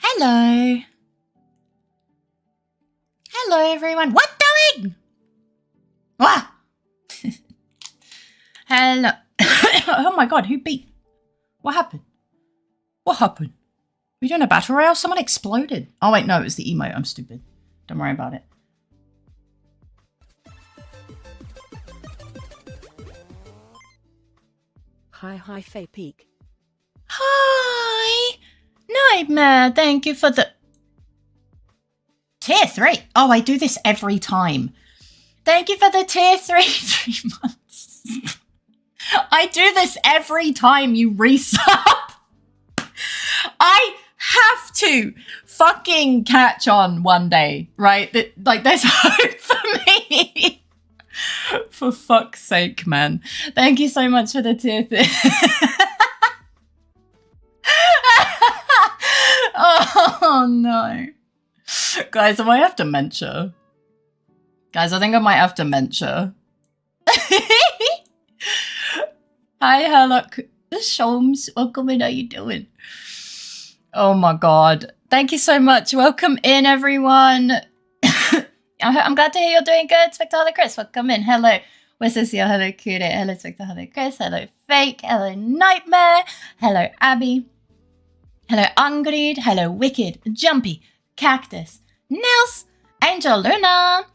Hello. Hello, everyone. What doing? What? Hello. Oh my god, who beat? What happened? What happened? We doing a battle royale? Someone exploded. Oh wait, no, it was the emote. I'm stupid. Don't worry about it. Hi, Fae Peak. Hi! Nightmare, thank you for the... Tier 3? Oh, I do this every time. Thank you for the tier 3 3 months. I do this every time you resub. I have to fucking catch on one day, right? Like, there's hope for me. For fuck's sake, man. Thank you so much for the tier 3. Oh, no. Guys, I might have dementia. Guys, I think I might have dementia. Hi, hello, Sholmes. Welcome in. How you doing? Oh my god. Thank you so much. Welcome in, everyone. I'm glad to hear you're doing good. Spectacular Chris, welcome in. Hello. What's this? Hello, Kude. Hello, Spectacular Chris. Hello, Fake. Hello, Nightmare. Hello, Abby. Hello, Ungreed. Hello, Wicked. Jumpy. Cactus. Nils. Angel Luna.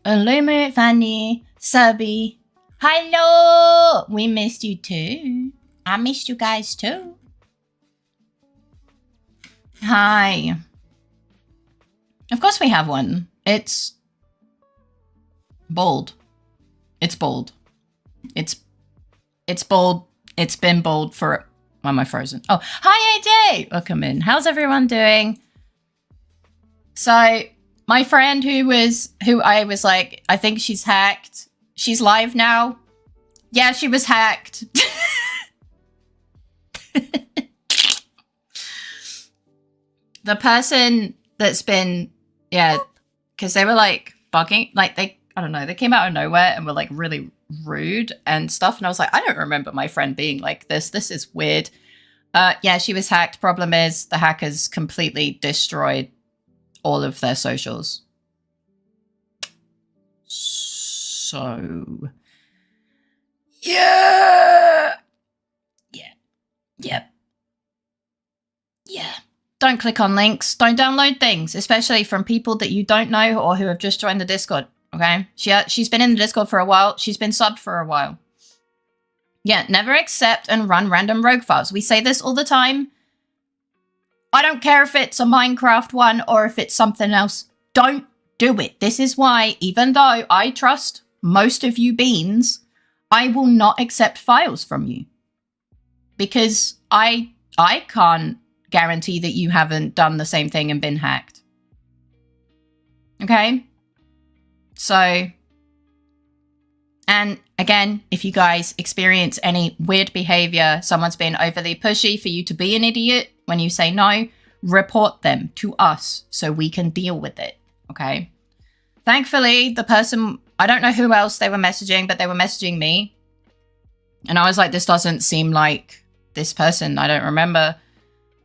Illume. Fanny. Subby. Hello. We missed you too. I missed you guys too. Hi. Of course we have one. It's bold. It's bold. It's bold. It's been bold for... Why am I frozen? Oh, hi AJ! Welcome in. How's everyone doing? So, my friend who I was like, I think she's hacked. She's live now. Yeah, she was hacked. The person that's been, yeah, because they were like bugging, like I don't know, they came out of nowhere and were like really rude and stuff. And I was like, I don't remember my friend being like this. This is weird. Yeah, she was hacked. Problem is the hackers completely destroyed all of their socials. So, yeah. Don't click on links. Don't download things, especially from people that you don't know or who have just joined the Discord. Okay? She's been in the Discord for a while. She's been subbed for a while. Yeah, never accept and run random rogue files. We say this all the time. I don't care if it's a Minecraft one or if it's something else. Don't do it. This is why, even though I trust most of you beans, I will not accept files from you. Because I can't guarantee that you haven't done the same thing and been hacked. Okay? So, and again, if you guys experience any weird behavior, someone's been overly pushy for you to be an idiot when you say no, report them to us so we can deal with it. Okay? Thankfully, the person, I don't know who else they were messaging, but they were messaging me. And I was like, this doesn't seem like this person. I don't remember.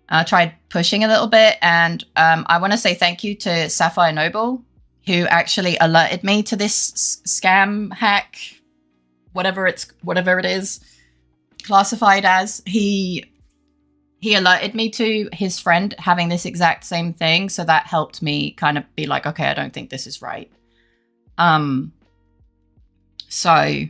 I tried pushing a little bit, and I want to say thank you to Sapphire Noble, who actually alerted me to this scam hack, whatever it is classified as. He alerted me to his friend having this exact same thing, so that helped me kind of be like, okay, I don't think this is right. So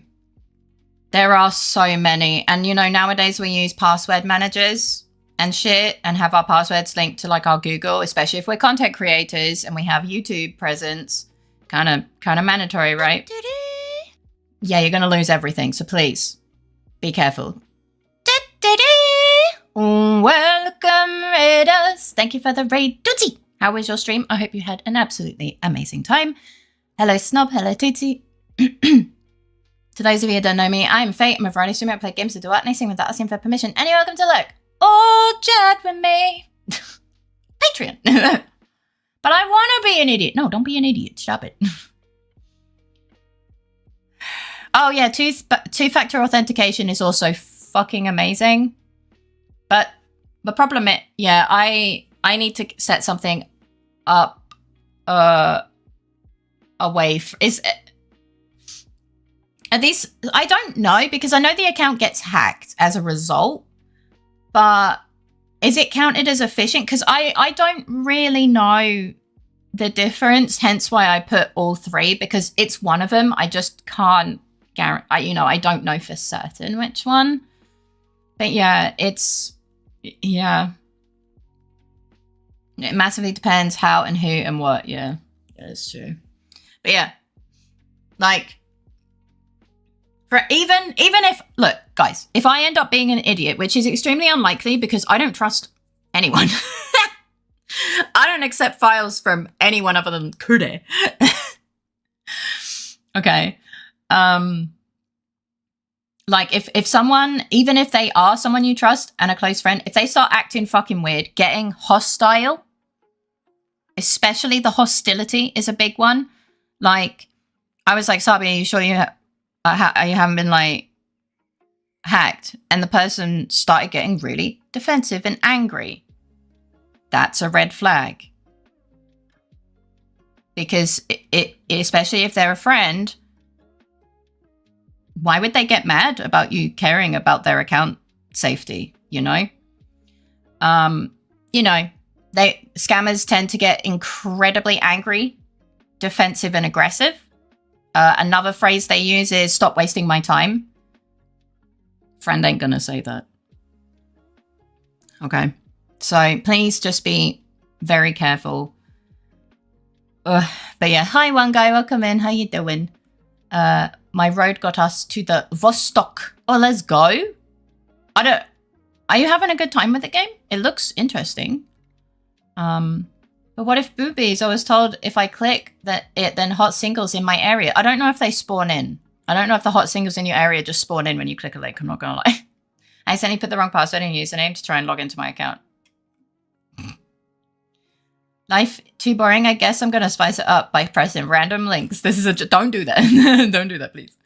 there are so many, and you know, nowadays we use password managers and shit and have our passwords linked to like our Google, especially if we're content creators and we have YouTube presence. Kind of mandatory, right? Yeah, you're gonna lose everything, so please be careful. Welcome, Raiders. Thank you for the raid, Tootsie. How was your stream? I hope you had an absolutely amazing time. Hello, Snob. Hello, Tootsie. To those of you who don't know me, I'm Faye. I'm a variety streamer. I play games to do art and I sing without asking for permission. And you're welcome to look or chat with me. Patreon. But I want to be an idiot. No, don't be an idiot. Stop it. Oh, yeah. Two-factor authentication is also fucking amazing. But the problem is, yeah, I need to set something up away at least I don't know, because I know the account gets hacked as a result, but is it counted as a phishing? Because I don't really know the difference, hence why I put all three, because it's one of them. I just can't guarantee, I don't know for certain which one. But yeah, yeah. It massively depends how and who and what, yeah. That's true. But yeah, like, for even if, look, guys, if I end up being an idiot, which is extremely unlikely because I don't trust anyone. I don't accept files from anyone other than Kude. Okay. Like, if someone, even if they are someone you trust and a close friend, if they start acting fucking weird, getting hostile, especially the hostility is a big one. Like, I was like, Sabi, are you sure you haven't been, like, hacked? And the person started getting really defensive and angry. That's a red flag. Because it especially if they're a friend, why would they get mad about you caring about their account safety, you know? Scammers tend to get incredibly angry, defensive, and aggressive. Another phrase they use is "stop wasting my time." Friend ain't gonna say that. Okay, so please just be very careful. But yeah, hi one guy, welcome in. How you doing? My road got us to the Vostok. Oh, let's go. Are you having a good time with the game? It looks interesting. But what if boobies? I was told if I click then hot singles in my area. I don't know if they spawn in. I don't know if the hot singles in your area just spawn in when you click a link. I'm not gonna lie. I accidentally put the wrong password and username to try and log into my account. Life too boring. I guess I'm gonna spice it up by pressing random links. This is don't do that. Don't do that, please.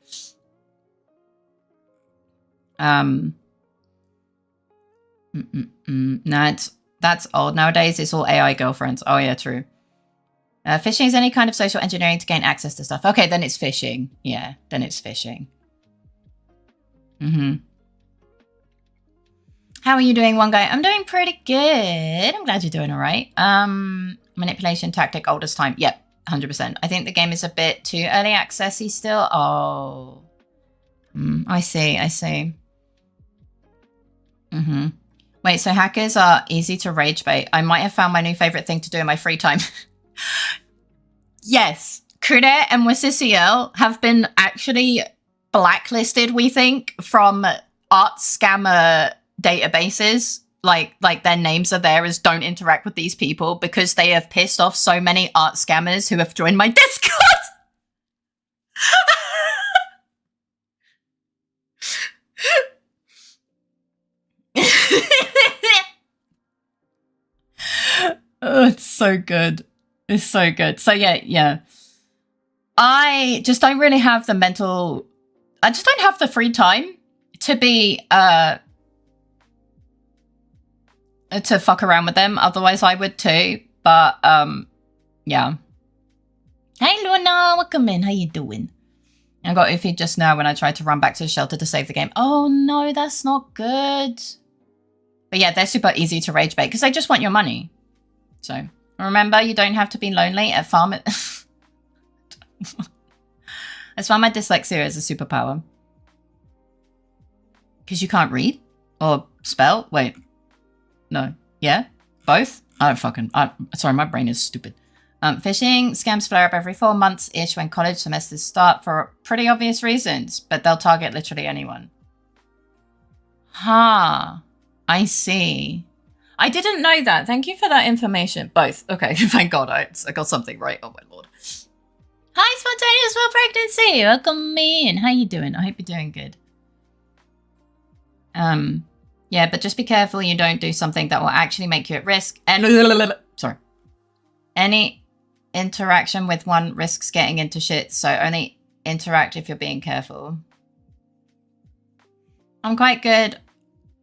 No, that's old. Nowadays, it's all AI girlfriends. Oh, yeah, true. Phishing is any kind of social engineering to gain access to stuff. Okay, then it's phishing. Yeah, then it's phishing. How are you doing, one guy? I'm doing pretty good. I'm glad you're doing all right. Manipulation tactic, oldest time. Yep, 100%. I think the game is a bit too early accessy still. Oh. I see. Wait, so hackers are easy to rage bait. I might have found my new favorite thing to do in my free time. Yes, Kude and WCCL have been actually blacklisted, we think, from art scammer databases. Like their names are there as don't interact with these people because they have pissed off so many art scammers who have joined my Discord. Oh, it's so good. It's so good. So yeah. I just don't really have the I just don't have the free time to be, to fuck around with them. Otherwise I would too. But, yeah. Hey, Luna, welcome in. How you doing? I got iffy just now when I tried to run back to the shelter to save the game. Oh no, that's not good. But yeah, they're super easy to rage bait because they just want your money. So remember, you don't have to be lonely at farm. That's why my dyslexia is a superpower. Because you can't read or spell. Wait, no, yeah, both. Sorry, my brain is stupid. Phishing scams flare up every 4 months-ish when college semesters start for pretty obvious reasons, but they'll target literally anyone. I see. I didn't know that. Thank you for that information. Both. Okay, thank God I got something right. Oh my Lord. Hi, Spontaneous Well Pregnancy. Welcome in. How you doing? I hope you're doing good. Yeah, but just be careful you don't do something that will actually make you at risk. And sorry. Any interaction with one risks getting into shit, so only interact if you're being careful. I'm quite good.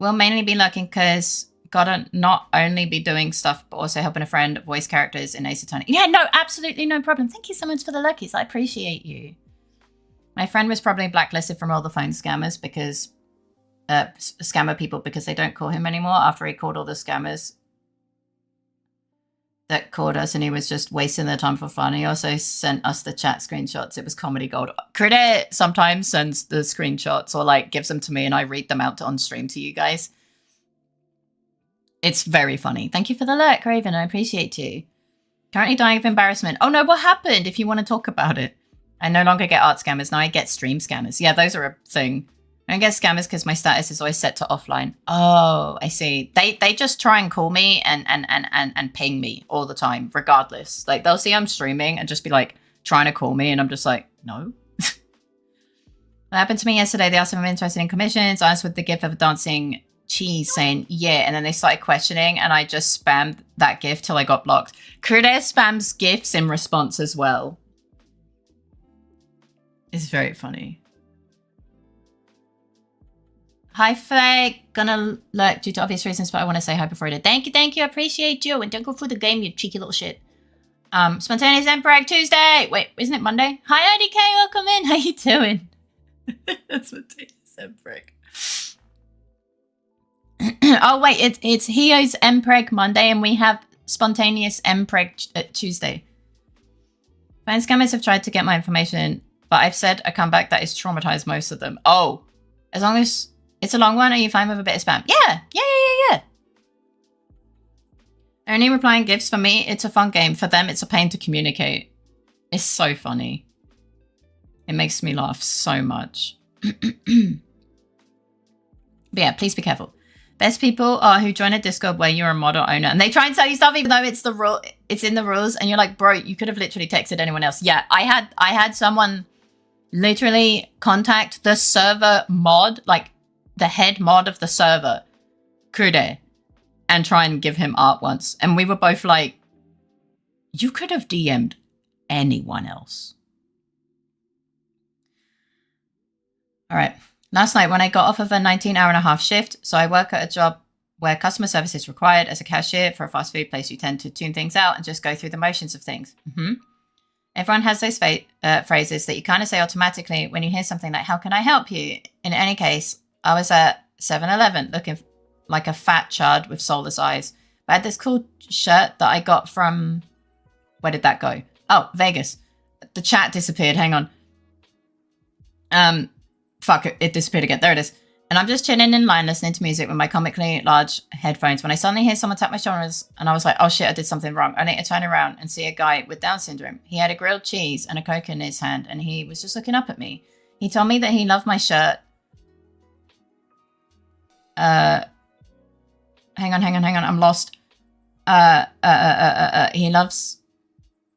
We'll mainly be looking because gotta not only be doing stuff, but also helping a friend, voice characters in Ace Attorney. Yeah, no, absolutely no problem. Thank you so much for the luckies. I appreciate you. My friend was probably blacklisted from all the phone scammers because, scammer people, because they don't call him anymore after he called all the scammers that called us, and he was just wasting their time for fun. He also sent us the chat screenshots. It was comedy gold. Credit sometimes sends the screenshots or like gives them to me and I read them out on stream to you guys. It's very funny. Thank you for the lurk, Raven. I appreciate you. Currently dying of embarrassment. Oh no, what happened? If you want to talk about it. I no longer get art scammers. Now I get stream scammers. Yeah, those are a thing. I don't get scammers because my status is always set to offline. Oh, I see. They just try and call me and ping me all the time, regardless. Like they'll see I'm streaming and just be like trying to call me, and I'm just like, no. That happened to me yesterday. They asked if I'm interested in commissions. I asked with the gif of a dancing cheese saying yeah, and then they started questioning, and I just spammed that gif till I got blocked. Crude spams gifs in response as well. It's very funny. Hi, Faye. Gonna lurk due to obvious reasons, but I want to say hi before I do. Thank you. I appreciate you. And don't go through the game, you cheeky little shit. Spontaneous Emperor Tuesday. Wait, isn't it Monday? Hi, IDK. Welcome in. How you doing? Spontaneous Emperor. Oh, wait. It's Hio's Empreg Monday, and we have Spontaneous Empreg Tuesday. Phone scammers have tried to get my information, but I've said a comeback that is traumatized most of them. Oh, as long as it's a long one, are you fine with a bit of spam? Yeah. Only replying gifts for me, it's a fun game. For them, it's a pain to communicate. It's so funny. It makes me laugh so much. But yeah, please be careful. Best people are who join a Discord where you're a mod or owner and they try and tell you stuff even though it's the rule, it's in the rules, and you're like, bro, you could have literally texted anyone else. Yeah, I had someone literally contact the server mod, like the head mod of the server, Kude, and try and give him art once. And we were both like, you could have DM'd anyone else. All right. Last night when I got off of a 19-hour-and-a-half shift, so I work at a job where customer service is required as a cashier for a fast food place. You tend to tune things out and just go through the motions of things. Everyone has those phrases that you kind of say automatically when you hear something like, how can I help you? In any case, I was at 7-Eleven looking like a fat chud with soulless eyes. But I had this cool shirt that I got from... Where did that go? Oh, Vegas. The chat disappeared. Hang on. Fuck, it disappeared again. There it is. And I'm just chilling in line listening to music with my comically large headphones when I suddenly hear someone tap my shoulders, and I was like, oh shit, I did something wrong. I need to turn around and see a guy with Down syndrome. He had a grilled cheese and a Coke in his hand, and he was just looking up at me. He told me that he loved my shirt. Hang on. I'm lost.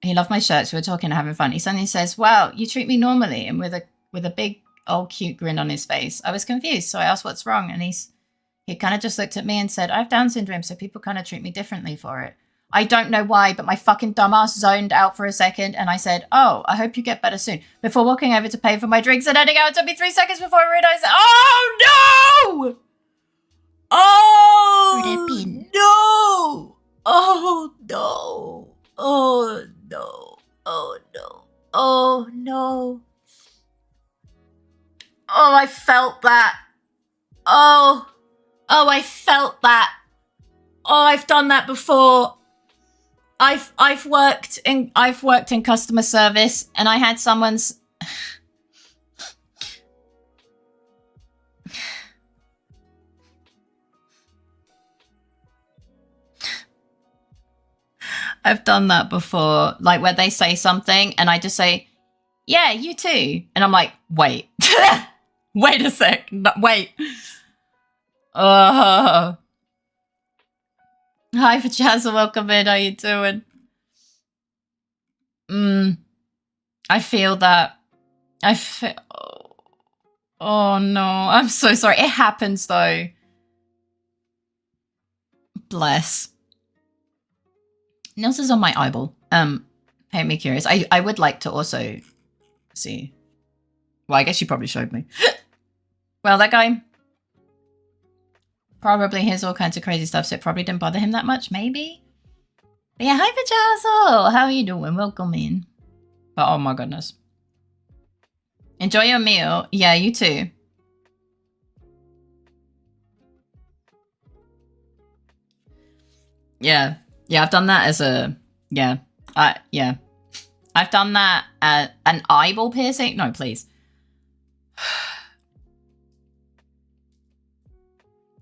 He loved my shirt, so we're talking and having fun. He suddenly says, wow, you treat me normally, and with a big old cute grin on his face. I was confused, so I asked what's wrong, and he kind of just looked at me and said, I have Down syndrome, so people kind of treat me differently for it. I don't know why, but my fucking dumbass zoned out for a second, and I said, oh, I hope you get better soon, before walking over to pay for my drinks and heading out. It took me 3 seconds before I realized, oh no! Oh no! Oh no! Oh no! Oh no! Oh no! Oh, I felt that. Oh, I felt that. Oh, I've done that before. I've worked in customer service, and I had someone's. I've done that before, like where they say something, and I just say, "Yeah, you too," and I'm like, "Wait." Wait a sec. No, wait. Hi, Fajazza. Welcome in. How you doing? I feel that. Oh, no. I'm so sorry. It happens, though. Bless. Nils is on my eyeball. Made me curious. I would like to also see. Well, I guess you probably showed me. Well, that guy. probably hears all kinds of crazy stuff, so it probably didn't bother him that much, maybe. But yeah, hi Vajazzle! How are you doing? Welcome in. But oh my goodness. Enjoy your meal. Yeah, you too. Yeah. Yeah, I've done that as a... Yeah. Yeah. I've done that at an eyeball piercing. No, please.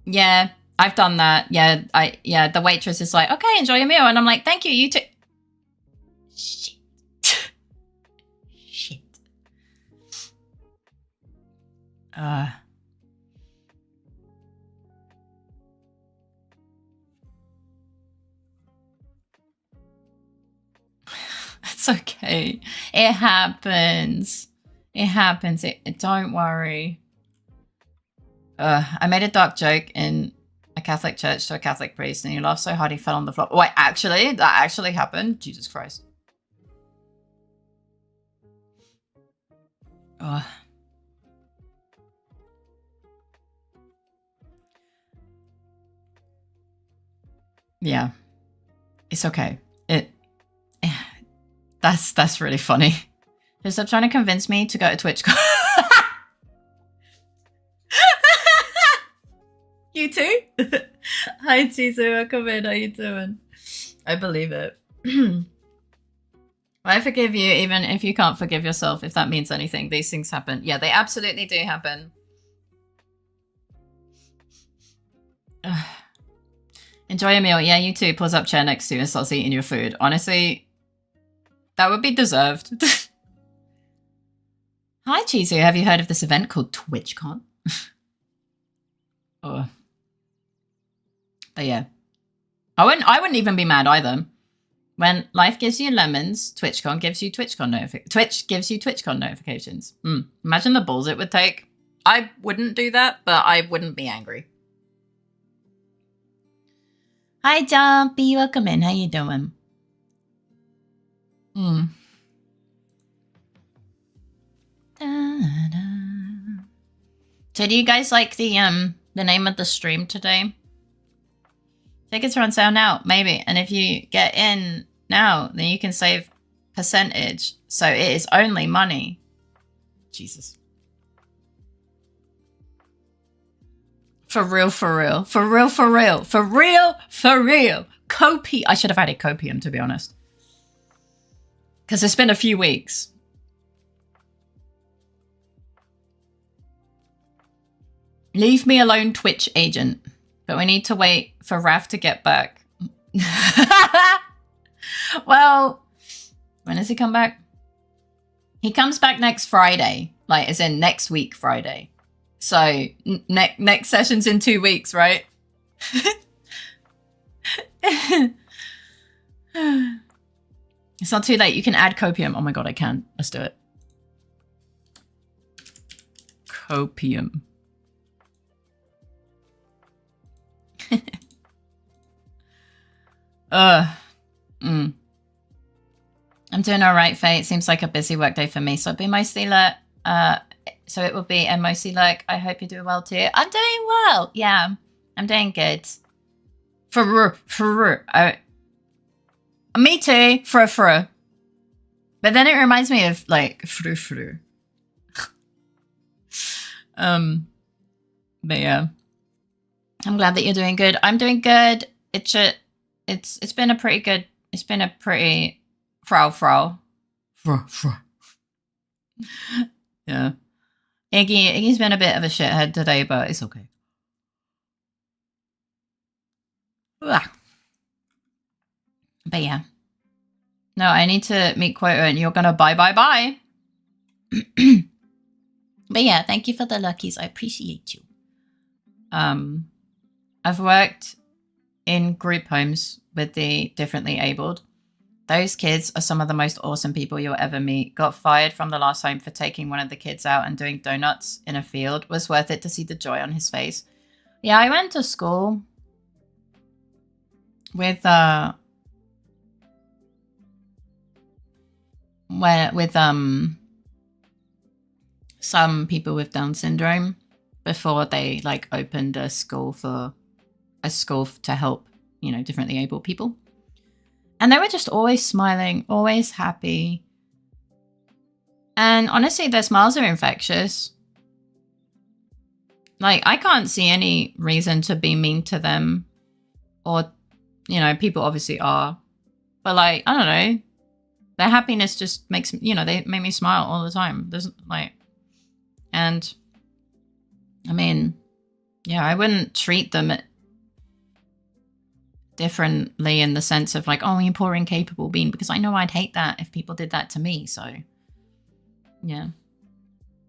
Yeah, I've done that. Yeah, the waitress is like, okay, enjoy your meal. And I'm like, thank you, you too. Shit. Shit. It's okay. It happens. It happens. Don't worry. I made a dark joke in a Catholic church to a Catholic priest, and he laughed so hard he fell on the floor. Wait, actually? That actually happened? Jesus Christ. Yeah. It's okay. That's really funny. Just stop trying to convince me to go to TwitchCon. You too? Hi, Chizu. Welcome in. How you doing? I believe it. I forgive you even if you can't forgive yourself, if that means anything. These things happen. Yeah, they absolutely do happen. Enjoy your meal. Yeah, you too. Pulls up chair next to you and starts eating your food. Honestly, that would be deserved. Hi, Chizu. Have you heard of this event called TwitchCon? Oh. But yeah. I wouldn't even be mad either. When life gives you lemons, TwitchCon gives you Twitch gives you TwitchCon notifications. Imagine the balls it would take. I wouldn't do that, but I wouldn't be angry. Hi, Jumpy. Welcome in. How you doing? So do you guys like the name of the stream today? Tickets are on sale now, maybe. And if you get in now, then you can save percentage. So it is only money. Jesus. For real, for real. For real, for real. For real, for real. I should have added copium, to be honest. Because it's been a few weeks. Leave me alone, Twitch agent. But we need to wait for Raf to get back. Well, when does he come back? He comes back next Friday. Like, as in next week Friday. So, next session's in 2 weeks, right? It's not too late. You can add copium. Oh my god, I can. Let's do it. Copium. I'm doing all right, Faye. It seems like a busy work day for me, so it'll be mostly like, so it will be a mostly like, I hope you're doing well too. I'm doing well. Yeah, I'm doing good. Me too. But then it reminds me of like fru. But yeah, I'm glad that you're doing good. I'm doing good. It's been a pretty good. It's been a pretty frau. Yeah. Iggy's been a bit of a shithead today, but it's okay. But yeah. No, I need to meet quota and you're gonna bye. But yeah, thank you for the luckies. I appreciate you. I've worked in group homes with the differently abled. Those kids are some of the most awesome people you'll ever meet. Got fired from the last home for taking one of the kids out and doing donuts in a field. Was worth it to see the joy on his face. Yeah, I went to school with some people with Down syndrome before they like opened a school for a school to help, you know, differently able people. And they were just always smiling, always happy. And honestly, their smiles are infectious. Like, I can't see any reason to be mean to them. Or, you know, people obviously are. But, like, I don't know. Their happiness just makes, you know, they make me smile all the time. There's, like, and, I mean, yeah, I wouldn't treat them differently in the sense of, like, oh, you poor incapable being, because I know I'd hate that if people did that to me, so, yeah.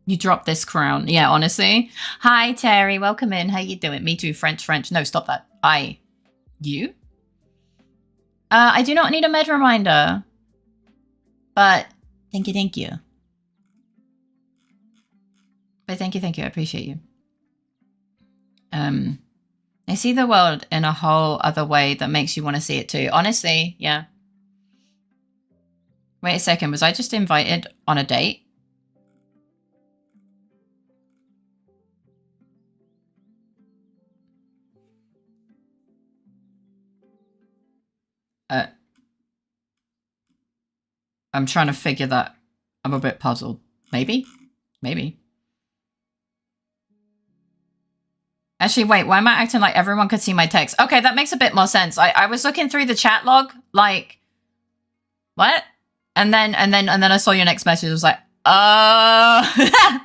You dropped this crown. Yeah, honestly. Hi, Terry. Welcome in. How you doing? Me too. French. No, stop that. You? I do not need a med reminder. But thank you. But thank you. I appreciate you. I see the world in a whole other way that makes you want to see it too. Honestly, yeah. Wait a second. Was I just invited on a date? I'm trying to figure that. I'm a bit puzzled. Maybe. Actually, wait, why am I acting like everyone could see my text? Okay, that makes a bit more sense. I was looking through the chat log, like, what? And then I saw your next message. I was like, oh.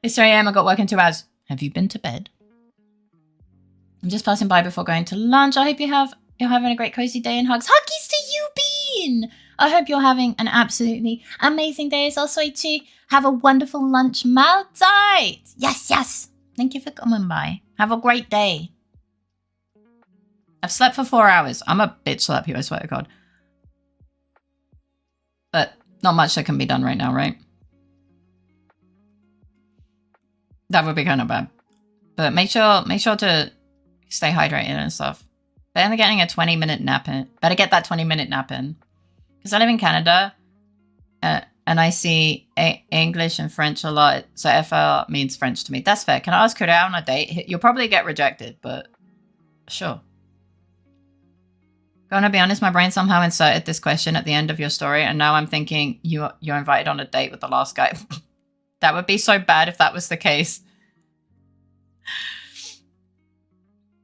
It's 3 a.m. I got work in 2 hours. Have you been to bed? I'm just passing by before going to lunch. I hope you're having a great cozy day and hugs. Huggies to you, Bean! I hope you're having an absolutely amazing day as well, sweetie. Have a wonderful lunch, Mahlzeit. Yes. Thank you for coming by. Have a great day. I've slept for 4 hours. I'm a bitch slap you, I swear to God. But not much that can be done right now, right? That would be kind of bad. But make sure to stay hydrated and stuff. Better than getting a 20-minute nap in. Better get that 20-minute nap in. Because I live in Canada, and I see English and French a lot. So FR means French to me. That's fair. Can I ask her out on a date? You'll probably get rejected, but sure. Gonna be honest, my brain somehow inserted this question at the end of your story, and now I'm thinking you're invited on a date with the last guy. That would be so bad if that was the case.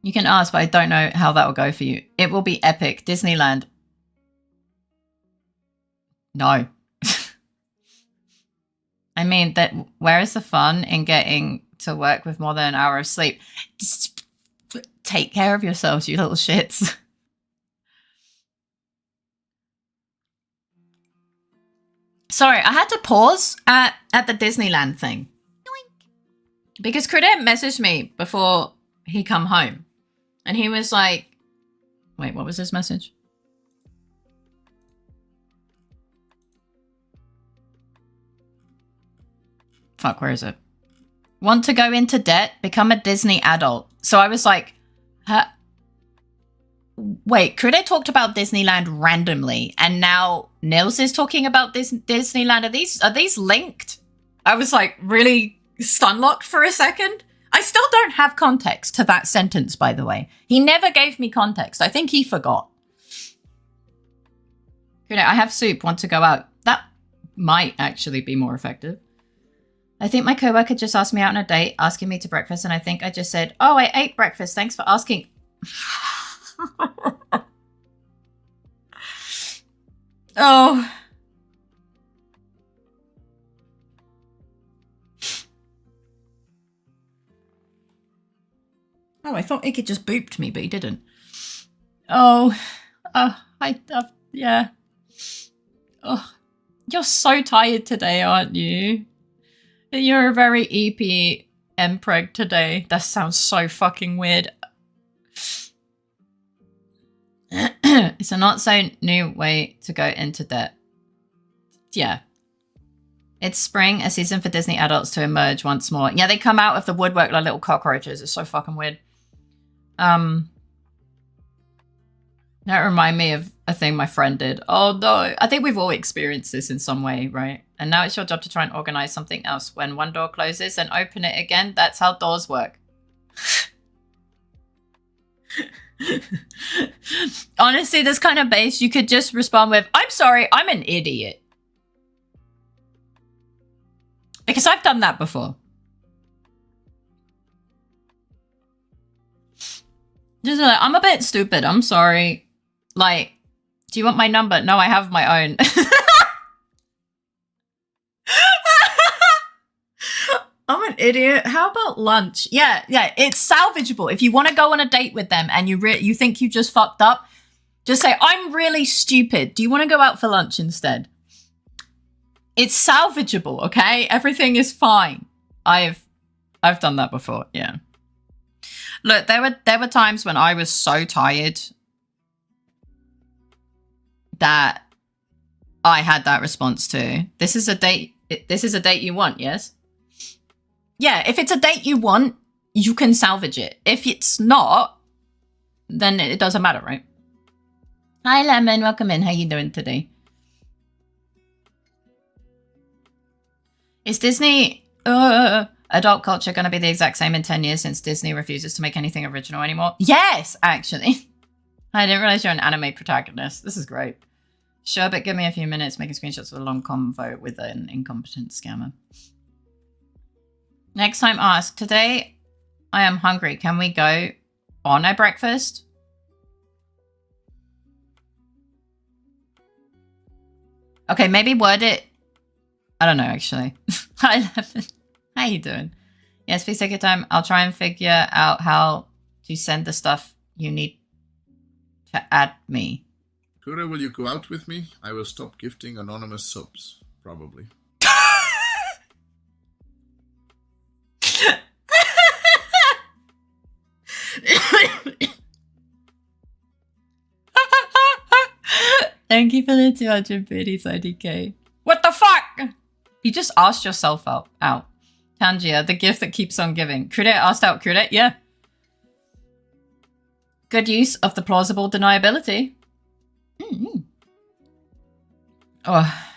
You can ask, but I don't know how that will go for you. It will be epic. Disneyland. No. I mean, where is the fun in getting to work with more than an hour of sleep? Just take care of yourselves, you little shits. Sorry, I had to pause at the Disneyland thing. Because Credit messaged me before he come home. And he was like, wait, what was his message? Fuck, where is it? Want to go into debt? Become a Disney adult. So I was like, huh? Wait, Credit talked about Disneyland randomly. And now Nils is talking about Disneyland. Are these linked? I was like really stunlocked for a second. I still don't have context to that sentence, by the way. He never gave me context. I think he forgot. I have soup, want to go out. That might actually be more effective. I think my coworker just asked me out on a date, asking me to breakfast, and I think I just said, oh, I ate breakfast. Thanks for asking. Oh. Oh, I thought he could just booped me, but he didn't. Oh. Yeah. Oh, you're so tired today, aren't you? You're a very EP MPreg today. That sounds so fucking weird. It's a not so new way to go into debt. Yeah. It's spring, a season for Disney adults to emerge once more. Yeah, they come out of the woodwork like little cockroaches. It's so fucking weird. That remind me of a thing my friend did. Oh no, I think we've all experienced this in some way, right? And now it's your job to try and organize something else. When one door closes and open it again, that's how doors work. Honestly, this kind of base, you could just respond with, I'm sorry, I'm an idiot. Because I've done that before. Just like, I'm a bit stupid, I'm sorry. Like, do you want my number? No, I have my own. I'm an idiot. How about lunch? Yeah, it's salvageable. If you want to go on a date with them and you think you just fucked up, just say, I'm really stupid. Do you want to go out for lunch instead? It's salvageable, okay? Everything is fine. I've done that before, yeah. Look, there were times when I was so tired that I had that response too. This is a date you want, yes? Yeah, if it's a date you want, you can salvage it. If it's not, then it doesn't matter, right? Hi, Lemon. Welcome in. How you doing today? Is Disney adult culture going to be the exact same in 10 years since Disney refuses to make anything original anymore? Yes, actually. I didn't realize you're an anime protagonist. This is great. Sure, but give me a few minutes making screenshots of a long convo with an incompetent scammer. Next time ask, today I am hungry. Can we go on a breakfast? Okay, maybe word it. I don't know, actually. Hi, Lemon. How you doing? Yes, please take your time. I'll try and figure out how to send the stuff you need to add me. Kura, will you go out with me? I will stop gifting anonymous subs, probably. Thank you for the 250 IDK. What the fuck? You just asked yourself out. Tangia, the gift that keeps on giving. Crudette asked out Crudette, yeah. Good use of the plausible deniability. Mm-hmm. Oh.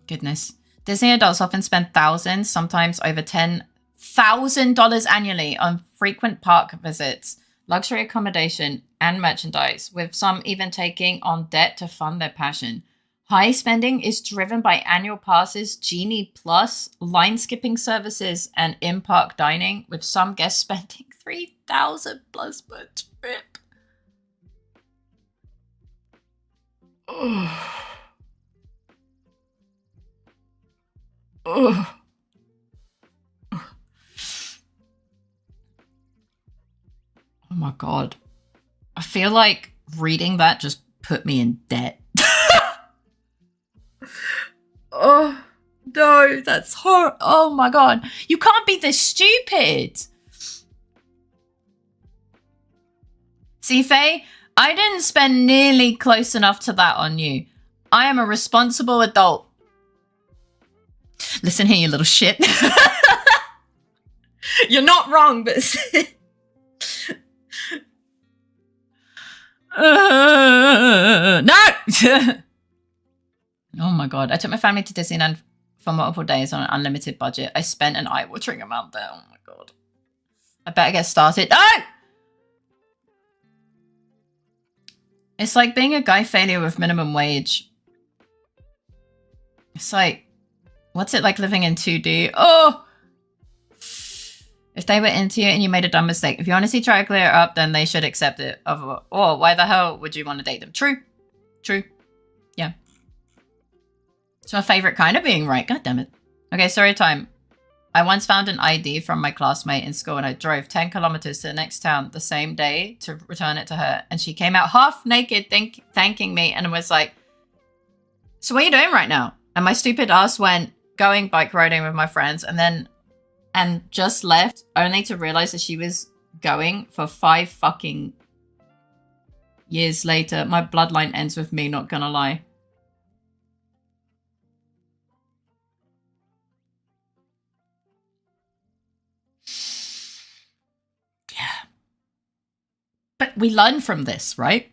Goodness. Disney adults often spend thousands, sometimes over $10,000 annually on frequent park visits, luxury accommodation, and merchandise, with some even taking on debt to fund their passion. High spending is driven by annual passes, Genie Plus, line skipping services, and in-park dining, with some guests spending $3,000 plus per trip. Oh. Oh. Oh my god. I feel like reading that just put me in debt. Oh, no, that's horrible. Oh my god. You can't be this stupid. See, Faye, I didn't spend nearly close enough to that on you. I am a responsible adult. Listen here, you little shit. You're not wrong, but... no! Oh my god. I took my family to Disneyland for multiple days on an unlimited budget. I spent an eye-watering amount there. Oh my god. I better get started. No! It's like being a guy failure with minimum wage. It's like, what's it like living in 2D? Oh! If they were into you and you made a dumb mistake, if you honestly try to clear it up, then they should accept it. Oh, why the hell would you want to date them? True. True. Yeah. It's my favorite kind of being right. God damn it. Okay, story time. I once found an ID from my classmate in school and I drove 10 kilometers to the next town the same day to return it to her. And she came out half naked thanking me and was like, so what are you doing right now? And my stupid ass went going bike riding with my friends and just left only to realize that she was going for 5 fucking years later. My bloodline ends with me, not gonna lie. But we learn from this, right?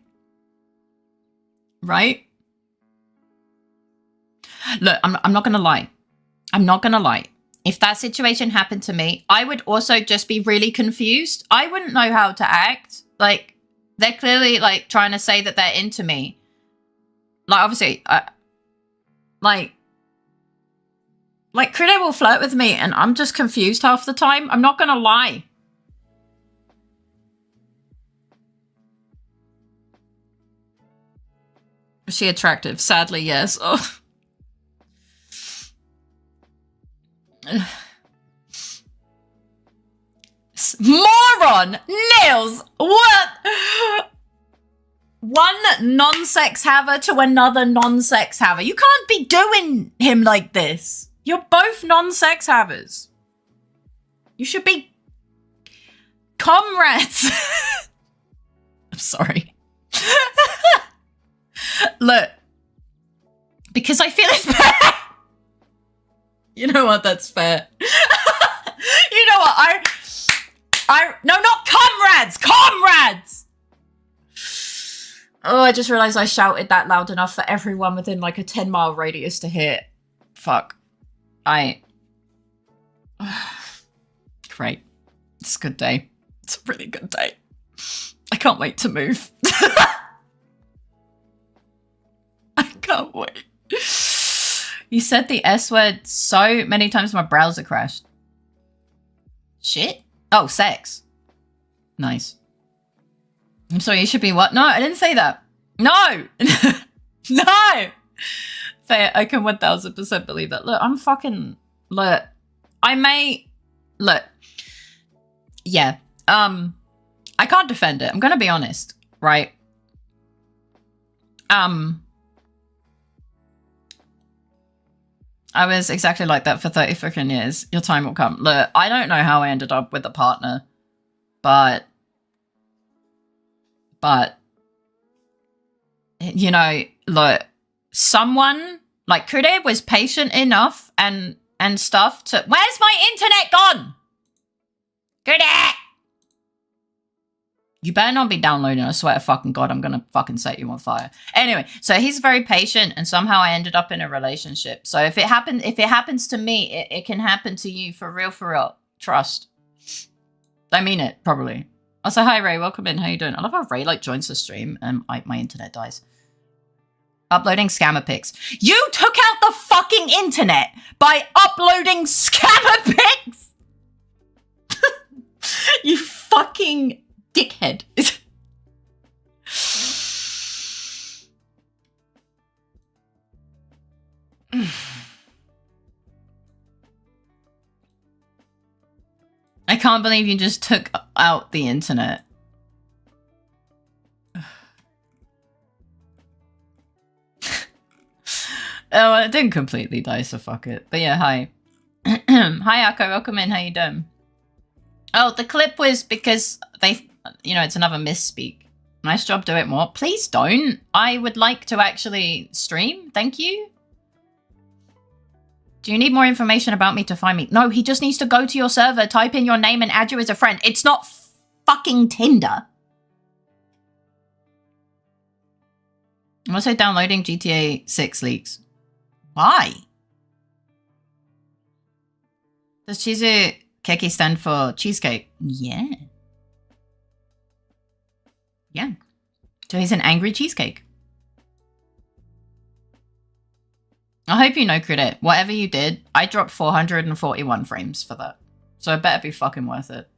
Right? Look, I'm not going to lie. I'm not going to lie. if that situation happened to me, I would also just be really confused. I wouldn't know how to act. Like, they're clearly, like, trying to say that they're into me. Like, obviously, like, Critter will flirt with me, and I'm just confused half the time. I'm not gonna lie. Is she attractive? Sadly, yes. Oh. Moron! Nils! What? One non-sex haver to another non-sex haver. You can't be doing him like this. You're both non-sex havers. You should be comrades. I'm sorry. Look, because I feel it's fair. You know what? That's fair. You know what? No, not comrades! Comrades! Oh, I just realized I shouted that loud enough for everyone within like a 10-mile radius to hear. Fuck. Great. It's a good day. It's a really good day. I can't wait to move. I can't wait. You said the S word so many times my browser crashed. Shit? Oh, sex. Nice. I'm sorry, you should be what? No, I didn't say that. No! No! Say it, I can 1000% believe that. Look, I'm fucking... Look, I may... Look. Yeah. I can't defend it. I'm gonna be honest, right? I was exactly like that for 30 freaking years. Your time will come. Look, I don't know how I ended up with a partner, but you know, look, someone like Kude was patient enough and stuff to... Where's my internet gone? Kude! You better not be downloading. I swear to fucking God, I'm gonna fucking set you on fire. Anyway, so he's very patient, and somehow I ended up in a relationship. So if it happens to me, it can happen to you for real, for real. Trust. I mean it, probably. Also, hi Ray, welcome in. How you doing? I love how Ray like joins the stream and my internet dies. Uploading scammer pics. You took out the fucking internet by uploading scammer pics. You fucking dickhead. I can't believe you just took out the internet. Oh, it didn't completely die, so fuck it. But yeah, hi. Hi, Akko, welcome in. How you doing? Oh, the clip was because they... You know, it's another misspeak. Nice job, do it more. Please don't. I would like to actually stream. Thank you. Do you need more information about me to find me? No, he just needs to go to your server, type in your name, and add you as a friend. It's not fucking Tinder. I'm also downloading GTA 6 leaks. Why? Does Chizu Keki stand for cheesecake? Yeah. Yeah. So he's an angry cheesecake. I hope you know, Credit. Whatever you did, I dropped 441 frames for that. So it better be fucking worth it.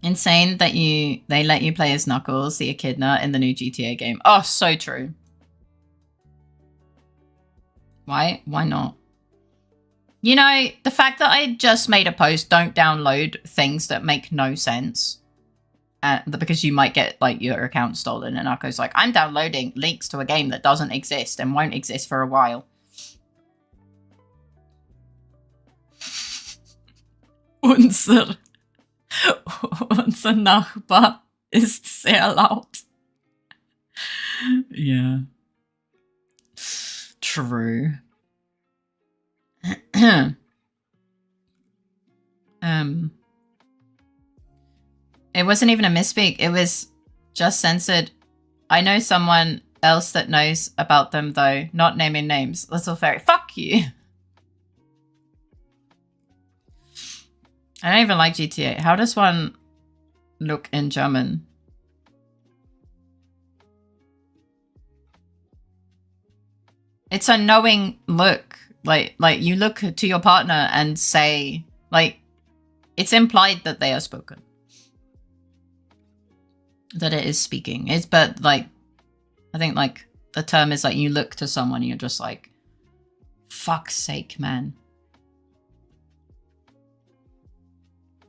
Insane that they let you play as Knuckles, the Echidna, in the new GTA game. Oh, so true. Why? Why not? You know, the fact that I just made a post, don't download things that make no sense. Because you might get like your account stolen, and Akko's like, I'm downloading links to a game that doesn't exist and won't exist for a while. Unser Nachbar ist sehr laut. Yeah. True. It wasn't even a misspeak. It was just censored. I know someone else that knows about them, though. Not naming names. LittleFaerii. Fuck you. I don't even like GTA. How does one look in German? It's a knowing look. Like you look to your partner and say, like, it's implied that they are spoken. That it is speaking. But like, I think like the term is like you look to someone and you're just like, fuck's sake, man.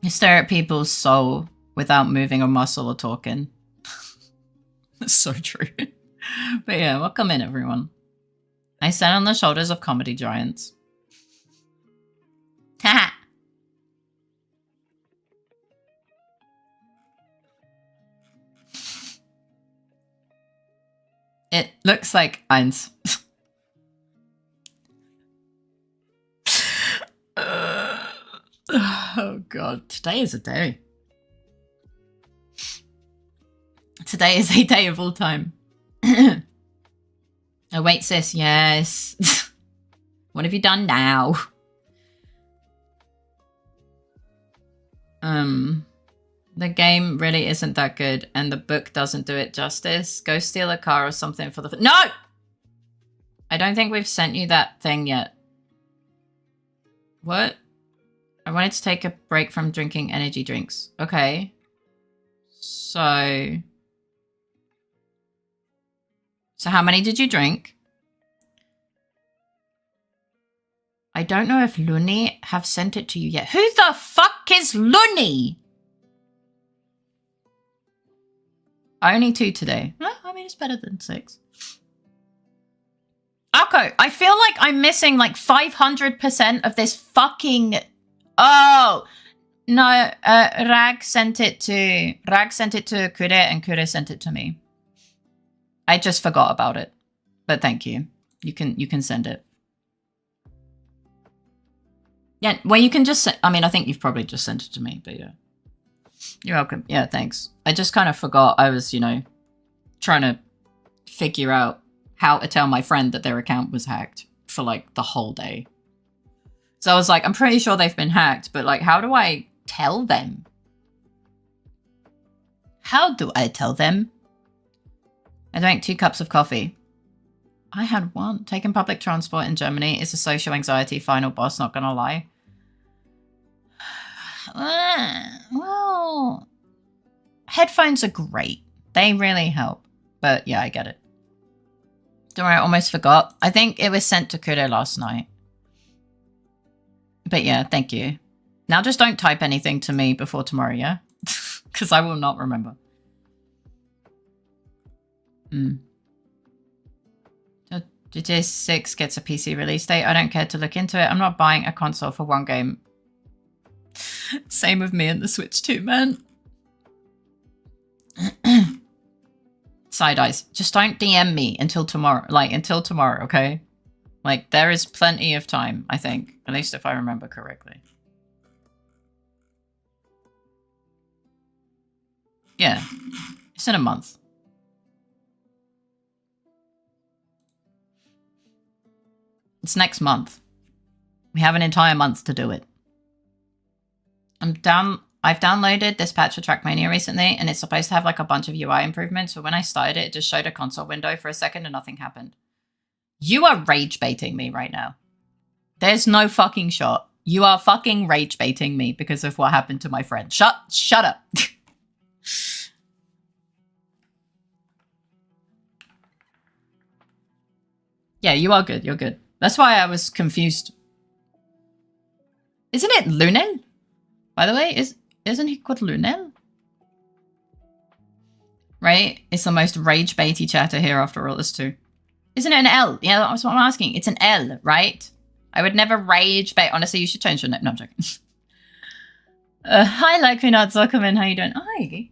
You stare at people's soul without moving a muscle or talking. That's so true. But yeah, welcome in, everyone. I stand on the shoulders of comedy giants. Ha! It looks like eins. Oh god, today is a day. Today is a day of all time. Oh wait, sis, yes. What have you done now? The game really isn't that good and the book doesn't do it justice. Go steal a car or something for the... No! I don't think we've sent you that thing yet. What? I wanted to take a break from drinking energy drinks. Okay. So how many did you drink? I don't know if Luni have sent it to you yet. Who the fuck is Luni? Only 2 today. Well, I mean, it's better than 6. Akko, I feel like I'm missing like 500% of this fucking... Oh! No, Rag sent it to Kure and Kure sent it to me. I just forgot about it. But thank you. You can send it. Yeah, well, you can just... I mean, I think you've probably just sent it to me, but yeah. You're welcome. Yeah, thanks. I just kind of forgot. I was, you know, trying to figure out how to tell my friend that their account was hacked for, like, the whole day. So I was like, I'm pretty sure they've been hacked, but, like, how do I tell them? How do I tell them? I drank 2 cups of coffee. I had 1. Taking public transport in Germany is a social anxiety final boss, not gonna lie. Well, headphones are great. They really help. But yeah, I get it. Don't worry, I almost forgot. I think it was sent to Kure last night. But yeah, thank you. Now just don't type anything to me before tomorrow, yeah? Because I will not remember. GTA 6 gets a PC release date. I don't care to look into it. I'm not buying a console for 1 game. Same with me and the Switch too, man. Side eyes. Just don't DM me until tomorrow. Like, until tomorrow, okay? Like, there is plenty of time, I think. At least if I remember correctly. Yeah. It's in a month. It's next month. We have an entire month to do it. I've downloaded this patch for Trackmania recently, and it's supposed to have like a bunch of UI improvements, but when I started it, it just showed a console window for a second and nothing happened. You are rage baiting me right now. There's no fucking shot. You are fucking rage baiting me because of what happened to my friend. Shut up. Yeah, you are good. You're good. That's why I was confused. Isn't it Lunel? By the way, isn't he called Lunel? Right? It's the most rage baity chatter here after all this too. Isn't it an L? Yeah, that's what I'm asking. It's an L, right? I would never rage bait. Honestly, you should change your name. No, I'm joking. Hi, Likely Nuts. Welcome in. How you doing? Hi.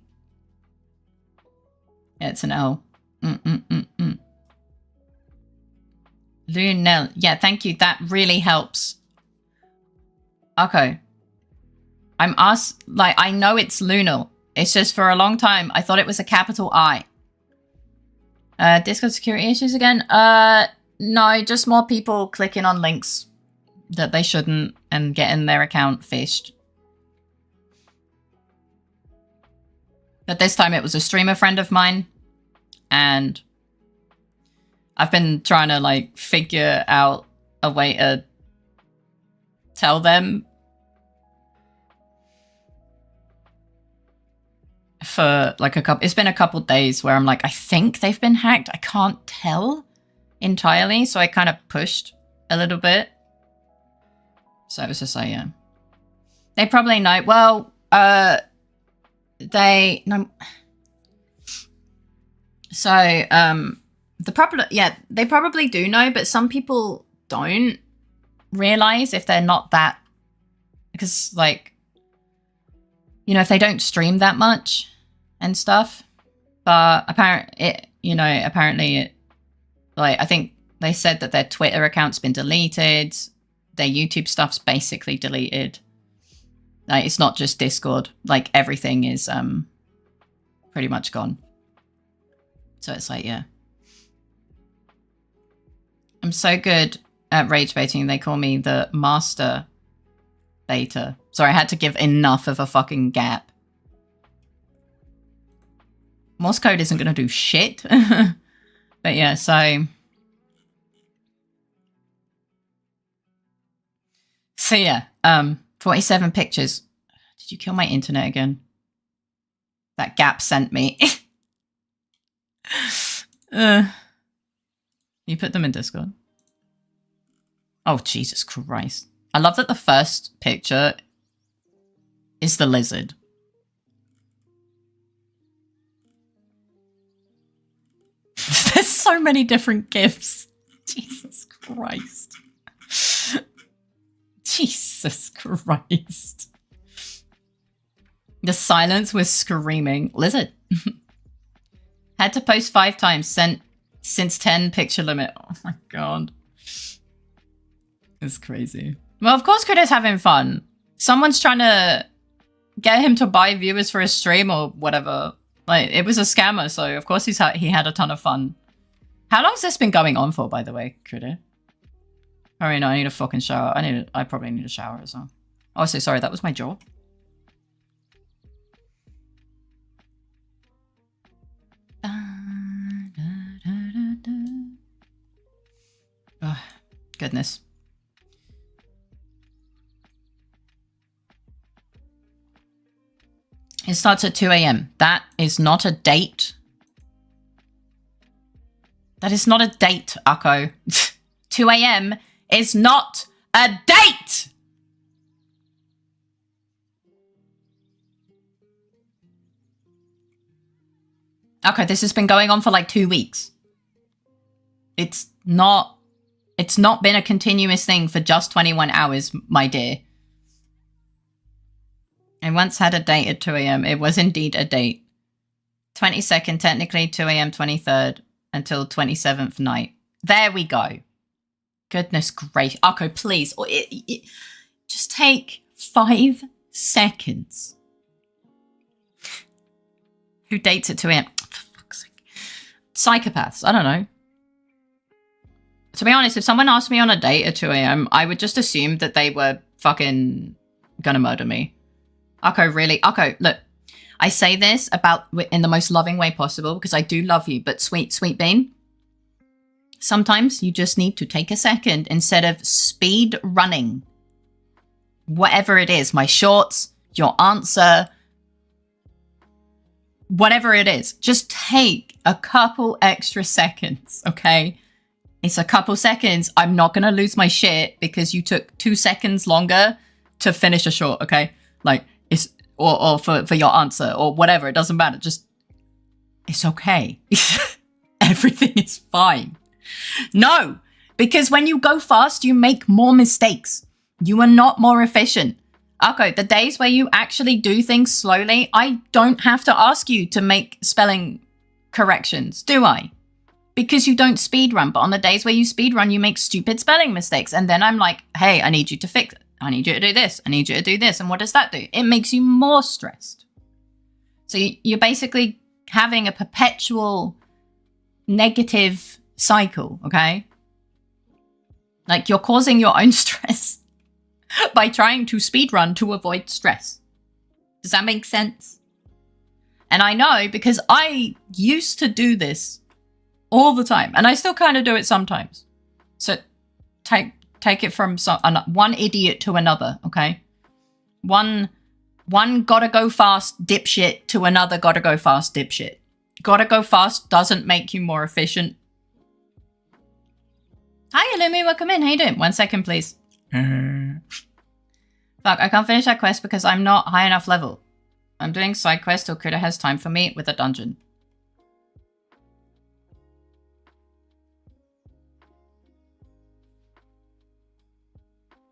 Yeah, it's an L. Lunel. Yeah, thank you. That really helps. Okay. I know it's Lunel. It's just for a long time, I thought it was a capital I. Discord security issues again? No, just more people clicking on links that they shouldn't and getting their account phished. But this time it was a streamer friend of mine. And I've been trying to like figure out a way to tell them for like it's been a couple days where I'm like, I think they've been hacked. I can't tell entirely. So I kind of pushed a little bit. So it was just like, yeah. They probably know. Well, they no. So they probably do know, but some people don't realize if they're not that, because like, you know, if they don't stream that much and stuff. But apparently it, like, I think they said that their Twitter account's been deleted. Their YouTube stuff's basically deleted. Like, it's not just Discord. Like, everything is pretty much gone. So it's like, yeah. I'm so good at rage baiting. They call me the master baiter. Sorry, I had to give enough of a fucking gap. Morse code isn't going to do shit. But yeah, so... So yeah, 47 pictures. Did you kill my internet again? That gap sent me. You put them in Discord? Oh, Jesus Christ. I love that the first picture is the lizard. There's so many different gifs. Jesus Christ. Jesus Christ. The silence was screaming. Lizard. Had to post 5 times since 10 picture limit. Oh my god. It's crazy. Well, of course Critta's having fun. Someone's trying to get him to buy viewers for his stream or whatever. Like, it was a scammer, so of course he had a ton of fun. How long's this been going on for, by the way, Critta? Alright, no, I need a fucking shower. I probably need a shower as well. Oh, so sorry, that was my jaw. Oh, goodness. It starts at 2 a.m. That is not a date. That is not a date, Akko. 2 a.m. is not a date! Okay, this has been going on for like 2 weeks. It's not been a continuous thing for just 21 hours, my dear. I once had a date at 2 a.m. It was indeed a date. 22nd, technically 2 a.m. 23rd until 27th night. There we go. Goodness gracious. Akko, please. Just take 5 seconds. Who dates at 2 a.m.? For fuck's sake. Psychopaths. I don't know. To be honest, if someone asked me on a date at 2 a.m., I would just assume that they were fucking gonna murder me. Akko, really? Akko, look. I say this in the most loving way possible because I do love you, but sweet bean. Sometimes you just need to take a second instead of speed running. Whatever it is, my shorts, your answer, whatever it is, just take a couple extra seconds, okay? It's a couple seconds. I'm not going to lose my shit because you took 2 seconds longer to finish a short, okay? Like, it's, or for your answer or whatever. It doesn't matter. Just, it's okay. Everything is fine. No, because when you go fast, you make more mistakes. You are not more efficient. Akko, the days where you actually do things slowly, I don't have to ask you to make spelling corrections, do I? Because you don't speedrun, but on the days where you speedrun, you make stupid spelling mistakes. And then I'm like, hey, I need you to fix it. I need you to do this. I need you to do this. And what does that do? It makes you more stressed. So you're basically having a perpetual negative cycle, okay? Like, you're causing your own stress by trying to speedrun to avoid stress. Does that make sense? And I know because I used to do this all the time. And I still kind of do it sometimes. So take it from one idiot to another, okay? One gotta go fast dipshit to another gotta go fast dipshit. Gotta go fast doesn't make you more efficient. Hi, Illumi, welcome in. How you doing? 1 second, please. Fuck, I can't finish that quest because I'm not high enough level. I'm doing side quest till Critter has time for me with a dungeon.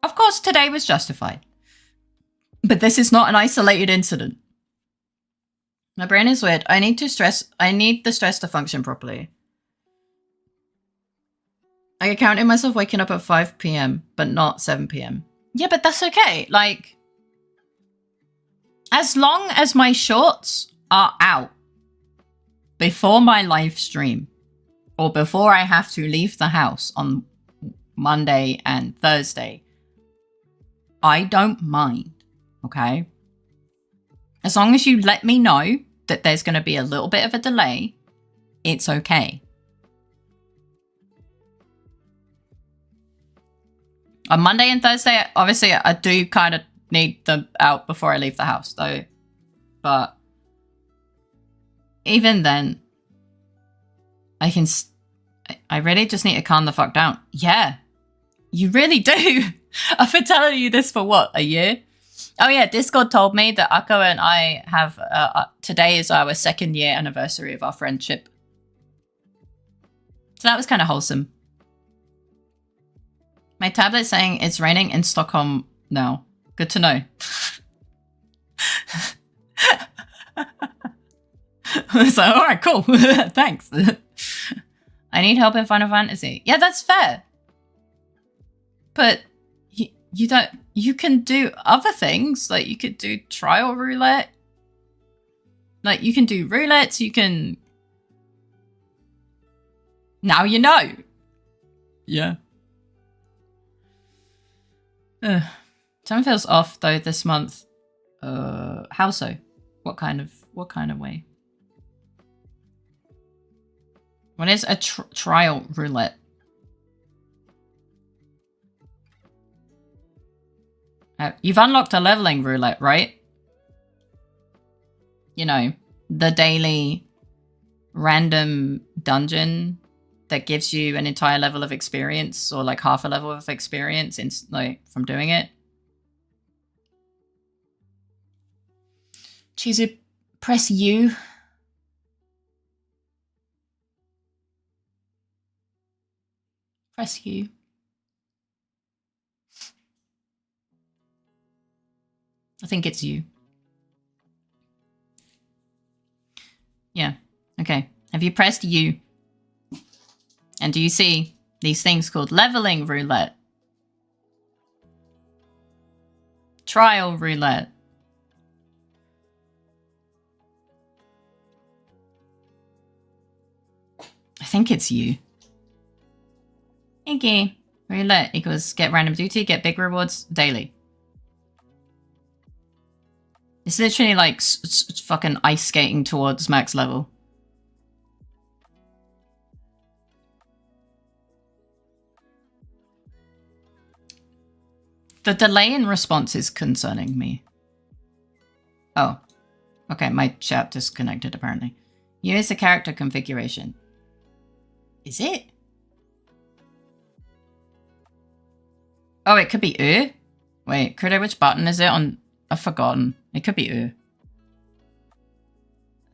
Of course, today was justified. But this is not an isolated incident. My brain is weird. I need the stress to function properly. I counted myself waking up at 5 p.m, but not 7 p.m. Yeah, but that's okay. Like, as long as my shorts are out before my live stream or before I have to leave the house on Monday and Thursday, I don't mind, okay? As long as you let me know that there's going to be a little bit of a delay, it's okay. On Monday and Thursday, obviously, I do kind of need them out before I leave the house, though. But even then, I really just need to calm the fuck down. Yeah, you really do. I've been telling you this for what, a year? Oh yeah, Discord told me that Akko and I have, today is our 2nd year anniversary of our friendship. So that was kind of wholesome. My tablet's saying it's raining in Stockholm now. Good to know. So, all right, cool. Thanks. I need help in Final Fantasy. Yeah, that's fair. But you can do other things. Like, you could do trial roulette. Like, you can do roulettes. You can... Now you know. Yeah. Something feels off though this month. How so? What kind of way? What is a trial roulette? You've unlocked a leveling roulette, right? You know, the daily random dungeon that gives you an entire level of experience, or like half a level of experience from doing it. Chizu, press U. Press U. I think it's U. Yeah, okay. Have you pressed U? And do you see these things called leveling roulette? Trial roulette. I think it's you. Okay. Roulette equals get random duty, get big rewards daily. It's literally like fucking ice skating towards max level. The delay in response is concerning me. Oh. Okay, my chat disconnected apparently. Use the character configuration. Is it? Oh, it could be Wait, Critter, which button is it on? I've forgotten. It could be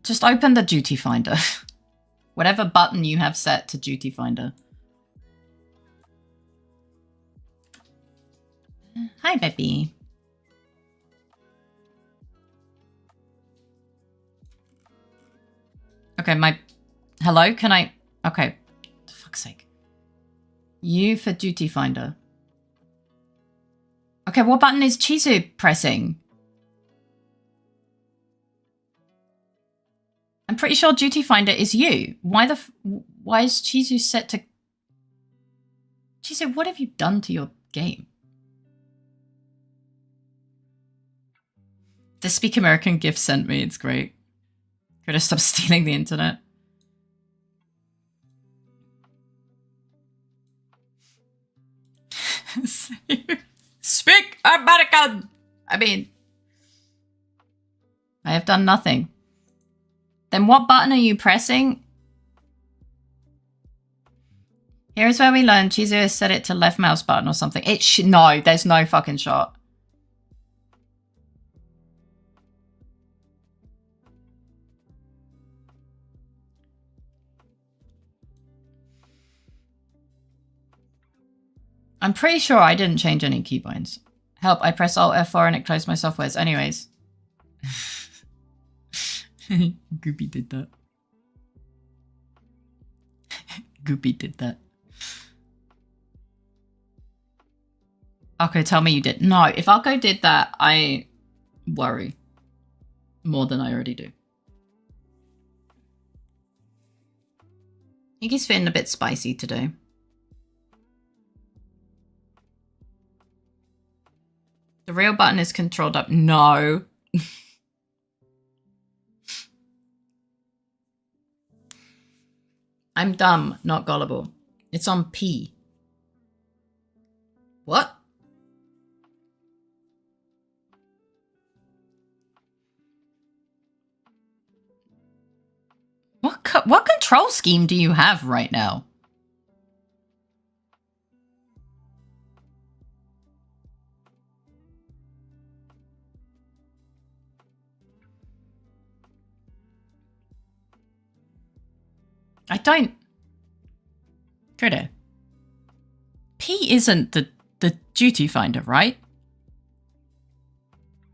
Just open the duty finder. Whatever button you have set to duty finder. Hi, baby. Okay, hello, can I... Okay, for fuck's sake. U for duty finder. Okay, what button is Chizu pressing? I'm pretty sure duty finder is you. Why is Chizu set to... Chizu, what have you done to your game? The Speak American gift sent me, it's great. Gotta stop stealing the internet. Speak American! I mean, I have done nothing. Then what button are you pressing? Here's where we learn Chizu has set it to left mouse button or something. No, there's no fucking shot. I'm pretty sure I didn't change any keybinds. Help, I press Alt F4 and it closed my softwares. Anyways. Goopy did that. Goopy did that. Akko, tell me you did. No, if Akko did that, I worry more than I already do. I think he's feeling a bit spicy today. The real button is controlled up. No. I'm dumb, not gullible. It's on P. What? What control scheme do you have right now? I don't... Critter. P isn't the duty finder, right?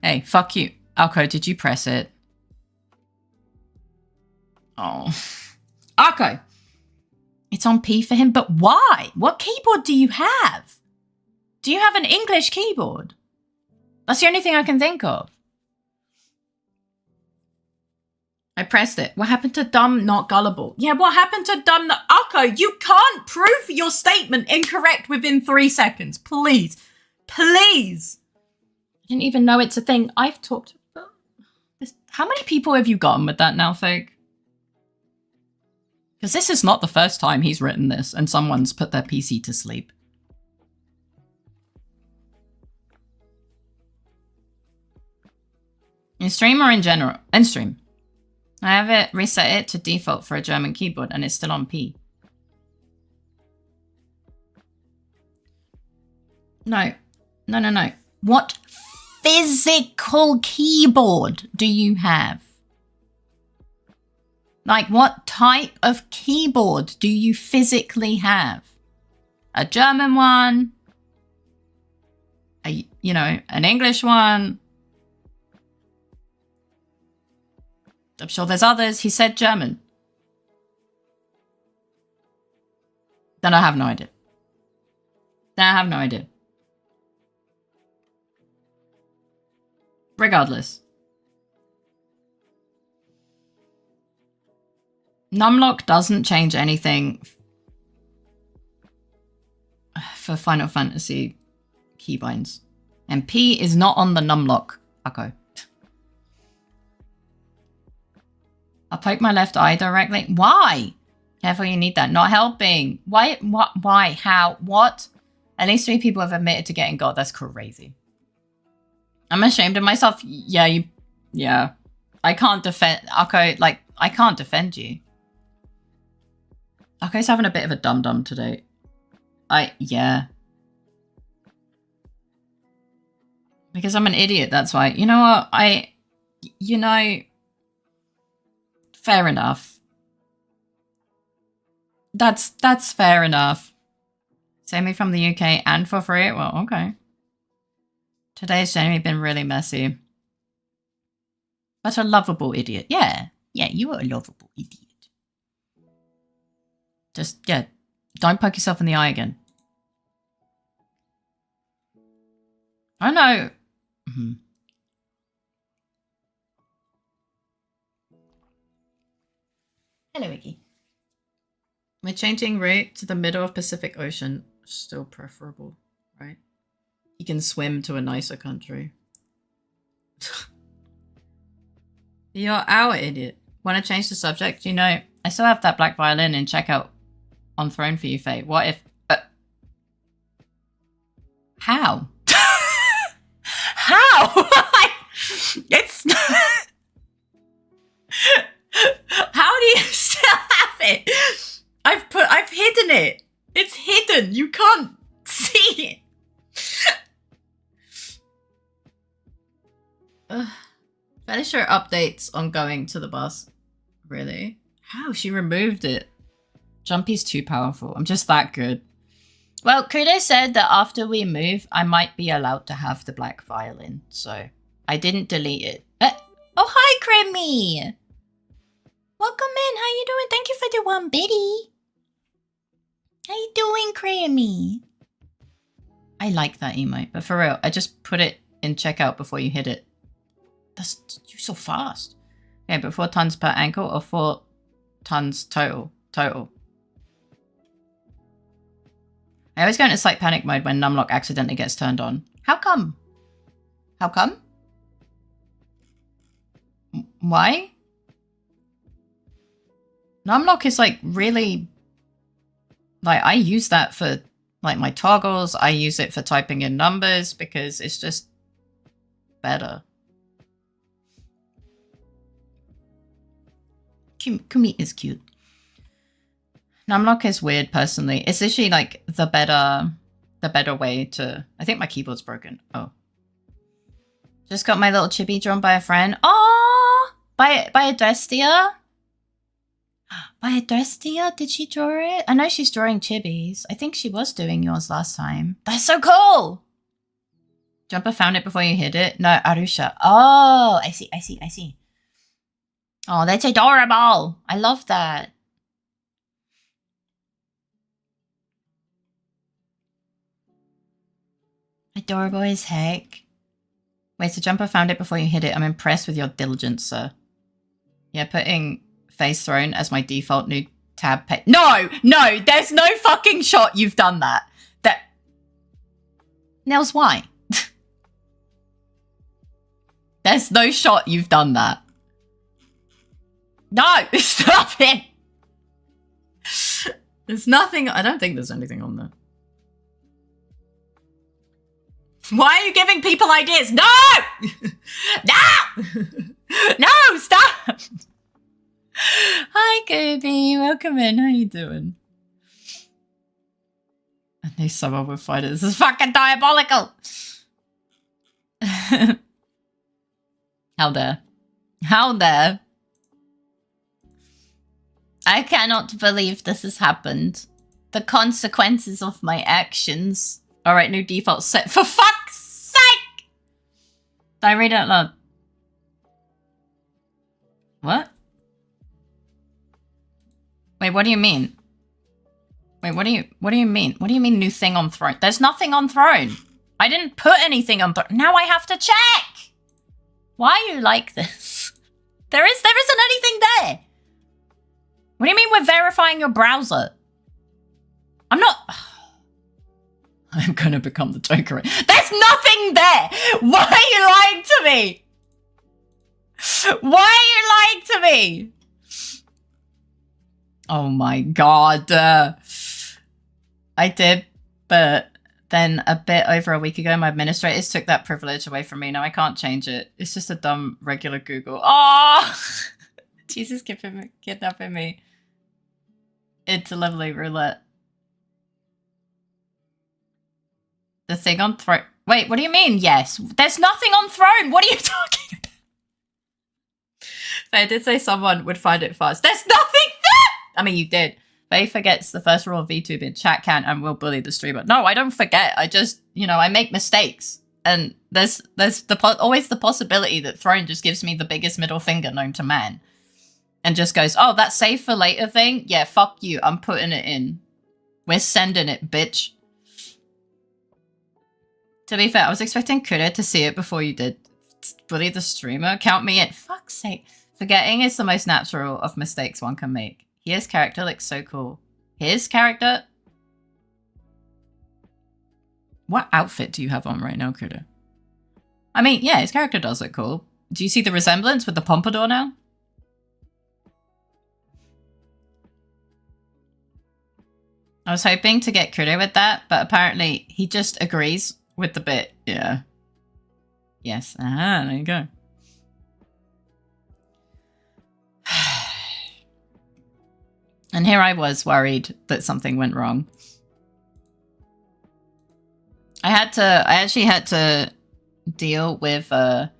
Hey, fuck you. Akko, did you press it? Oh. Akko! It's on P for him, but why? What keyboard do you have? Do you have an English keyboard? That's the only thing I can think of. I pressed it. What happened to dumb, not gullible? Yeah, what happened to dumb, not... Akko, you can't prove your statement incorrect within 3 seconds. Please. Please. I didn't even know it's a thing. I've talked about this. How many people have you gotten with that now, Fake? Because this is not the first time he's written this and someone's put their PC to sleep. In stream or in general? In stream. I have it reset it to default for a German keyboard and it's still on P. No. No, no, no. What physical keyboard do you have? Like, what type of keyboard do you physically have? A German one? An English one? I'm sure there's others. He said German. Then I have no idea. Regardless. Numlock doesn't change anything for Final Fantasy keybinds. And P is not on the numlock, Akko. I'll poke my left eye directly. Why? Careful, you need that. Not helping. Why? What? Why? How? What? At least 3 people have admitted to getting God. That's crazy. I'm ashamed of myself. Yeah. I can't defend... Akko, I can't defend you. Akko's having a bit of a dum-dum today. Yeah. Because I'm an idiot, that's why. You know what? Fair enough. That's fair enough. Send me from the UK and for free? Well, okay. Today's genuinely been really messy. But a lovable idiot. Yeah, you are a lovable idiot. Just, don't poke yourself in the eye again. I know. Hello, Iggy. We're changing route to the middle of Pacific Ocean. Still preferable, right? You can swim to a nicer country. You're our idiot. Want to change the subject? You know, I still have that black violin in checkout on throne for you, Faye. What if... how? How? It's... how do you still have it? I've hidden it. It's hidden. You can't see it. Finisher updates on going to the bus. Really? How? She removed it. Jumpy's too powerful. I'm just that good. Well, Kudo said that after we move, I might be allowed to have the black violin. So I didn't delete it. Oh, hi, Crimmy. Welcome in. How you doing? Thank you for the 1 biddy. How you doing, Crimmy? I like that emote, but for real, I just put it in checkout before you hit it. You're so fast. Okay, but 4 tons per ankle or 4 tons total? Total. I always go into slight panic mode when numlock accidentally gets turned on. How come? How come? Why? Numlock is like really... like I use that for like my toggles. I use it for typing in numbers because it's just better. Kumi is cute. Numlock is weird personally. It's literally like the better way to... I think my keyboard's broken. Oh. Just got my little chibi drawn by a friend. Oh, by Adrestia? By Adrestia? Did she draw it? I know she's drawing chibis. I think she was doing yours last time. That's so cool! Jumper found it before you hit it? No, Arusha. Oh, I see. Oh, that's adorable. I love that. Adorable as heck. Wait, so Jumper found it before you hit it. I'm impressed with your diligence, sir. Yeah, putting Face Throne as my default new tab page. No, there's no fucking shot you've done that. Nels, why? There's no shot you've done that. No, stop it. There's nothing. I don't think there's anything on there. Why are you giving people ideas? No! No! No, stop! Hi, Kobe. Welcome in. How you doing? I knew someone would find it. This is fucking diabolical. How dare. How dare. I cannot believe this has happened. The consequences of my actions. Alright, new default set. For fuck's sake! Did I read it out loud? What? Wait, what do you mean? Wait, what do you mean? What do you mean new thing on throne? There's nothing on throne. I didn't put anything on throne. Now I have to check! Why are you like this? There isn't anything there. What do you mean we're verifying your browser? I'm not... I'm gonna become the Joker. There's nothing there! Why are you lying to me? Why are you lying to me? Oh my god. I did, but then a bit over a week ago, my administrators took that privilege away from me. Now I can't change it. It's just a dumb regular Google. Oh! Jesus kidnapping me. It's a lovely roulette. The thing on throne. Wait, what do you mean? Yes. There's nothing on throne. What are you talking about? I did say someone would find it fast. There's nothing there! I mean, you did. Faye forgets the first rule of VTube in chat can and will bully the streamer. No, I don't forget. I just, you know, I make mistakes. And there's always the possibility that Throne just gives me the biggest middle finger known to man. And just goes, oh, that save for later thing? Yeah, fuck you. I'm putting it in. We're sending it, bitch. To be fair, I was expecting Kudo to see it before you did. Bully the streamer? Count me in. Fuck's sake. Forgetting is the most natural of mistakes one can make. His character looks so cool. His character? What outfit do you have on right now, Kudo? I mean, yeah, his character does look cool. Do you see the resemblance with the pompadour now? I was hoping to get Critter with that, but apparently he just agrees with the bit. Yeah. Yes. There you go. And here I was worried that something went wrong. I actually had to deal with the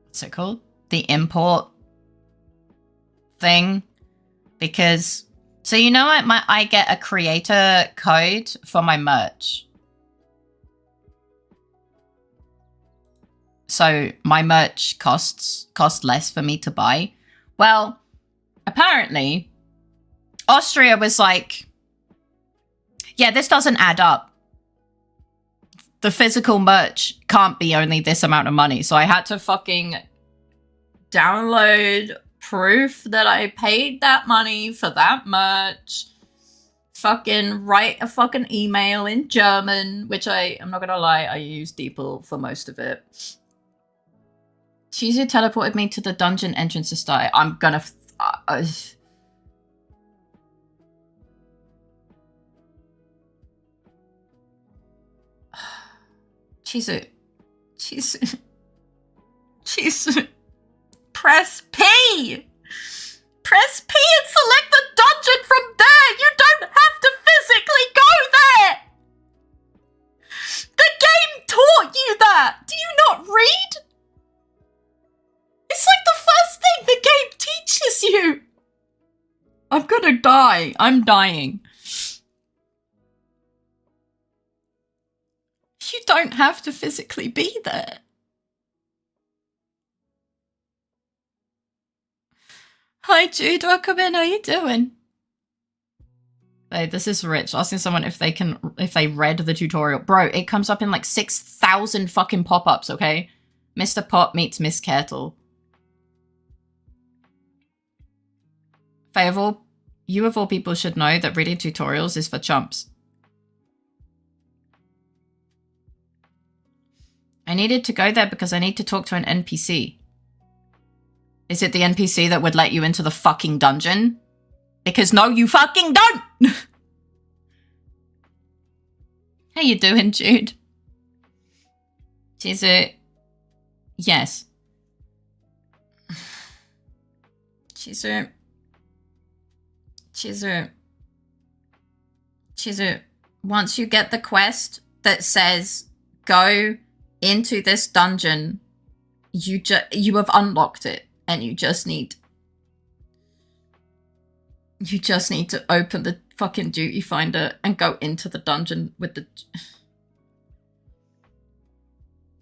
what's it called? The import thing, because so you know I get a creator code for my merch. So my merch cost less for me to buy. Well, apparently Austria was like, yeah, this doesn't add up. The physical merch can't be only this amount of money. So I had to fucking download proof that I paid that money for that merch. Fucking write a fucking email in German, which I'm not gonna lie, I used DeepL for most of it. Cheesy teleported me to the dungeon entrance to start. I'm gonna... Chizu. Press P! Press P and select the dungeon from there! You don't have to physically go there! The game taught you that! Do you not read? It's like the first thing the game teaches you! I'm gonna die. I'm dying. You don't have to physically be there. Hi Jude, welcome in. How you doing? Hey, this is Rich asking someone if they read the tutorial. Bro, it comes up in like 6,000 fucking pop-ups, okay? Mr. Pot meets Miss Kettle. Faye, you of all people should know that reading tutorials is for chumps. I needed to go there because I need to talk to an NPC. Is it the NPC that would let you into the fucking dungeon? Because no, you fucking don't! How you doing, Jude? Is it? Yes. Chizu. Once you get the quest that says go into this dungeon, you have unlocked it, and you just need to open the fucking duty finder and go into the dungeon with the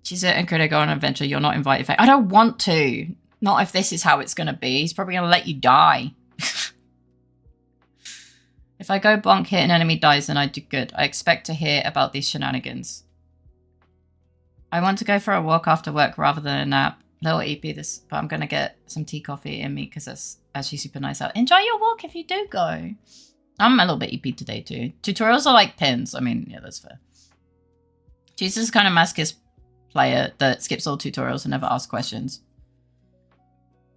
Chizu and Critter go on an adventure. You're not invited. I don't want to. Not if this is how it's gonna be. He's probably gonna let you die. If I go bonk, hit an enemy dies, then I do good. I expect to hear about these shenanigans. I want to go for a walk after work rather than a nap. Little EP this, but I'm going to get some tea coffee in me because it's actually super nice out. Enjoy your walk if you do go. I'm a little bit EP today too. Tutorials are like pins. I mean, yeah, that's fair. Jesus is kind of masochist player that skips all tutorials and never asks questions.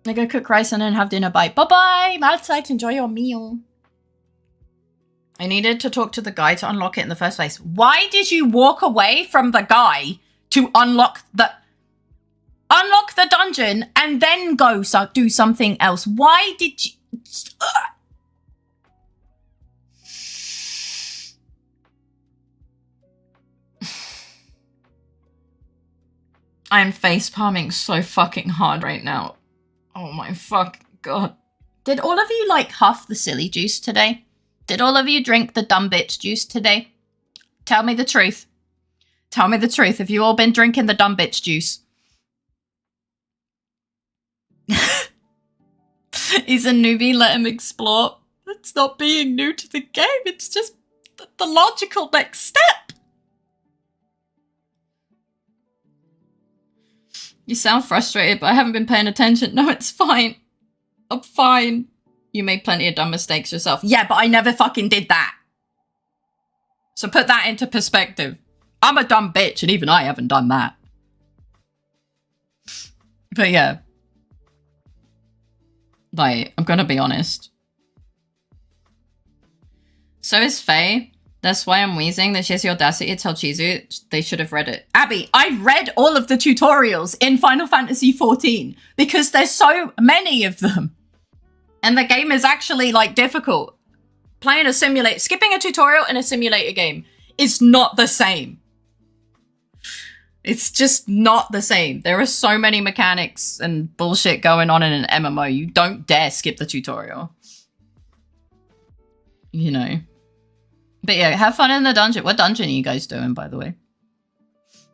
I go cook rice and then have dinner. Bye. Bye-bye. Mahlzeit. Enjoy your meal. I needed to talk to the guy to unlock it in the first place. Why did you walk away from the guy to unlock the dungeon and then go do something else? Why did you... I'm face palming so fucking hard right now. Oh my fuck god. Did all of you like huff the silly juice today? Did all of you drink the dumb bitch juice today? Tell me the truth. Tell me the truth. Have you all been drinking the dumb bitch juice? He's a newbie. Let him explore. It's not being new to the game. It's just the logical next step. You sound frustrated, but I haven't been paying attention. No, it's fine. I'm fine. You made plenty of dumb mistakes yourself. Yeah, but I never fucking did that. So put that into perspective. I'm a dumb bitch, and even I haven't done that. But yeah. Like, I'm gonna be honest. So is Faye. That's why I'm wheezing that she has the audacity to tell Chizu they should have read it. Abby, I read all of the tutorials in Final Fantasy XIV because there's so many of them. And the game is actually, like, difficult. Playing a simulator, skipping a tutorial in a simulator game is not the same. It's just not the same. There are so many mechanics and bullshit going on in an MMO. You don't dare skip the tutorial. You know. But yeah, have fun in the dungeon. What dungeon are you guys doing, by the way?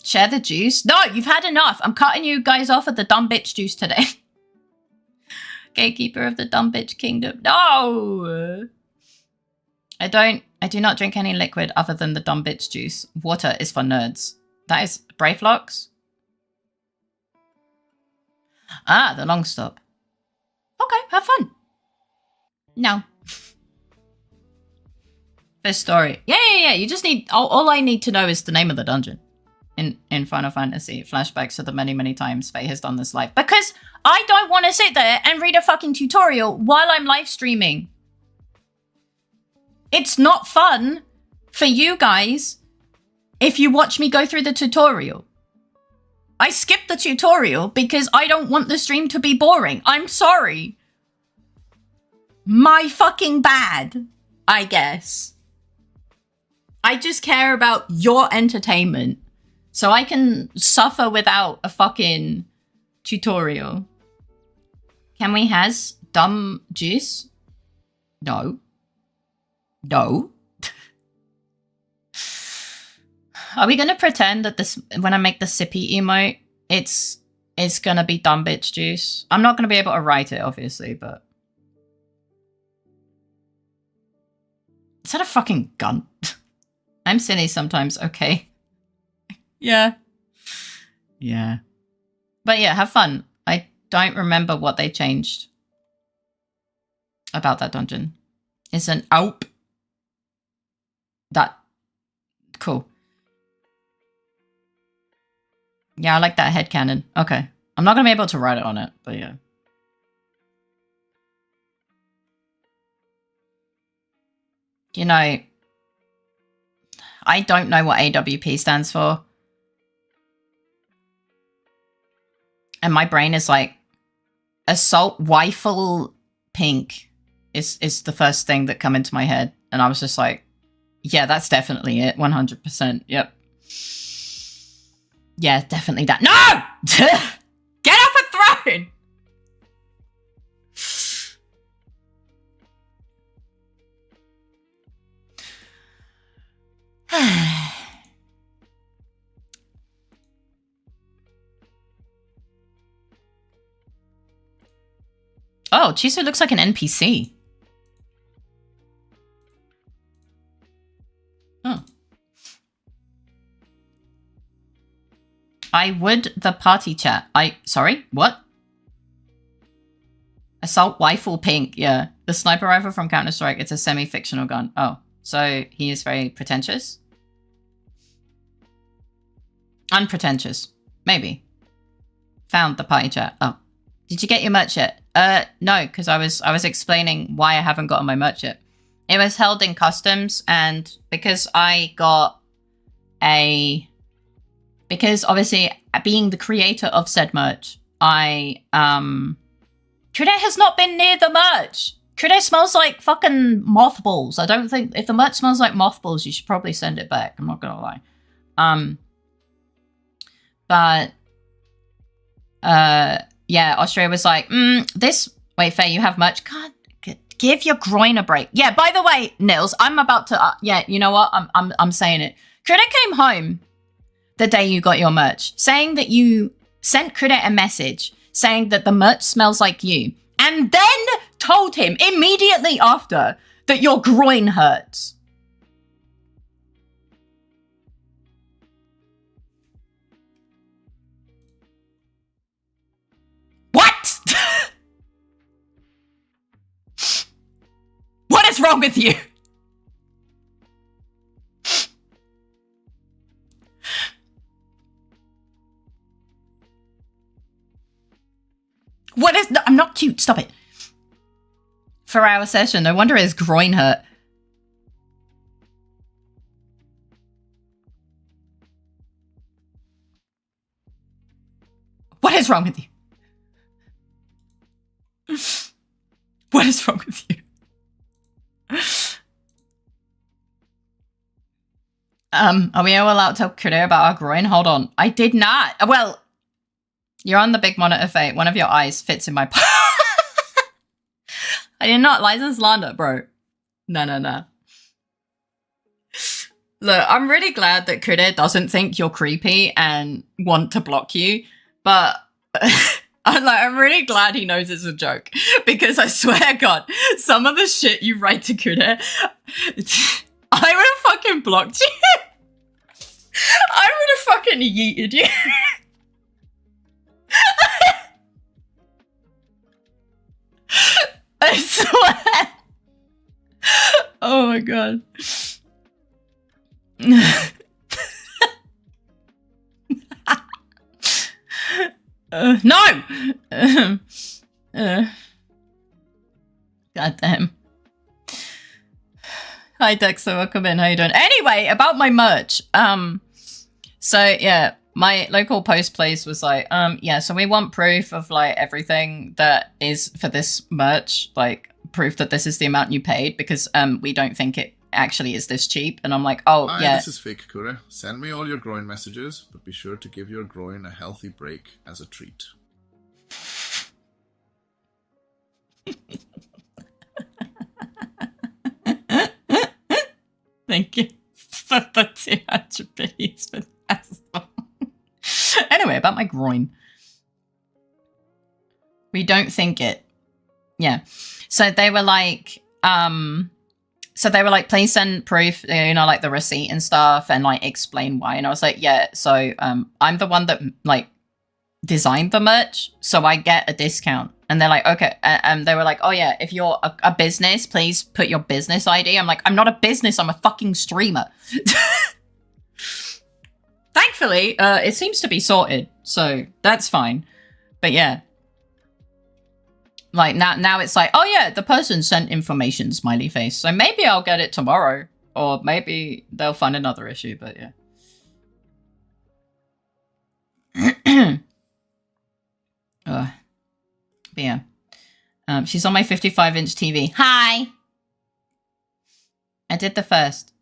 Share the juice? No, you've had enough. I'm cutting you guys off at the dumb bitch juice today. Gatekeeper of the dumb bitch kingdom. No! I do not drink any liquid other than the dumb bitch juice. Water is for nerds. That is Bravelocks? Ah, the long stop. Okay, have fun. No. This story. Yeah. You just need... All I need to know is the name of the dungeon. In Final Fantasy. Flashbacks to the many, many times Faye has done this live. Because I don't want to sit there and read a fucking tutorial while I'm live streaming. It's not fun for you guys if you watch me go through the tutorial. I skipped the tutorial because I don't want the stream to be boring. I'm sorry. My fucking bad, I guess. I just care about your entertainment. So I can suffer without a fucking tutorial. Can we has dumb juice? No. No. Are we gonna pretend that this, when I make the sippy emote, it's gonna be dumb bitch juice? I'm not gonna be able to write it, obviously, but... Is that a fucking gun? I'm silly sometimes, okay. Yeah. Yeah. But yeah, have fun. I don't remember what they changed about that dungeon. It's an AWP. That. Cool. Yeah, I like that headcanon. Okay. I'm not going to be able to write it on it, but yeah. You know, I don't know what AWP stands for. And my brain is like, assault rifle pink is the first thing that come into my head. And I was just like, yeah, that's definitely it. 100%. Yep. Yeah, definitely that. No! Get off a throne! Oh, Chisu looks like an NPC. Oh. I would the party chat. Sorry, what? Assault rifle pink, yeah. The sniper rifle from Counter-Strike, it's a semi-fictional gun. Oh, so he is very pretentious? Unpretentious. Maybe. Found the party chat. Oh. Did you get your merch yet? No, because I was explaining why I haven't gotten my merch yet. It was held in customs, and because I got because obviously being the creator of said merch, Crudette has not been near the merch. Crudette smells like fucking mothballs. I don't think, if the merch smells like mothballs, you should probably send it back. I'm not gonna lie. But yeah, Austria was like, wait, Faye, you have merch? God, give your groin a break. Yeah, by the way, Nils, I'm about to, yeah, you know what? I'm saying it. Crudette came home the day you got your merch, saying that you sent Crudette a message saying that the merch smells like you, and then told him immediately after that your groin hurts. What? What is wrong with you? What is... I'm not cute. Stop it. for our session. No wonder his groin hurt. What is wrong with you? What is wrong with you? Are we all allowed to tell Kudo about our groin? Hold on. I did not. Well, you're on the big monitor, Faye. One of your eyes fits in my I did not. License slander, bro. No. Look, I'm really glad that Kudo doesn't think you're creepy and want to block you, but I'm really glad he knows it's a joke, because I swear to God, some of the shit you write to Kudo, I would have fucking blocked you. I would have fucking yeeted you. I swear. Oh my God. No! God damn. Hi Dexter, welcome in. How you doing? Anyway, about my merch. So yeah, my local post place was like, yeah, so we want proof of like everything that is for this merch, like proof that this is the amount you paid, because we don't think it actually is this cheap. And I'm like, oh Hi, yeah. This is Fake Kure. Send me all your groin messages, but be sure to give your groin a healthy break as a treat. Thank you for the 200 biddies for that. Anyway, about my groin. We don't think it. Yeah. So they were like, please send proof, you know, like the receipt and stuff, and like explain why. And I was like, yeah, so I'm the one that like designed the merch, so I get a discount. And they're like, okay. And they were like, oh yeah, if you're a business, please put your business ID. I'm like, I'm not a business, I'm a fucking streamer. Thankfully, it seems to be sorted, so that's fine. But yeah. Like now it's like, oh yeah, the person sent information, smiley face. So maybe I'll get it tomorrow, or maybe they'll find another issue, but yeah. But yeah. She's on my 55-inch TV. Hi! I did the first.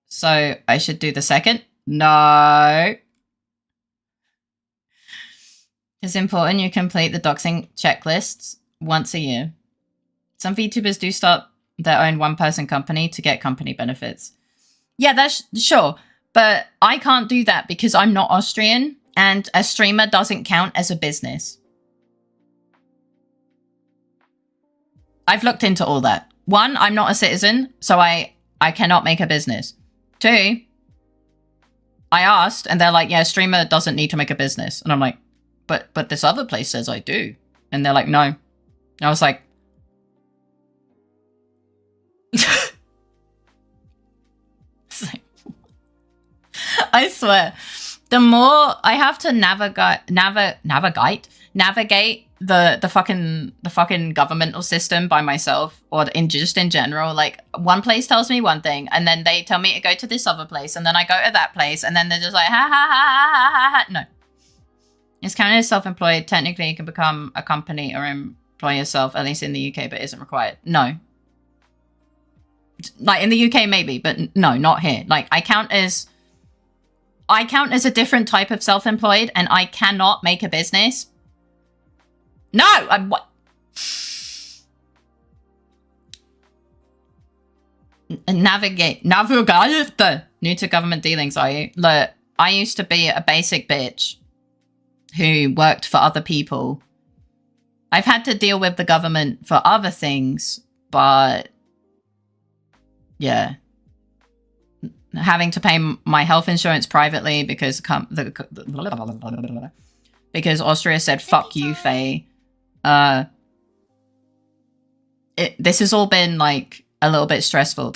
So I should do the second? No. It's important you complete the doxing checklists once a year. Some VTubers do start their own one-person company to get company benefits. Yeah, that's sure. But I can't do that because I'm not Austrian, and a streamer doesn't count as a business. I've looked into all that. One, I'm not a citizen, so I cannot make a business. Two, I asked, and they're like, yeah, streamer doesn't need to make a business. And I'm like, but this other place says I do. And they're like, no. And I was like, I swear, the more I have to navigate the fucking governmental system by myself, or just in general. Like, one place tells me one thing, and then they tell me to go to this other place, and then I go to that place, and then they're just like, ha ha ha ha ha ha ha. No. It's counted as self-employed. Technically, you can become a company or employ yourself, at least in the UK, but isn't required. No. Like, in the UK, maybe, but no, not here. Like, I count as a different type of self-employed, and I cannot make a business. No! What? Navigate. New to government dealings, are you? Look, I used to be a basic bitch who worked for other people. I've had to deal with the government for other things, but yeah. Having to pay my health insurance privately because Austria said, fuck you, Faye. This has all been like a little bit stressful.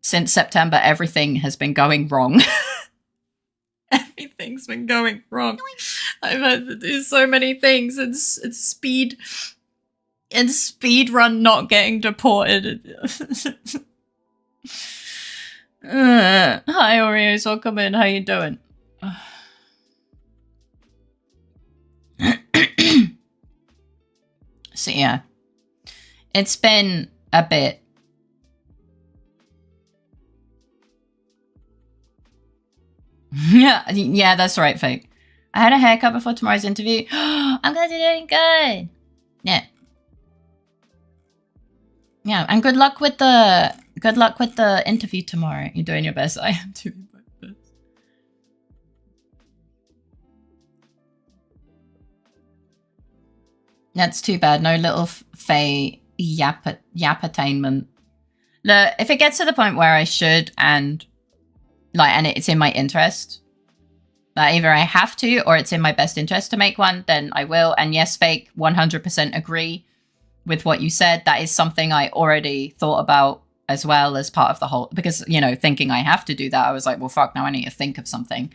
Since September, everything has been going wrong. Everything's been going wrong. I've had to do so many things, and speed and speedrun not getting deported. Hi Oreos, welcome in. How you doing? So yeah, it's been a bit. Yeah, that's right, Fake. I had a haircut before tomorrow's interview. I'm glad you're doing good. Yeah. Yeah, and good luck with the interview tomorrow. You're doing your best. I am doing my best. That's too bad. No little Faye yap attainment. Look, if it gets to the point where I should and it's in my interest, that either I have to or it's in my best interest to make one, then I will. And yes, Fake, 100% agree with what you said. That is something I already thought about as well as part of the whole, because, you know, thinking I have to do that, I was like, well, fuck, now I need to think of something.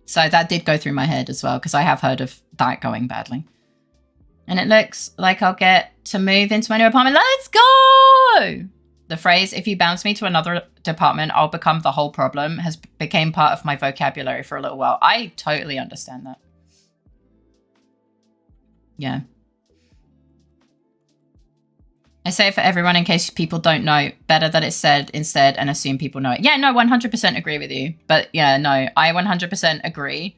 So that did go through my head as well, because I have heard of that going badly. And it looks like I'll get to move into my new apartment. Let's go! The phrase, if you bounce me to another department, I'll become the whole problem, has became part of my vocabulary for a little while. I totally understand that. Yeah. I say it for everyone in case people don't know. Better that it's said instead and assume people know it. Yeah, no, 100% agree with you. But yeah, no, I 100% agree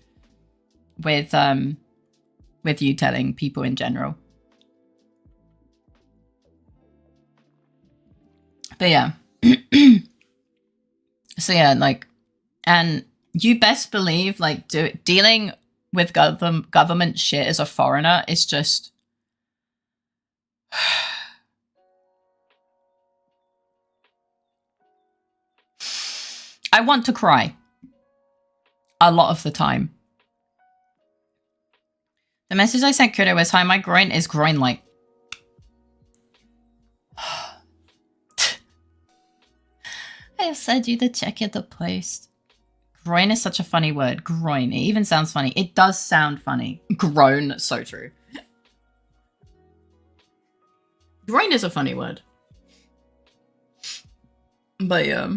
with you telling people in general. But yeah. So yeah, like, and you best believe, like, dealing with government shit as a foreigner is just... I want to cry. A lot of the time. The message I sent Kudo was, hi, my groin is groin-like. I have said you to check at the post. Groin is such a funny word. Groin. It even sounds funny. It does sound funny. Groan. So true. Groin is a funny word. But yeah.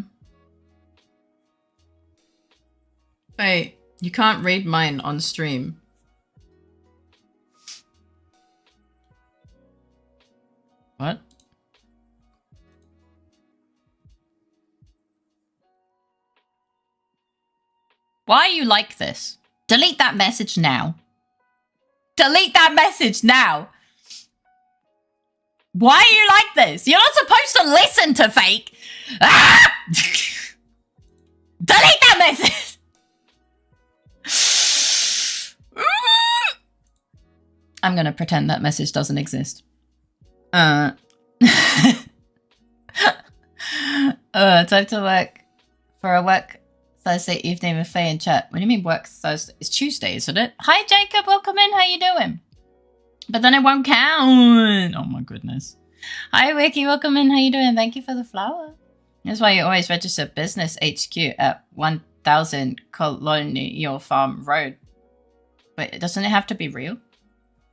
Hey, you can't read mine on stream. What? Why are you like this? Delete that message now. Delete that message now. Why are you like this? You're not supposed to listen to Fake. Ah! Delete that message. I'm gonna pretend that message doesn't exist. Time to work for a work Thursday evening with Faye in chat. What do you mean work Thursday? It's Tuesday, isn't it? Hi Jacob, welcome in. How you doing? But then it won't count. Oh my goodness. Hi Wiki, welcome in. How you doing? Thank you for the flower. That's why you always register business HQ at 1000 Colonial Farm Road. Wait, doesn't it have to be real?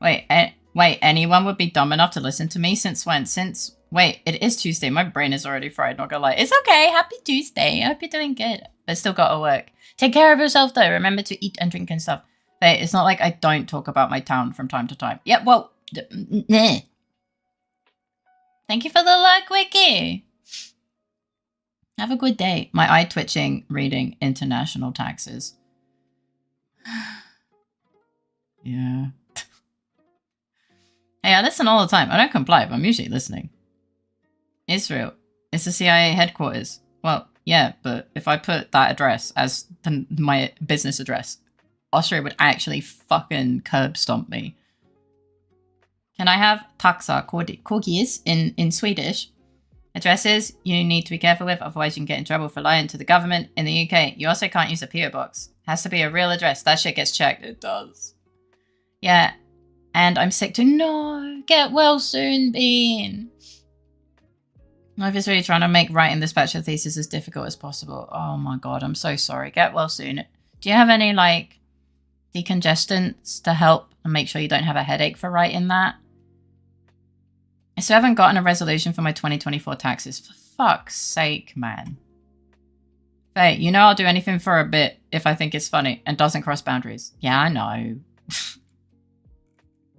Wait, anyone would be dumb enough to listen to me? Since when? Wait, it is Tuesday. My brain is already fried, not gonna lie. It's okay. Happy Tuesday. I hope you're doing good. But still gotta work. Take care of yourself though. Remember to eat and drink and stuff. But it's not like I don't talk about my town from time to time. Yeah, well, Thank you for the luck, Wiki. Have a good day. My eye twitching reading international taxes. Yeah. Hey, I listen all the time. I don't comply, but I'm usually listening. Israel. It's the CIA headquarters. Well, yeah, but if I put that address as my business address, Austria would actually fucking curb stomp me. Can I have taxa korgis in Swedish? Addresses you need to be careful with, otherwise you can get in trouble for lying to the government in the UK. You also can't use a PO box. Has to be a real address. That shit gets checked. It does. Yeah. And I'm sick too. No. Get well soon, Bean. Life is really trying to make writing this bachelor thesis as difficult as possible. Oh my god, I'm so sorry. Get well soon. Do you have any, like, decongestants to help and make sure you don't have a headache for writing that. I still haven't gotten a resolution for my 2024 taxes. For fuck's sake, man. Hey, you know I'll do anything for a bit if I think it's funny and doesn't cross boundaries. Yeah, I know.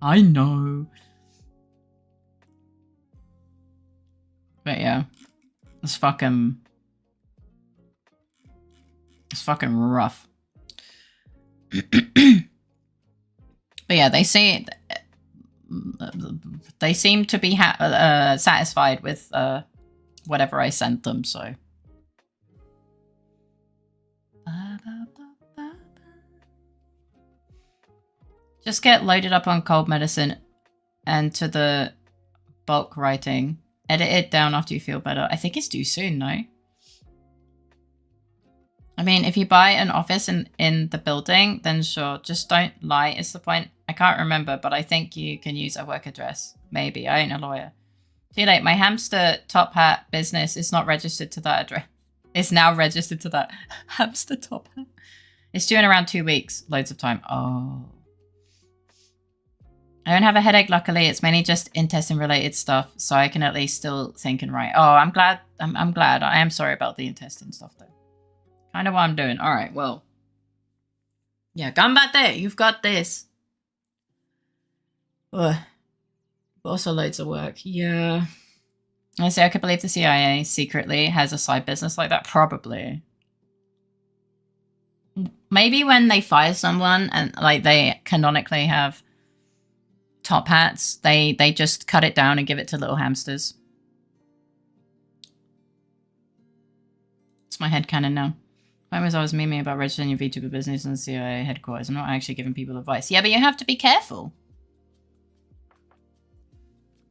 I know. But yeah. It's fucking rough. But yeah, they seem to be satisfied with whatever I sent them, so. Just get loaded up on cold medicine and to the bulk writing. Edit it down after you feel better. I think it's due soon, no? I mean, if you buy an office in the building, then sure. Just don't lie is the point. I can't remember, but I think you can use a work address. Maybe. I ain't a lawyer. Too late. My hamster top hat business is not registered to that address. It's now registered to that hamster top hat. It's due in around 2 weeks. Loads of time. Oh. I don't have a headache, luckily. It's mainly just intestine-related stuff, so I can at least still think and write. Oh, I'm glad. I'm glad. I am sorry about the intestine stuff, though. Kind of what I'm doing. All right, well. Yeah, ganbatte. You've got this. Ugh. Also loads of work. Yeah. I say I could believe the CIA secretly has a side business like that. Probably. Maybe when they fire someone and like they canonically have top hats, they just cut it down and give it to little hamsters. It's my headcanon now. When was I was memeing about registering your VTuber business in the CIA headquarters? I'm not actually giving people advice. Yeah, but you have to be careful.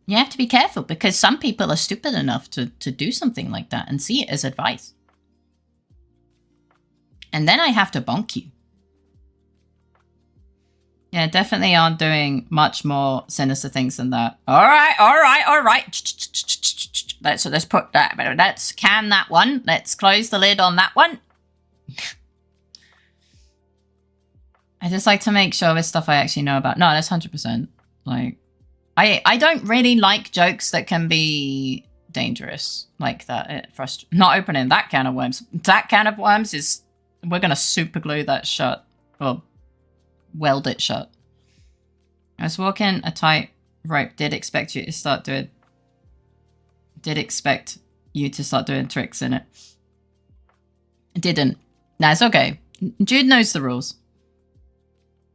You have to be careful because some people are stupid enough to do something like that and see it as advice. And then I have to bonk you. Yeah, definitely aren't doing much more sinister things than that. All right. Let's put that. Let's can that one. Let's close the lid on that one. I just like to make sure it's stuff I actually know about. No, that's 100%. Like, I don't really like jokes that can be dangerous like that. It frustrates. Not opening that can of worms. That can of worms is. We're gonna super glue that shut. Well, weld it shut. I was walking a tight rope. Did expect you to start doing tricks in it. Didn't. Nah, it's okay. Jude knows the rules.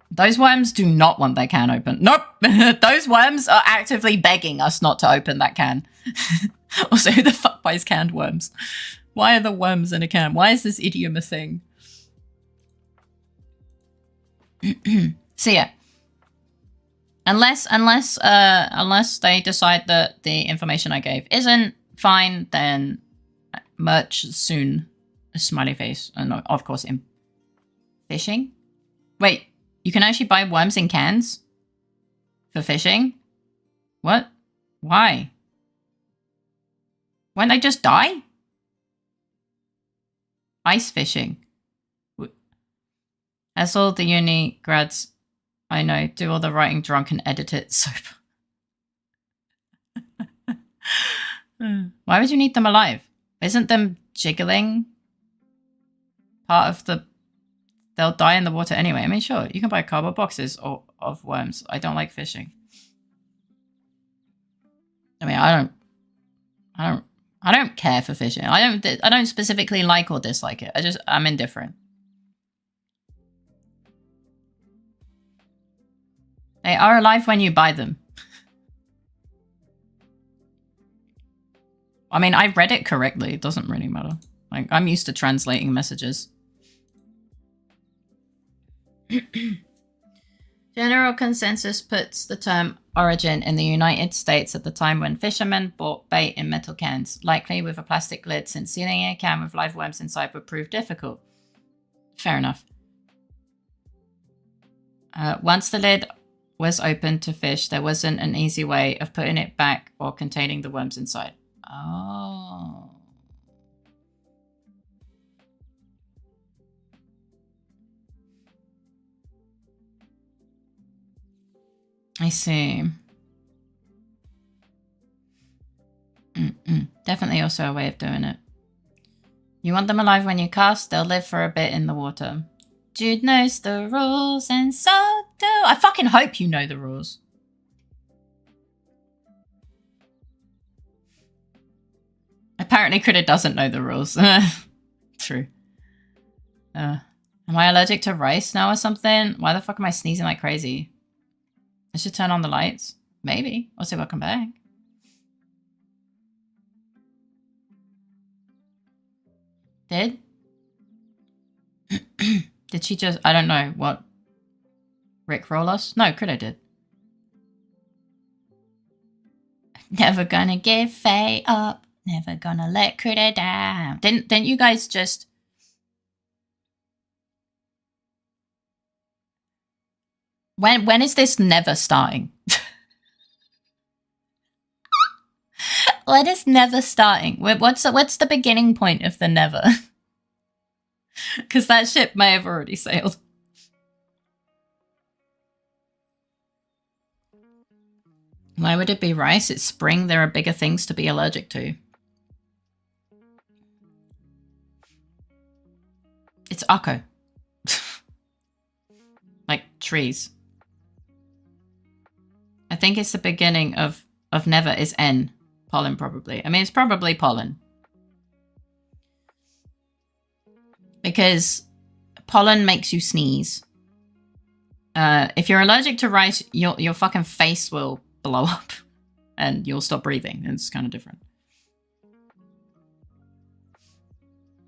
Those worms do not want their can open. Nope. Those worms are actively begging us not to open that can. Also, who the fuck buys canned worms? Why are the worms in a can? Why is this idiom a thing? So yeah. Unless they decide that the information I gave isn't fine, then merch soon. A smiley face. And of course in fishing. Wait, you can actually buy worms in cans? For fishing? What? Why? Won't they just die? Ice fishing. As all the uni grads I know do all the writing drunk and edit it sober. Why would you need them alive? Isn't them jiggling part of the... They'll die in the water anyway. I mean, sure, you can buy cardboard boxes of worms. I don't like fishing. I mean, I don't care for fishing. I don't specifically like or dislike it. I'm indifferent. They are alive when you buy them. I mean, I read it correctly. It doesn't really matter. Like, I'm used to translating messages. General consensus puts the term origin in the United States at the time when fishermen bought bait in metal cans, likely with a plastic lid, since sealing a can with live worms inside would prove difficult. Fair enough. Once the lid was opened to fish, there wasn't an easy way of putting it back or containing the worms inside. Oh. I see. Definitely also a way of doing it. You want them alive when you cast, they'll live for a bit in the water. Jude knows the rules and so do I. Fucking hope you know the rules. Apparently Critter doesn't know the rules. True. Am I allergic to rice now or something? Why the fuck am I sneezing like crazy? I should turn on the lights. Maybe. I'll see if I come back. Did? Did she just... I don't know. What? Rick roll us? No, Critter did. Never gonna give Faye up. Never gonna let Critter down. Didn't you guys just... When is this never starting? When is never starting? What's the beginning point of the never? Because that ship may have already sailed. Why would it be rice? It's spring. There are bigger things to be allergic to. It's Akko. Like trees. I think it's the beginning of never is N. Pollen, probably. I mean, it's probably pollen. Because pollen makes you sneeze. If you're allergic to rice, your fucking face will blow up. And you'll stop breathing. It's kind of different.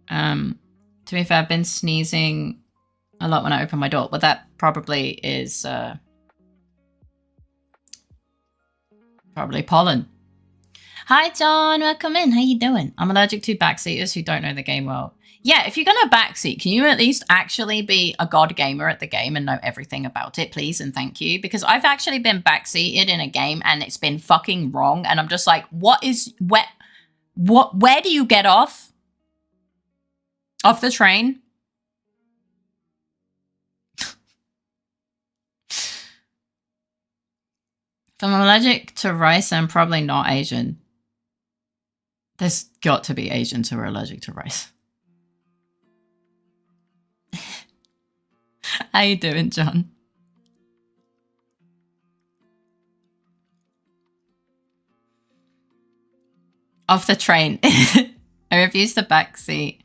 To be fair, I've been sneezing a lot when I open my door. But that probably is... probably pollen. Hi, John. Welcome in. How you doing? I'm allergic to backseaters who don't know the game well. Yeah, if you're going to backseat, can you at least actually be a god gamer at the game and know everything about it, please and thank you? Because I've actually been backseated in a game and it's been fucking wrong. And I'm just like, where do you get off? Off the train? If I'm allergic to rice, I'm probably not Asian. There's got to be Asians who are allergic to rice. How you doing, John? Off the train. I refuse the backseat.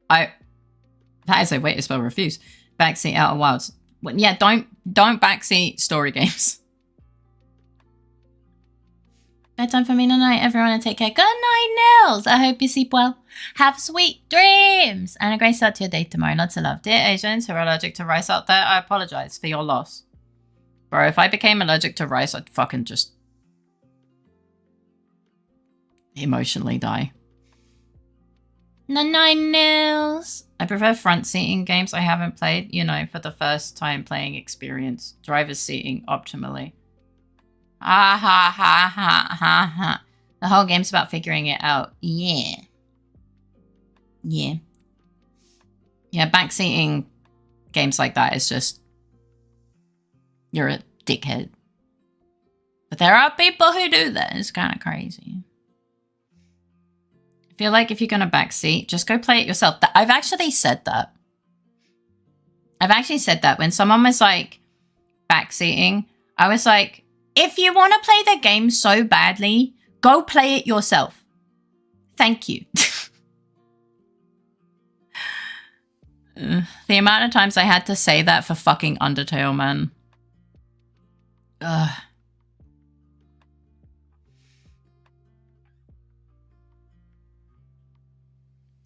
That is a way to spell refuse. Backseat Outer Wilds. Well, yeah, don't backseat story games. Bedtime for me tonight, everyone, and take care. Good night, Nils. I hope you sleep well. Have sweet dreams and a great start to your day tomorrow. Lots of love. Dear Asians who are allergic to rice out there, I apologize for your loss. Bro, if I became allergic to rice, I'd fucking just emotionally die. Night, Nils. I prefer front seating games I haven't played, you know, for the first time playing experience. Driver's seating optimally. Ha ha ha ha ha ha. The whole game's about figuring it out. Yeah. Yeah. Yeah, backseating games like that is just... You're a dickhead. But there are people who do that. It's kind of crazy. I feel like if you're going to backseat, just go play it yourself. I've actually said that. I've actually said that. When someone was like backseating, I was like, if you want to play the game so badly, go play it yourself. Thank you. The amount of times I had to say that for fucking Undertale, man. Ugh.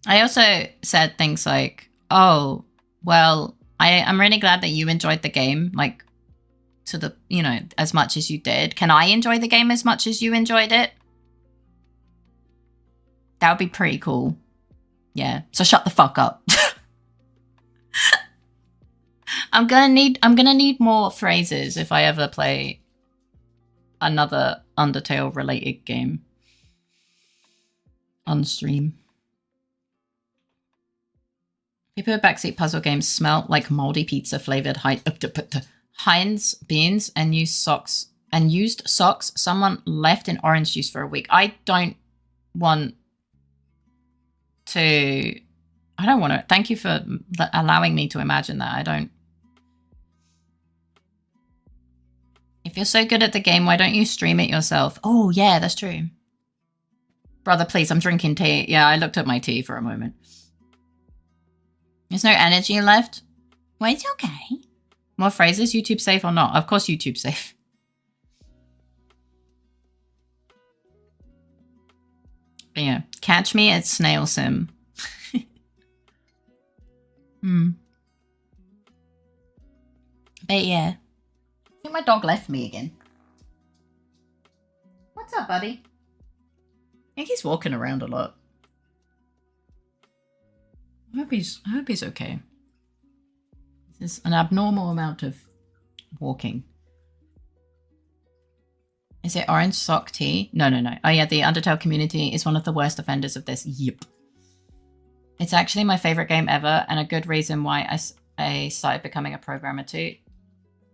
I also said things like, oh, well, I'm really glad that you enjoyed the game, like, to the, you know, as much as you did. Can I enjoy the game as much as you enjoyed it? That would be pretty cool. Yeah, so shut the fuck up. I'm gonna need more phrases if I ever play another Undertale related game on stream. People with backseat puzzle games smell like moldy pizza flavored Heinz beans and used socks. Someone left in orange juice for a week. I don't want to. Thank you for allowing me to imagine that. I don't. If you're so good at the game, why don't you stream it yourself? Oh, yeah, that's true. Brother, please, I'm drinking tea. Yeah, I looked at my tea for a moment. There's no energy left. Well, it's okay. More phrases? YouTube safe or not? Of course YouTube safe. But yeah, catch me at Snail Sim. But yeah. I think my dog left me again. What's up, buddy? I think he's walking around a lot. I hope he's okay. This is an abnormal amount of walking. Is it orange sock tea? No. Oh yeah, the Undertale community is one of the worst offenders of this. Yep. It's actually my favorite game ever, and a good reason why I started becoming a programmer too.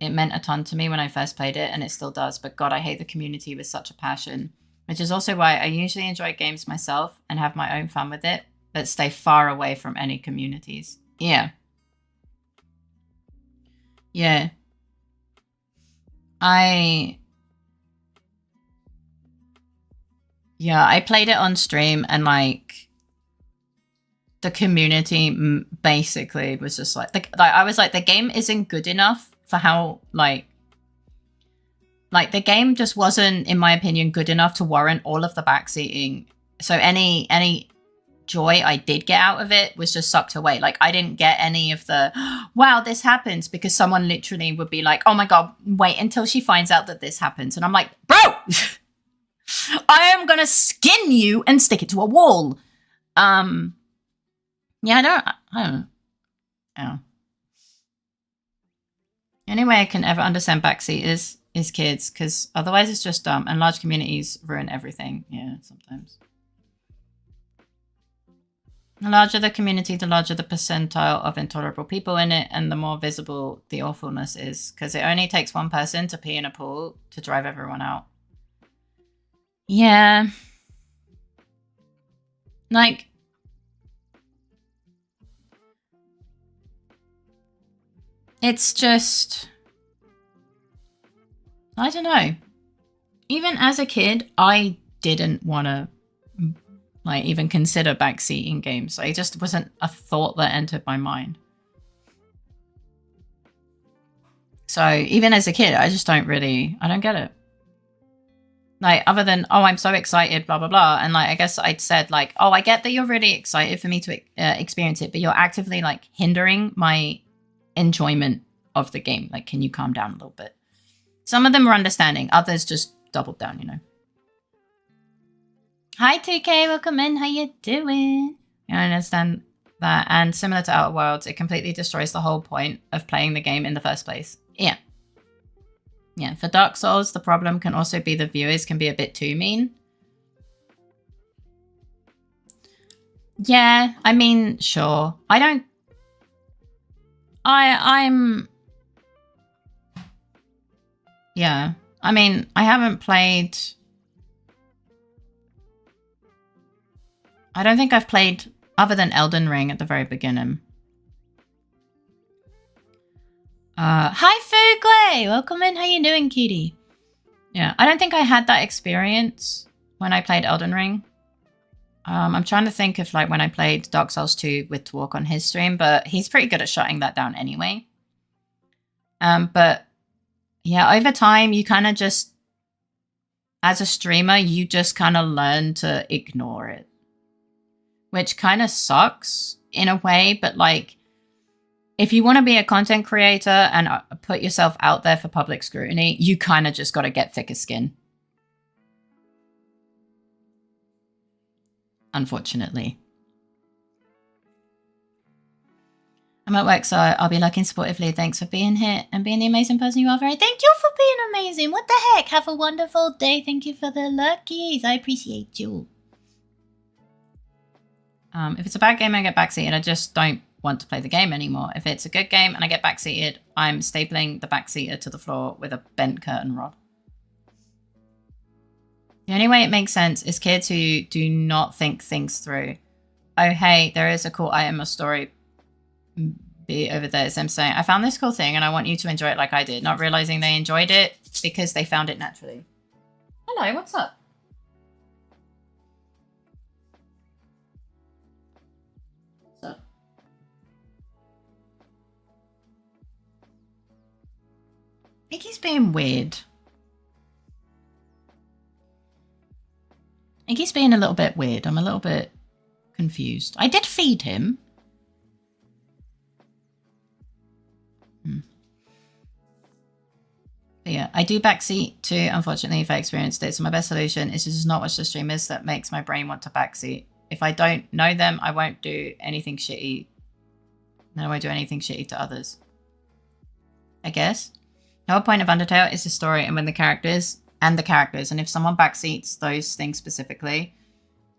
It meant a ton to me when I first played it, and it still does, but God, I hate the community with such a passion. Which is also why I usually enjoy games myself and have my own fun with it, but stay far away from any communities. Yeah. Yeah. I played it on stream, and like the community basically was just like I was like, the game isn't good enough for how like the game just wasn't, in my opinion, good enough to warrant all of the backseating. So any joy I did get out of it was just sucked away. Like I didn't get any of the wow, this happens, because someone literally would be like, oh my God, wait until she finds out that this happens. And I'm like, bro, I am gonna skin you and stick it to a wall. Yeah, I don't know. Any way I can ever understand backseaters is kids, because otherwise it's just dumb, and large communities ruin everything. Yeah, sometimes. The larger the community, the larger the percentile of intolerable people in it, and the more visible the awfulness is, because it only takes one person to pee in a pool to drive everyone out. Yeah. Like, it's just, I don't know. Even as a kid, I didn't want to like even consider backseating games. It just wasn't a thought that entered my mind. So even as a kid, I just don't get it. Like, other than, oh, I'm so excited, blah, blah, blah. And like, I guess I'd said like, oh, I get that you're really excited for me to experience it, but you're actively like hindering my enjoyment of the game. Like, can you calm down a little bit? Some of them were understanding, others just doubled down, you know. Hi 2K, welcome in, how you doing? I understand that, and similar to Outer Worlds, it completely destroys the whole point of playing the game in the first place. Yeah. Yeah, for Dark Souls, the problem can also be the viewers can be a bit too mean. Yeah, I mean, sure. Yeah, I mean, I haven't played... I don't think I've played other than Elden Ring at the very beginning. Hi Fugway! Welcome in, how you doing, cutie? Yeah, I don't think I had that experience when I played Elden Ring. I'm trying to think of like when I played Dark Souls 2 with Twark on his stream, but he's pretty good at shutting that down anyway. But yeah, over time, you kind of just, as a streamer, you just kind of learn to ignore it. Which kind of sucks in a way, but like, if you want to be a content creator and put yourself out there for public scrutiny, you kind of just got to get thicker skin. Unfortunately. I'm at work, so I'll be looking sportively. Thanks for being here and being the amazing person you are. Thank you for being amazing. What the heck? Have a wonderful day. Thank you for the luckies. I appreciate you. If it's a bad game, I get backseat, and I just don't want to play the game anymore. If it's a good game and I get backseated, I'm stapling the backseater to the floor with a bent curtain rod. The only way it makes sense is kids who do not think things through. Oh, hey, there is a cool item or story be over there. It's them saying, I found this cool thing and I want you to enjoy it like I did, not realizing they enjoyed it because they found it naturally. Hello, what's up? What's up? Iggy's being weird. Iggy's being a little bit weird. I'm a little bit confused. I did feed him. But yeah, I do backseat too, unfortunately, if I experienced it. So my best solution is to just not watch the streamers that makes my brain want to backseat. If I don't know them, I won't do anything shitty. No, I won't do anything shitty to others. I guess. The whole point of Undertale is the story and when the characters. And if someone backseats those things specifically,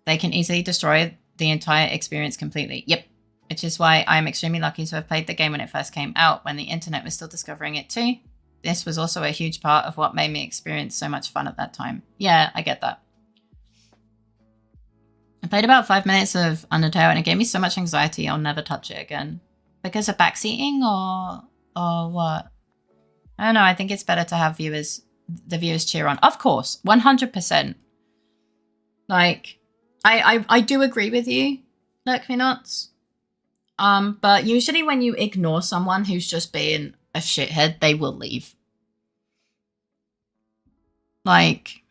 they can easily destroy the entire experience completely. Yep. Which is why I'm extremely lucky to have played the game when it first came out, when the internet was still discovering it too. This was also a huge part of what made me experience so much fun at that time. Yeah, I get that. I played about 5 minutes of Undertale and it gave me so much anxiety I'll never touch it again. Because of backseating or what? I don't know, I think it's better to have the viewers cheer on. Of course, 100%. Like, I do agree with you, Lurk Me Nuts. But usually when you ignore someone who's just being a shithead, they will leave. Like,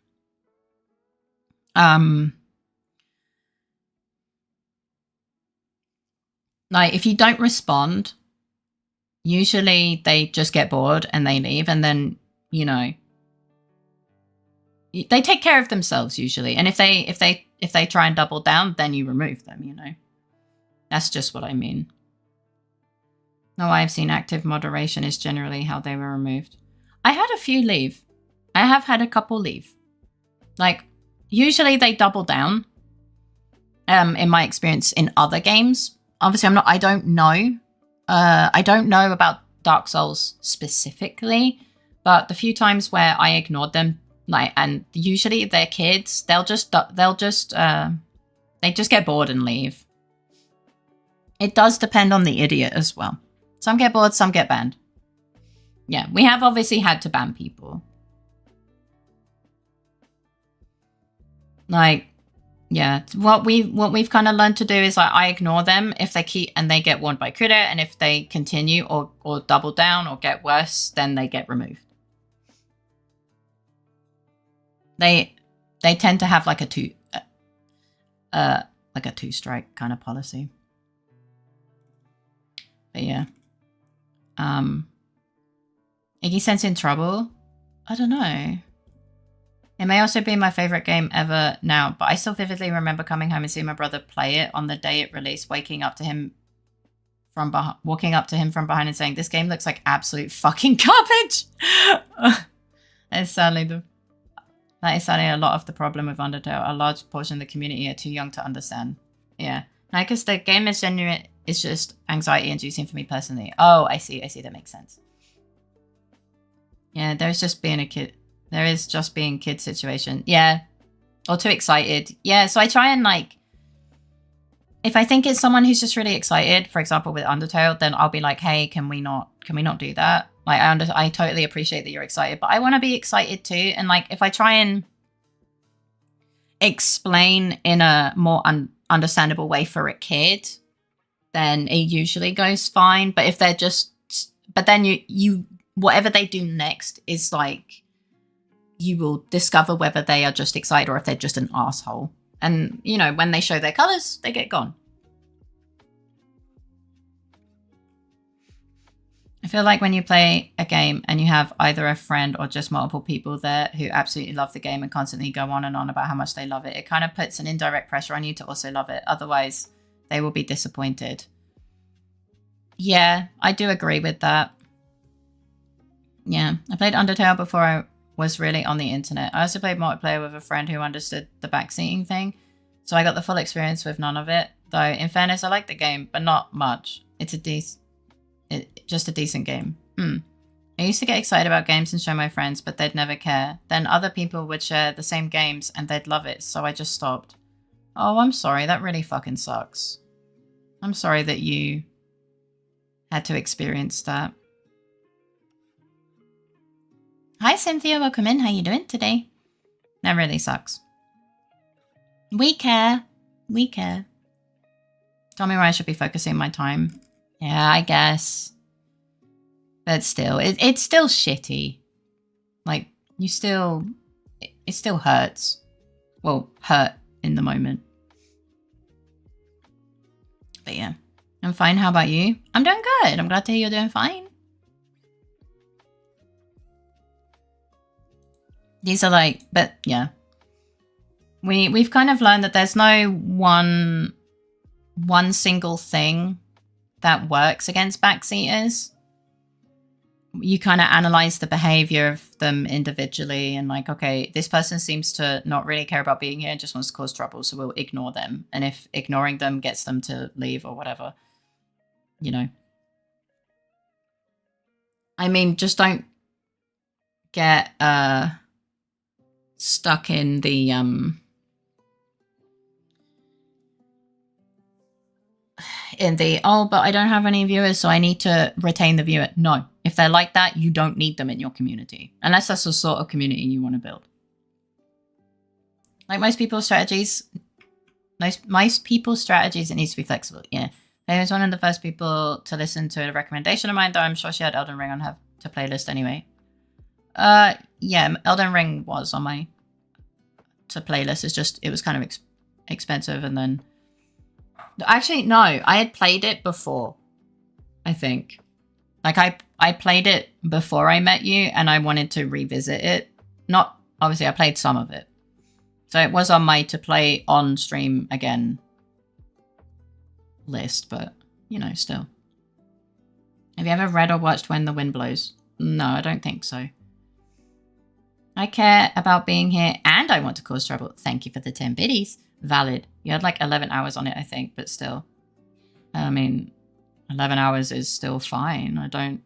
if you don't respond, usually they just get bored and they leave, and then, you know, they take care of themselves usually. And if they try and double down, then you remove them, you know. That's just what I mean. No, I've seen active moderation is generally how they were removed. I had a few leave. I have had a couple leave. Like, usually they double down. In my experience in other games. Obviously, I don't know. I don't know about Dark Souls specifically, but the few times where I ignored them, like, and usually they're kids, they just get bored and leave. It does depend on the idiot as well. Some get bored, some get banned. Yeah, we have obviously had to ban people. Like, yeah, what we've kind of learned to do is, like, I ignore them if they keep and they get warned by Kuda, and if they continue or double down or get worse, then they get removed. They tend to have like a two strike kind of policy. But yeah. Iggy Sense in Trouble? I don't know. It may also be my favorite game ever now, but I still vividly remember coming home and seeing my brother play it on the day it released, walking up to him from behind and saying, "This game looks like absolute fucking garbage." That is sadly a lot of the problem with Undertale. A large portion of the community are too young to understand. Yeah. No, because the game is genuine. It's just anxiety inducing for me personally. Oh, I see. That makes sense. Yeah, there is just being kid situation. Yeah. Or too excited. Yeah, so I try and, like, if I think it's someone who's just really excited, for example, with Undertale, then I'll be like, hey, can we not do that? Like, I totally appreciate that you're excited, but I want to be excited too. And, like, if I try and explain in a more understandable way for a kid, then it usually goes fine. But if they're but then you whatever they do next is, like, you will discover whether they are just excited or if they're just an asshole. And, you know, when they show their colors, they get gone. I feel like when you play a game and you have either a friend or just multiple people there who absolutely love the game and constantly go on and on about how much they love it, it kind of puts an indirect pressure on you to also love it. Otherwise, they will be disappointed. Yeah, I do agree with that. Yeah, I played Undertale before I was really on the internet. I also played multiplayer with a friend who understood the backseating thing, so I got the full experience with none of it. Though, in fairness, I liked the game, but not much. It's just a decent game. I used to get excited about games and show my friends, but they'd never care. Then other people would share the same games and they'd love it, so I just stopped. Oh, I'm sorry. That really fucking sucks. I'm sorry that you had to experience that. Hi, Cynthia. Welcome in. How you doing today? That really sucks. We care. We care. Tell me where I should be focusing my time. Yeah, I guess. But still, it's still shitty. Like, it still hurts. Well, hurt in the moment. But yeah, I'm fine. How about you? I'm doing good. I'm glad to hear you're doing fine. These are like, but yeah. We've kind of learned that there's no one single thing that works against backseaters. You kind of analyze the behavior of them individually and like, okay, this person seems to not really care about being here and just wants to cause trouble, so we'll ignore them. And if ignoring them gets them to leave or whatever, you know. I mean, just don't get stuck in the oh, but I don't have any viewers, so I need to retain the viewer. No. If they're like that, you don't need them in your community. Unless that's the sort of community you want to build. Like most people's strategies, it needs to be flexible. Yeah. I was one of the first people to listen to a recommendation of mine, though I'm sure she had Elden Ring on her to playlist anyway. Yeah, Elden Ring was on my to playlist. It's just, it was kind of expensive, and then... Actually, no, I had played it before, I think. Like, I played it before I met you, and I wanted to revisit it. Not, obviously, I played some of it. So it was on my to play on stream again list, but, you know, still. Have you ever read or watched When the Wind Blows? No, I don't think so. I care about being here, and I want to cause trouble. Thank you for the 10 biddies. Valid. You had like 11 hours on it, I think, but still. I mean... 11 hours is still fine.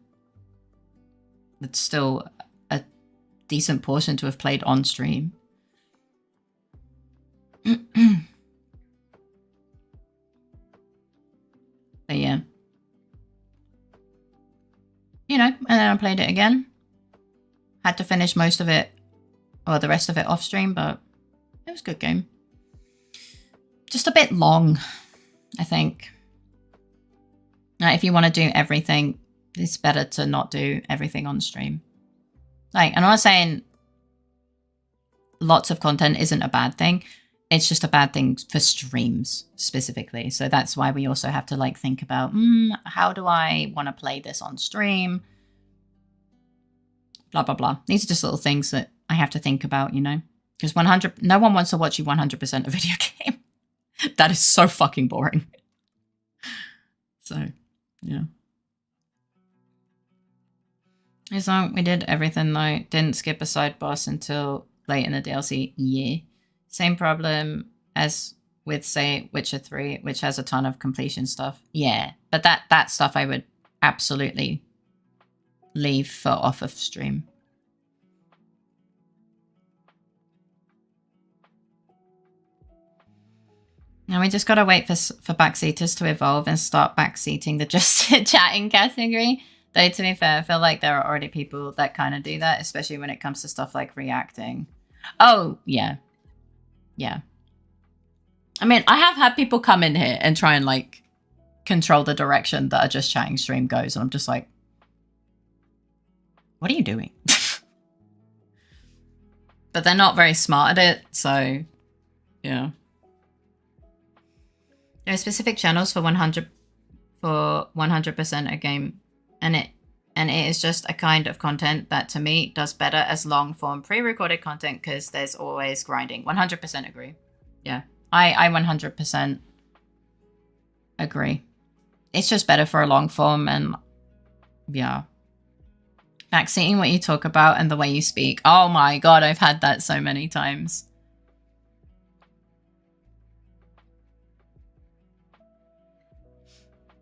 It's still a decent portion to have played on stream. But yeah. You know, and then I played it again. Had to finish most of it, or the rest of it off stream, but it was a good game. Just a bit long, I think. If you want to do everything, it's better to not do everything on stream. Like, I'm not saying lots of content isn't a bad thing. It's just a bad thing for streams specifically. So that's why we also have to like think about, how do I want to play this on stream? Blah, blah, blah. These are just little things that I have to think about, you know? Because no one wants to watch you 100% a video game. That is so fucking boring. So... yeah. So we did everything though. Didn't skip a side boss until late in the DLC. Yeah. Same problem as with, say, Witcher 3, which has a ton of completion stuff. Yeah. But that stuff I would absolutely leave for off of stream. Now we just gotta wait for backseaters to evolve and start backseating the just chatting category. Though to be fair, I feel like there are already people that kind of do that, especially when it comes to stuff like reacting. Oh, yeah. Yeah. I mean, I have had people come in here and try and like control the direction that a just chatting stream goes. And I'm just like, what are you doing? But they're not very smart at it. So, yeah. There are specific channels for 100% a game, and it is just a kind of content that to me does better as long form pre-recorded content because there's always grinding. 100% agree. Yeah, I 100% agree. It's just better for a long form, and yeah. Backseating what you talk about and the way you speak. Oh my god, I've had that so many times.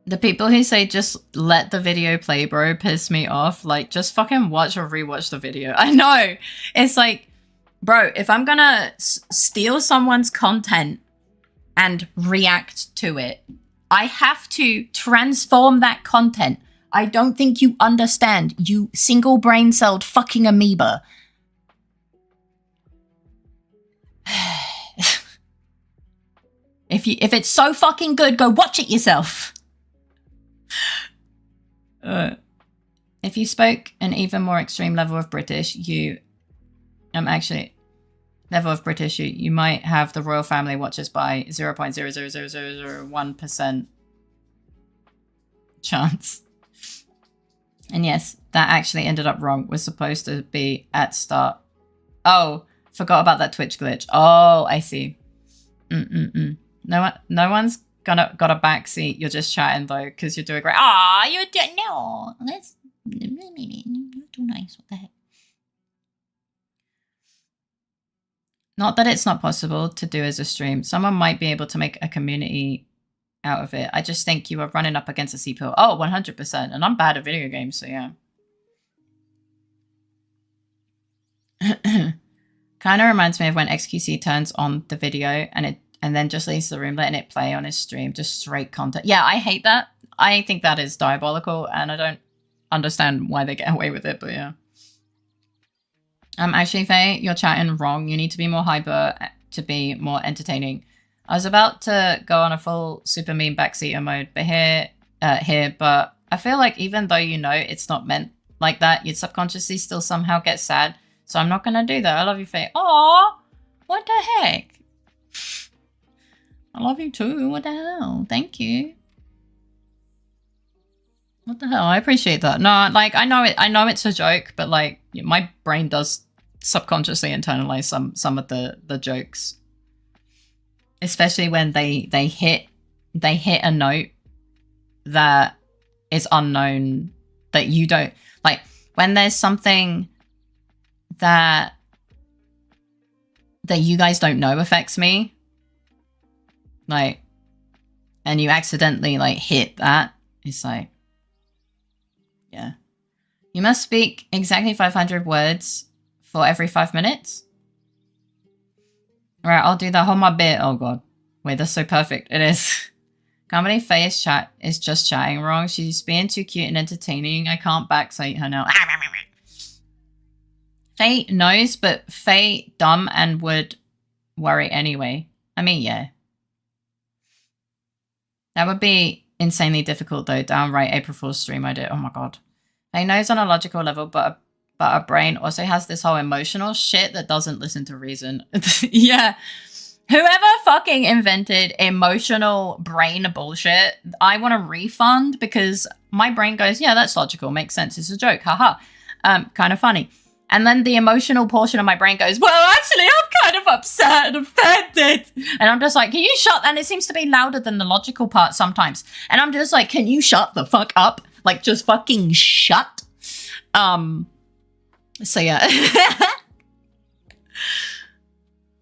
The people who say just let the video play, bro, piss me off. Like, just fucking watch or rewatch the video. I know. It's like, bro, if I'm gonna steal someone's content and react to it, I have to transform that content. I don't think you understand, you single brain-celled fucking amoeba. If it's so fucking good, go watch it yourself. If you spoke an even more extreme level of British, you you might have the royal family watches by 0.00001% chance. And yes, that actually ended up wrong. Was supposed to be at start. Oh, forgot about that Twitch glitch. Oh, I see. No one's got a backseat. You're just chatting though, because you're doing great. Ah, you're doing no. That's too nice. What the heck? Not that it's not possible to do as a stream. Someone might be able to make a community out of it. I just think you are running up against a C-pill. Oh, 100%. And I'm bad at video games, so yeah. Kind of reminds me of when XQC turns on the video and then just leaves the room, letting it play on his stream. Just straight content. Yeah, I hate that. I think that is diabolical, and I don't understand why they get away with it, but yeah. Actually, Faye, you're chatting wrong. You need to be more hyper to be more entertaining. I was about to go on a full super meme backseater mode, but but I feel like even though you know it's not meant like that, you'd subconsciously still somehow get sad. So I'm not gonna do that. I love you, Faye. Aw, what the heck? I love you too. What the hell? Thank you. What the hell? I appreciate that. No, like I know it's a joke, but like my brain does subconsciously internalize some of the jokes, especially when they hit a note that is unknown, that you don't like, when there's something that you guys don't know affects me, like, and you accidentally like hit that. It's like, yeah, you must speak exactly 500 words for every 5 minutes. All right, I'll do that. Hold my bit. Oh god, wait, that's so perfect. It is. Can't believe Faye's chat is just chatting wrong. She's being too cute and entertaining. I can't backseat her now. Faye knows, but Faye dumb and would worry anyway. I mean, yeah. That would be insanely difficult though. Downright April Fool's stream idea. Oh my god. Faye knows on a logical level, but our brain also has this whole emotional shit that doesn't listen to reason. Yeah. Whoever fucking invented emotional brain bullshit, I want a refund, because my brain goes, yeah, that's logical. Makes sense. It's a joke. Haha. Kind of funny. And then the emotional portion of my brain goes, well, actually, I'm kind of upset and offended. And I'm just like, can you shut? And it seems to be louder than the logical part sometimes. And I'm just like, can you shut the fuck up? Like, just fucking shut. So yeah.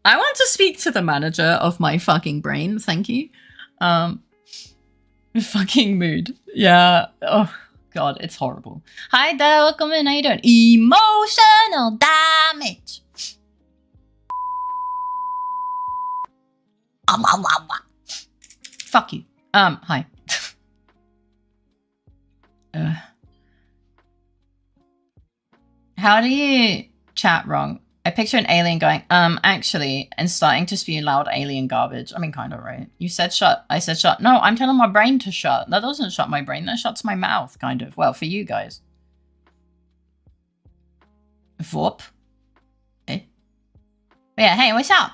I want to speak to the manager of my fucking brain. Thank you. Fucking mood. Yeah. Oh. God, it's horrible. Hi there, welcome in. How you doing? Emotional damage. Fuck you. Hi. How do you chat wrong? I picture an alien going, actually, and starting to spew loud alien garbage. I mean, kind of, right? You said shut. I said shut. No, I'm telling my brain to shut. That doesn't shut my brain. That shuts my mouth, kind of. Well, for you guys. Vorp. Okay. But yeah, hey, what's up?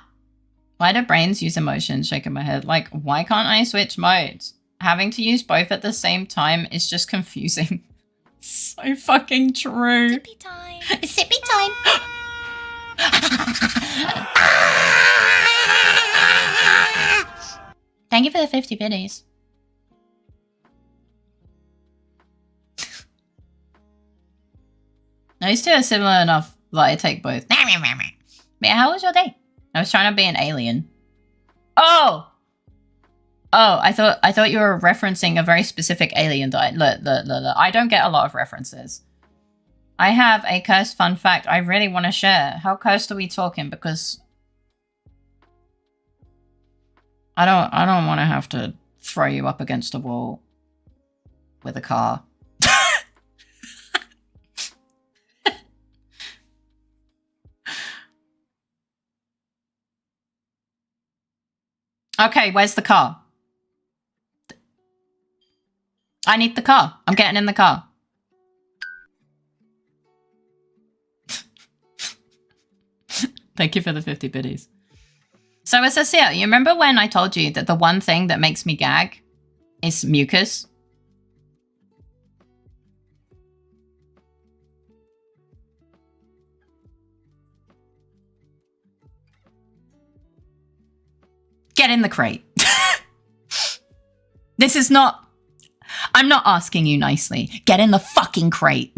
Why do brains use emotions? Shaking my head. Like, why can't I switch modes? Having to use both at the same time is just confusing. So fucking true. Sippy time. Sippy time. Thank you for the 50 biddies. Those two are similar enough that I take both. But yeah, how was your day? I was trying to be an alien. Oh! Oh, I thought you were referencing a very specific alien diet. Look. I don't get a lot of references. I have a cursed fun fact I really want to share. How cursed are we talking? Because I don't want to have to throw you up against a wall with a car. Okay, where's the car? I need the car. I'm getting in the car. Thank you for the 50 biddies. So, Cecile, you remember when I told you that the one thing that makes me gag is mucus? Get in the crate. This is not... I'm not asking you nicely. Get in the fucking crate.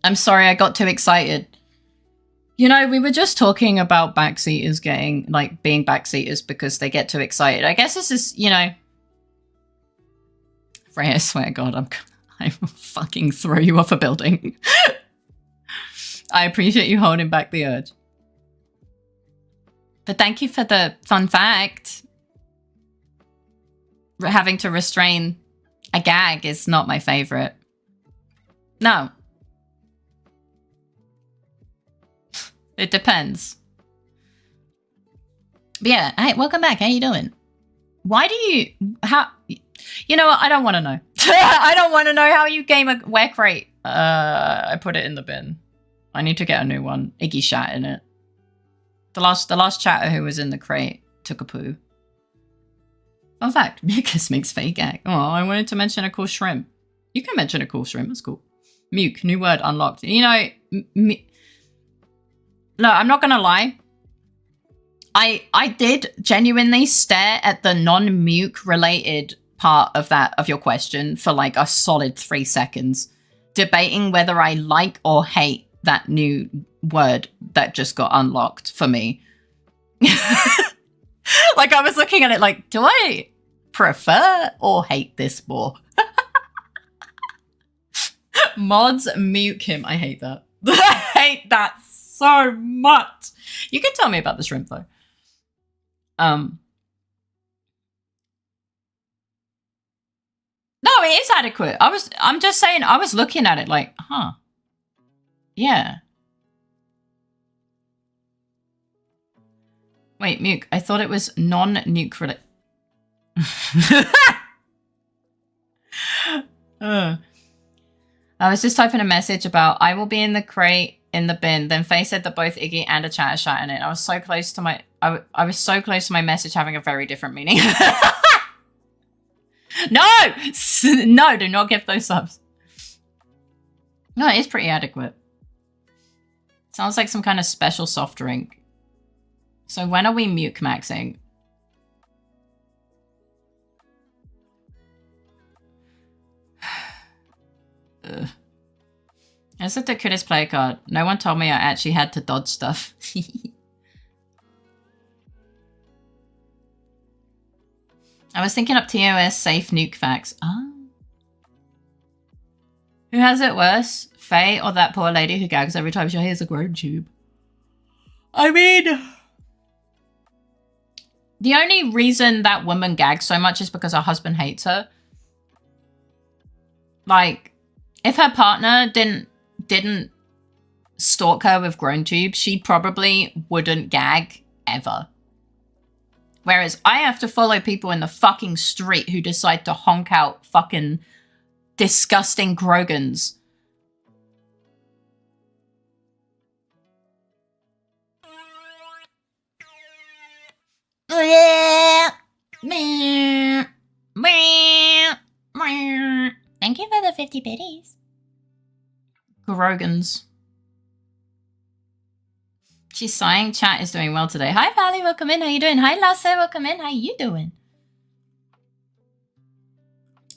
I'm sorry, I got too excited. You know, we were just talking about backseaters getting, like, being backseaters because they get too excited. I guess this is, you know... Freya, I swear to God, I will fucking throw you off a building. I appreciate you holding back the urge. But thank you for the fun fact. Having to restrain a gag is not my favorite. No. It depends. But yeah, hey, welcome back. How you doing? Why do you... How... You know what? I don't want to know. I don't want to know how you game a where crate. I put it in the bin. I need to get a new one. Iggy shat in it. The last chatter who was in the crate took a poo. Fun fact, mucus makes fake gag. Oh, I wanted to mention a cool shrimp. You can mention a cool shrimp, that's cool. Muke, new word unlocked. You know, no, I'm not gonna lie. I did genuinely stare at the non-muke related part of your question for like a solid 3 seconds, debating whether I like or hate that new word that just got unlocked for me. Like I was looking at it like, do I prefer or hate this more? Mods muke him. I hate that. I hate that so much. You can tell me about the shrimp though. No, it is adequate. I'm just saying I was looking at it like, huh. Yeah. Wait, Muke, I thought it was non-nuke I was just typing a message about I will be in the crate in the bin. Then Faye said that both Iggy and a chat shot in it. I was so close to my I was so close to my message having a very different meaning. No! No, do not give those subs. No, it is pretty adequate. Sounds like some kind of special soft drink. So when are we muke maxing? I just looked at Kuda's play card. No one told me I actually had to dodge stuff. I was thinking up TOS safe nuke facts. Oh. Who has it worse? Faye or that poor lady who gags every time she hears a groan tube? I mean... The only reason that woman gags so much is because her husband hates her. Like, if her partner didn't stalk her with groan tubes, she probably wouldn't gag ever. Whereas I have to follow people in the fucking street who decide to honk out fucking disgusting Grogans. Thank you for the 50 biddies. Grogans. She's sighing. Chat is doing well today. Hi, Valley. Welcome in. How you doing? Hi, Lasse. Welcome in. How you doing?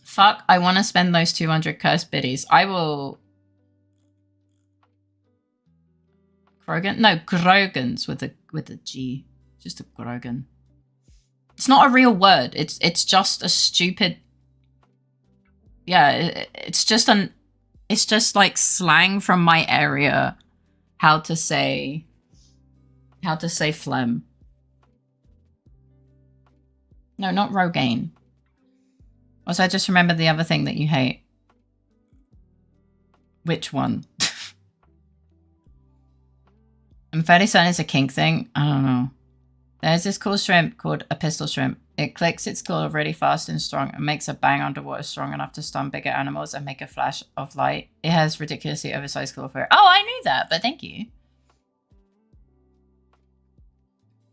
Fuck. I want to spend those 200 cursed biddies. I will... Grogan? No, Grogans with a G. Just a Grogan. It's not a real word. It's just a stupid. Yeah, it's just like slang from my area. How to say phlegm. No, not Rogaine. Also, I just remembered the other thing that you hate. Which one? I'm fairly certain it's a kink thing. I don't know. There's this cool shrimp called a pistol shrimp. It clicks its claw really fast and strong and makes a bang underwater strong enough to stun bigger animals and make a flash of light. It has ridiculously oversized claw fur. Oh, I knew that, but thank you.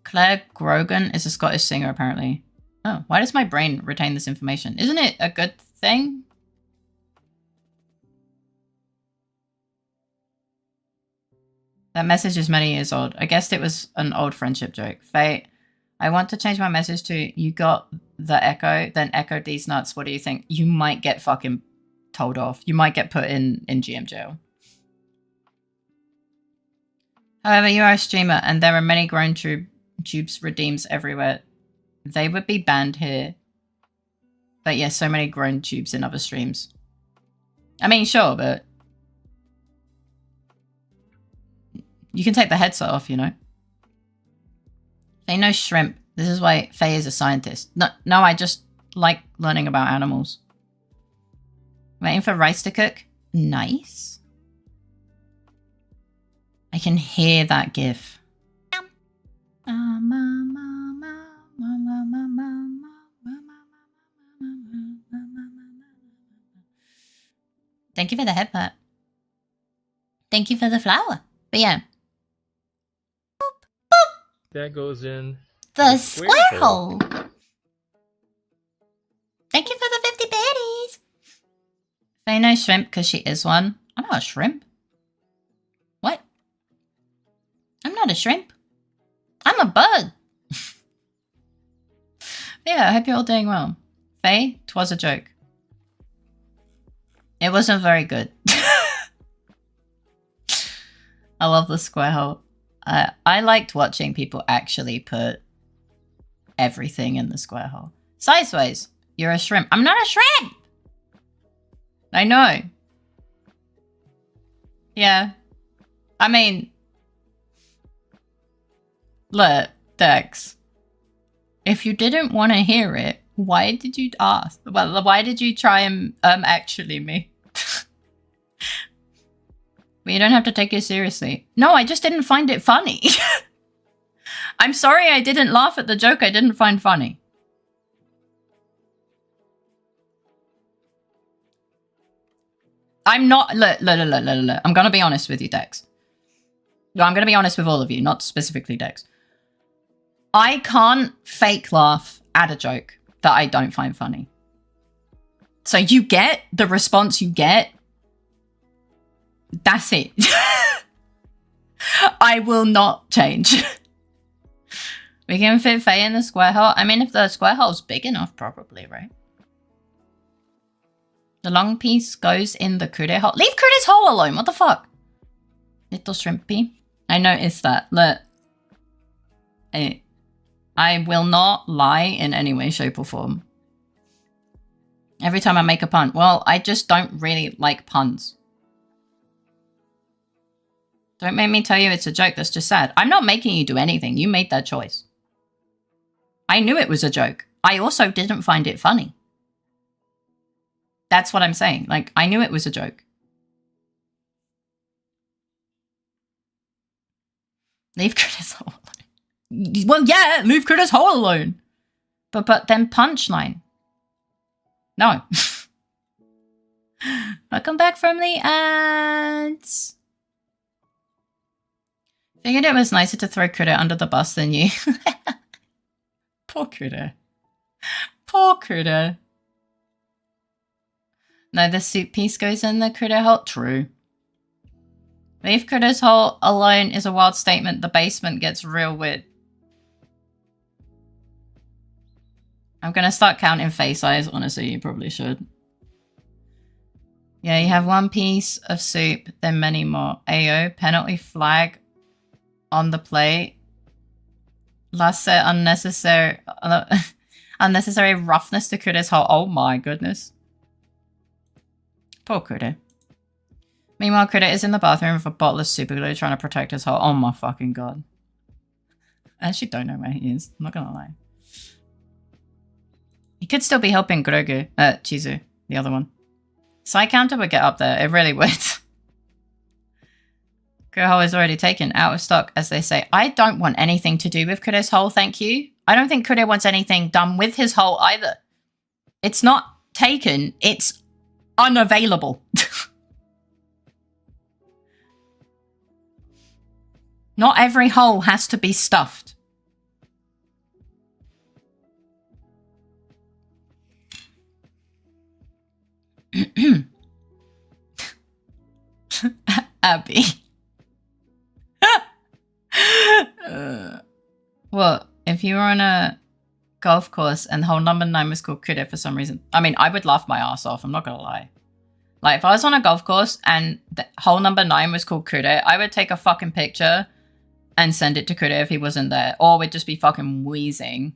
Claire Grogan is a Scottish singer, apparently. Oh, why does my brain retain this information? Isn't it a good thing? That message is many years old. I guessed it was an old friendship joke. Faye, I want to change my message to you got the echo, then echoed these nuts. What do you think? You might get fucking told off. You might get put in GM jail. However, you are a streamer and there are many grown tubes redeems everywhere. They would be banned here. But yeah, so many grown tubes in other streams. I mean, sure, but you can take the headset off, you know. They know shrimp. This is why Faye is a scientist. No, I just like learning about animals. Waiting for rice to cook. Nice. I can hear that gif. Thank you for the headbutt. Thank you for the flower. But yeah. Boop, boop. That goes in The square hole. Thank you for the 50 biddies. Faye knows shrimp because she is one. I'm not a shrimp. What? I'm not a shrimp. I'm a bug. Yeah, I hope you're all doing well. Faye, 'twas a joke. It wasn't very good. I love the square hole. I liked watching people actually put everything in the square hole. Sideways, you're a shrimp. I'm not a shrimp! I know. Yeah. I mean, look, Dex. If you didn't want to hear it, why did you ask? Well, why did you try and actually me? But you don't have to take it seriously. No, I just didn't find it funny. I'm sorry I didn't laugh at the joke I didn't find funny. I'm not... Look. I'm going to be honest with you, Dex. No, I'm going to be honest with all of you, not specifically Dex. I can't fake laugh at a joke that I don't find funny. So you get the response you get. That's it. I will not change. We can fit Faye in the square hole. I mean, if the square hole's big enough, probably, right? The long piece goes in the critter hole. Leave critter's hole alone. What the fuck? Little shrimpy. I noticed that. Look. I will not lie in any way, shape, or form. Every time I make a pun. Well, I just don't really like puns. Don't make me tell you it's a joke. That's just sad. I'm not making you do anything. You made that choice. I knew it was a joke. I also didn't find it funny. That's what I'm saying. Like, I knew it was a joke. Leave Critter's hole alone. Well, yeah, leave Critter's hole alone. But then punchline. No. Welcome back from the ads. Figured it was nicer to throw Critter under the bus than you. Poor Critter. Poor Critter. No, the soup piece goes in the Critter hole. True. Leave Critter's hole alone is a wild statement. The basement gets real weird. I'm gonna start counting face eyes. Honestly, you probably should. Yeah, you have one piece of soup, then many more. Ayo, penalty flag on the plate. Last set unnecessary unnecessary roughness to Kure's whole. Oh my goodness. Poor Kure. Meanwhile, Kure is in the bathroom with a bottle of super glue trying to protect his whole. Oh my fucking god. I actually don't know where he is. I'm not gonna lie. He could still be helping Chizu, the other one. Side counter would get up there. It really would. Kure hole is already taken. Out of stock, as they say. I don't want anything to do with Kure's hole, thank you. I don't think Kure wants anything done with his hole either. It's not taken. It's unavailable. Not every hole has to be stuffed. Abby. What? If you were on a golf course and hole number 9 was called Kure for some reason. I mean, I would laugh my ass off. I'm not going to lie. Like, if I was on a golf course and the hole number 9 was called Kure, I would take a fucking picture and send it to Kure if he wasn't there. Or we'd just be fucking wheezing.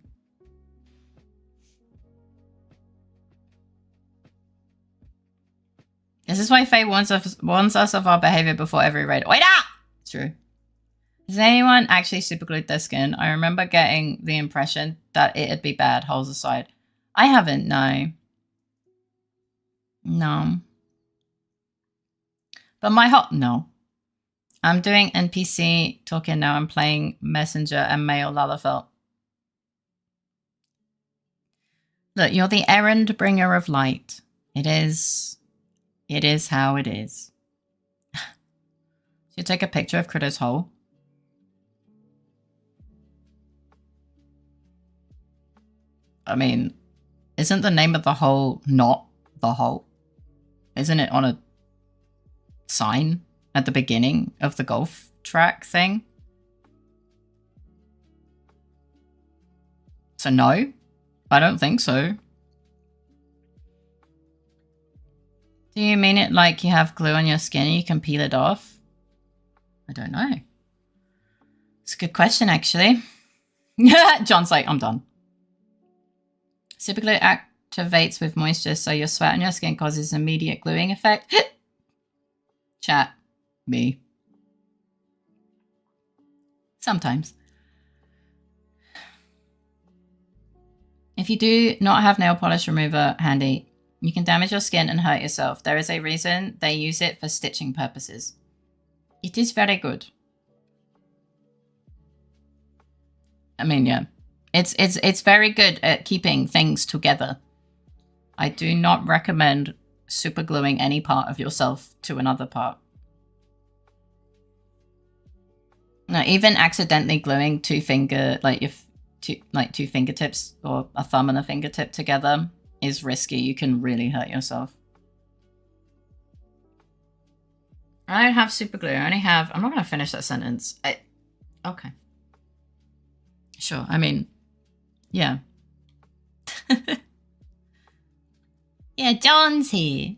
This is why Faye warns us of our behavior before every raid. Wait up! True. Has anyone actually superglued their skin? I remember getting the impression that it'd be bad, holes aside. I haven't, no. No. But no. I'm doing NPC talking now. I'm playing Messenger and Male Lalafelt. Look, you're the errand bringer of light. It is how it is. Should you take a picture of Kure's hole? I mean, isn't the name of the hole not the hole? Isn't it on a sign at the beginning of the golf track thing? So no, I don't think so. Do you mean it like you have glue on your skin and you can peel it off? I don't know. It's a good question, actually. John's like, I'm done. Superglue activates with moisture, so your sweat on your skin causes immediate gluing effect. Chat. Me. Sometimes. If you do not have nail polish remover handy, you can damage your skin and hurt yourself. There is a reason they use it for stitching purposes. It is very good. I mean, yeah. It's very good at keeping things together. I do not recommend super gluing any part of yourself to another part. No, even accidentally gluing two fingertips or a thumb and a fingertip together is risky. You can really hurt yourself. I don't have super glue. I only have... I'm not going to finish that sentence. Okay. Sure. I mean, yeah. Yeah, John's here.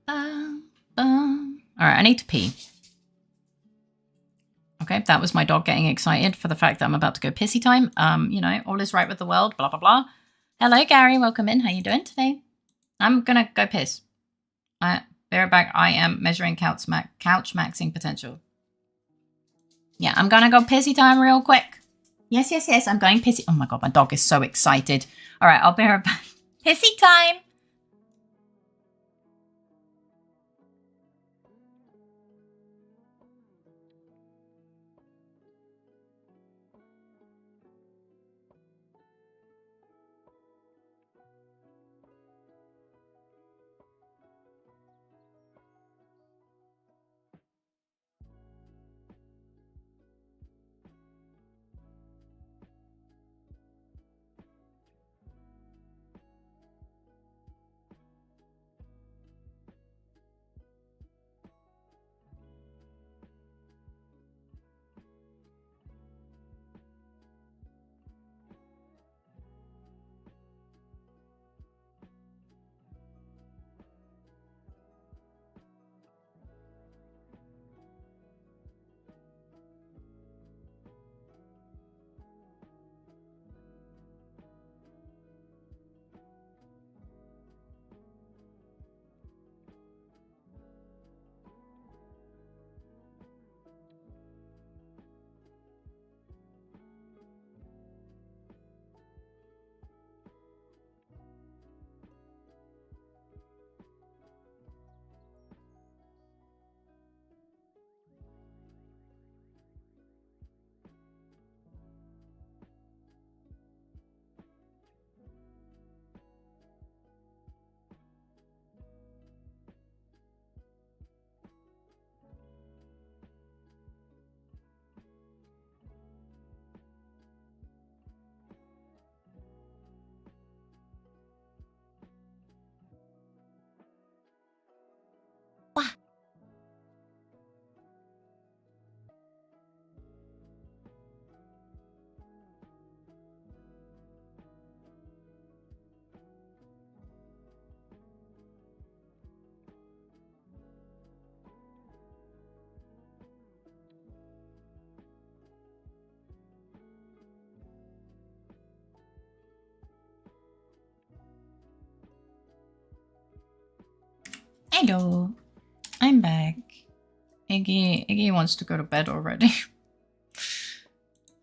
Alright, I need to pee. Okay, that was my dog getting excited for the fact that I'm about to go pissy time. You know, all is right with the world, blah, blah, blah. Hello, Gary. Welcome in. How you doing today? I'm gonna go piss. Be right back. I am measuring couch maxing potential. Yeah, I'm gonna go pissy time real quick. Yes, yes, yes. I'm going pissy. Oh my god, my dog is so excited. All right, I'll be right back. Pissy time. Hi, dog. I'm back. Iggy wants to go to bed already.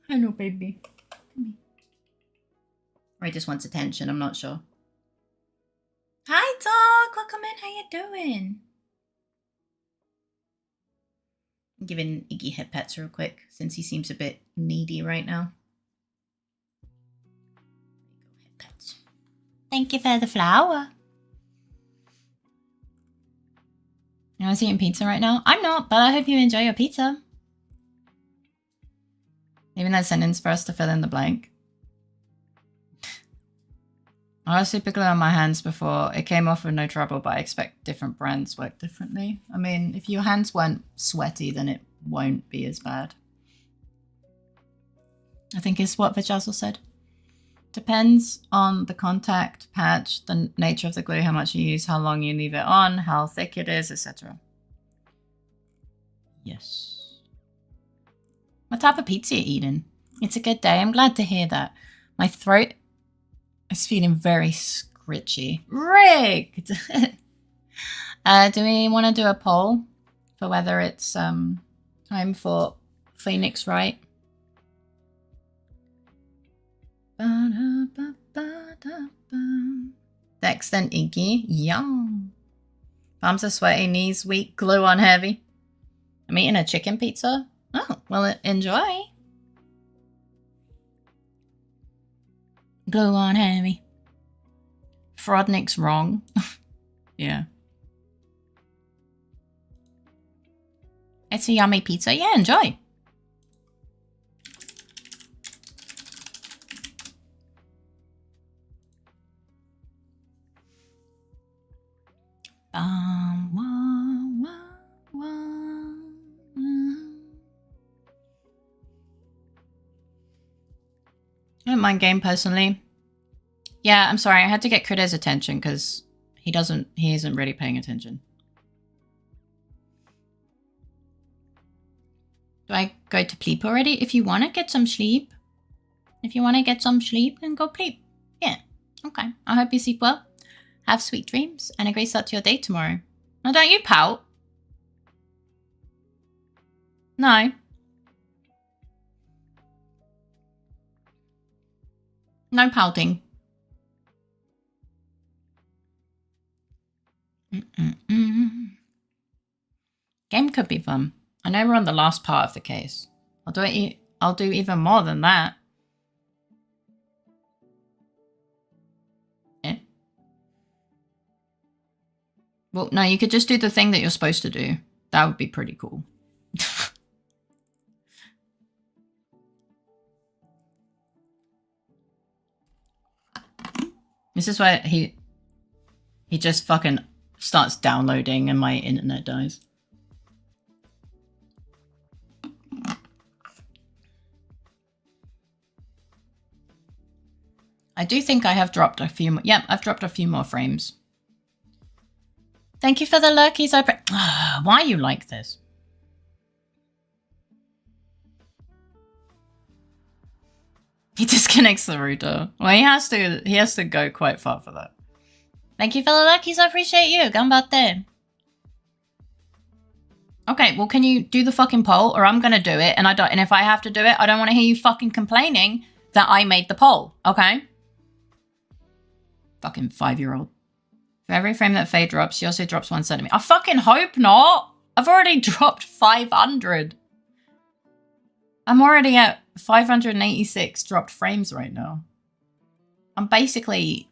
Hello, baby. Or he just wants attention, I'm not sure. Hi, dog. Welcome in. How you doing? I'm giving Iggy head pets real quick, since he seems a bit needy right now. Head pets. Thank you for the flower. You guys eating pizza right now? I'm not, but I hope you enjoy your pizza. Even that sentence for us to fill in the blank. I was super glue on my hands before. It came off with no trouble, but I expect different brands work differently. I mean, if your hands weren't sweaty, then it won't be as bad. I think is what Vajazzle said. Depends on the contact patch, the nature of the glue, how much you use, how long you leave it on, how thick it is, etc. Yes. What type of pizza are you eating? It's a good day. I'm glad to hear that. My throat is feeling very scritchy. Rigged! Do we want to do a poll for whether it's time for Phoenix Wright? Dex then Iggy. Yum. Palms are sweaty, knees weak, glue on heavy. I'm eating a chicken pizza. Oh, well, enjoy. Glue on heavy. Frodnick's wrong. Yeah. It's a yummy pizza. Yeah, enjoy. I don't mind game personally. Yeah, I'm sorry. I had to get Critter's attention because he isn't really paying attention. Do I go to sleep already? If you want to get some sleep. If you want to get some sleep, then go sleep. Yeah. Okay. I hope you sleep well. Have sweet dreams and a great start to your day tomorrow. Now don't you pout. No. No pouting. Game could be fun. I know we're on the last part of the case. I'll do even more than that. Yeah. Well, no, you could just do the thing that you're supposed to do. That would be pretty cool. This is why he just fucking starts downloading and my internet dies. I do think I have dropped a few more. Yep, I've dropped a few more frames. Thank you for the lurkies. Why are you like this? He disconnects the router. Well, he has to go quite far for that. Thank you for the lurkies. I appreciate you. Ganbatte. Okay, well, can you do the fucking poll, or I'm gonna do it, and and if I have to do it, I don't want to hear you fucking complaining that I made the poll. Okay? Fucking 5-year-old. For every frame that Faye drops, she also drops 1 centimeter. I fucking hope not. I've already dropped 500. I'm already at 586 dropped frames right now. I'm basically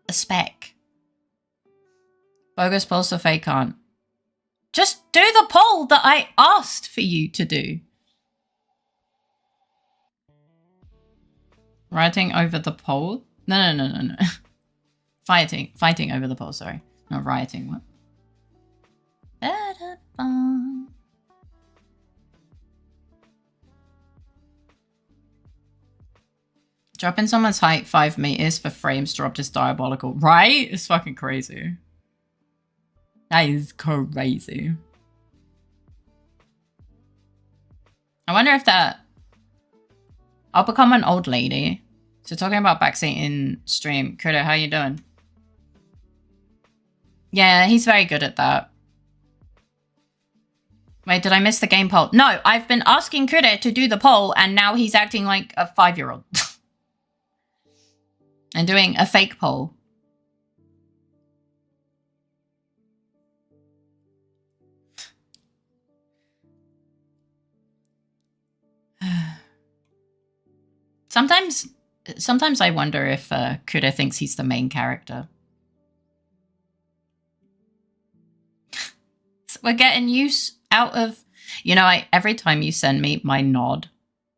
a speck. Bogus poll so Faye can't. Just do the poll that I asked for you to do. Writing over the poll? No. Fighting over the poll, sorry. Not rioting, what? Dropping someone's height 5 meters for frames dropped is diabolical. Right? It's fucking crazy. That is crazy. I wonder if that... I'll become an old lady. So talking about backseating stream. Critter, how you doing? Yeah, he's very good at that. Wait, did I miss the game poll? No, I've been asking Kude to do the poll, and now he's acting like a 5-year-old. And doing a fake poll. Sometimes I wonder if Kude thinks he's the main character. So we're getting use out of, you know, every time you send me my nod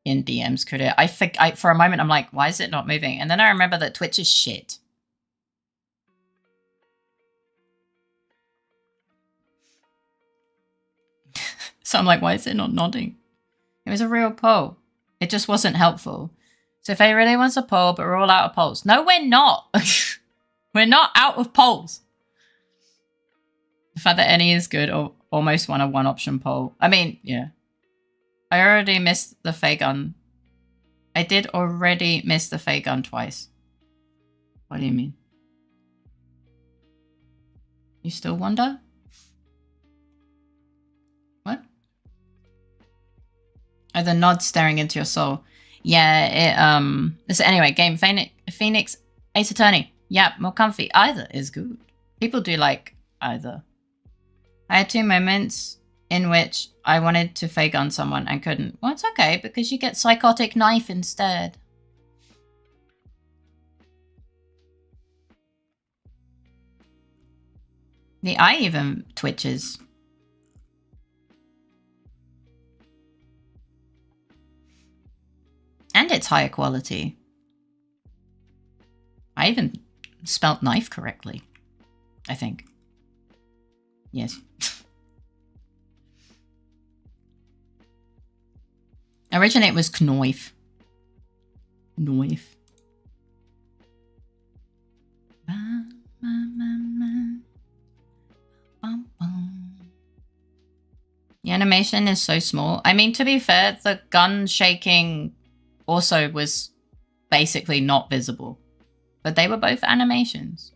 in DMs, Kude, I think for a moment I'm like, why is it not moving? And then I remember that Twitch is shit. So I'm like, why is it not nodding? It was a real poll. It just wasn't helpful. So Faye really wants a poll, but we're all out of polls. No, we're not. We're not out of polls. The fact that any is good or almost won a one-option poll. I mean, yeah. I already missed the Faye gun. I did already miss the Faye gun twice. What do you mean? You still wonder? What? Oh, the nod staring into your soul. Yeah, so anyway, game Phoenix, Ace Attorney. Yep, more comfy. Either is good. People do like either. I had 2 moments in which I wanted to fake on someone and couldn't. Well, it's okay, because you get psychotic knife instead. The eye even twitches. And it's higher quality. I even spelt knife correctly, I think. Yes. Originally it was knife. Knife. The animation is so small. I mean, to be fair, the gun shaking also was basically not visible. But they were both animations.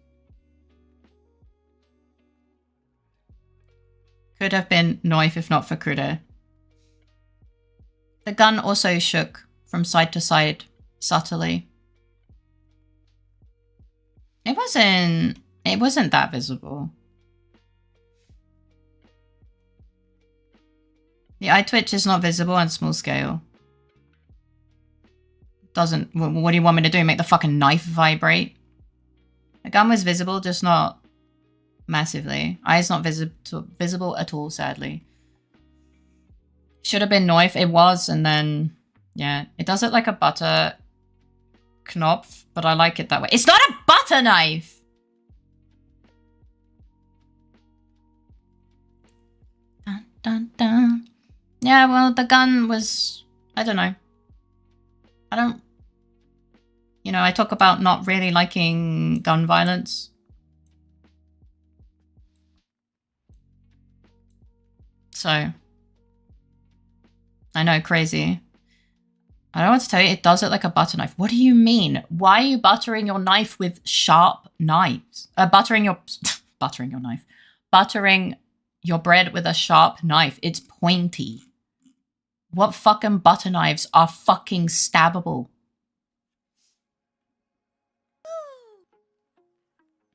Could have been knife if not for Kude. The gun also shook from side to side subtly. It wasn't that visible. The eye twitch is not visible on small scale. Doesn't, what do you want me to do? Make the fucking knife vibrate? The gun was visible, just not massively. Eye's not visible at all, sadly. Should have been knife. It was, and then, yeah. It does it like a butter knopf, but I like it that way. It's not a butter knife! Dun, dun, dun. Yeah, well, the gun was, I don't know. You know, I talk about not really liking gun violence. So, I know, crazy. I don't want to tell you, it does it like a butter knife. What do you mean? Why are you buttering your knife with sharp knives? Buttering your knife. Buttering your bread with a sharp knife. It's pointy. What fucking butter knives are fucking stabbable?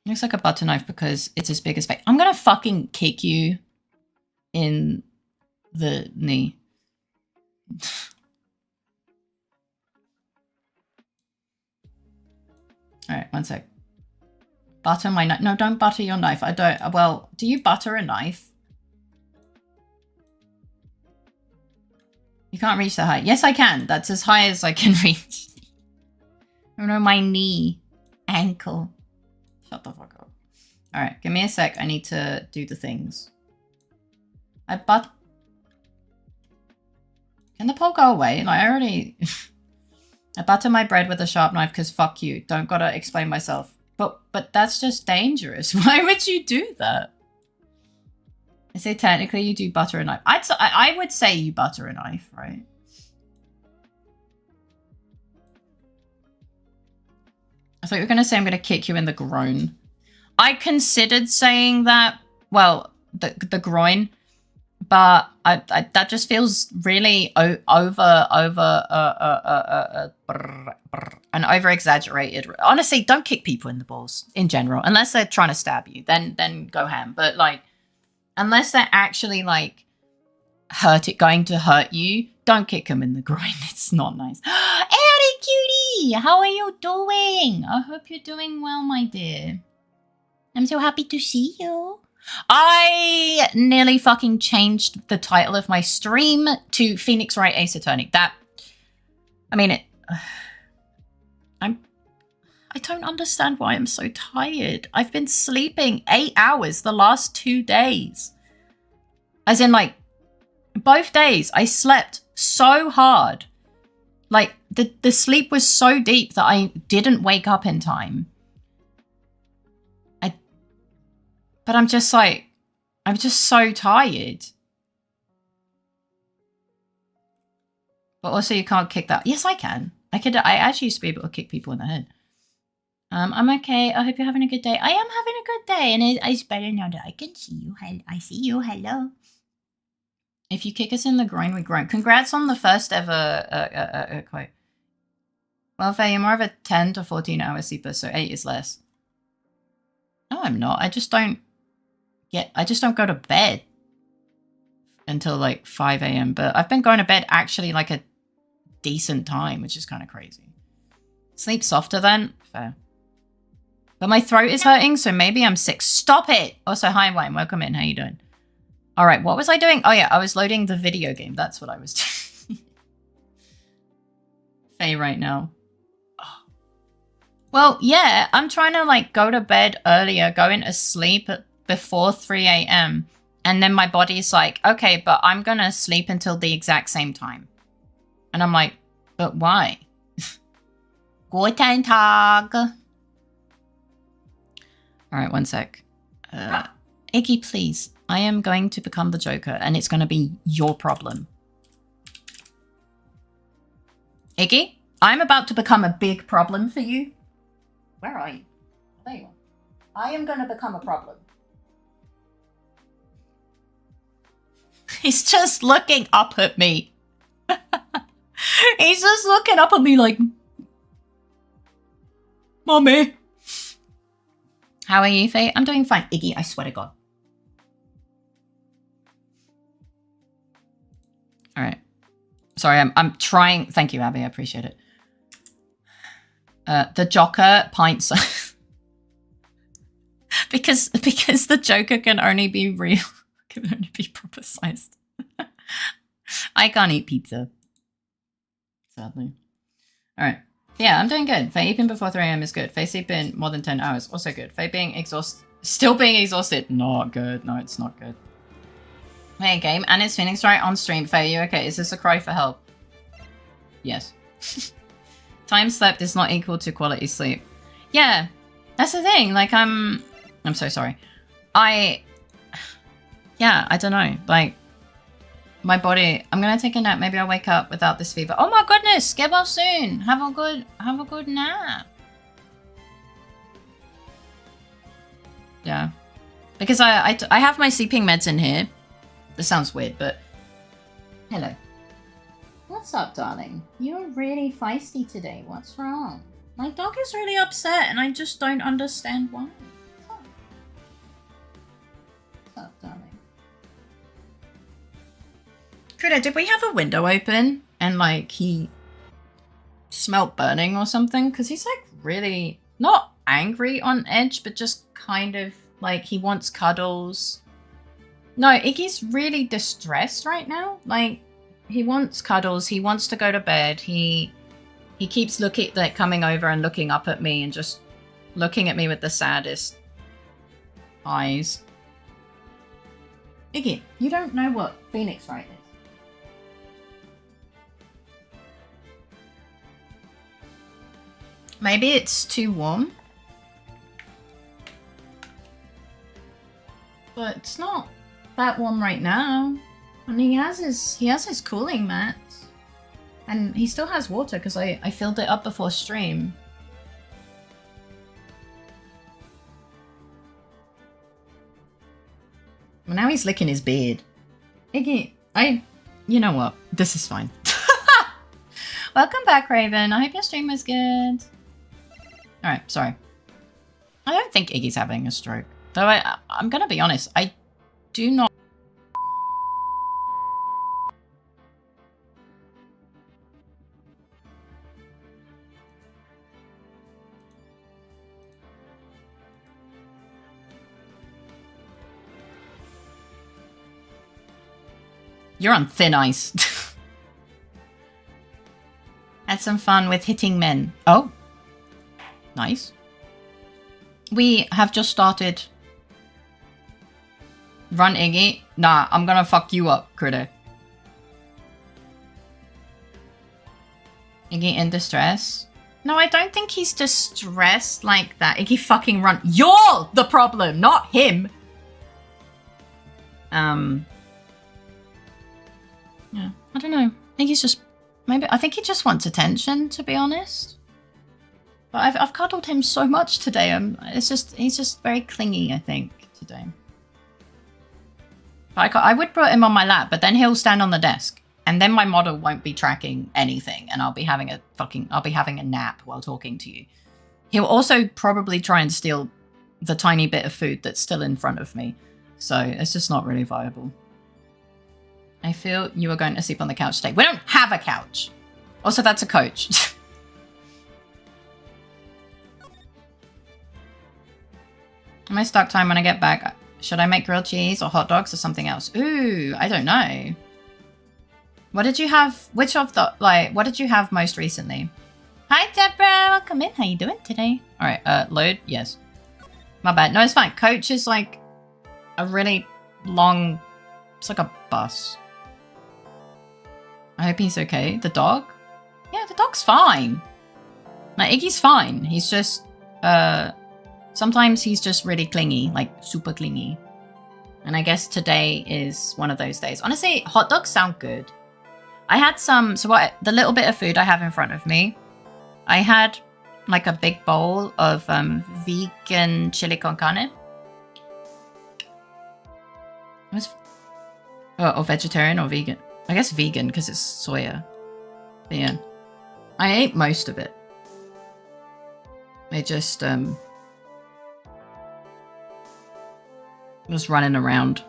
Looks like a butter knife because it's as big as fake. I'm gonna fucking kick you in the knee. Alright, one sec. Butter my knife. No, don't butter your knife. I don't. Well, do you butter a knife? You can't reach that high. Yes, I can. That's as high as I can reach. Oh no, my knee. Ankle. Shut the fuck up. Alright, give me a sec. I need to do the things. Can the poll go away? Like, I already... I butter my bread with a sharp knife because fuck you. Don't gotta explain myself. But that's just dangerous. Why would you do that? I say technically you do butter a knife. I would say you butter a knife, right? I thought you were going to say I'm going to kick you in the groin. I considered saying that, well, the groin, But that just feels really and over exaggerated. Honestly, don't kick people in the balls in general, unless they're trying to stab you. Then go ham. But like, unless they're actually like going to hurt you, don't kick them in the groin. It's not nice. Addie cutie, how are you doing? I hope you're doing well, my dear. I'm so happy to see you. I nearly fucking changed the title of my stream to Phoenix Wright Ace Attorney. I don't understand why I'm so tired. I've been sleeping 8 hours the last 2 days. As in, like, both days I slept so hard. Like, the sleep was so deep that I didn't wake up in time. But I'm just like, I'm just so tired. But also you can't kick that. Yes, I can. I actually used to be able to kick people in the head. I'm okay. I hope you're having a good day. I am having a good day. And it's better now that I can see you. I see you. Hello. If you kick us in the groin, we groan. Congrats on the first ever quote. Well, Faye, you're more of a 10 to 14 hour sleeper, so 8 is less. No, I'm not. I just don't go to bed until like 5 a.m. But I've been going to bed actually like a decent time, which is kind of crazy. Sleep softer then? Fair. But my throat is hurting, so maybe I'm sick. Stop it! Also, hi, Wayne. Welcome in. How you doing? All right, what was I doing? Oh, yeah, I was loading the video game. That's what I was doing. Faye right now. Oh. Well, yeah, I'm trying to like go to bed earlier, go into sleep before 3 a.m. And then my body's like, okay, but I'm going to sleep until the exact same time. And I'm like, but why? Guten Tag. All right, one sec. Iggy, please. I am going to become the Joker and it's going to be your problem. Iggy, I'm about to become a big problem for you. Where are you? There you are. I am going to become a problem. He's just looking up at me. He's just looking up at me like, Mommy. How are you, Faye? I'm doing fine. Iggy, I swear to God. All right. Sorry, I'm trying. Thank you, Abby. I appreciate it. The Joker pint size. because the Joker can only be real. Can only be proper sized. I can't eat pizza. Sadly. All right. Yeah, I'm doing good. Faye eating before 3 a.m. is good. Faye sleeping more than 10 hours. Also good. Faye being exhausted. Still being exhausted. Not good. No, it's not good. Hey, game. And it's Phoenix right on stream. Faye, you okay? Is this a cry for help? Yes. Time slept is not equal to quality sleep. Yeah. That's the thing. Like, I'm so sorry. Yeah, I don't know. Like, my body, I'm gonna take a nap. Maybe I'll wake up without this fever. Oh my goodness, get well soon. Have a good nap. Yeah. Because I have my sleeping meds in here. This sounds weird, but hello. What's up, darling? You're really feisty today. What's wrong? My dog is really upset and I just don't understand why. What's up, darling? Critter, did we have a window open and like he smelt burning or something? Because he's like really not angry on edge, but just kind of like he wants cuddles. No, Iggy's really distressed right now. Like he wants cuddles. He wants to go to bed. He keeps coming over and looking up at me and just looking at me with the saddest eyes. Iggy, you don't know what Phoenix Wright is. Maybe it's too warm. But it's not that warm right now. And he has his cooling mat. And he still has water because I filled it up before stream. Well, now he's licking his beard. Iggy, you know what? This is fine. Welcome back, Raven. I hope your stream was good. Alright, sorry. I don't think Iggy's having a stroke. Though I'm gonna be honest, I do not. You're on thin ice. Had some fun with hitting men. Oh. Nice. We have just started. Run, Iggy. Nah, I'm gonna fuck you up, critter. Iggy in distress. No, I don't think he's distressed like that. Iggy fucking run. You're the problem, not him. Yeah, I don't know. I think he's just I think he just wants attention, to be honest. But I've cuddled him so much today. He's just very clingy, I think, today. I would put him on my lap, but then he'll stand on the desk, and then my model won't be tracking anything, and I'll be having a nap while talking to you. He'll also probably try and steal the tiny bit of food that's still in front of me, so it's just not really viable. I feel you are going to sleep on the couch today. We don't have a couch. Also, that's a coach. Am I stuck time when I get back? Should I make grilled cheese or hot dogs or something else? Ooh, I don't know. What did you have? Which of the, what did you have most recently? Hi, Deborah. Welcome in. How you doing today? All right, load. Yes. My bad. No, it's fine. Coach is like a really long, it's like a bus. I hope he's okay. The dog? Yeah, the dog's fine. Like, Iggy's fine. He's just, sometimes he's just really clingy, like super clingy. And I guess today is one of those days. Honestly, hot dogs sound good. I had some, the little bit of food I have in front of me, I had like a big bowl of vegan chili con carne. Or vegetarian or vegan. I guess vegan because it's soya. But yeah. I ate most of it. I just was running around.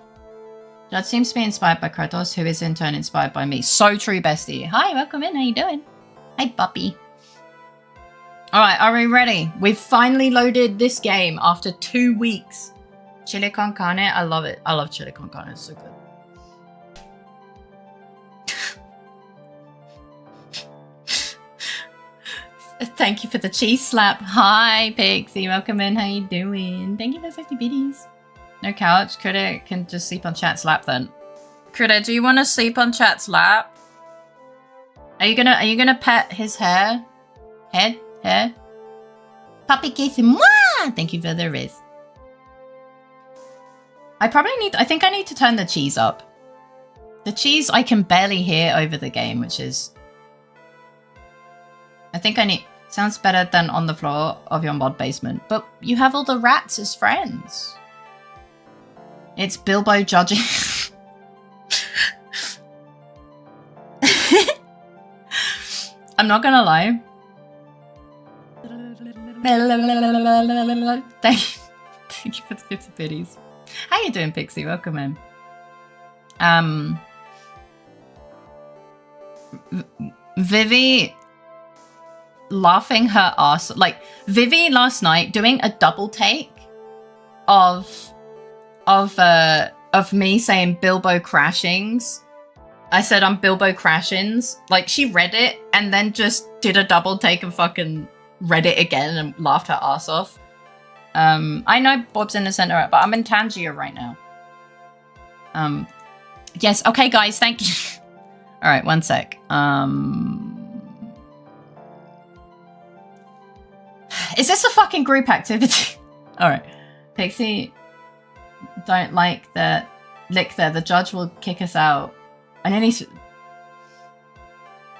That seems to be inspired by Kratos, who is in turn inspired by me. So true, bestie. Hi, welcome in. How you doing? Hi, puppy. Alright, are we ready? We've finally loaded this game after 2 weeks. Chili con carne, I love it. I love chili con carne, it's so good. Thank you for the cheese slap. Hi, Pixie. Welcome in. How you doing? Thank you for 50 biddies. No couch. Critter can just sleep on chat's lap then. Critter, do you want to sleep on chat's lap? Are you gonna pet his hair? Hair? Puppy kiss. Mwah! Thank you for the wrist. I think I need to turn the cheese up. The cheese I can barely hear over the game, which is... I think I need... Sounds better than on the floor of your mod basement. But you have all the rats as friends. It's Bilbo judging. I'm not gonna lie. Thank you for the 50 biddies. How you doing, Pixie? Welcome in. Vivi laughing her ass, like Vivi last night doing a double take of me saying Bilbo crashings. I said I'm Bilbo crashings. Like, she read it and then just did a double take and fucking read it again and laughed her ass off. I know Bob's in the center, but I'm in Tangier right now. Yes, okay guys, thank you. All right, one sec. Is this a fucking group activity? All right. Pixie, don't like the lick there. The judge will kick us out. And then he's...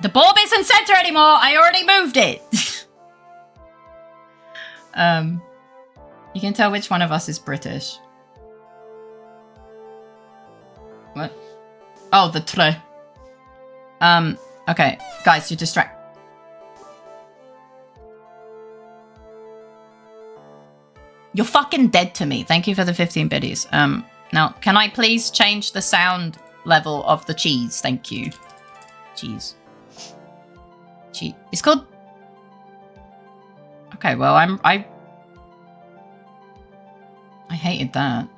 The bulb isn't center anymore. I already moved it. You can tell which one of us is British. What? Oh, the tre. Okay. Guys, you're distracted. You're fucking dead to me. Thank you for the 15 biddies. Now, can I please change the sound level of the cheese? Thank you. Cheese. Cheese. It's called... Okay, well, I hated that.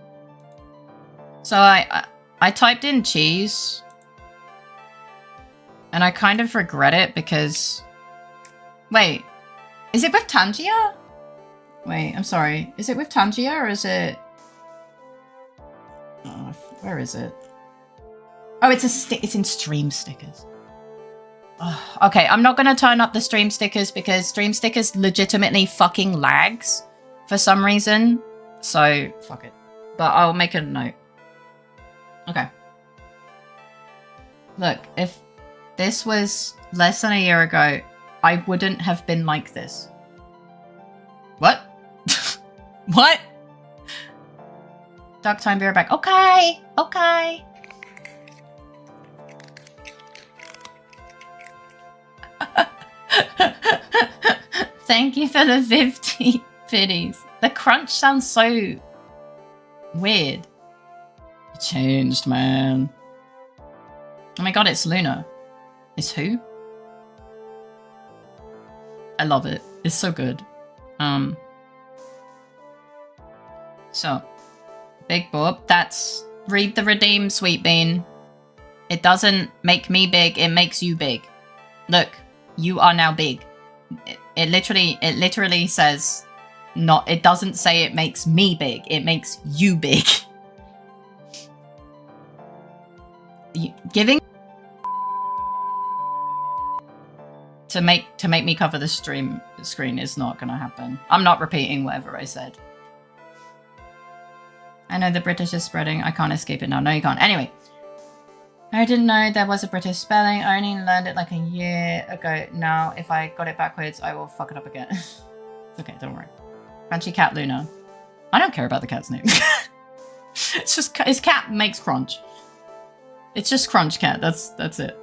So I typed in cheese. And I kind of regret it because... Wait. Is it with Tangia? Wait, I'm sorry. Is it with Tangia or is it... Oh, where is it? Oh, it's in stream stickers. Oh, okay, I'm not going to turn up the stream stickers because stream stickers legitimately fucking lags for some reason. So, fuck it. But I'll make a note. Okay. Look, if this was less than a year ago, I wouldn't have been like this. What? What? Dark time, be right back. Okay, okay. Thank you for the 50 biddies. The crunch sounds so weird. It changed, man. Oh my god, it's Luna. It's who? I love it. It's so good. So, Big Bob, that's read the redeem, Sweet Bean. It doesn't make me big, it makes you big. Look, you are now big. It literally says not, it doesn't say it makes me big, it makes you big. Giving to make me cover the screen is not gonna happen. I'm not repeating whatever I said. I know the British is spreading. I can't escape it now. No, you can't. Anyway. I didn't know there was a British spelling. I only learned it like a year ago. Now, if I got it backwards, I will fuck it up again. Okay, don't worry. Crunchy Cat Luna. I don't care about the cat's name. It's just, his cat makes crunch. It's just Crunch Cat. That's it.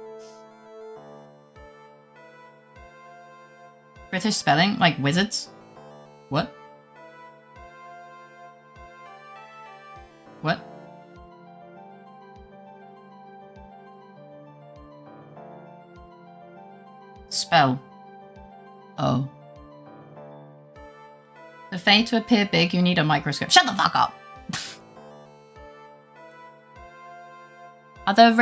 British spelling? Like wizards? What? What? Spell. Oh. For Fae to appear big, you need a microscope. Shut the fuck up! Are the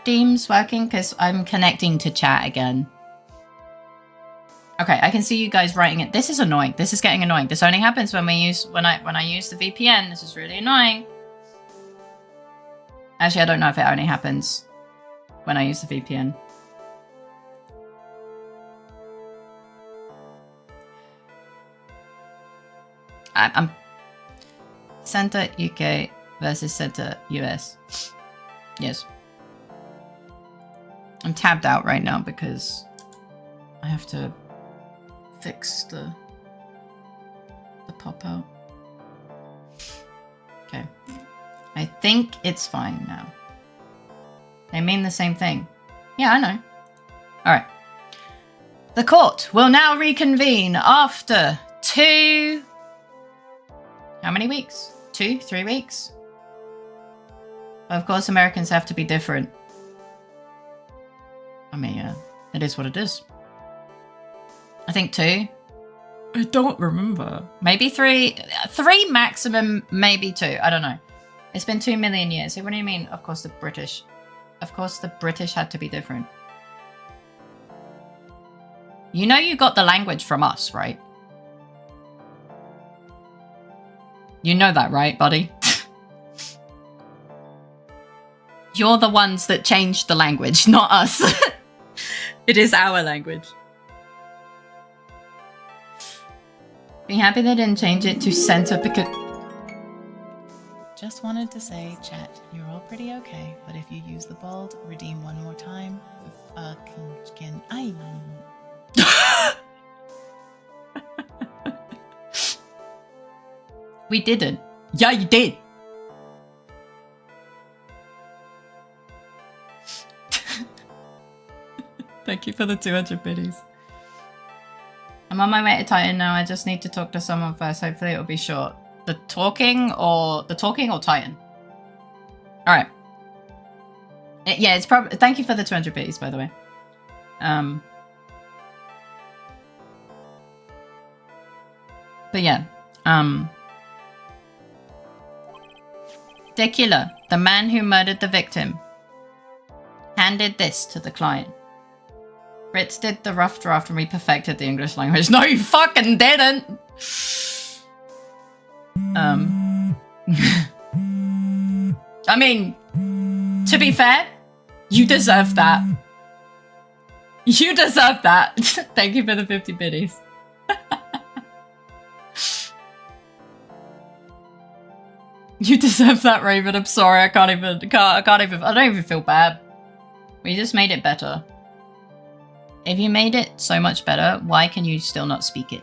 redeems working? Because I'm connecting to chat again. Okay, I can see you guys writing it. This is annoying. This is getting annoying. This only happens when I use the VPN. This is really annoying. Actually, I don't know if it only happens when I use the VPN. I'm Center UK versus Center US. Yes. I'm tabbed out right now because I have to fix the pop-out. Okay. I think it's fine now. They mean the same thing. Yeah, I know. Alright. The court will now reconvene after 2... How many weeks? 2? 3 weeks? Of course, Americans have to be different. I mean, yeah, it is what it is. I think 2. I don't remember. Maybe 3. 3 maximum, maybe 2. I don't know. It's been 2 million years. So what do you mean? Of course, the British. Of course, the British had to be different. You know you got the language from us, right? You know that, right, buddy? You're the ones that changed the language, not us. It is our language. Be happy they didn't change it to center because... Just wanted to say, chat, you're all pretty okay, but if you use the bold, redeem one more time. Fucking I. We didn't. Yeah, you did. Thank you for the 200 biddies. I'm on my way to Titan now. I just need to talk to someone first. Hopefully it'll be short. The talking or Titan? Alright. Yeah, it's probably... Thank you for the 200 biddies, by the way. But yeah. Dear killer, the man who murdered the victim, handed this to the client. Brits did the rough draft and we perfected the English language. No, you fucking didn't! I mean, to be fair, you deserve that. You deserve that. Thank you for the 50 biddies. You deserve that, Raven. I'm sorry. I don't even feel bad. We just made it better. If you made it so much better, why can you still not speak it?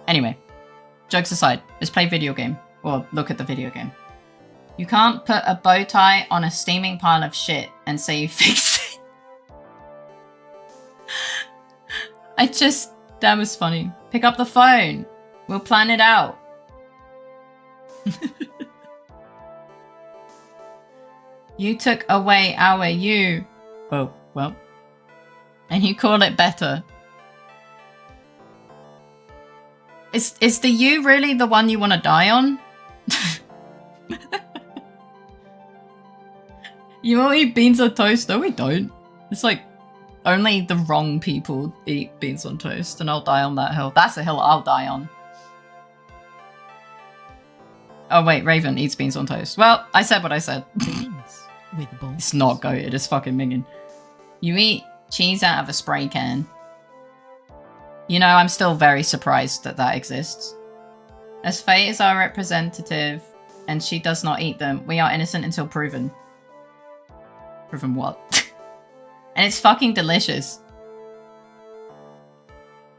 Anyway, jokes aside, let's play video game. Or look at the video game. You can't put a bow tie on a steaming pile of shit and say you fixed it. That was funny. Pick up the phone. We'll plan it out. You took away our you. Oh, well. And you call it better. Is the you really the one you want to die on? You all eat beans on toast? No, we don't. It's like only the wrong people eat beans on toast, and I'll die on that hill. That's a hill I'll die on. Oh wait, Raven eats beans on toast. Well, I said what I said. Beans with balls. It's not goated, it's fucking minging. You eat cheese out of a spray can. You know, I'm still very surprised that that exists. As fate is our representative, and she does not eat them, we are innocent until proven. Proven what? And it's fucking delicious.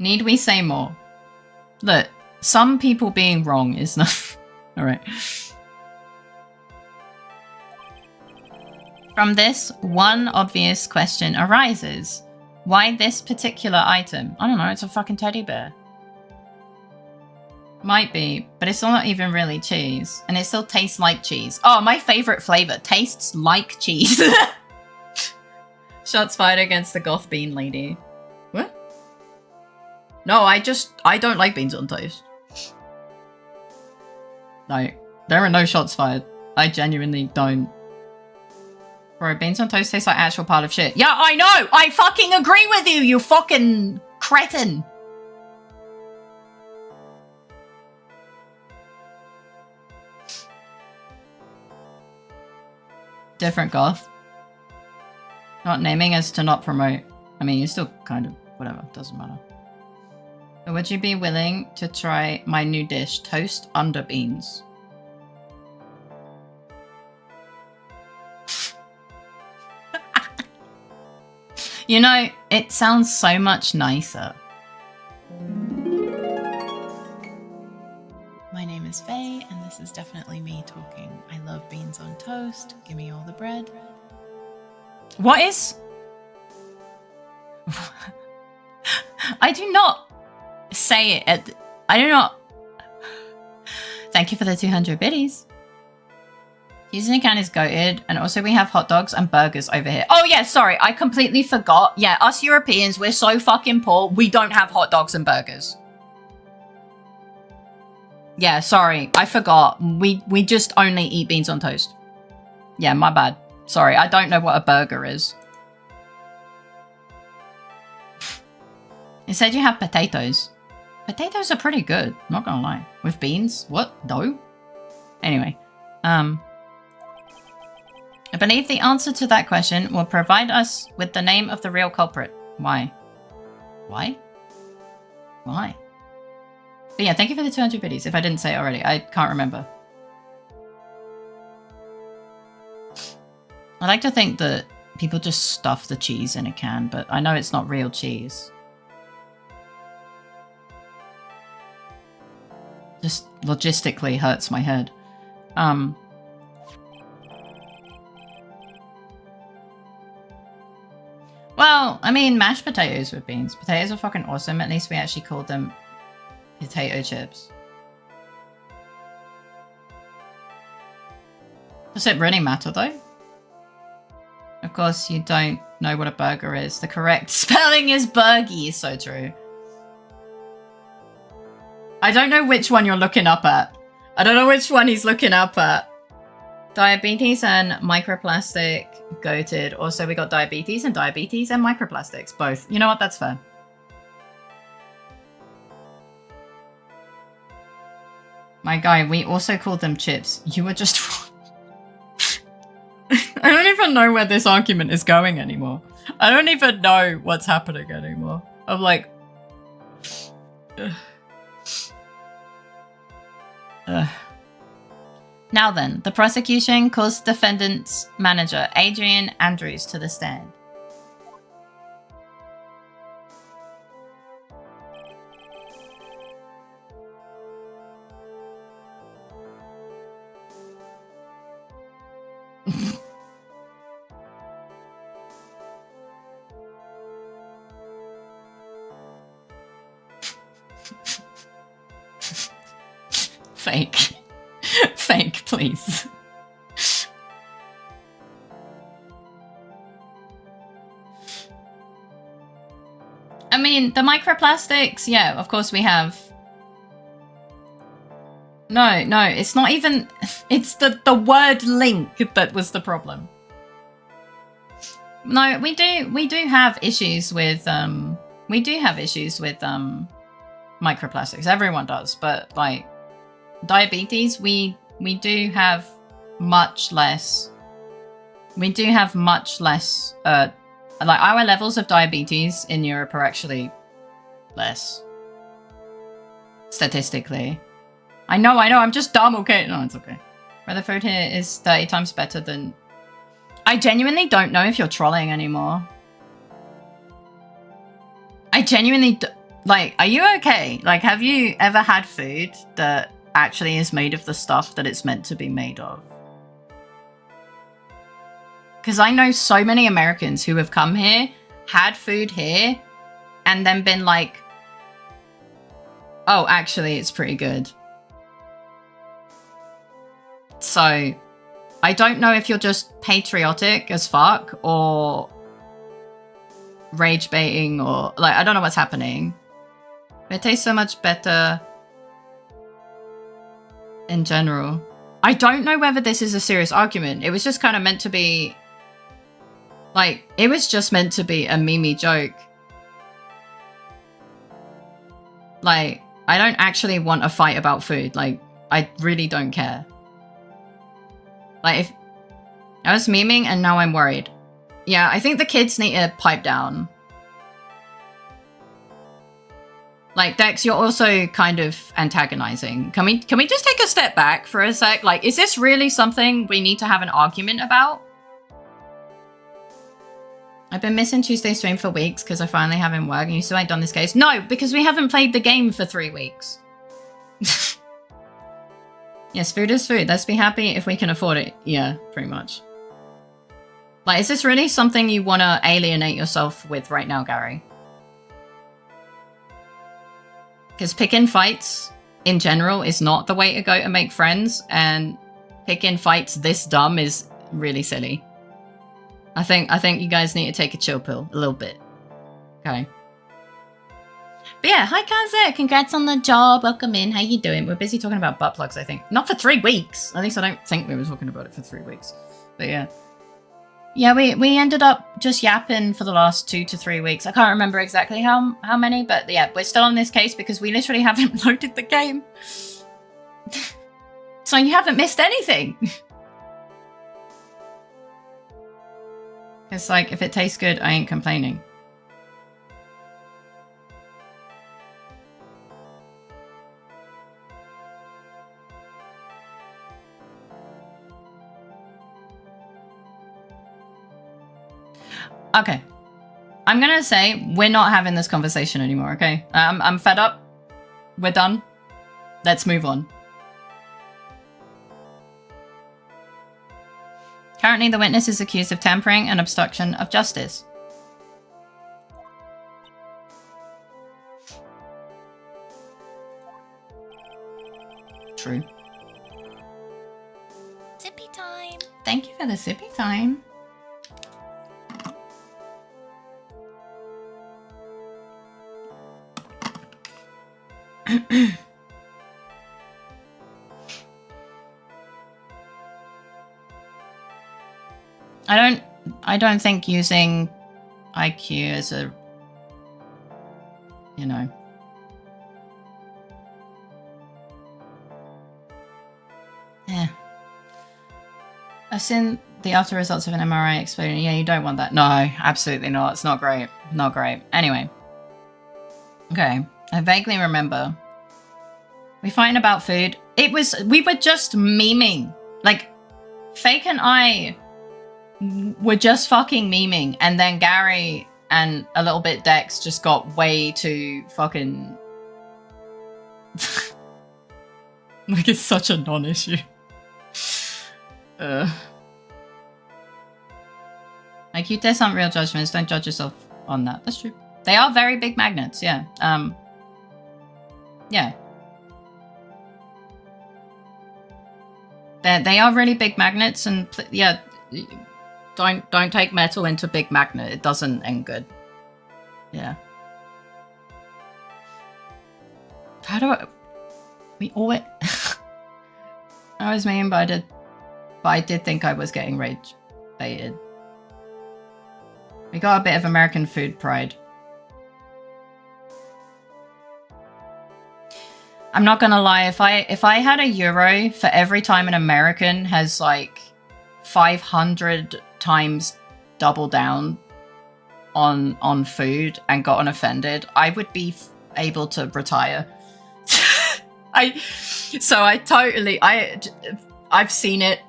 Need we say more? Look, some people being wrong is not... Alright. From this, one obvious question arises. Why this particular item? I don't know, it's a fucking teddy bear. Might be, but it's not even really cheese. And it still tastes like cheese. Oh, my favorite flavor. Tastes like cheese. Shots fired against the goth bean lady. What? No, I don't like beans on toast. No, there are no shots fired. I genuinely don't. Bro, beans on toast taste like actual pile of shit. Yeah, I know! I fucking agree with you, you fucking cretin! Different goth. Not naming as to not promote. I mean, you still kind of... whatever, doesn't matter. But would you be willing to try my new dish, toast under beans? You know, it sounds so much nicer. My name is Faye, and this is definitely me talking. I love beans on toast. Give me all the bread. What is? I do not say it. I do not. Thank you for the 200 biddies. Cheese in a can is goated, and also we have hot dogs and burgers over here. Oh yeah, sorry, I completely forgot. Yeah, us Europeans, we're so fucking poor, we don't have hot dogs and burgers. Yeah, sorry, I forgot. We just only eat beans on toast. Yeah, my bad. Sorry, I don't know what a burger is. It said you have potatoes. Potatoes are pretty good, not gonna lie. With beans? What? No? Anyway, I believe the answer to that question will provide us with the name of the real culprit. Why? Why? Why? But yeah, thank you for the 200 biddies. If I didn't say it already, I can't remember. I like to think that people just stuff the cheese in a can, but I know it's not real cheese. Just logistically hurts my head. Well, I mean, mashed potatoes with beans. Potatoes are fucking awesome. At least we actually called them potato chips. Does it really matter though? Of course, you don't know what a burger is. The correct spelling is burgie. So true. I don't know which one you're looking up at. I don't know which one he's looking up at. Diabetes and microplastic. Goated. Also, we got diabetes and microplastics. Both. You know what? That's fair. My guy, we also called them chips. You were just... I don't even know where this argument is going anymore. I don't even know what's happening anymore. I'm like... Ugh. Ugh. Now then, the prosecution calls defendant's manager, Adrian Andrews, to the stand. Fake. Fake, please. I mean, the microplastics, yeah, of course we have. No, it's not even... It's the word link that was the problem. No, we do have issues with microplastics. Everyone does, but like diabetes, we do have much less. We do have much less. Like our levels of diabetes in Europe are actually less statistically. I know. I'm just dumb. Okay, no, it's okay. Rutherford here is 30 times better than. I genuinely don't know if you're trolling anymore. I genuinely like. Are you okay? Like, have you ever had food that actually is made of the stuff that it's meant to be made of? Because I know so many Americans who have come here, had food here, and then been like, oh, actually, it's pretty good. So, I don't know if you're just patriotic as fuck, or rage baiting, or like, I don't know what's happening. It tastes so much better in general. I don't know whether this is a serious argument. It was just kind of meant to be... Like, it was just meant to be a meme joke. Like, I don't actually want a fight about food. Like, I really don't care. Like, if I was memeing and now I'm worried. Yeah, I think the kids need to pipe down. Like, Dex, you're also kind of antagonizing. Can we just take a step back for a sec? Like, is this really something we need to have an argument about? I've been missing Tuesday stream for weeks because I finally haven't worked and you still ain't done this case. No, because we haven't played the game for 3 weeks. Yes, food is food. Let's be happy if we can afford it. Yeah, pretty much. Like, is this really something you want to alienate yourself with right now, Gary? Because picking fights in general is not the way to go to make friends, and picking fights this dumb is really silly. I think you guys need to take a chill pill a little bit. Okay. But yeah, hi Kaze, congrats on the job. Welcome in. How you doing? We're busy talking about butt plugs, I think. Not for 3 weeks. At least I don't think we were talking about it for 3 weeks. But yeah. Yeah, we ended up just yapping for the last 2 to 3 weeks. I can't remember exactly how many, but yeah, we're still on this case because we literally haven't loaded the game. So you haven't missed anything. It's like, if it tastes good, I ain't complaining. Okay. I'm gonna say we're not having this conversation anymore, okay? I'm fed up. We're done. Let's move on. Currently, the witness is accused of tampering and obstruction of justice. true. Sippy time. Thank you for the sippy time. I don't think using IQ as a, you know. Yeah. I've seen the after results of an MRI exploding. Yeah, you don't want that. No, absolutely not. It's not great. Not great. Anyway. Okay. I vaguely remember. We fighting about food. We were just memeing. Like, Fake and I were just fucking memeing. And then Gary and a little bit Dex just got way too fucking... like, it's such a non-issue. IQ tests aren't real judgments. Don't judge yourself on that. That's true. They are very big magnets, yeah. Yeah. They are really big magnets, and yeah, don't take metal into big magnet. It doesn't end good. Yeah. How do we always... I was mean, but I did think I was getting rage baited. We got a bit of American food pride. I'm not gonna lie, if I had a euro for every time an American has like 500 times double down on food and gotten offended, I would be able to retire. I've seen it,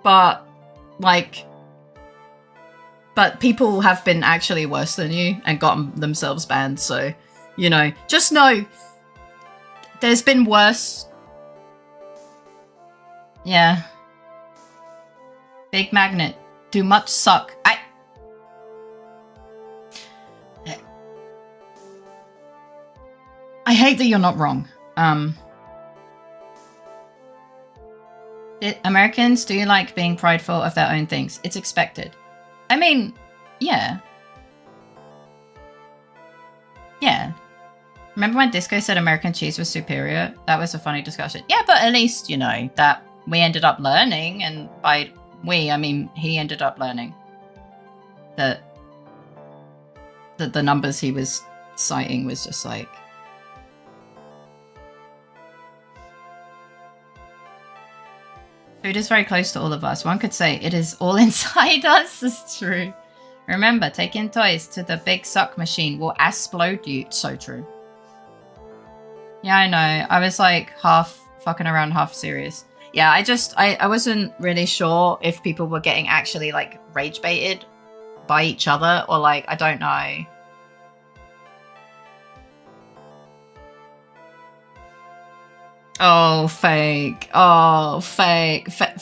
but like, but people have been actually worse than you and gotten themselves banned. So, you know, just know there's been worse. Yeah. Big magnet. Do much suck. I hate that you're not wrong. Americans do like being prideful of their own things. It's expected. I mean, yeah. Yeah. Remember when Disco said American cheese was superior? That was a funny discussion. Yeah, but at least, you know, that we ended up learning, and by we, I mean he ended up learning that the numbers he was citing was just like... Food is very close to all of us. One could say it is all inside us. It's true. Remember, taking toys to the big suck machine will explode you. So true. Yeah, I know. I was like half fucking around, half serious. Yeah, I wasn't really sure if people were getting actually like rage baited by each other, or like, I don't know. Oh, fake. Oh, fake. Fake.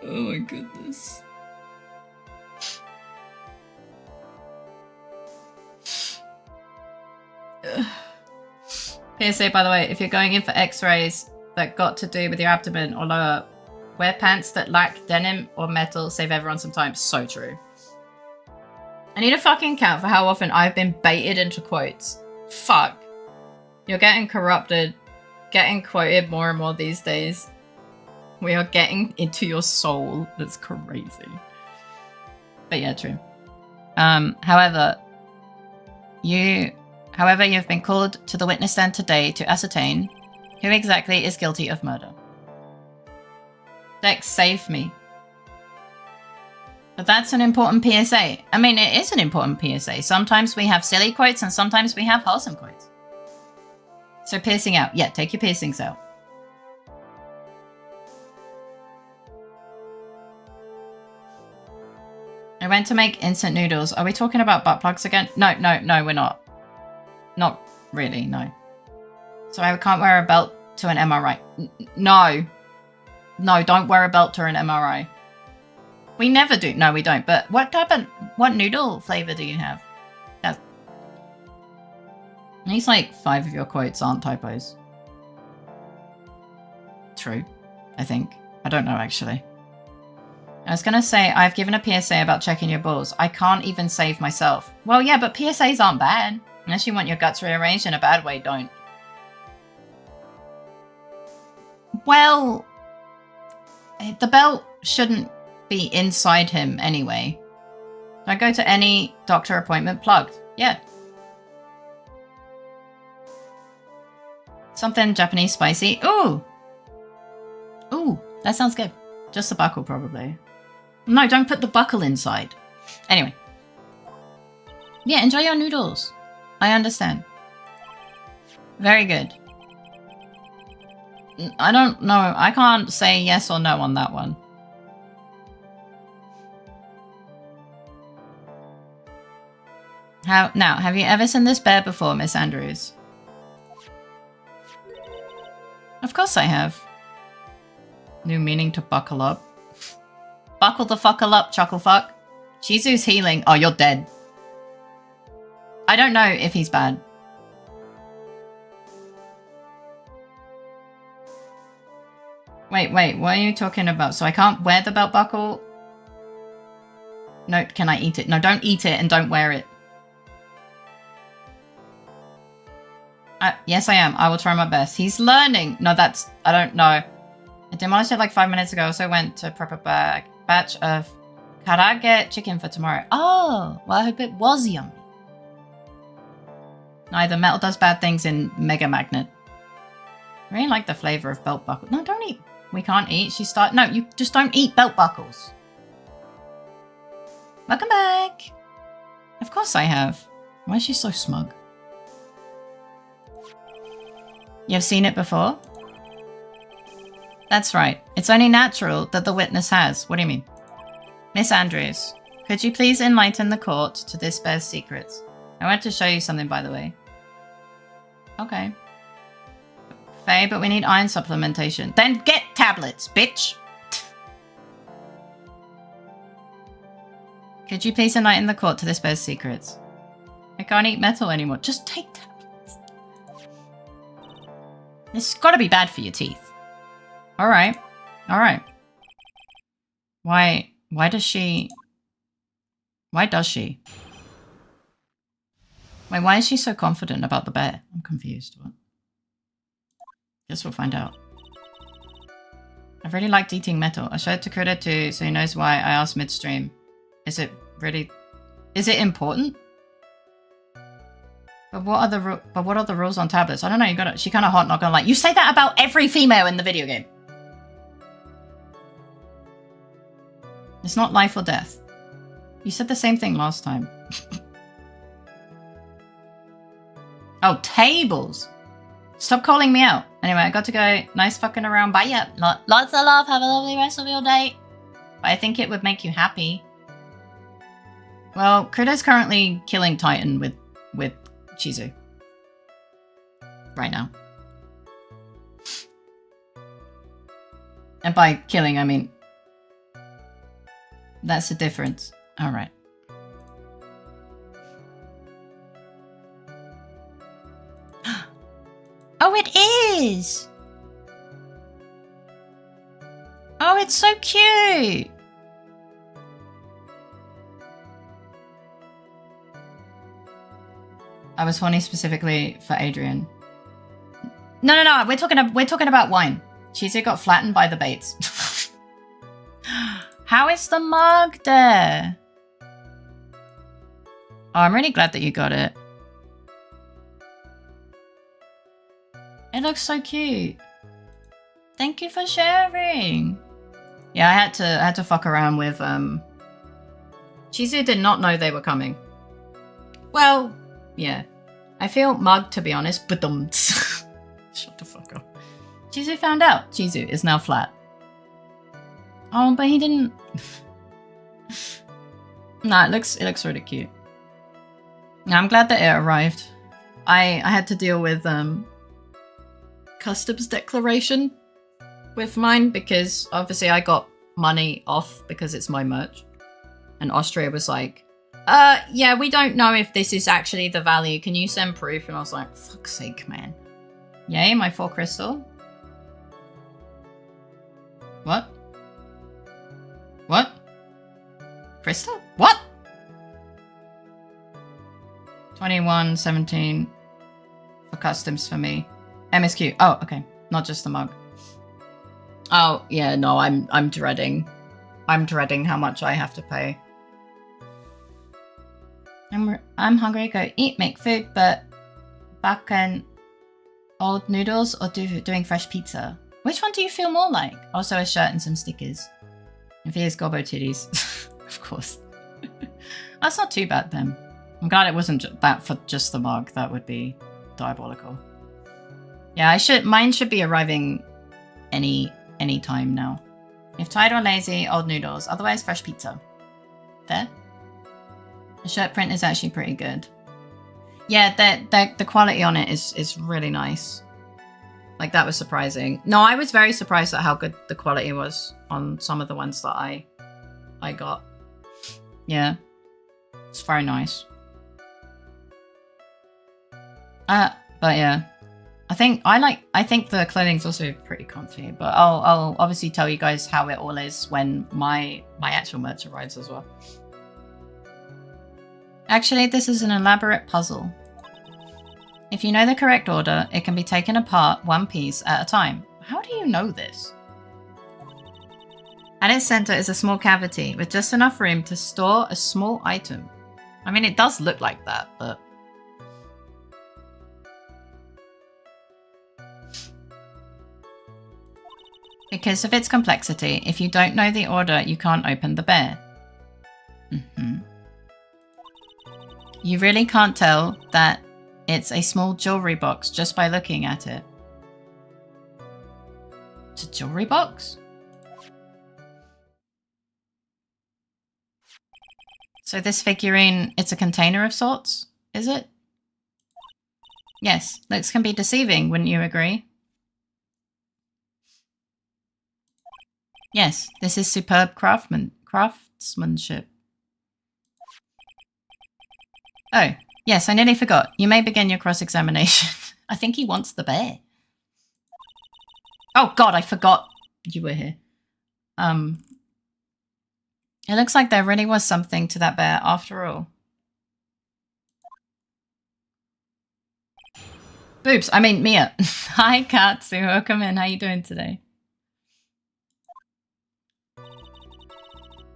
Oh my goodness. PSA, by the way, if you're going in for x-rays that got to do with your abdomen or lower, wear pants that lack denim or metal, save everyone some time. So true. I need a fucking count for how often I've been baited into quotes. Fuck. You're getting corrupted, getting quoted more and more these days. We are getting into your soul. That's crazy. But yeah, true. However, you've been called to the witness stand today to ascertain who exactly is guilty of murder. Dex, save me. But that's an important PSA. I mean, it is an important PSA. Sometimes we have silly quotes and sometimes we have wholesome quotes. So piercing out. Yeah, take your piercings out. I went to make instant noodles. Are we talking about butt plugs again? No, we're not. Not really, no. So I can't wear a belt to an MRI. No. No, don't wear a belt to an MRI. We never do. No, we don't. But what noodle flavor do you have? That's... At least like 5 of your quotes aren't typos. True, I think. I don't know, actually. I was going to say, I've given a PSA about checking your balls. I can't even save myself. Well, yeah, but PSAs aren't bad. Unless you want your guts rearranged in a bad way, don't. Well, the belt shouldn't be inside him anyway. I go to any doctor appointment plugged. Yeah. Something Japanese spicy. Ooh! Ooh, that sounds good. Just the buckle, probably. No, don't put the buckle inside. Anyway. Yeah, enjoy your noodles. I understand. Very good. I don't know. I can't say yes or no on that one. Now, have you ever seen this bear before, Miss Andrews? Of course I have. New meaning to buckle up. Buckle the fuckle up, chuckle fuck. Shizu's healing. Oh, you're dead. I don't know if he's bad. Wait, what are you talking about? So I can't wear the belt buckle? No, can I eat it? No, don't eat it and don't wear it. Yes, I am. I will try my best. He's learning. No, that's... I don't know. I demolished it like 5 minutes ago. I also went to prep a batch of karage chicken for tomorrow. Oh, well, I hope it was yummy. Neither metal does bad things in Mega Magnet. I really like the flavor of belt buckle. No, don't eat. We can't eat. No, you just don't eat belt buckles. Welcome back. Of course I have. Why is she so smug? You've seen it before? That's right. It's only natural that the witness has. What do you mean? Miss Andrews, could you please enlighten the court to this bear's secrets? I want to show you something, by the way. Okay. Faye, but we need iron supplementation. Then get tablets, bitch! Could you please enlighten the court to this bear's secrets? I can't eat metal anymore. Just take tablets. This has got to be bad for your teeth. Alright. Alright. Why does she... Why does she? Wait, why is she so confident about the bear? I'm confused. What? Guess we'll find out. I've really liked eating metal. I showed it to Kuda too, so he knows why I asked midstream. Is it important? But what are the rules on tablets? I don't know. You got she kind of hot, not gonna lie. You say that about every female in the video game. It's not life or death. You said the same thing last time. Oh, tables. Stop calling me out. Anyway, I got to go. Nice fucking around. Bye, yeah. Lots of love. Have a lovely rest of your day. But I think it would make you happy. Well, Kuda's currently killing Titan with Shizu. Right now. And by killing, I mean... That's the difference. Alright. Oh, it is! Oh, it's so cute! I was horny specifically for Adrian. No. We're talking about wine. Shizu got flattened by the baits. How is the mug there? Oh, I'm really glad that you got it. It looks so cute. Thank you for sharing. Yeah, I had to fuck around with Shizu did not know they were coming. Well, yeah. I feel mugged, to be honest, but shut the fuck up. Shizu found out. Shizu is now flat. Oh, but he didn't. Nah, it looks really cute. Now, I'm glad that it arrived. I had to deal with customs declaration with mine because obviously I got money off because it's my merch. And Austria was like, yeah, we don't know if this is actually the value. Can you send proof? And I was like, fuck's sake, man. Yay, my 4 crystal. What? What? Crystal? What? 21.17 for customs for me. MSQ. Oh, okay. Not just the mug. Oh, yeah, no, I'm dreading. I'm dreading how much I have to pay. I'm hungry, go eat, make food, but back in old noodles or doing fresh pizza? Which one do you feel more like? Also a shirt and some stickers. If he is gobbo titties. Of course. That's not too bad then. I'm glad it wasn't that for just the mug. That would be diabolical. Yeah, mine should be arriving any time now. If tired or lazy, old noodles. Otherwise, fresh pizza. Fair? The shirt print is actually pretty good. Yeah, the quality on it is really nice. Like, that was surprising. No, I was very surprised at how good the quality was on some of the ones that I got. Yeah. It's very nice. But yeah. I think the clothing's also pretty comfy, but I'll obviously tell you guys how it all is when my actual merch arrives as well. Actually, this is an elaborate puzzle. If you know the correct order, it can be taken apart one piece at a time. How do you know this? At its center is a small cavity with just enough room to store a small item. I mean, it does look like that, but... Because of its complexity, if you don't know the order, you can't open the bear. You really can't tell that it's a small jewelry box just by looking at it. It's a jewelry box? So this figurine, it's a container of sorts, is it? Yes, looks can be deceiving, wouldn't you agree? Yes, this is superb craftsmanship. Oh, yes, I nearly forgot. You may begin your cross-examination. I think he wants the bear. Oh god, I forgot you were here. It looks like there really was something to that bear after all. Boobs, I mean Mia. Hi Katsu, welcome in. How you doing today?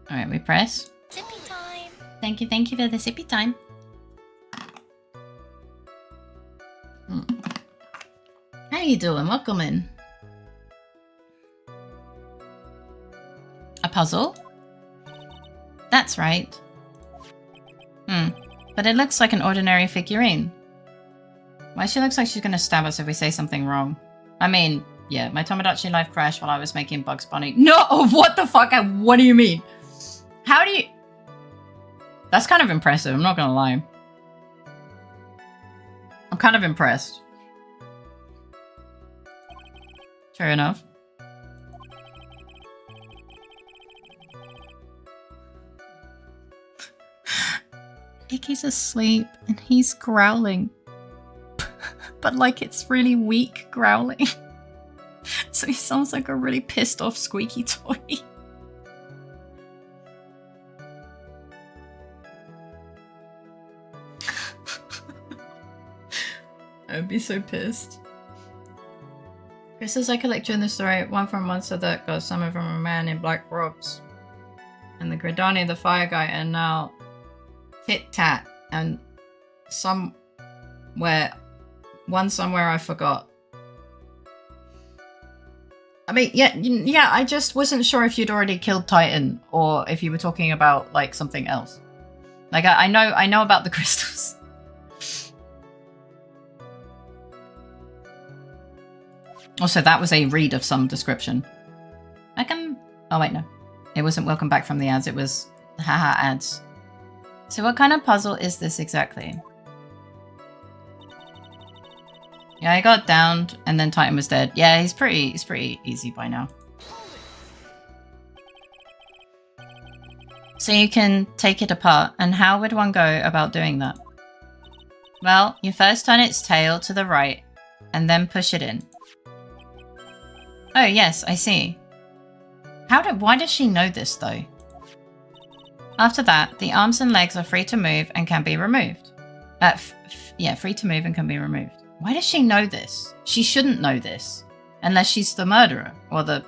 Alright, we press. Sippy time. Thank you for the sippy time. How you doing? Welcome in. A puzzle? That's right. But it looks like an ordinary figurine. Why she looks like she's gonna stab us if we say something wrong. I mean, yeah, my Tomodachi life crashed while I was making Bugs Bunny. No! What the fuck? What do you mean? How do you... That's kind of impressive, I'm not gonna lie. I'm kind of impressed. Fair enough. Icky's asleep and he's growling. But like it's really weak growling. So he sounds like a really pissed off squeaky toy. I would be so pissed. Crystals I collect in the story, one from a monster that got summoned from a man in black robes. And the Gridani, the fire guy, and now Tit Tat, and somewhere I forgot. I mean, yeah, I just wasn't sure if you'd already killed Titan, or if you were talking about, like, something else. Like, I know about the crystals. Also, that was a read of some description. Oh wait, no. It wasn't welcome back from the ads, it was haha ads. So what kind of puzzle is this exactly? Yeah, I got downed, and then Titan was dead. Yeah, he's pretty easy by now. So you can take it apart, and how would one go about doing that? Well, you first turn its tail to the right, and then push it in. Oh yes, I see. Why does she know this though? After that, the arms and legs are free to move and can be removed. Yeah, free to move and can be removed. Why does she know this? She shouldn't know this. Unless she's the murderer, or the...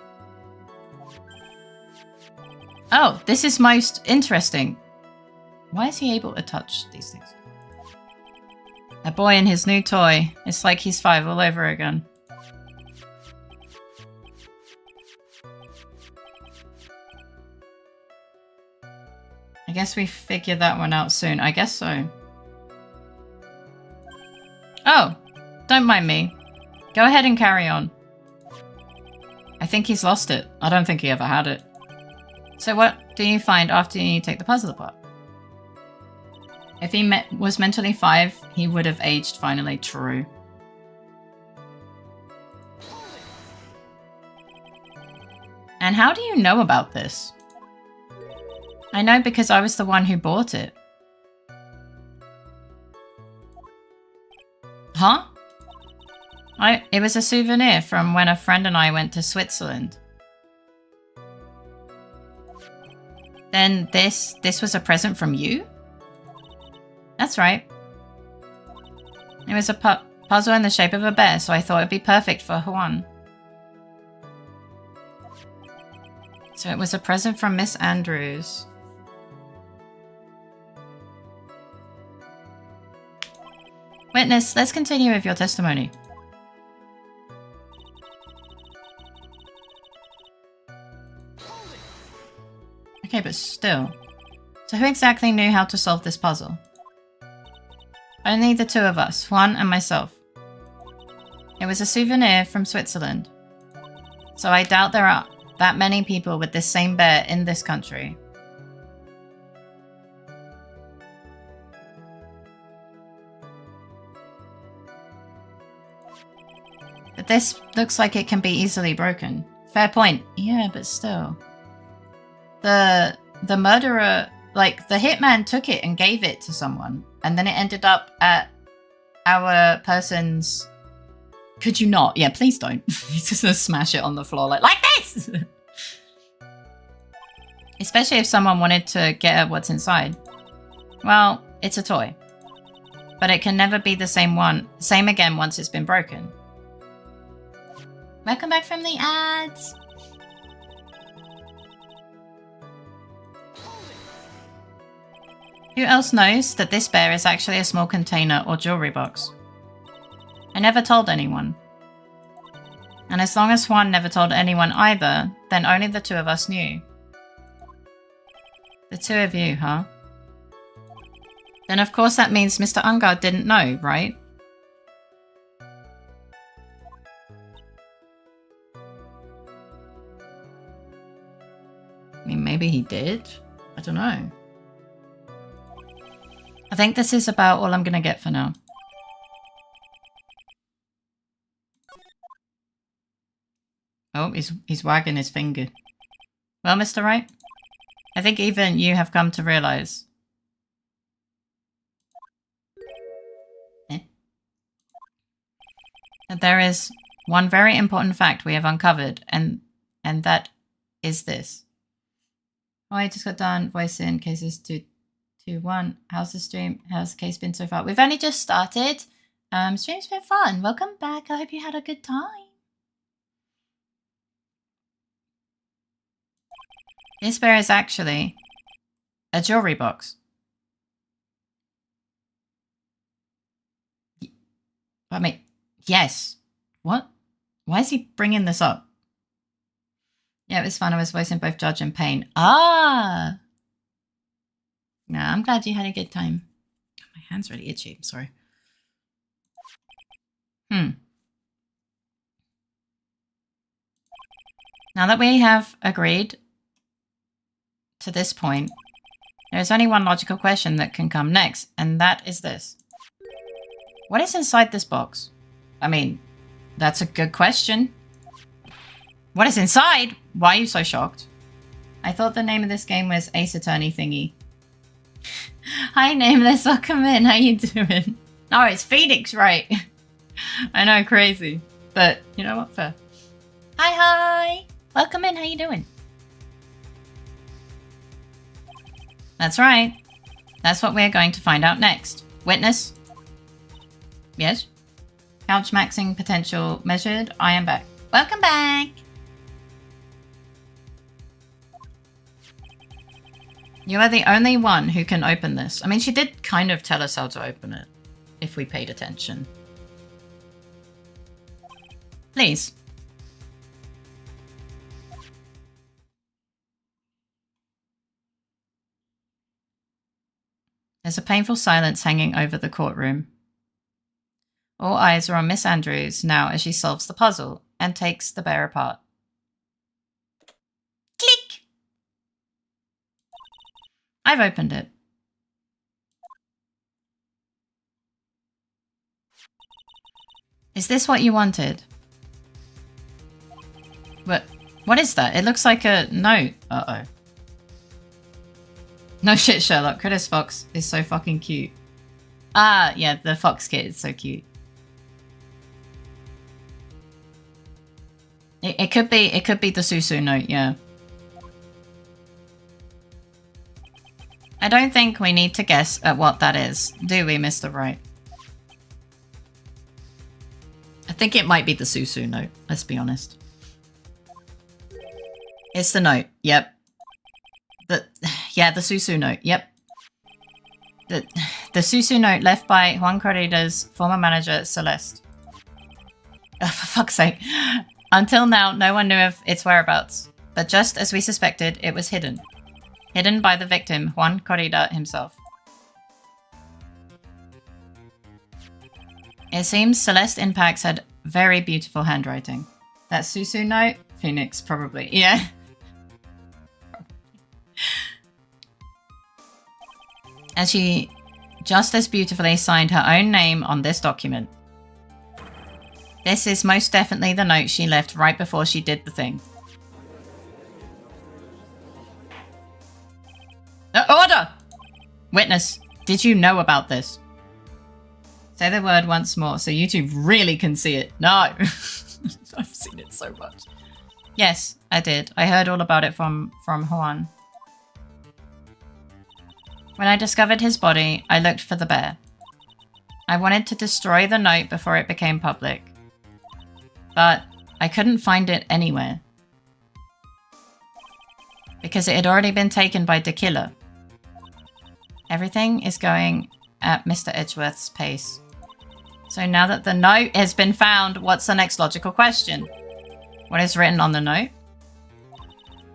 Oh, this is most interesting. Why is he able to touch these things? A boy and his new toy. It's like he's 5 all over again. I guess we figure that one out soon. I guess so. Oh, don't mind me. Go ahead and carry on. I think he's lost it. I don't think he ever had it. So what do you find after you take the puzzle apart? If he was mentally 5, he would have aged finally. True. And how do you know about this? I know because I was the one who bought it. Huh? It was a souvenir from when a friend and I went to Switzerland. Then this was a present from you? That's right. It was a puzzle in the shape of a bear, so I thought it'd be perfect for Juan. So it was a present from Miss Andrews. Witness, let's continue with your testimony. Okay, but still. So who exactly knew how to solve this puzzle? Only the 2 of us, Juan and myself. It was a souvenir from Switzerland. So I doubt there are that many people with this same bear in this country. But this looks like it can be easily broken. Fair point. Yeah, but still. The murderer, like, the hitman took it and gave it to someone, and then it ended up at our person's... Could you not? Yeah, please don't. He's just gonna smash it on the floor like this! Especially if someone wanted to get at what's inside. Well, it's a toy. But it can never be the same again once it's been broken. Welcome back from the ads! Who else knows that this bear is actually a small container or jewelry box? I never told anyone. And as long as Juan never told anyone either, then only the 2 of us knew. The 2 of you, huh? Then of course that means Mr. Ungard didn't know, right? I mean, maybe he did? I don't know. I think this is about all I'm gonna get for now. Oh, he's wagging his finger. Well, Mr. Wright, I think even you have come to realize. That there is one very important fact we have uncovered, and that is this. Oh, I just got done voicing cases 2-1. How's the stream? How's the case been so far? We've only just started. Stream's been fun. Welcome back. I hope you had a good time. This bear is actually a jewelry box. I mean, yes. What? Why is he bringing this up? Yeah, it was fun. I was voicing both Judge and Payne. Ah! No, I'm glad you had a good time. My hand's really itchy. I'm sorry. Now that we have agreed to this point, there's only one logical question that can come next, and that is this. What is inside this box? I mean, that's a good question. What is inside? Why are you so shocked? I thought the name of this game was Ace Attorney thingy. Hi, Nameless. Welcome in. How you doing? Oh, it's Phoenix, right? I know, crazy. But, you know what? Fair. Hi. Welcome in. How you doing? That's right. That's what we're going to find out next. Witness? Yes? Couch maxing potential measured. I am back. Welcome back. You are the only one who can open this. I mean, she did kind of tell us how to open it, if we paid attention. Please. There's a painful silence hanging over the courtroom. All eyes are on Miss Andrews now as she solves the puzzle and takes the bear apart. Click. I've opened it. Is this what you wanted? What is that? It looks like a note. Uh-oh. No shit, Sherlock. Curtis Fox is so fucking cute. Ah, yeah, the Fox kit is so cute. It could be the Susu note, yeah. I don't think we need to guess at what that is, do we, Mr. Wright? I think it might be the Susu note, let's be honest. It's the note, yep. The Susu note, yep. The Susu note left by Juan Corrida's former manager, Celeste. Oh, for fuck's sake. Until now, no one knew of its whereabouts. But just as we suspected, it was hidden. Hidden by the victim, Juan Corrida himself. It seems Celeste Impacts had very beautiful handwriting. That Susu note? Phoenix, probably. Yeah. And she just as beautifully signed her own name on this document. This is most definitely the note she left right before she did the thing. Order! Witness, did you know about this? Say the word once more so YouTube really can see it. No! I've seen it so much. Yes, I did. I heard all about it from Juan. When I discovered his body, I looked for the bear. I wanted to destroy the note before it became public. But I couldn't find it anywhere. Because it had already been taken by the killer. Everything is going at Mr. Edgeworth's pace. So now that the note has been found, what's the next logical question? What is written on the note?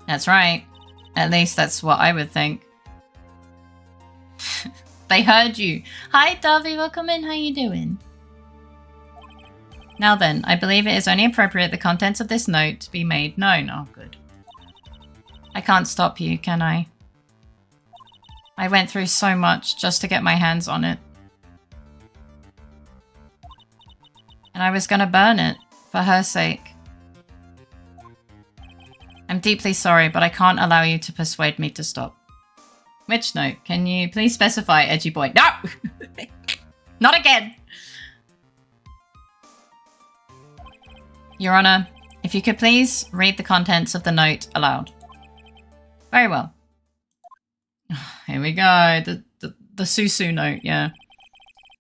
That's right. At least that's what I would think. They heard you. Hi, Darby. Welcome in. How you doing? Now then, I believe it is only appropriate the contents of this note to be made known. Oh, good. I can't stop you, can I? I went through so much just to get my hands on it. And I was gonna burn it, for her sake. I'm deeply sorry, but I can't allow you to persuade me to stop. Which note? Can you please specify, edgy boy? No! Not again! Your Honor, if you could please read the contents of the note aloud. Very well. Here we go. The Susu note, yeah.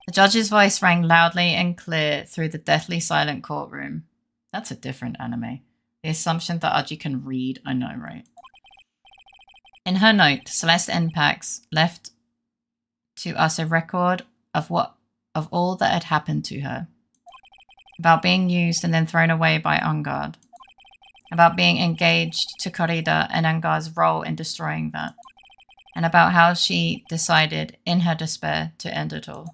The judge's voice rang loudly and clear through the deathly silent courtroom. That's a different anime. The assumption that Aji can read, I know, right? In her note, Celeste Enpax left to us a record of all that had happened to her. About being used and then thrown away by Angard. About being engaged to Corrida and Angard's role in destroying that. And about how she decided, in her despair, to end it all.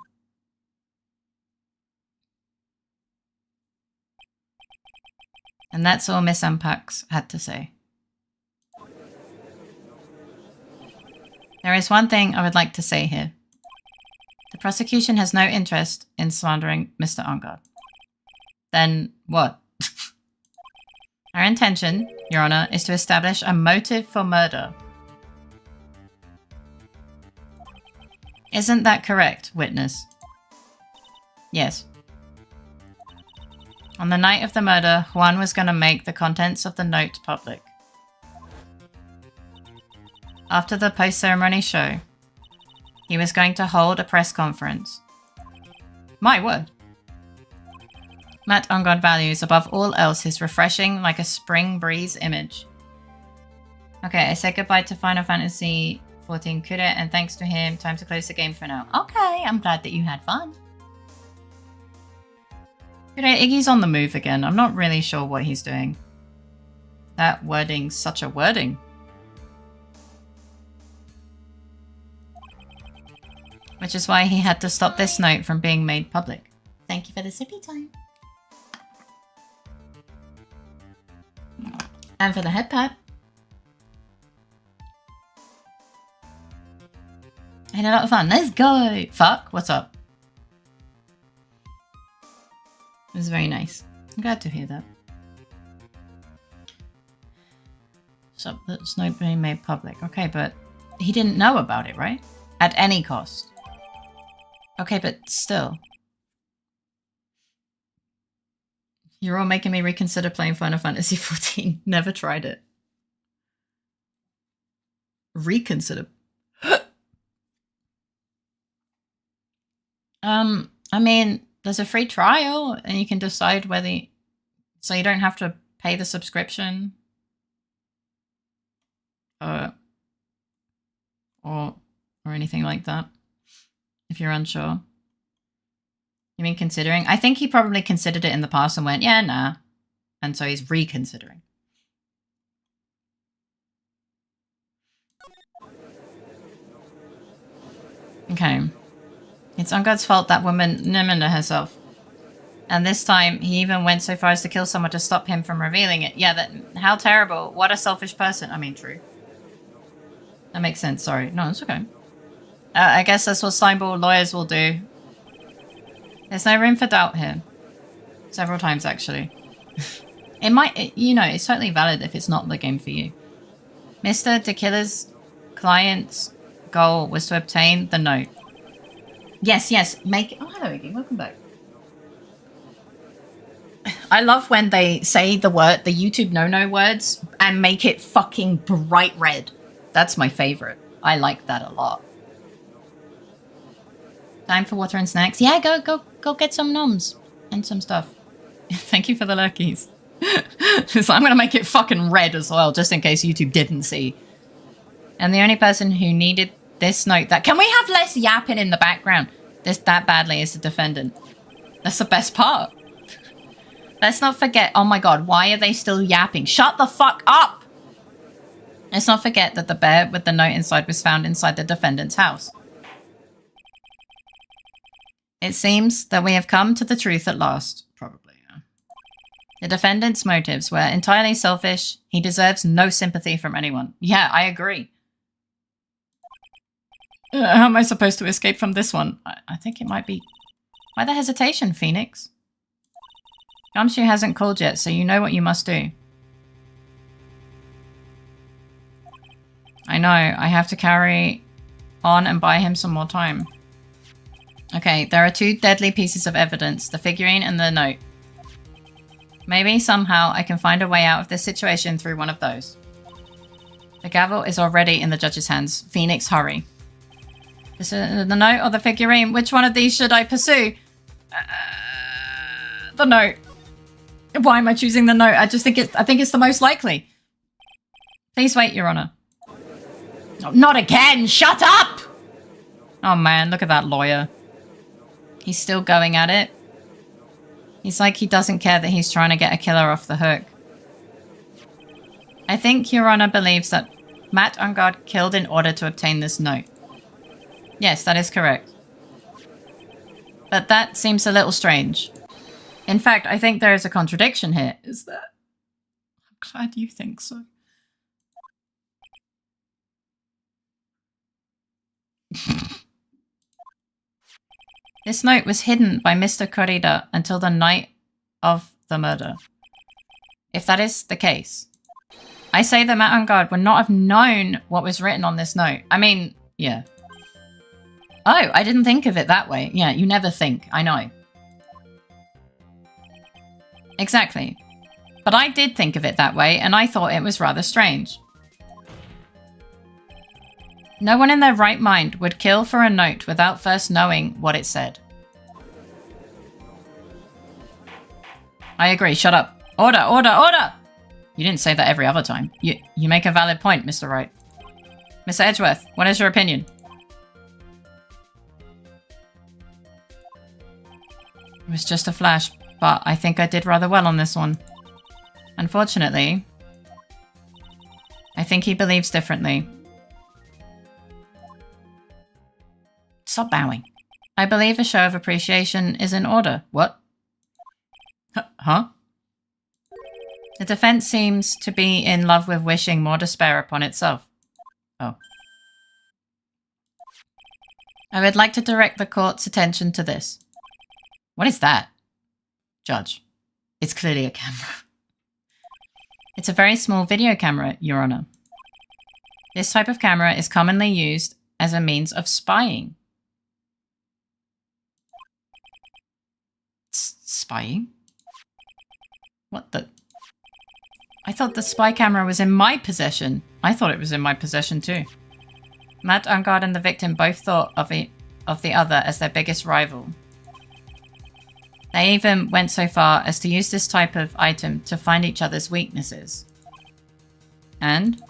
And that's all Miss Ampax had to say. There is one thing I would like to say here. The prosecution has no interest in slandering Mr. Angard. Then what? Our intention, Your Honor, is to establish a motive for murder. Isn't that correct, witness? Yes. On the night of the murder, Juan was going to make the contents of the note public. After the post-ceremony show, he was going to hold a press conference. My word. Matt Ungod values above all else his refreshing, like a spring breeze image. Okay, I said goodbye to Final Fantasy 14 Kure, and thanks to him, time to close the game for now. Okay, I'm glad that you had fun. Kure, Iggy's on the move again. I'm not really sure what he's doing. That wording's such a wording. Which is why he had to stop this note from being made public. Thank you for the sippy time. And for the head pat. I had a lot of fun. Let's go! Fuck, what's up? It was very nice. I'm glad to hear that. So that's not being made public. Okay, but he didn't know about it, right? At any cost. Okay, but still. You're all making me reconsider playing Final Fantasy 14. Never tried it. Reconsider. I mean, there's a free trial and you can decide whether... So you don't have to pay the subscription. Or anything like that. If you're unsure. You mean considering? I think he probably considered it in the past and went, yeah, nah. And so he's reconsidering. Okay. It's Ungod's fault that woman Nimenda herself. And this time, he even went so far as to kill someone to stop him from revealing it. Yeah, that. How terrible. What a selfish person. I mean, true. That makes sense. Sorry. No, it's okay. I guess that's what slimeball lawyers will do. There's no room for doubt here. Several times, actually. It might, you know, it's totally valid if it's not the game for you. Mr. Tequila's client's goal was to obtain the note. Yes, yes, make it. Oh, hello, Iggy. Welcome back. I love when they say the word, the YouTube no-no words, and make it fucking bright red. That's my favorite. I like that a lot. Time for water and snacks. Yeah, go get some noms and some stuff. Thank you for the lurkies. So I'm going to make it fucking red as well, just in case YouTube didn't see. And the only person who needed this note that... Can we have less yapping in the background? That badly is the defendant. That's the best part. Let's not forget... Oh my god, why are they still yapping? Shut the fuck up! Let's not forget that the bear with the note inside was found inside the defendant's house. It seems that we have come to the truth at last. Probably, yeah. The defendant's motives were entirely selfish. He deserves no sympathy from anyone. Yeah, I agree. How am I supposed to escape from this one? I think it might be... Why the hesitation, Phoenix? Gumshoe hasn't called yet, so you know what you must do. I know, I have to carry on and buy him some more time. Okay, there are two deadly pieces of evidence, the figurine and the note. Maybe somehow I can find a way out of this situation through one of those. The gavel is already in the judge's hands. Phoenix, hurry. Is it the note or the figurine? Which one of these should I pursue? The note. Why am I choosing the note? I think it's the most likely. Please wait, Your Honor. Oh, not again! Shut up! Oh man, look at that lawyer. He's still going at it. He's like he doesn't care that he's trying to get a killer off the hook. I think Your Honor believes that Matt Ungod killed in order to obtain this note. Yes, that is correct. But that seems a little strange. In fact, I think there is a contradiction here. Is there? I'm glad you think so. This note was hidden by Mr. Corrida until the night of the murder. If that is the case, I say that Matt and God would not have known what was written on this note. I mean, yeah. Oh, I didn't think of it that way. Yeah, you never think. I know. Exactly. But I did think of it that way, and I thought it was rather strange. No one in their right mind would kill for a note without first knowing what it said. I agree. Shut up. Order, order, order! You didn't say that every other time. You make a valid point, Mr. Wright. Mr. Edgeworth, what is your opinion? It was just a flash, but I think I did rather well on this one. Unfortunately, I think he believes differently. Stop bowing. I believe a show of appreciation is in order. What? Huh? The defense seems to be in love with wishing more despair upon itself. Oh. I would like to direct the court's attention to this. What is that? Judge. It's clearly a camera. It's a very small video camera, Your Honor. This type of camera is commonly used as a means of spying. Spying? What the? I thought the spy camera was in my possession. I thought it was in my possession too. Matt Ungard and the victim both thought of the other as their biggest rival. They even went so far as to use this type of item to find each other's weaknesses. And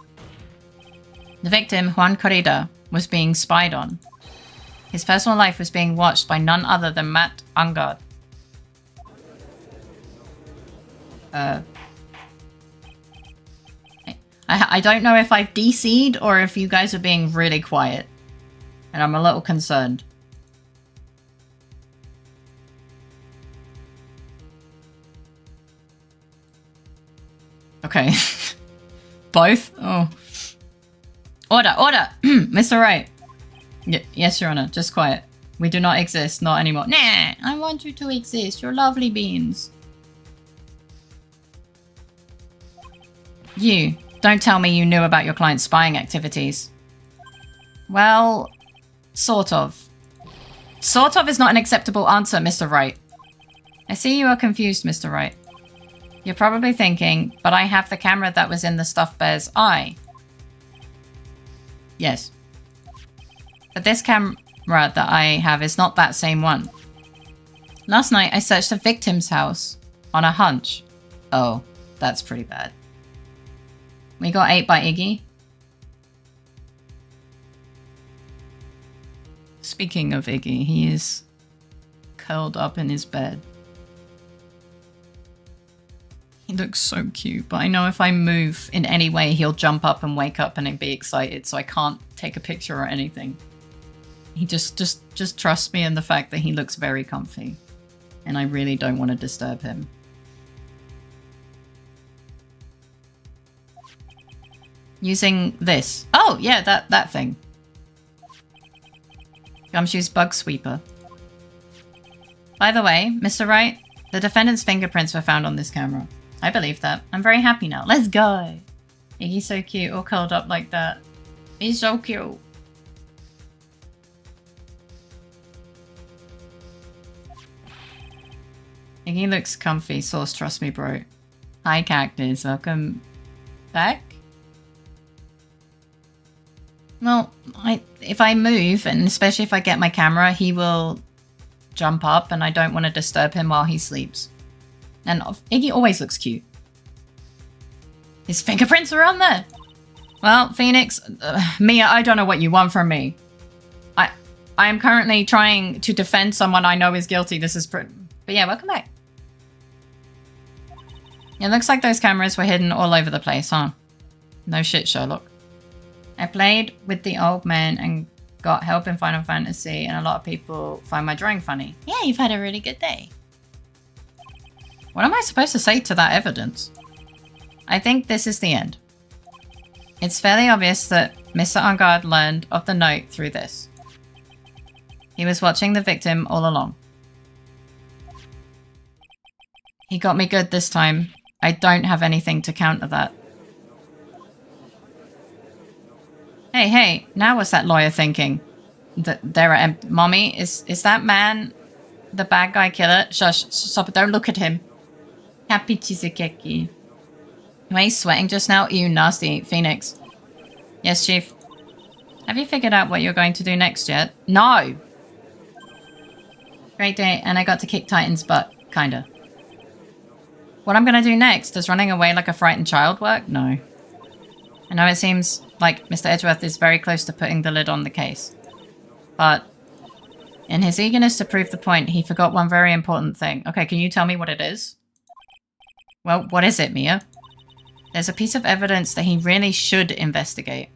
the victim, Juan Corrida, was being spied on. His personal life was being watched by none other than Matt Ungard. I don't know if I've DC'd or if you guys are being really quiet. And I'm a little concerned. Okay. Both? Oh. Order! Order! Mr. Wright. Yes, Your Honor. Just quiet. We do not exist. Not anymore. Nah! I want you to exist. You're lovely beans. You. Don't tell me you knew about your client's spying activities. Well, sort of. Sort of is not an acceptable answer, Mr. Wright. I see you are confused, Mr. Wright. You're probably thinking, but I have the camera that was in the stuffed bear's eye. Yes. But this camera that I have is not that same one. Last night, I searched the victim's house on a hunch. Oh, that's pretty bad. We got ate by Iggy. Speaking of Iggy, he is curled up in his bed. He looks so cute, but I know if I move in any way, he'll jump up and wake up and be excited, so I can't take a picture or anything. He just trusts me in the fact that he looks very comfy, and I really don't want to disturb him. Using this. Oh, yeah, that thing. Gumshoe's bug sweeper. By the way, Mr. Wright, the defendant's fingerprints were found on this camera. I believe that. I'm very happy now. Let's go. Iggy's so cute, all curled up like that. He's so cute. Iggy looks comfy. Sauce, trust me, bro. Hi, Cactus. Welcome back. Well, if I move, and especially if I get my camera, he will jump up, and I don't want to disturb him while he sleeps. And Iggy always looks cute. His fingerprints are on there. Well, Phoenix, Mia, I don't know what you want from me. I am currently trying to defend someone I know is guilty. This is but yeah, welcome back. It looks like those cameras were hidden all over the place, huh? No shit, Sherlock. I played with the old man and got help in Final Fantasy, and a lot of people find my drawing funny. Yeah, you've had a really good day. What am I supposed to say to that evidence? I think this is the end. It's fairly obvious that Mr. Ungard learned of the note through this. He was watching the victim all along. He got me good this time. I don't have anything to counter that. Hey, now what's that lawyer thinking? There are Mommy, is that man the bad guy killer? Shush, stop it, don't look at him. Happy Chizukeki. Why he's sweating just now? Ew, nasty. Phoenix. Yes, Chief. Have you figured out what you're going to do next yet? No! Great day, and I got to kick Titan's butt. Kinda. What I'm gonna do next? Does running away like a frightened child work? No. I know it seems like Mr. Edgeworth is very close to putting the lid on the case. But in his eagerness to prove the point, he forgot one very important thing. Okay, can you tell me what it is? Well, what is it, Mia? There's a piece of evidence that he really should investigate.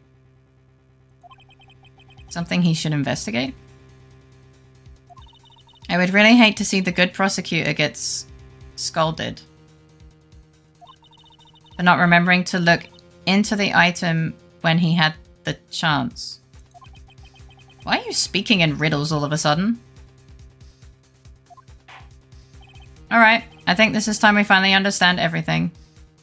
Something he should investigate? I would really hate to see the good prosecutor gets scolded for not remembering to look into the item when he had the chance. Why are you speaking in riddles all of a sudden? Alright, I think this is time we finally understand everything.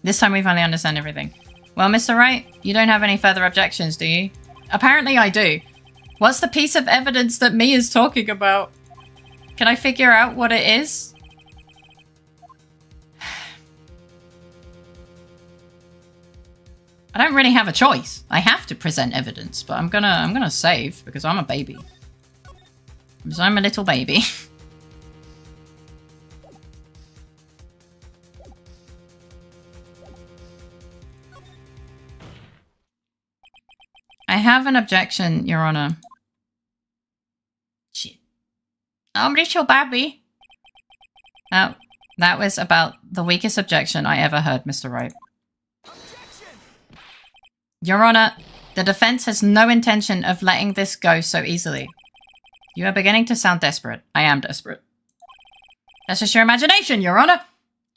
Well, Mr. Wright, you don't have any further objections, do you? Apparently I do. What's the piece of evidence that Mia's talking about? Can I figure out what it is? I don't really have a choice. I have to present evidence, but I'm gonna save because I'm a baby. Because I'm a little baby. I have an objection, Your Honor. Shit. I'm little baby. Oh, that was about the weakest objection I ever heard, Mr. Wright. Your Honor, the defense has no intention of letting this go so easily. You are beginning to sound desperate. I am desperate. That's just your imagination, Your Honor!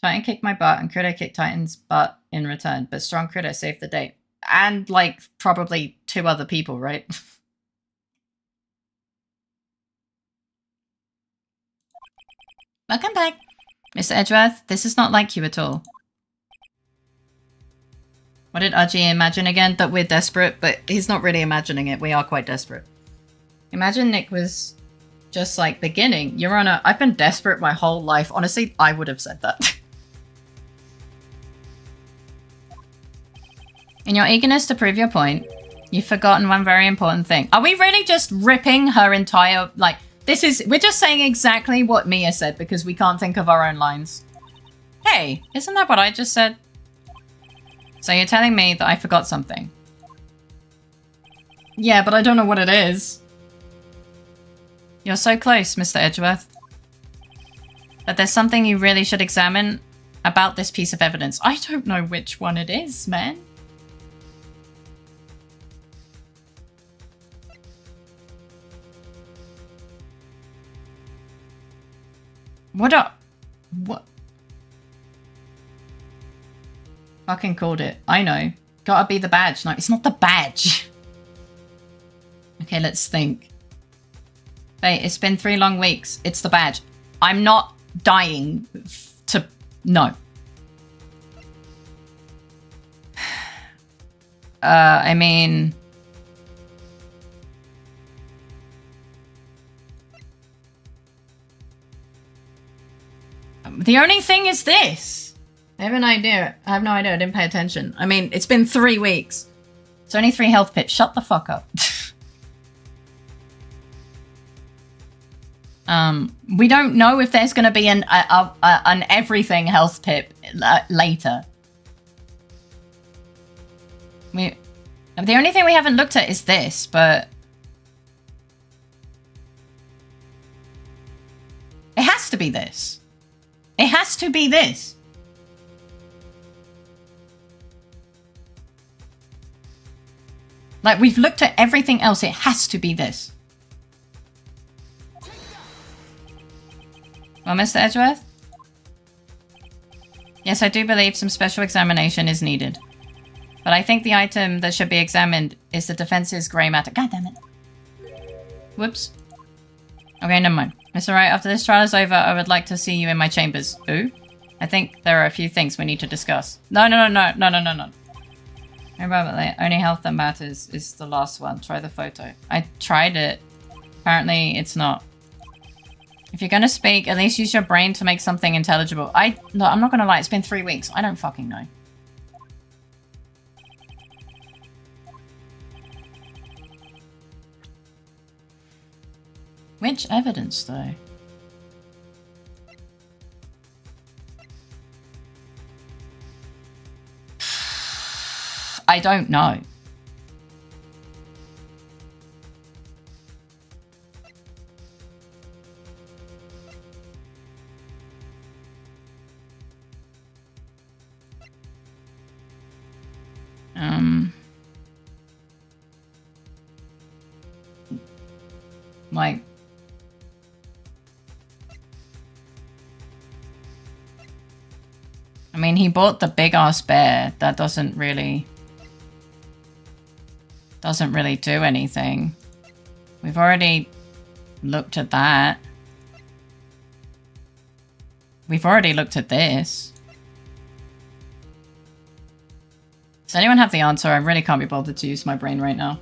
Titan kicked my butt and Critter kicked Titan's butt in return, but strong Critter saved the day. And, like, probably 2 other people, right? Welcome back. Mr. Edgeworth, this is not like you at all. What did Archie imagine again? That we're desperate, but he's not really imagining it. We are quite desperate. Imagine Nick was just, like, beginning. Your Honor, I've been desperate my whole life. Honestly, I would have said that. In your eagerness to prove your point, you've forgotten one very important thing. Are we really just ripping her entire, like, we're just saying exactly what Mia said because we can't think of our own lines. Hey, isn't that what I just said? So you're telling me that I forgot something? Yeah, but I don't know what it is. You're so close, Mr. Edgeworth. But there's something you really should examine about this piece of evidence. I don't know which one it is, man. What? Fucking called it. I know. Gotta be the badge. No, it's not the badge. Okay, let's think. Hey, it's been 3 long weeks. It's the badge. I'm not dying to... No. I mean... The only thing is this. I have an idea. I have no idea. I didn't pay attention. I mean, it's been 3 weeks. It's only 3 health pips. Shut the fuck up. We don't know if there's going to be an everything health pip later. The only thing we haven't looked at is this, but... It has to be this. It has to be this. Like, we've looked at everything else. It has to be this. Well, Mr. Edgeworth? Yes, I do believe some special examination is needed. But I think the item that should be examined is the defense's grey matter. God damn it. Whoops. Okay, never mind. Mr. Wright, after this trial is over, I would like to see you in my chambers. Ooh? I think there are a few things we need to discuss. No. Remember, only health that matters is the last one. Try the photo. I tried it. Apparently, it's not. If you're gonna speak, at least use your brain to make something intelligible. No, I'm not gonna lie. It's been 3 weeks. I don't fucking know. Which evidence, though? I don't know. Like, I mean, he bought the big ass bear. That doesn't really do anything. We've already looked at that. We've already looked at this. Does anyone have the answer? I really can't be bothered to use my brain right now.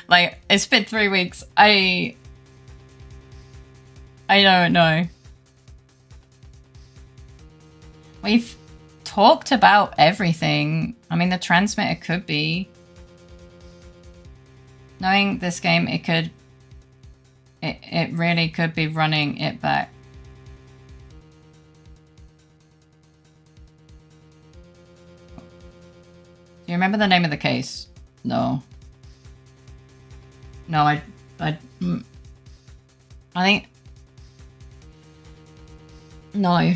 Like, it's been 3 weeks. I don't know. We've talked about everything. I mean, the transmitter could be. Knowing this game, it really could be running it back. Do you remember the name of the case? No. No, I think... No.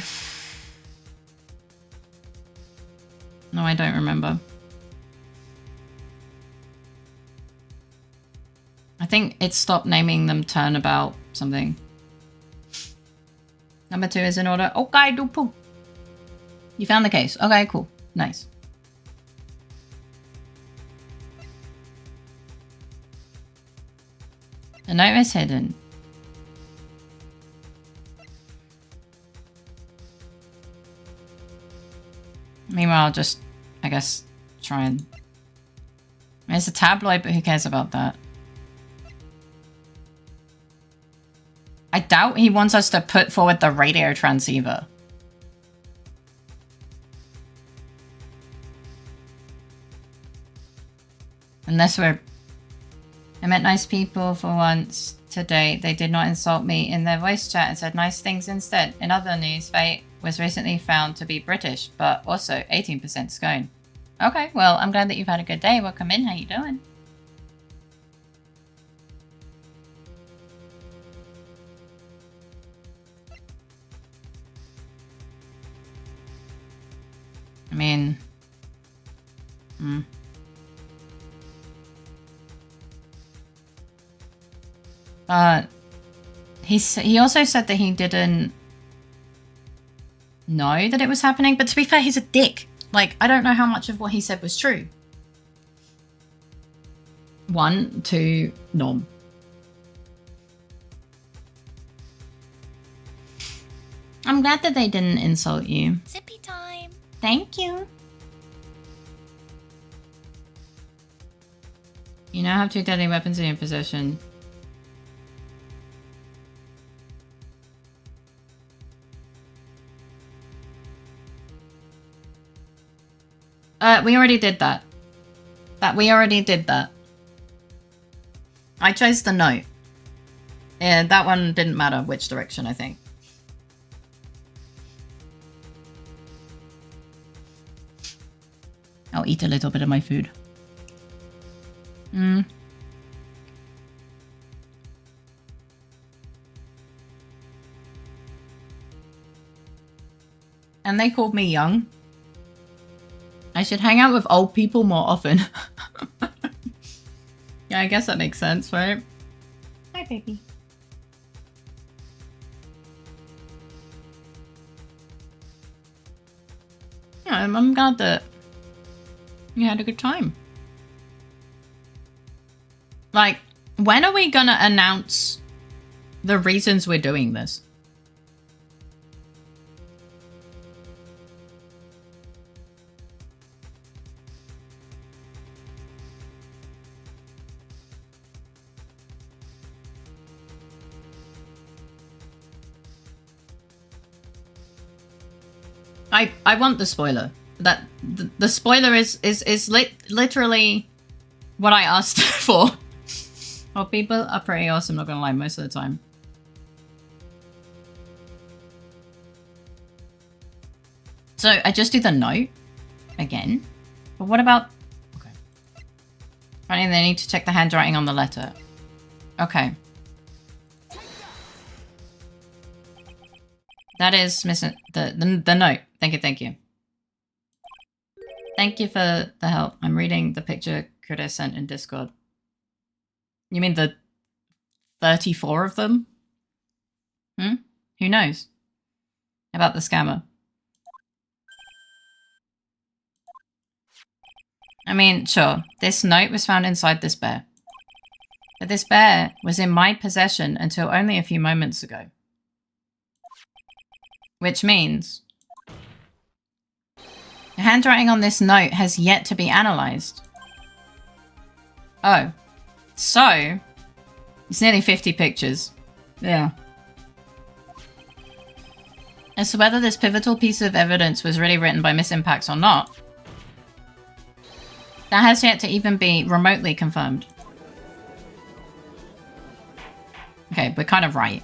No, I don't remember. I think it stopped naming them turnabout something. Number 2 is in order. Okay, do poop. You found the case. Okay, cool. Nice. The note is hidden. Meanwhile, I'll just, I guess, try and... I mean, it's a tabloid, but who cares about that? I doubt he wants us to put forward the radio transceiver. Unless we're... I met nice people for once today. They did not insult me in their voice chat and said nice things instead. In other news, Faye was recently found to be British, but also 18% scone. Okay, well, I'm glad that you've had a good day. Welcome in. How you doing? I mean... He also said that he didn't know that it was happening, but to be fair, he's a dick. Like, I don't know how much of what he said was true. 1, 2, nom. I'm glad that they didn't insult you. Sippy time. Thank you. You now have 2 deadly weapons in your possession. We already did that. We already did that. I chose the note. Yeah, that one didn't matter which direction, I think. I'll eat a little bit of my food. And they called me young. I should hang out with old people more often. Yeah, I guess that makes sense, right? Hi, baby. Yeah, I'm glad that you had a good time. Like, when are we gonna announce the reasons we're doing this? I want the spoiler. That the spoiler is literally what I asked for. Oh, people are pretty awesome, not gonna lie, most of the time. So I just do the note again. But what about... Okay. Apparently they need to check the handwriting on the letter. Okay. That is missing the note. Thank you. Thank you for the help. I'm reading the picture Kuda sent in Discord. You mean the 34 of them? Who knows? About the scammer. I mean, sure, this note was found inside this bear. But this bear was in my possession until only a few moments ago. Which means the handwriting on this note has yet to be analysed. Oh. So, it's nearly 50 pictures. Yeah. As to whether this pivotal piece of evidence was really written by Miss Impax or not, that has yet to even be remotely confirmed. Okay, we're kind of right.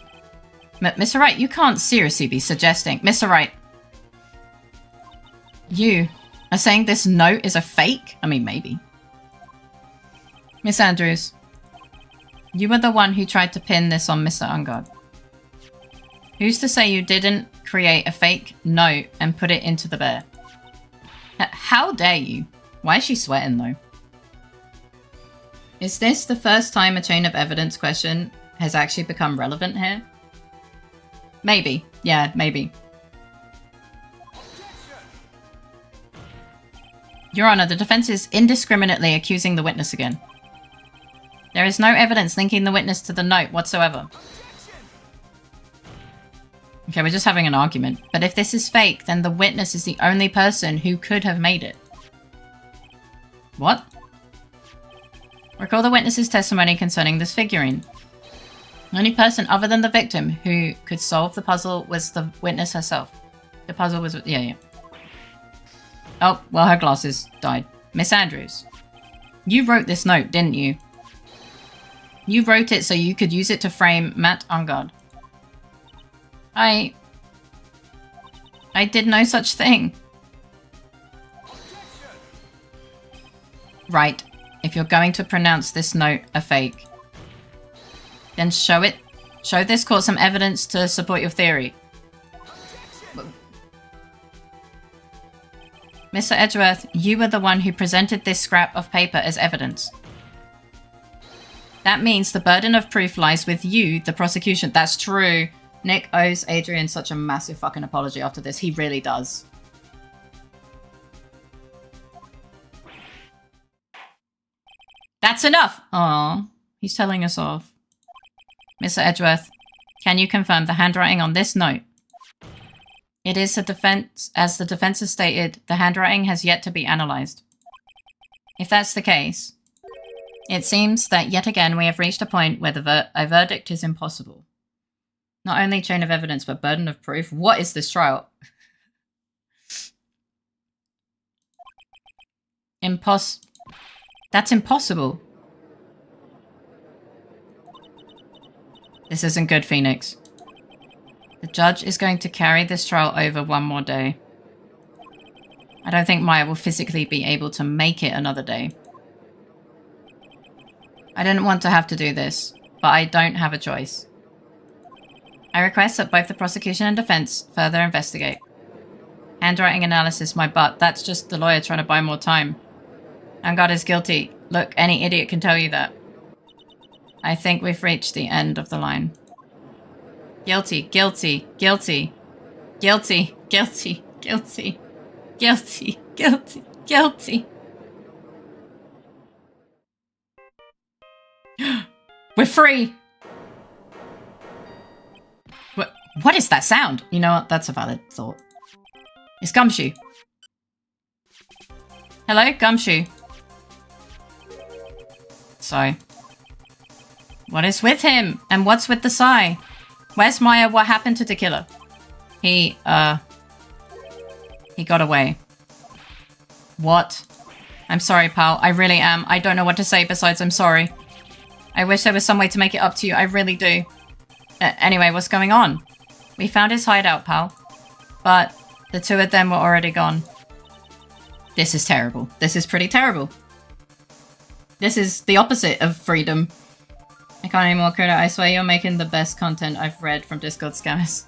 Mr. Wright, you can't seriously be suggesting... Mr. Wright, you are saying this note is a fake? I mean, maybe. Miss Andrews, you were the one who tried to pin this on Mr. Ungard. Who's to say you didn't create a fake note and put it into the bear? How dare you? Why is she sweating, though? Is this the first time a chain of evidence question has actually become relevant here? Maybe. Yeah, maybe. Your Honor, the defense is indiscriminately accusing the witness again. There is no evidence linking the witness to the note whatsoever. Okay, we're just having an argument. But if this is fake, then the witness is the only person who could have made it. What? Recall the witness's testimony concerning this figurine. The only person other than the victim who could solve the puzzle was the witness herself. The puzzle was... Yeah. Oh, well, her glasses died. Miss Andrews, you wrote this note, didn't you? You wrote it so you could use it to frame Matt Ungard. I did no such thing. Right. If you're going to pronounce this note a fake, then show it. Show this court some evidence to support your theory. Mr. Edgeworth, you were the one who presented this scrap of paper as evidence. That means the burden of proof lies with you, the prosecution. That's true. Nick owes Adrian such a massive fucking apology after this. He really does. That's enough! Aww, he's telling us off. Mr. Edgeworth, can you confirm the handwriting on this note? It is a defense, as the defense has stated, the handwriting has yet to be analysed. If that's the case, it seems that yet again we have reached a point where a verdict is impossible. Not only chain of evidence, but burden of proof. What is this trial? That's impossible. This isn't good, Phoenix. The judge is going to carry this trial over one more day. I don't think Maya will physically be able to make it another day. I didn't want to have to do this, but I don't have a choice. I request that both the prosecution and defense further investigate. Handwriting analysis, my butt. That's just the lawyer trying to buy more time. Ungard is guilty. Look, any idiot can tell you that. I think we've reached the end of the line. Guilty, guilty, guilty, guilty, guilty, guilty, guilty, guilty, guilty. We're free! What is that sound? You know what? That's a valid thought. It's Gumshoe. Hello, Gumshoe. So, what is with him? And what's with the sigh? Where's Maya? What happened to the killer? He He got away. What? I'm sorry, pal. I really am. I don't know what to say besides I'm sorry. I wish there was some way to make it up to you. I really do. Anyway, what's going on? We found his hideout, pal. But the two of them were already gone. This is terrible. This is pretty terrible. This is the opposite of freedom. I can't anymore, Kuda. I swear you're making the best content I've read from Discord scammers.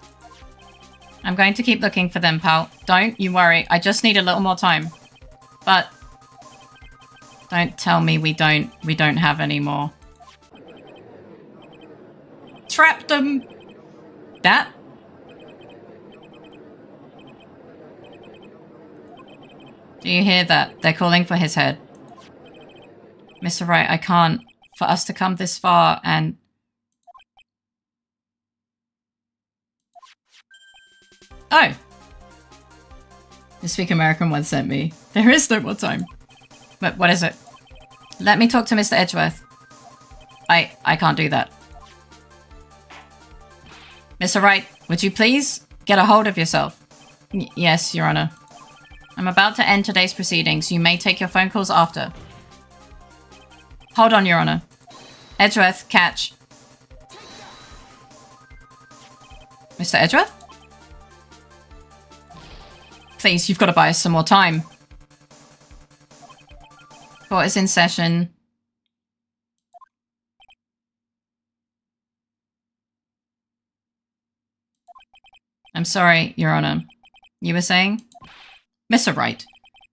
I'm going to keep looking for them, pal. Don't you worry. I just need a little more time. But don't tell me we don't have any more. Trapped them. That. Do you hear that? They're calling for his head. Mr. Wright, I can't. For us to come this far and... Oh! The Speak American one sent me. There is no more time. But what is it? Let me talk to Mr. Edgeworth. I can't do that. Mr. Wright, would you please get a hold of yourself? Yes, Your Honor. I'm about to end today's proceedings. You may take your phone calls after. Hold on, Your Honor. Edgeworth, catch. Mr. Edgeworth? Please, you've got to buy us some more time. Court is in session. I'm sorry, Your Honor. You were saying? Mr. Wright,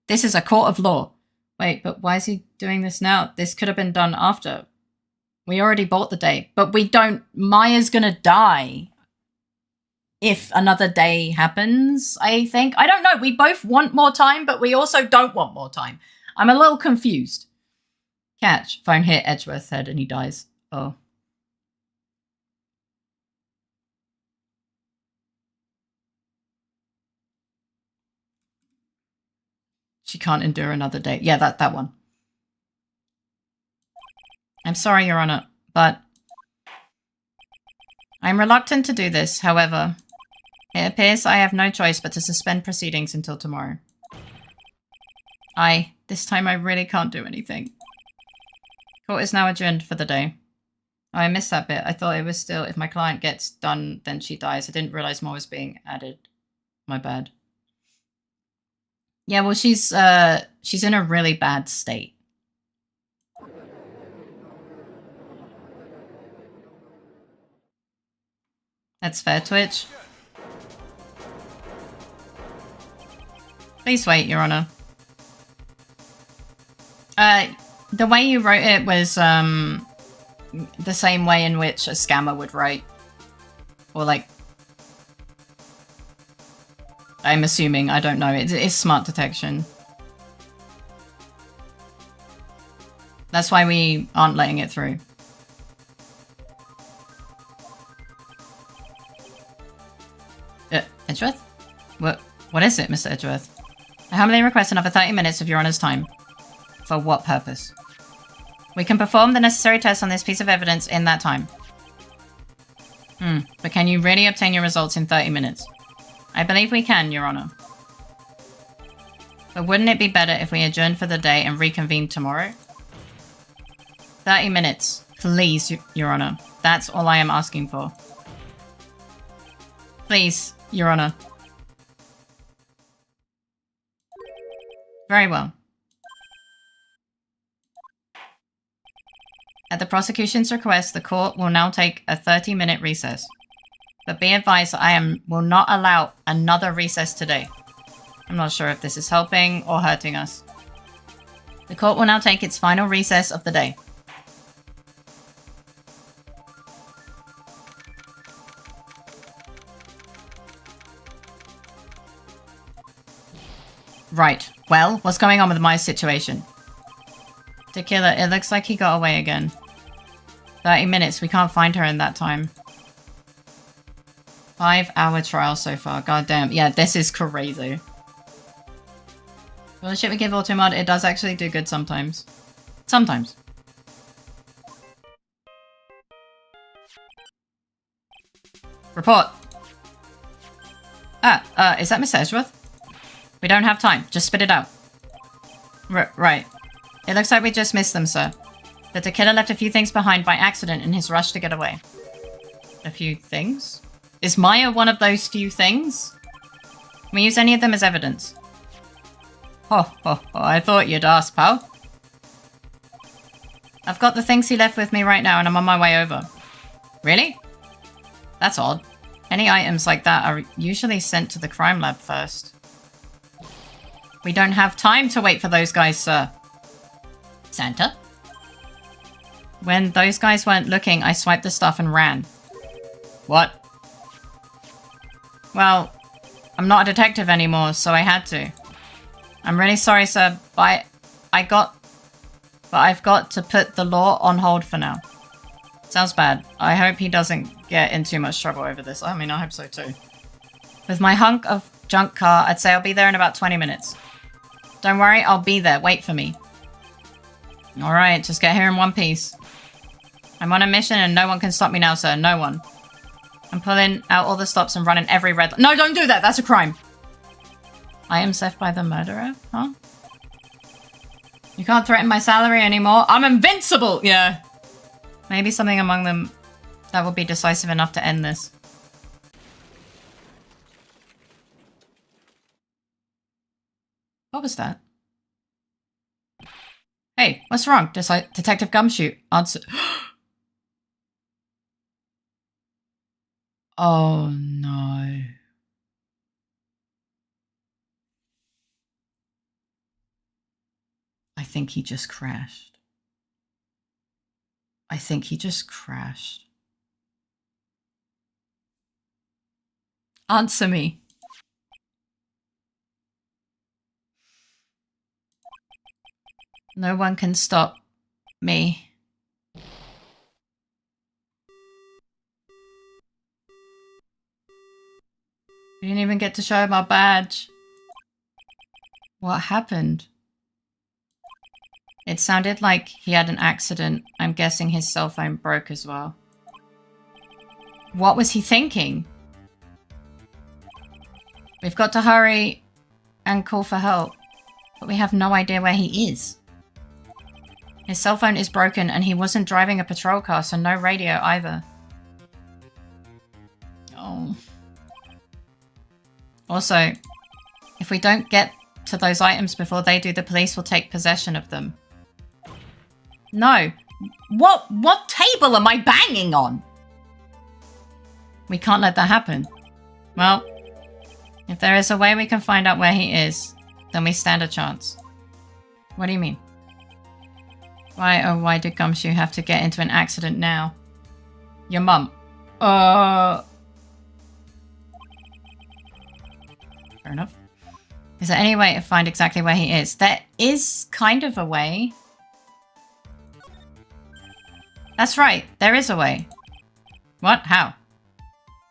this is a court of law. Wait, but why is he doing this now? This could have been done after. We already bought the day, but we don't... Maya's gonna die. If another day happens, I think. I don't know. We both want more time, but we also don't want more time. I'm a little confused. Catch. Phone hit Edgeworth's head and he dies. Oh. She can't endure another day. Yeah, that one. I'm sorry, Your Honor, but I'm reluctant to do this. However, it appears I have no choice but to suspend proceedings until tomorrow. This time I really can't do anything. Court is now adjourned for the day. Oh, I missed that bit. I thought it was still, if my client gets done, then she dies. I didn't realize more was being added. My bad. Yeah, well, she's in a really bad state. That's fair, Twitch. Please wait, Your Honor. The way you wrote it was the same way in which a scammer would write. Or like... I'm assuming, I don't know. It's smart detection. That's why we aren't letting it through. Edgeworth? What is it, Mr. Edgeworth? I humbly request another 30 minutes of Your Honor's time. For what purpose? We can perform the necessary tests on this piece of evidence in that time. But can you really obtain your results in 30 minutes? I believe we can, Your Honor. But wouldn't it be better if we adjourned for the day and reconvened tomorrow? 30 minutes. Please, Your Honor. That's all I am asking for. Please, Your Honor. Very well. At the prosecution's request, the court will now take a 30-minute recess. But be advised, will not allow another recess today. I'm not sure if this is helping or hurting us. The court will now take its final recess of the day. Right. Well, what's going on with Maya's situation? Tequila, it looks like he got away again. 30 minutes, we can't find her in that time. 5-hour trial so far, goddamn. Yeah, this is crazy. Well, the shit we give Automod, it does actually do good sometimes. Sometimes. Report. Is that Mr. Edgeworth? We don't have time. Just spit it out. Right. It looks like we just missed them, sir. But the killer left a few things behind by accident in his rush to get away. A few things? Is Maya one of those few things? Can we use any of them as evidence? Oh, I thought you'd ask, pal. I've got the things he left with me right now and I'm on my way over. Really? That's odd. Any items like that are usually sent to the crime lab first. We don't have time to wait for those guys, sir. Santa? When those guys weren't looking, I swiped the stuff and ran. What? Well, I'm not a detective anymore, so I had to. I'm really sorry, sir, but I've got to put the law on hold for now. Sounds bad. I hope he doesn't get in too much trouble over this. I mean, I hope so too. With my hunk of junk car, I'd say I'll be there in about 20 minutes. Don't worry, I'll be there. Wait for me. Alright, just get here in one piece. I'm on a mission and no one can stop me now, sir. No one. I'm pulling out all the stops and running every red... No, don't do that! That's a crime! I am left by the murderer? Huh? You can't threaten my salary anymore. I'm invincible! Yeah. Maybe something among them that will be decisive enough to end this. What was that? Hey, what's wrong? Detective Gumshoe. Answer. Oh no. I think he just crashed. I think he just crashed. Answer me. No one can stop me. We didn't even get to show him our badge. What happened? It sounded like he had an accident. I'm guessing his cell phone broke as well. What was he thinking? We've got to hurry and call for help, but we have no idea where he is. His cell phone is broken and he wasn't driving a patrol car, so no radio either. Oh. Also, if we don't get to those items before they do, the police will take possession of them. No. What table am I banging on? We can't let that happen. Well, if there is a way we can find out where he is, then we stand a chance. What do you mean? Why, oh, why did Gumshoe have to get into an accident now? Your mum. Fair enough. Is there any way to find exactly where he is? There is kind of a way. That's right, there is a way. What? How?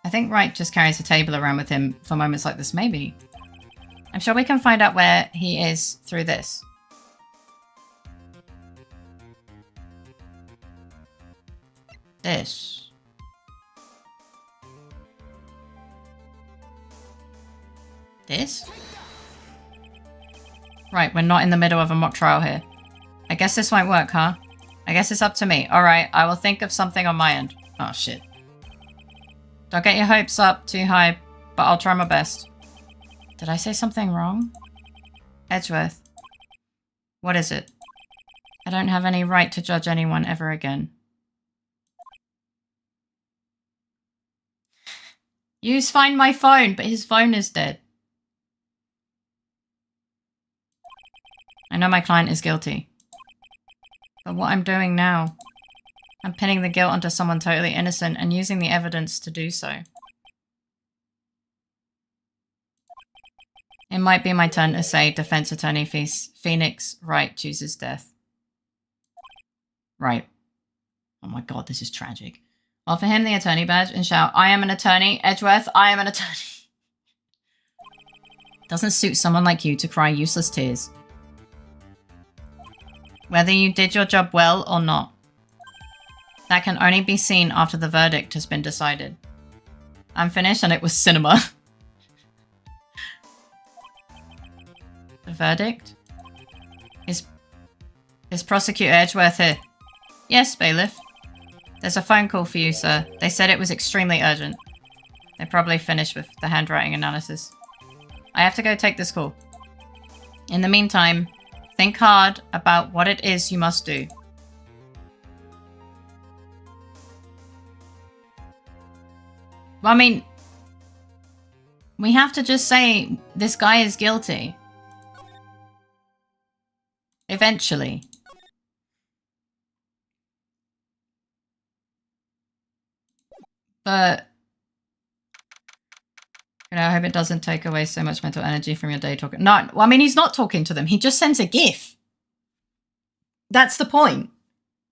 I think Wright just carries a table around with him for moments like this, maybe. I'm sure we can find out where he is through this. This. This? Right, we're not in the middle of a mock trial here. I guess this won't work, huh? I guess it's up to me. Alright, I will think of something on my end. Oh, shit. Don't get your hopes up too high, but I'll try my best. Did I say something wrong? Edgeworth. What is it? I don't have any right to judge anyone ever again. Use Find My Phone, but his phone is dead. I know my client is guilty. But what I'm doing now, I'm pinning the guilt onto someone totally innocent and using the evidence to do so. It might be my turn to say defense attorney Phoenix Wright chooses death. Right. Oh my god, this is tragic. Offer him the attorney badge and shout, I am an attorney, Edgeworth, I am an attorney. Doesn't suit someone like you to cry useless tears. Whether you did your job well or not. That can only be seen after the verdict has been decided. I'm finished and it was cinema. verdict? Is Prosecutor Edgeworth here? Yes, bailiff. There's a phone call for you, sir. They said it was extremely urgent. They're probably finished with the handwriting analysis. I have to go take this call. In the meantime, think hard about what it is you must do. Well, I mean, we have to just say this guy is guilty. Eventually. But, you know, I hope it doesn't take away so much mental energy from your day talking. No, well, I mean, he's not talking to them. He just sends a GIF. That's the point.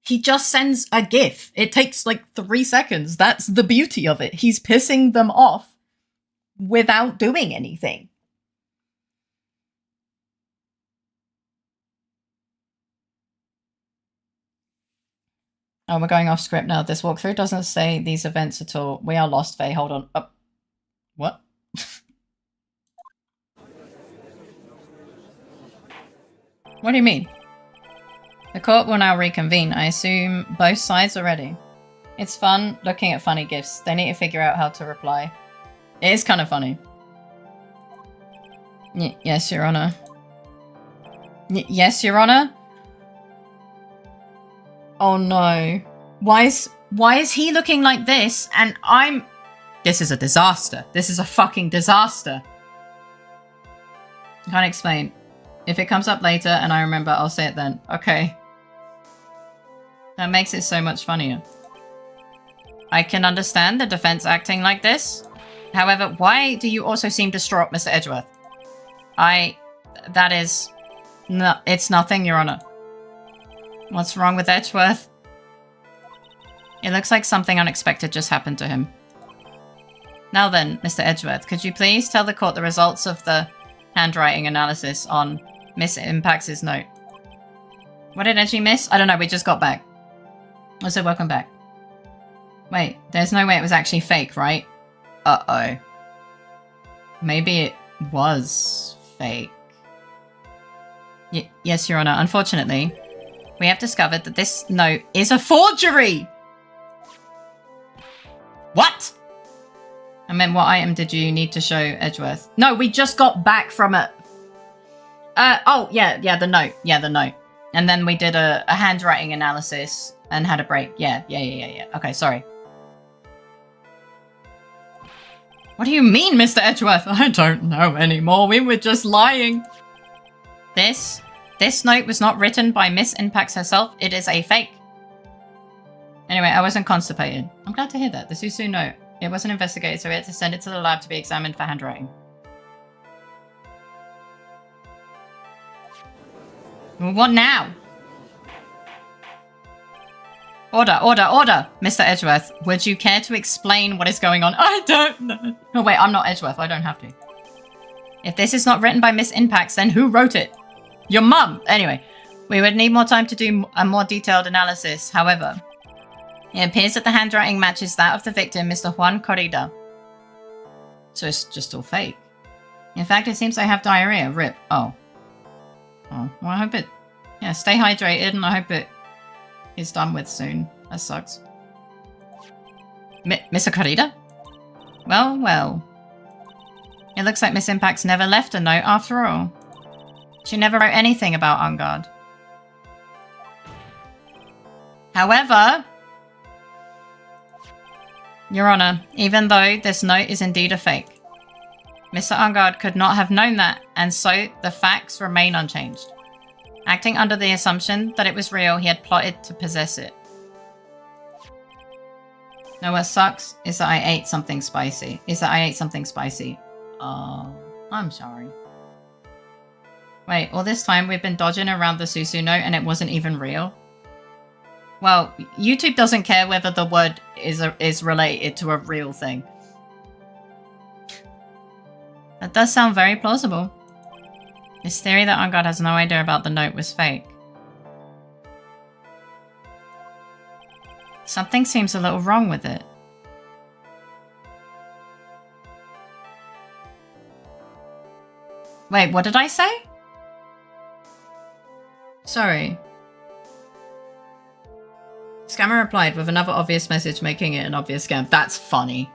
He just sends a GIF. It takes like 3 seconds. That's the beauty of it. He's pissing them off without doing anything. Oh, we're going off script now. This walkthrough doesn't say these events at all. We are lost, Faye. Hold on. Oh. What? What do you mean? The court will now reconvene. I assume both sides are ready. It's fun looking at funny gifs. They need to figure out how to reply. It is kind of funny. Yes, Your Honor. Yes, Your Honor? Oh no. Why is he looking like this and I'm... This is a disaster. This is a fucking disaster. Can't explain. If it comes up later and I remember, I'll say it then. Okay. That makes it so much funnier. I can understand the defense acting like this. However, why do you also seem distraught, Mr. Edgeworth? That is... No, it's nothing, Your Honor. What's wrong with Edgeworth? It looks like something unexpected just happened to him. Now then, Mr. Edgeworth, could you please tell the court the results of the handwriting analysis on Miss Impax's note? What did Edgy miss? I don't know, we just got back. Also, welcome back. Wait, there's no way it was actually fake, right? Uh-oh. Maybe it was fake. Yes, Your Honor. Unfortunately, we have discovered that this note is a forgery! What? I meant, what item did you need to show Edgeworth? No, we just got back from it. Oh, yeah, the note. Yeah, the note. And then we did a handwriting analysis and had a break. Yeah. Okay, sorry. What do you mean, Mr. Edgeworth? I don't know anymore. We were just lying. This note was not written by Miss Impax herself. It is a fake. Anyway, I wasn't constipated. I'm glad to hear that. The Susu note. It wasn't investigated, so we had to send it to the lab to be examined for handwriting. Well, what now? Order! Mr. Edgeworth, would you care to explain what is going on? I don't know. Oh, wait, I'm not Edgeworth. I don't have to. If this is not written by Miss Impax, then who wrote it? Your mum! Anyway, we would need more time to do a more detailed analysis. However, it appears that the handwriting matches that of the victim, Mr. Juan Corrida. So it's just all fake. In fact, it seems I have diarrhea. Rip. Oh. Well, I hope it... Yeah, stay hydrated, and I hope it is done with soon. That sucks. Mr. Corrida? Well. It looks like Miss Impax never left a note after all. She never wrote anything about Ungard. However... Your Honor, even though this note is indeed a fake, Mr. Ungard could not have known that, and so the facts remain unchanged. Acting under the assumption that it was real, he had plotted to possess it. Now what sucks is that I ate something spicy. Oh, I'm sorry. Wait, all this time we've been dodging around the Susu note and it wasn't even real? Well, YouTube doesn't care whether the word is related to a real thing. That does sound very plausible. This theory that Ungard has no idea about the note was fake. Something seems a little wrong with it. Wait, what did I say? Sorry. Scammer replied with another obvious message making it an obvious scam. That's funny.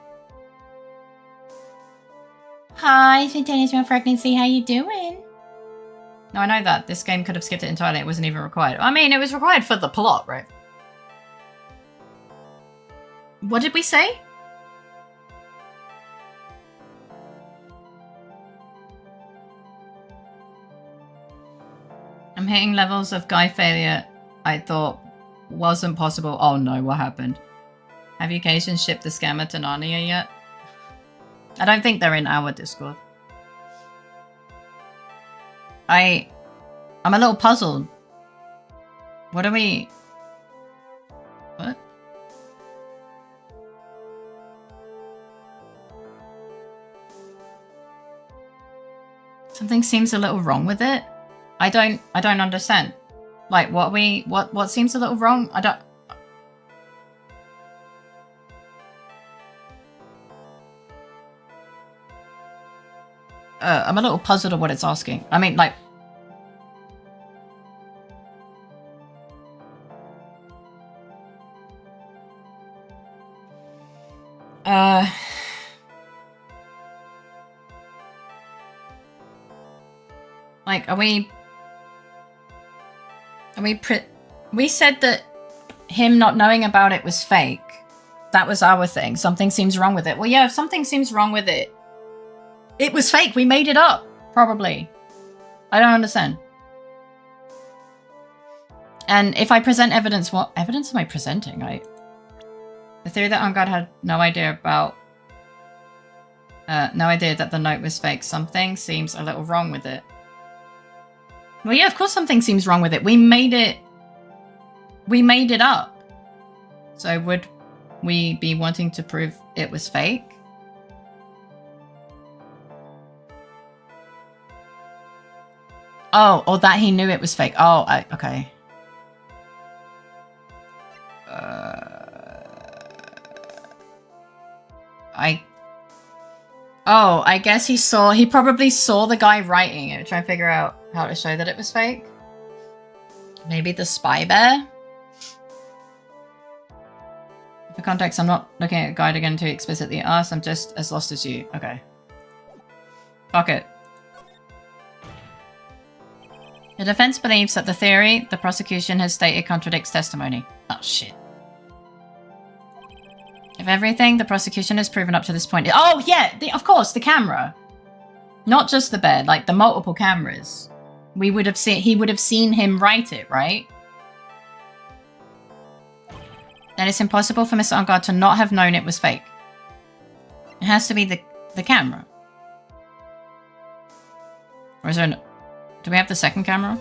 Hi, spontaneous male pregnancy. How you doing? No, I know that. This game could have skipped it entirely. It wasn't even required. I mean, it was required for the plot, right? What did we say? I'm hitting levels of guy failure I thought wasn't possible. Oh no, what happened? Have you occasionally shipped the scammer to Narnia yet? I don't think they're in our Discord. I'm a little puzzled. What are we... What? Something seems a little wrong with it. I don't understand. Like, what seems a little wrong? I don't... I'm a little puzzled at what it's asking. I mean, like... Like, we said that him not knowing about it was fake. That was our thing. Something seems wrong with it. Well, yeah, if something seems wrong with it, it was fake. We made it up, probably. I don't understand. And if I present evidence, what evidence am I presenting? The theory that On God had no idea about, no idea that the note was fake. Something seems a little wrong with it. Well, yeah, of course something seems wrong with it. We made it up. So would we be wanting to prove it was fake? Oh, or that he knew it was fake. Oh, okay. I guess he probably saw the guy writing it, trying to figure out how to show that it was fake. Maybe the spy bear? For context, I'm not looking at a guide again to explicitly ask, I'm just as lost as you. Okay. Fuck it. The defense believes that the theory the prosecution has stated contradicts testimony. Oh shit. If everything the prosecution has proven up to this point... Oh yeah, of course, the camera. Not just the bed, like the multiple cameras. He would have seen him write it, right? Then it's impossible for Mr. Ungard to not have known it was fake. It has to be the camera. Or is there do we have the second camera?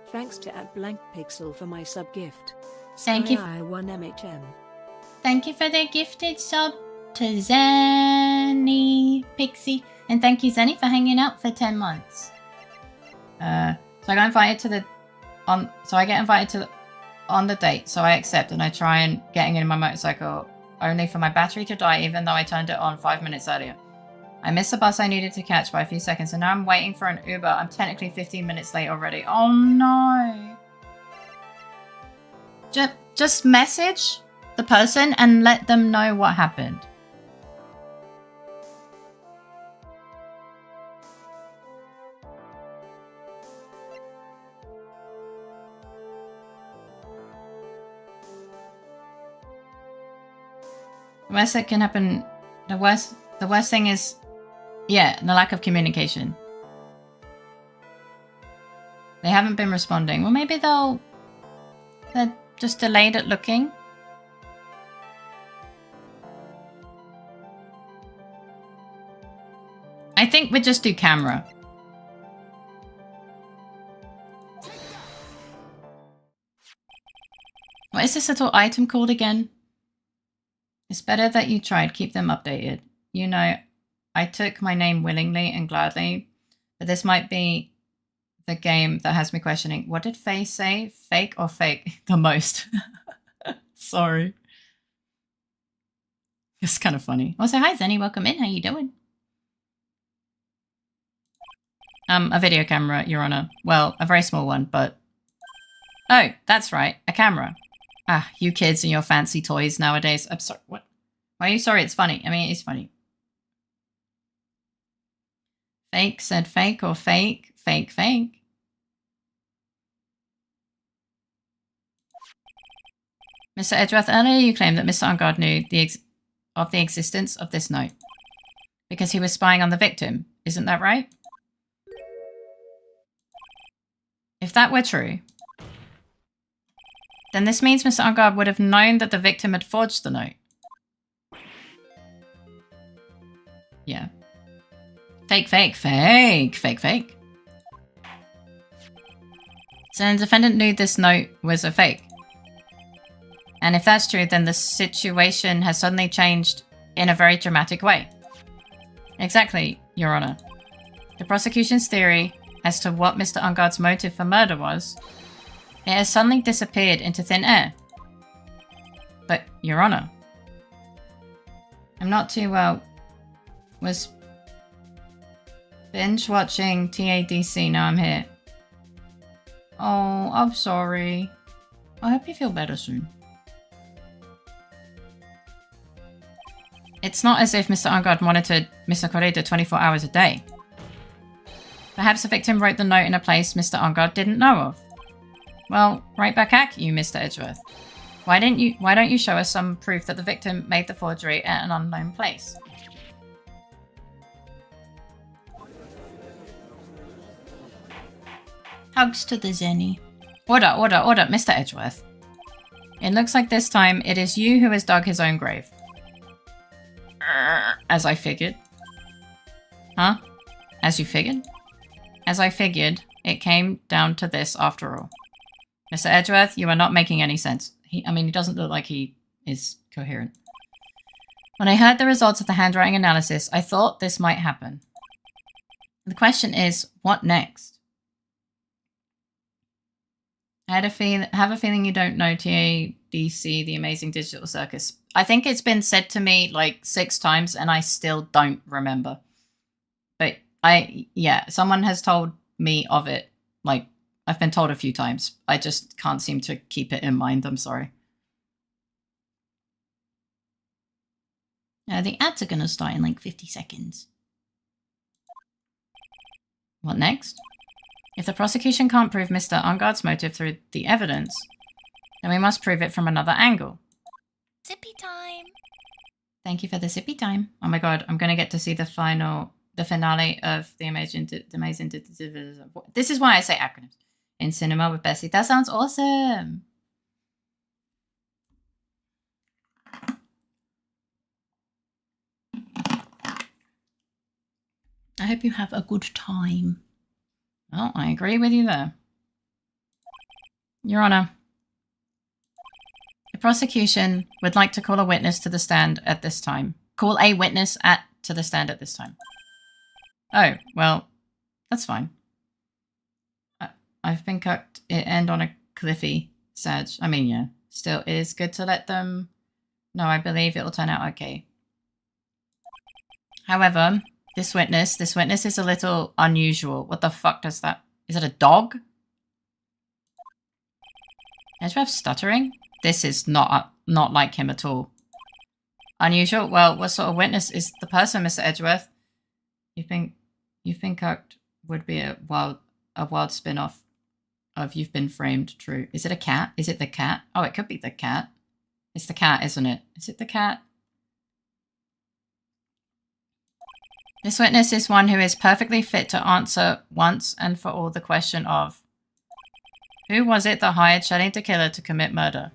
Thanks to @blankpixel for my sub gift. Thank you. I won MHM. Thank you for the gifted sub to Zenny Pixie. And thank you, Zenny, for hanging out for 10 months. So I got invited to I get invited to on the date, so I accept and I try and getting in my motorcycle only for my battery to die even though I turned it on 5 minutes earlier. I missed the bus I needed to catch by a few seconds and now I'm waiting for an Uber. I'm technically 15 minutes late already. Oh no. Just message the person and let them know what happened. The worst that can happen, the worst thing is, yeah, the lack of communication. They haven't been responding. Well, maybe they're just delayed at looking. I think we'd just do camera. What is this little item called again? It's better that you tried. Keep them updated. You know, I took my name willingly and gladly, but this might be the game that has me questioning. What did Faye say? Fake or fake the most? Sorry. It's kind of funny. Also, hi Zenny, welcome in. How you doing? A video camera, Your Honor. Well, a very small one, but... Oh, that's right, a camera. Ah, you kids and your fancy toys nowadays. I'm sorry, what? Why are you sorry? It's funny. I mean, it's funny. Fake said fake or fake? Fake, fake. Mr. Edgeworth, earlier you claimed that Mr. Ungard knew of the existence of this note because he was spying on the victim. Isn't that right? If that were true, then this means Mr. Ungard would have known that the victim had forged the note. Yeah. Fake, fake, fake, fake, fake. So the defendant knew this note was a fake. And if that's true, then the situation has suddenly changed in a very dramatic way. Exactly, Your Honor. The prosecution's theory as to what Mr. Ungard's motive for murder was, it has suddenly disappeared into thin air. But, Your Honor, I'm not too well. Was binge watching TADC, now I'm here. Oh, I'm sorry. I hope you feel better soon. It's not as if Mr. Ungard monitored Mr. Corrida 24 hours a day. Perhaps the victim wrote the note in a place Mr. Ungard didn't know of. Well, right back at you, Mr. Edgeworth. Why don't you show us some proof that the victim made the forgery at an unknown place? Hugs to the Zenny. Order, order, order, Mr. Edgeworth. It looks like this time it is you who has dug his own grave. As I figured. Huh? As you figured? As I figured, it came down to this after all. Mr. Edgeworth, you are not making any sense. He doesn't look like he is coherent. When I heard the results of the handwriting analysis, I thought this might happen. The question is, what next? I have a feeling you don't know TADC, the Amazing Digital Circus. I think it's been said to me like 6 times and I still don't remember. But someone has told me of it. Like, I've been told a few times. I just can't seem to keep it in mind. I'm sorry. The ads are going to start in like 50 seconds. What next? If the prosecution can't prove Mr. Ungard's motive through the evidence, then we must prove it from another angle. Zippy time. Thank you for the zippy time. Oh my god, I'm going to get to see the finale of the Amazing... This is why I say acronyms. In cinema with Bessie. That sounds awesome. I hope you have a good time. Well, I agree with you there. Your Honor, the prosecution would like to call a witness to the stand at this time. Call a witness to the stand at this time. Oh, well, that's fine. I've been cooked. It end on a cliffy sedge. I mean, yeah. Still, it is good to let them know. I believe it will turn out okay. However, this witness is a little unusual. What the fuck does that... Is it a dog? Edgeworth stuttering? This is not like him at all. Unusual? Well, what sort of witness is the person, Mr. Edgeworth? You've been cooked would be a wild spin-off of You've Been Framed. True. Is it a cat? Is it the cat? Oh, it could be the cat. It's the cat, isn't it? Is it the cat? This witness is one who is perfectly fit to answer once and for all the question of who was it that hired Shelley the killer to commit murder?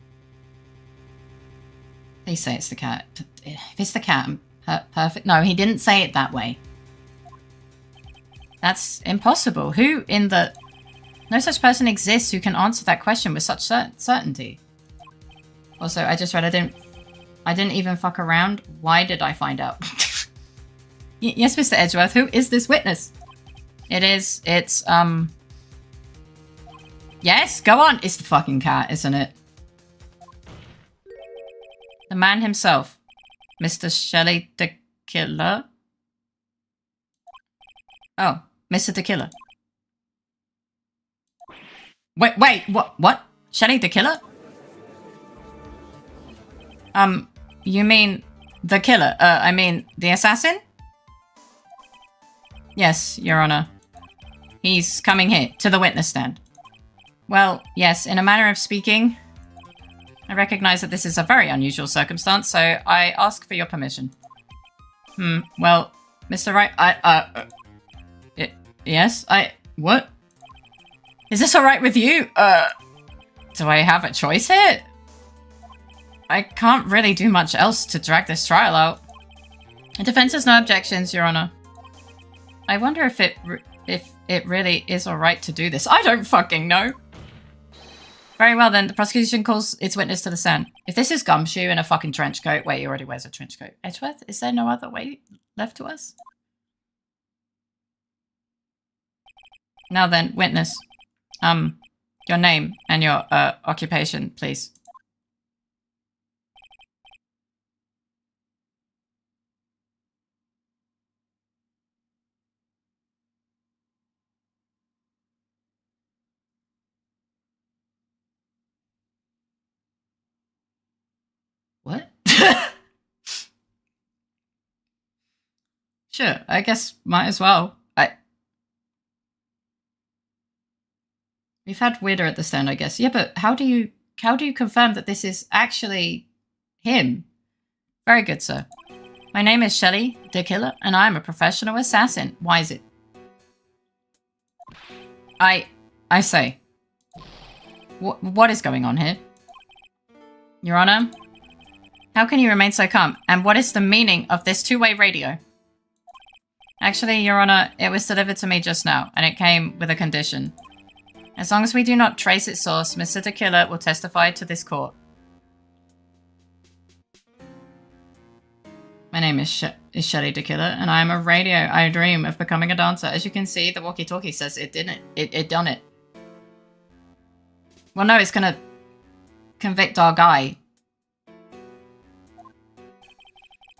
Please say it's the cat. If it's the cat, I'm perfect. No, he didn't say it that way. That's impossible. Who in the... No such person exists who can answer that question with such certainty. Also, I just read I didn't even fuck around. Why did I find out? Yes, Mr. Edgeworth, who is this witness? It's yes, go on. It's the fucking cat, isn't it? The man himself. Mr. Shelley the killer. Oh, Mr. the Killer. Wait, what? Shelly the Killer? You mean the killer? I mean the assassin? Yes, Your Honor. He's coming here, to the witness stand. Well, yes, in a manner of speaking, I recognize that this is a very unusual circumstance, so I ask for your permission. Well, Mr. Wright, yes, what? Is this alright with you? Do I have a choice here? I can't really do much else to drag this trial out. The defense has no objections, Your Honor. I wonder if it really is alright to do this. I don't fucking know. Very well then, the prosecution calls its witness to the stand. If this is Gumshoe in a fucking trench coat... Wait, he already wears a trench coat. Edgeworth, is there no other way left to us? Now then, witness. Your name and your, occupation, please. What? Sure, I guess might as well. We've had weirder at the stand, I guess. Yeah, but how do you confirm that this is actually him? Very good, sir. My name is Shelly the Killer, and I am a professional assassin. Why is it? I say. What is going on here? Your Honor? How can you remain so calm? And what is the meaning of this two-way radio? Actually, Your Honor, it was delivered to me just now, and it came with a condition. As long as we do not trace its source, Mr. the Killer will testify to this court. My name is Shelly the Killer, and I am a radio. I dream of becoming a dancer. As you can see, the walkie-talkie says it didn't. It done it. Well, no, it's gonna convict our guy.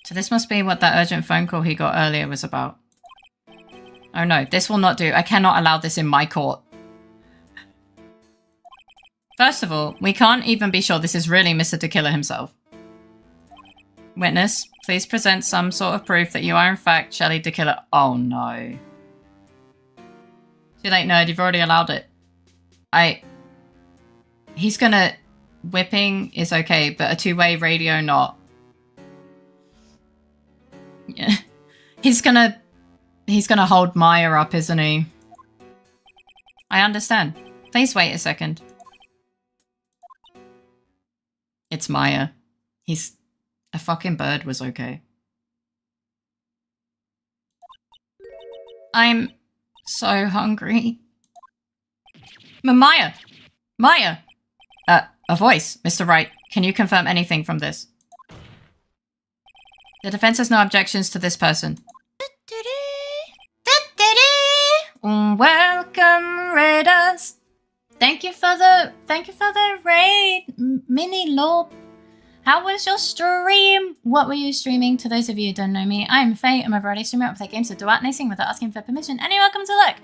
So this must be what that urgent phone call he got earlier was about. Oh no, this will not do. I cannot allow this in my court. First of all, we can't even be sure this is really Mr. the Killer himself. Witness, please present some sort of proof that you are in fact Shelly the Killer. Oh no. Too late, nerd. You've already allowed it. He's gonna... Whipping is okay, but a two-way radio not. Yeah. He's gonna hold Maya up, isn't he? I understand. Please wait a second. It's Maya. A fucking bird was okay. I'm so hungry. Maya! Maya! A voice. Mr. Wright, can you confirm anything from this? The defense has no objections to this person. Welcome, Raiders. Thank you for the raid, Mini Lob. How was your stream? What were you streaming? To those of you who don't know me, I'm Faye. I'm a variety streamer. I play games that do out and without asking for permission. And you're welcome to look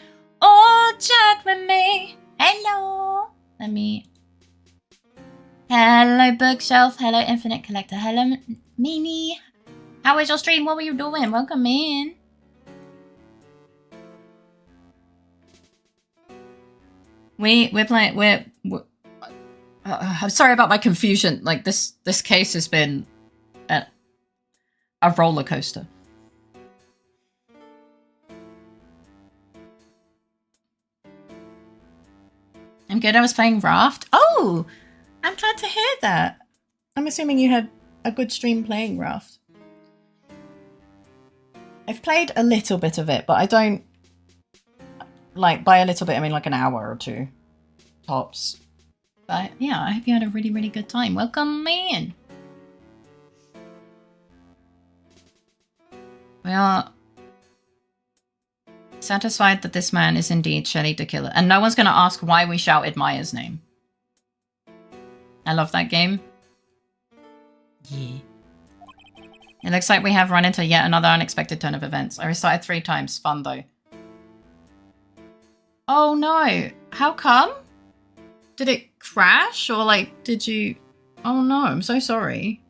or chat with me. Hello. Hello, Bookshelf. Hello, Infinite Collector. Hello, Mini. How was your stream? What were you doing? Welcome in. I'm sorry about my confusion. Like this case has been a roller coaster. I'm good. I was playing Raft. Oh, I'm glad to hear that. I'm assuming you had a good stream playing Raft. I've played a little bit of it, but I don't... Like, by a little bit, I mean like an hour or two. Tops. But yeah, I hope you had a really, really good time. Welcome in! We are satisfied that this man is indeed Shelly the Killer. And no one's going to ask why we shouted Maya's name. I love that game. Yeah. It looks like we have run into yet another unexpected turn of events. I restarted 3 times. Fun though. Oh no. How come? Did it crash or like, did you... Oh no, I'm so sorry.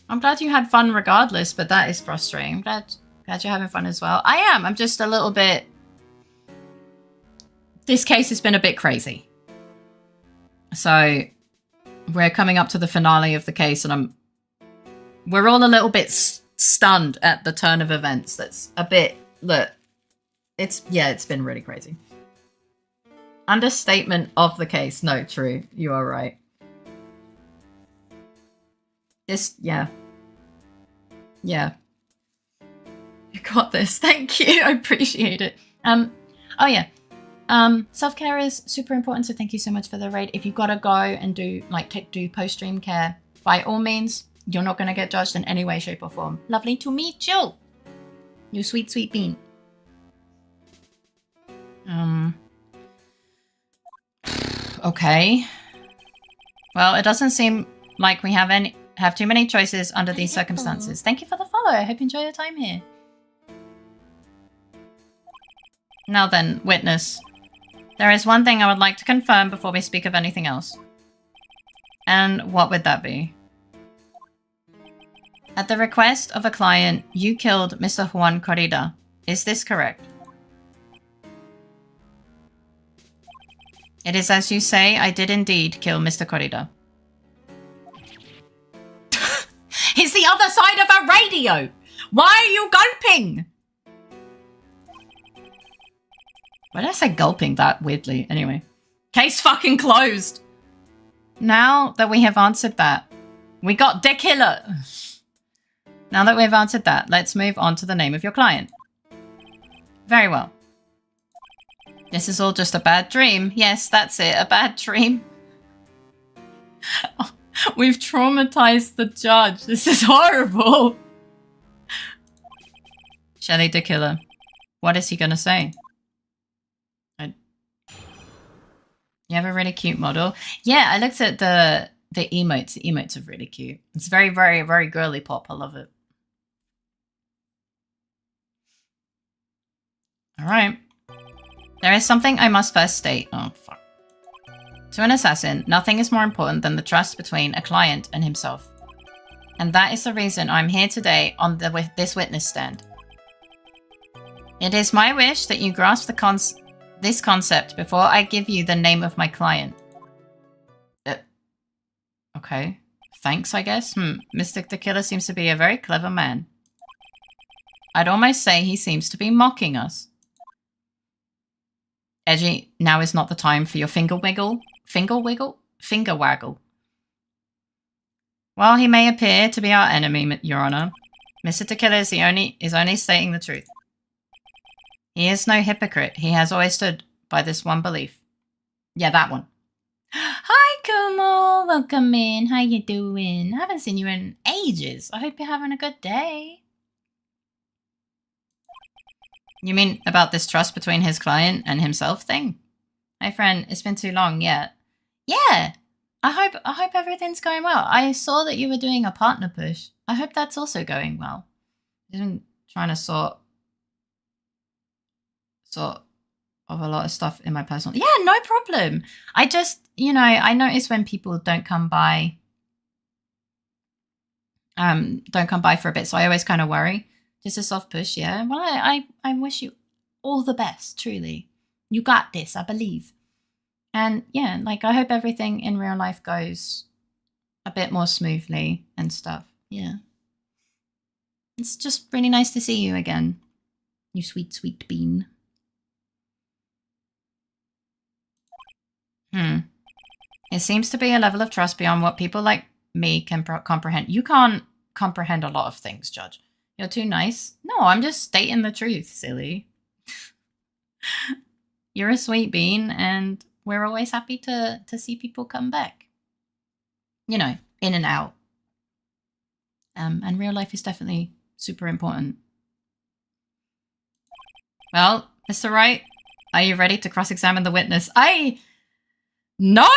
I'm glad you had fun regardless, but that is frustrating. I'm glad you're having fun as well. I am. I'm just a little bit... This case has been a bit crazy. So we're coming up to the finale of the case and we're all a little bit stunned at the turn of events. That's a bit... Look, it's been really crazy. Understatement of the case. No, true. You are right. Yeah. You got this. Thank you. I appreciate it. Oh yeah. Self-care is super important, so thank you so much for the raid. If you gotta go and do post-stream care, by all means, you're not gonna get judged in any way, shape, or form. Lovely to meet you. You sweet, sweet bean. Okay. Well, it doesn't seem like we have too many choices under these circumstances. Thank you for the follow. I hope you enjoy your time here. Now then, witness. There is one thing I would like to confirm before we speak of anything else. And what would that be? At the request of a client, you killed Mr. Juan Corrida. Is this correct? It is as you say, I did indeed kill Mr. Corrida. It's the other side of a radio! Why are you gulping? Why did I say gulping that weirdly? Anyway. Case fucking closed! Now that we have answered that, we got the killer! Now that we've answered that, let's move on to the name of your client. Very well. This is all just a bad dream. Yes, that's it, a bad dream. We've traumatized the judge. This is horrible. Shelly the killer. What is he gonna say? You have a really cute model. Yeah, I looked at the emotes. The emotes are really cute. It's very, very, very girly pop. I love it. All right. There is something I must first state. Oh, fuck. To an assassin, nothing is more important than the trust between a client and himself. And that is the reason I'm here today on this witness stand. It is my wish that you grasp this concept before I give you the name of my client. Okay. Thanks, I guess. Mr. the Killer seems to be a very clever man. I'd almost say he seems to be mocking us. Edgy, now is not the time for your finger wiggle. Finger wiggle? Finger waggle. While he may appear to be our enemy, Your Honor, Mr. the Killer is only stating the truth. He is no hypocrite. He has always stood by this one belief. Yeah, that one. Hi, Kumo. Welcome in. How you doing? I haven't seen you in ages. I hope you're having a good day. You mean about this trust between his client and himself thing? My friend, it's been too long yet. Yeah. I hope everything's going well. I saw that you were doing a partner push. I hope that's also going well. I've been trying to sort of a lot of stuff in my personal... Yeah, no problem. I just, I notice when people don't come by for a bit, so I always kind of worry. Just a soft push, yeah. Well, I wish you all the best, truly. You got this, I believe. And yeah, I hope everything in real life goes a bit more smoothly and stuff. Yeah. It's just really nice to see you again. You sweet, sweet bean. It seems to be a level of trust beyond what people like me can comprehend. You can't comprehend a lot of things, Judge. You're too nice. No, I'm just stating the truth, silly. You're a sweet bean, and we're always happy to see people come back. In and out. And real life is definitely super important. Well, Mr. Wright, are you ready to cross-examine the witness? No?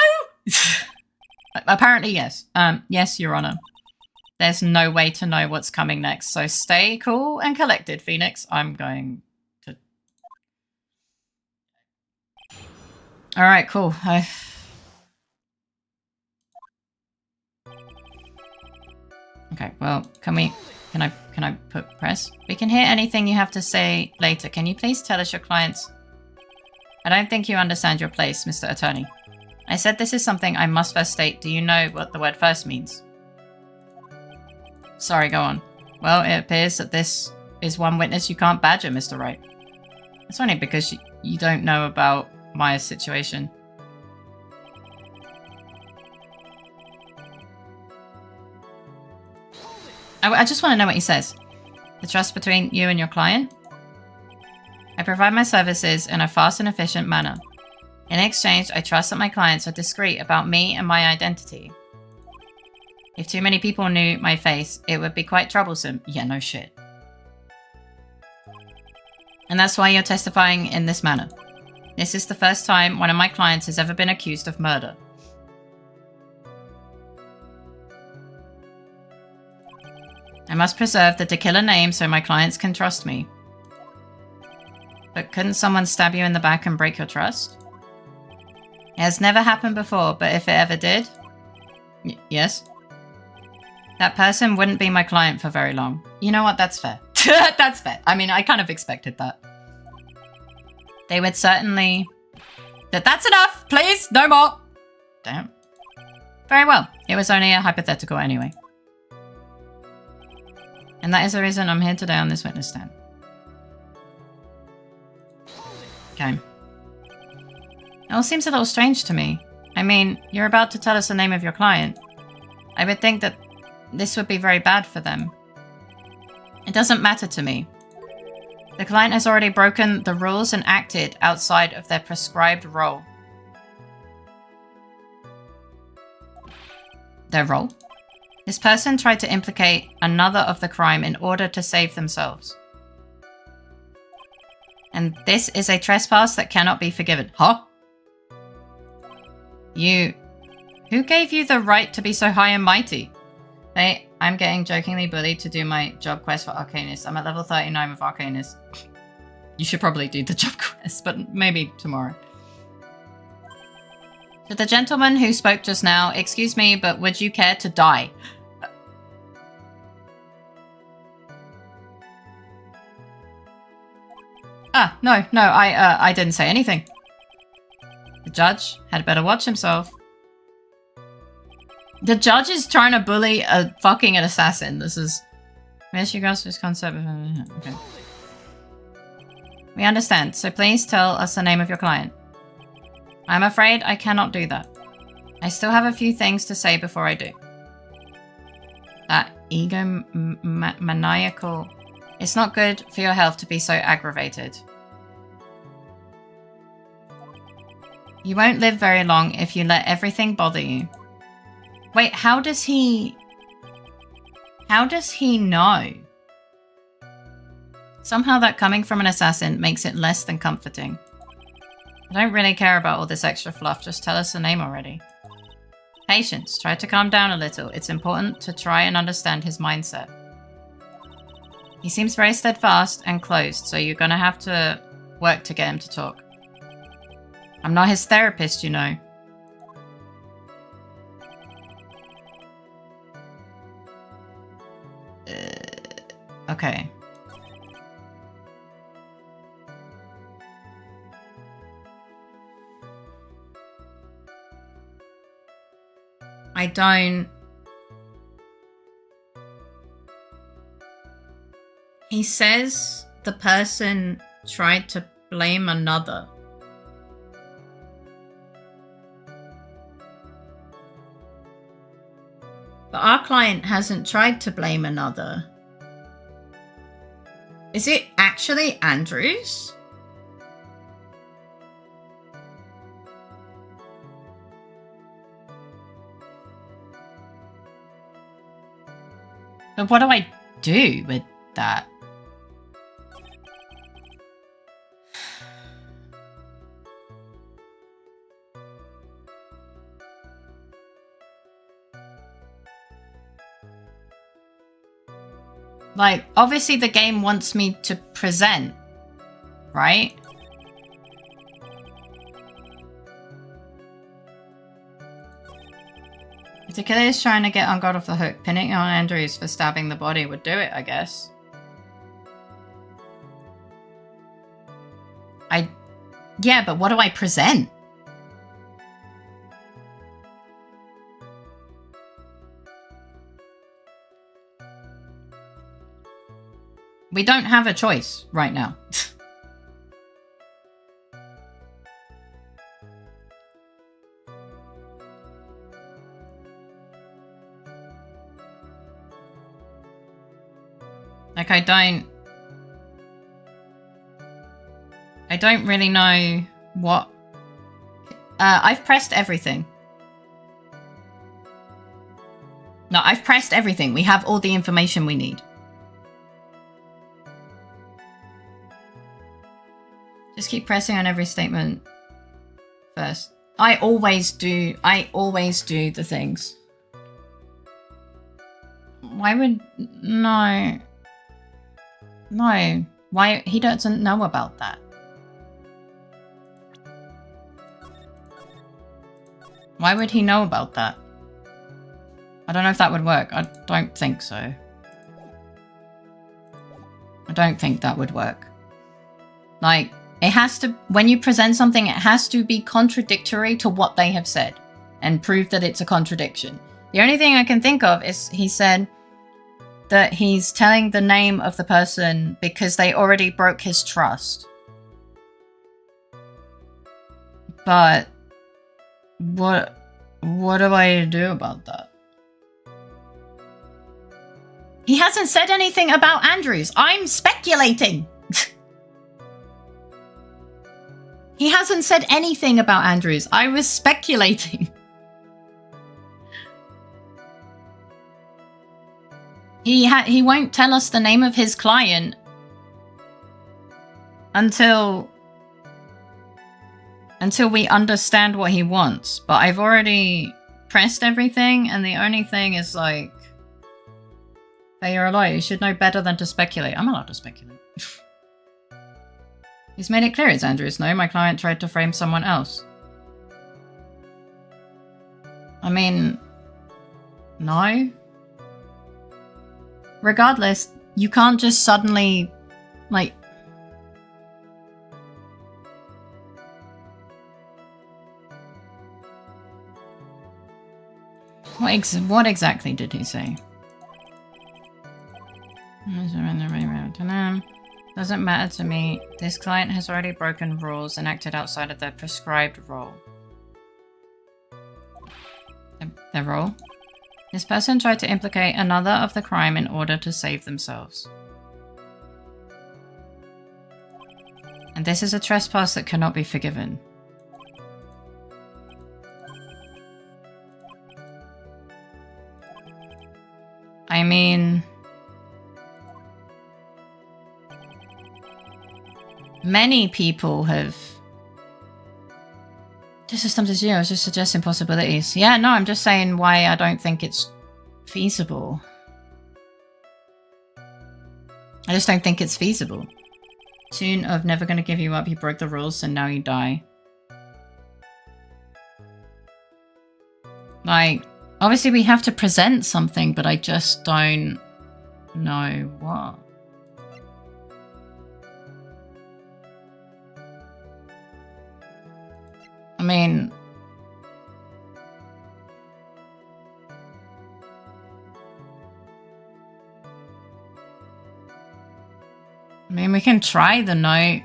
Apparently, yes. Yes, Your Honor. There's no way to know what's coming next, so stay cool and collected, Phoenix. I'm going to... All right, cool. Okay, well, can I put press? We can hear anything you have to say later. Can you please tell us your clients? I don't think you understand your place, Mr. Attorney. I said this is something I must first state. Do you know what the word first means? Sorry, go on. Well, it appears that this is one witness you can't badger, Mr. Wright. It's only because you don't know about Maya's situation. I just want to know what he says. The trust between you and your client? I provide my services in a fast and efficient manner. In exchange, I trust that my clients are discreet about me and my identity. If too many people knew my face, it would be quite troublesome. Yeah, no shit. And that's why you're testifying in this manner. This is the first time one of my clients has ever been accused of murder. I must preserve the To Killer name so my clients can trust me. But couldn't someone stab you in the back and break your trust? It has never happened before, but if it ever did... yes? That person wouldn't be my client for very long. You know what? That's fair. That's fair. I mean, I kind of expected that. They would certainly... That's enough! Please! No more! Damn. Very well. It was only a hypothetical anyway. And that is the reason I'm here today on this witness stand. Okay. It all seems a little strange to me. I mean, you're about to tell us the name of your client. I would think that this would be very bad for them. It doesn't matter to me. The client has already broken the rules and acted outside of their prescribed role. Their role? This person tried to implicate another of the crime in order to save themselves. And this is a trespass that cannot be forgiven. Huh? Who gave you the right to be so high and mighty? Hey, I'm getting jokingly bullied to do my job quest for Arcanist. I'm at level 39 with Arcanist. You should probably do the job quest, but maybe tomorrow. To the gentleman who spoke just now, excuse me, but would you care to die? No, I didn't say anything. The judge had better watch himself. The judge is trying to bully a fucking assassin. This is... Where's your this concept? Okay. We understand, so please tell us the name of your client. I'm afraid I cannot do that. I still have a few things to say before I do. That egomaniacal... It's not good for your health to be so aggravated. You won't live very long if you let everything bother you. Wait, how does he know? Somehow that coming from an assassin makes it less than comforting. I don't really care about all this extra fluff, just tell us the name already. Patience, try to calm down a little. It's important to try and understand his mindset. He seems very steadfast and closed, so you're gonna have to work to get him to talk. I'm not his therapist, you know. Okay. I don't... He says the person tried to blame another. But our client hasn't tried to blame another. Is it actually Andrews? But what do I do with that? Like, obviously the game wants me to present, right? If the killer is trying to get on God off the hook, pinning on Andrews for stabbing the body would do it, I guess. Yeah, but what do I present? We don't have a choice right now. Like, I don't really know what... I've pressed everything. No, I've pressed everything. We have all the information we need. Just keep pressing on every statement first. I always do the things. Why would... No. No. Why? He doesn't know about that. Why would he know about that? I don't know if that would work. I don't think so. I don't think that would work. Like, it has to... When you present something, it has to be contradictory to what they have said. And prove that it's a contradiction. The only thing I can think of is he said that he's telling the name of the person because they already broke his trust. But what do I do about that? He hasn't said anything about Andrews. I'm speculating. He hasn't said anything about Andrews. I was speculating. He won't tell us the name of his client until we understand what he wants. But I've already pressed everything, and the only thing is like, hey, you're a lawyer. You should know better than to speculate. I'm allowed to speculate. He's made it clear it's Andrews. No, my client tried to frame someone else. I mean, no. Regardless, you can't just suddenly, like... What exactly did he say? Doesn't matter to me. This client has already broken rules and acted outside of their prescribed role. Their role? This person tried to implicate another of the crime in order to save themselves. And this is a trespass that cannot be forgiven. I mean... Many people have... This is something new. I was just suggesting possibilities. Yeah, no, I'm just saying why I don't think it's feasible. I just don't think it's feasible. Tune of never gonna give you up. You broke the rules and now you die. Like, obviously we have to present something, but I just don't know what. I mean... we can try the note.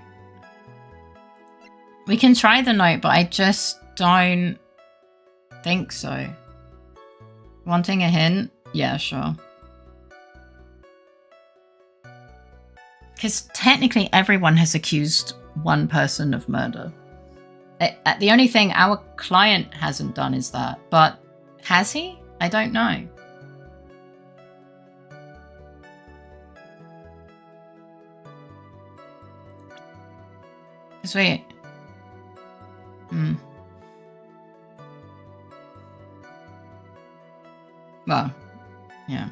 We can try the note, but I just don't think so. Wanting a hint? Yeah, sure. Because technically everyone has accused one person of murder. The only thing our client hasn't done is that. But has he? I don't know. Because wait. Well, yeah.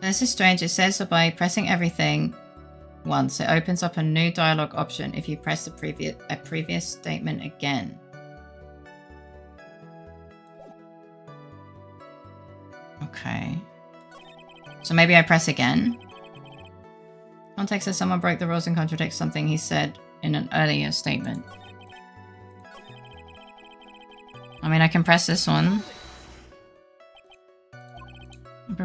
This is strange. It says that by pressing everything once, it opens up a new dialogue option if you press the previous statement again. Okay. So maybe I press again. Context says someone broke the rules and contradicts something he said in an earlier statement. I mean, I can press this one. The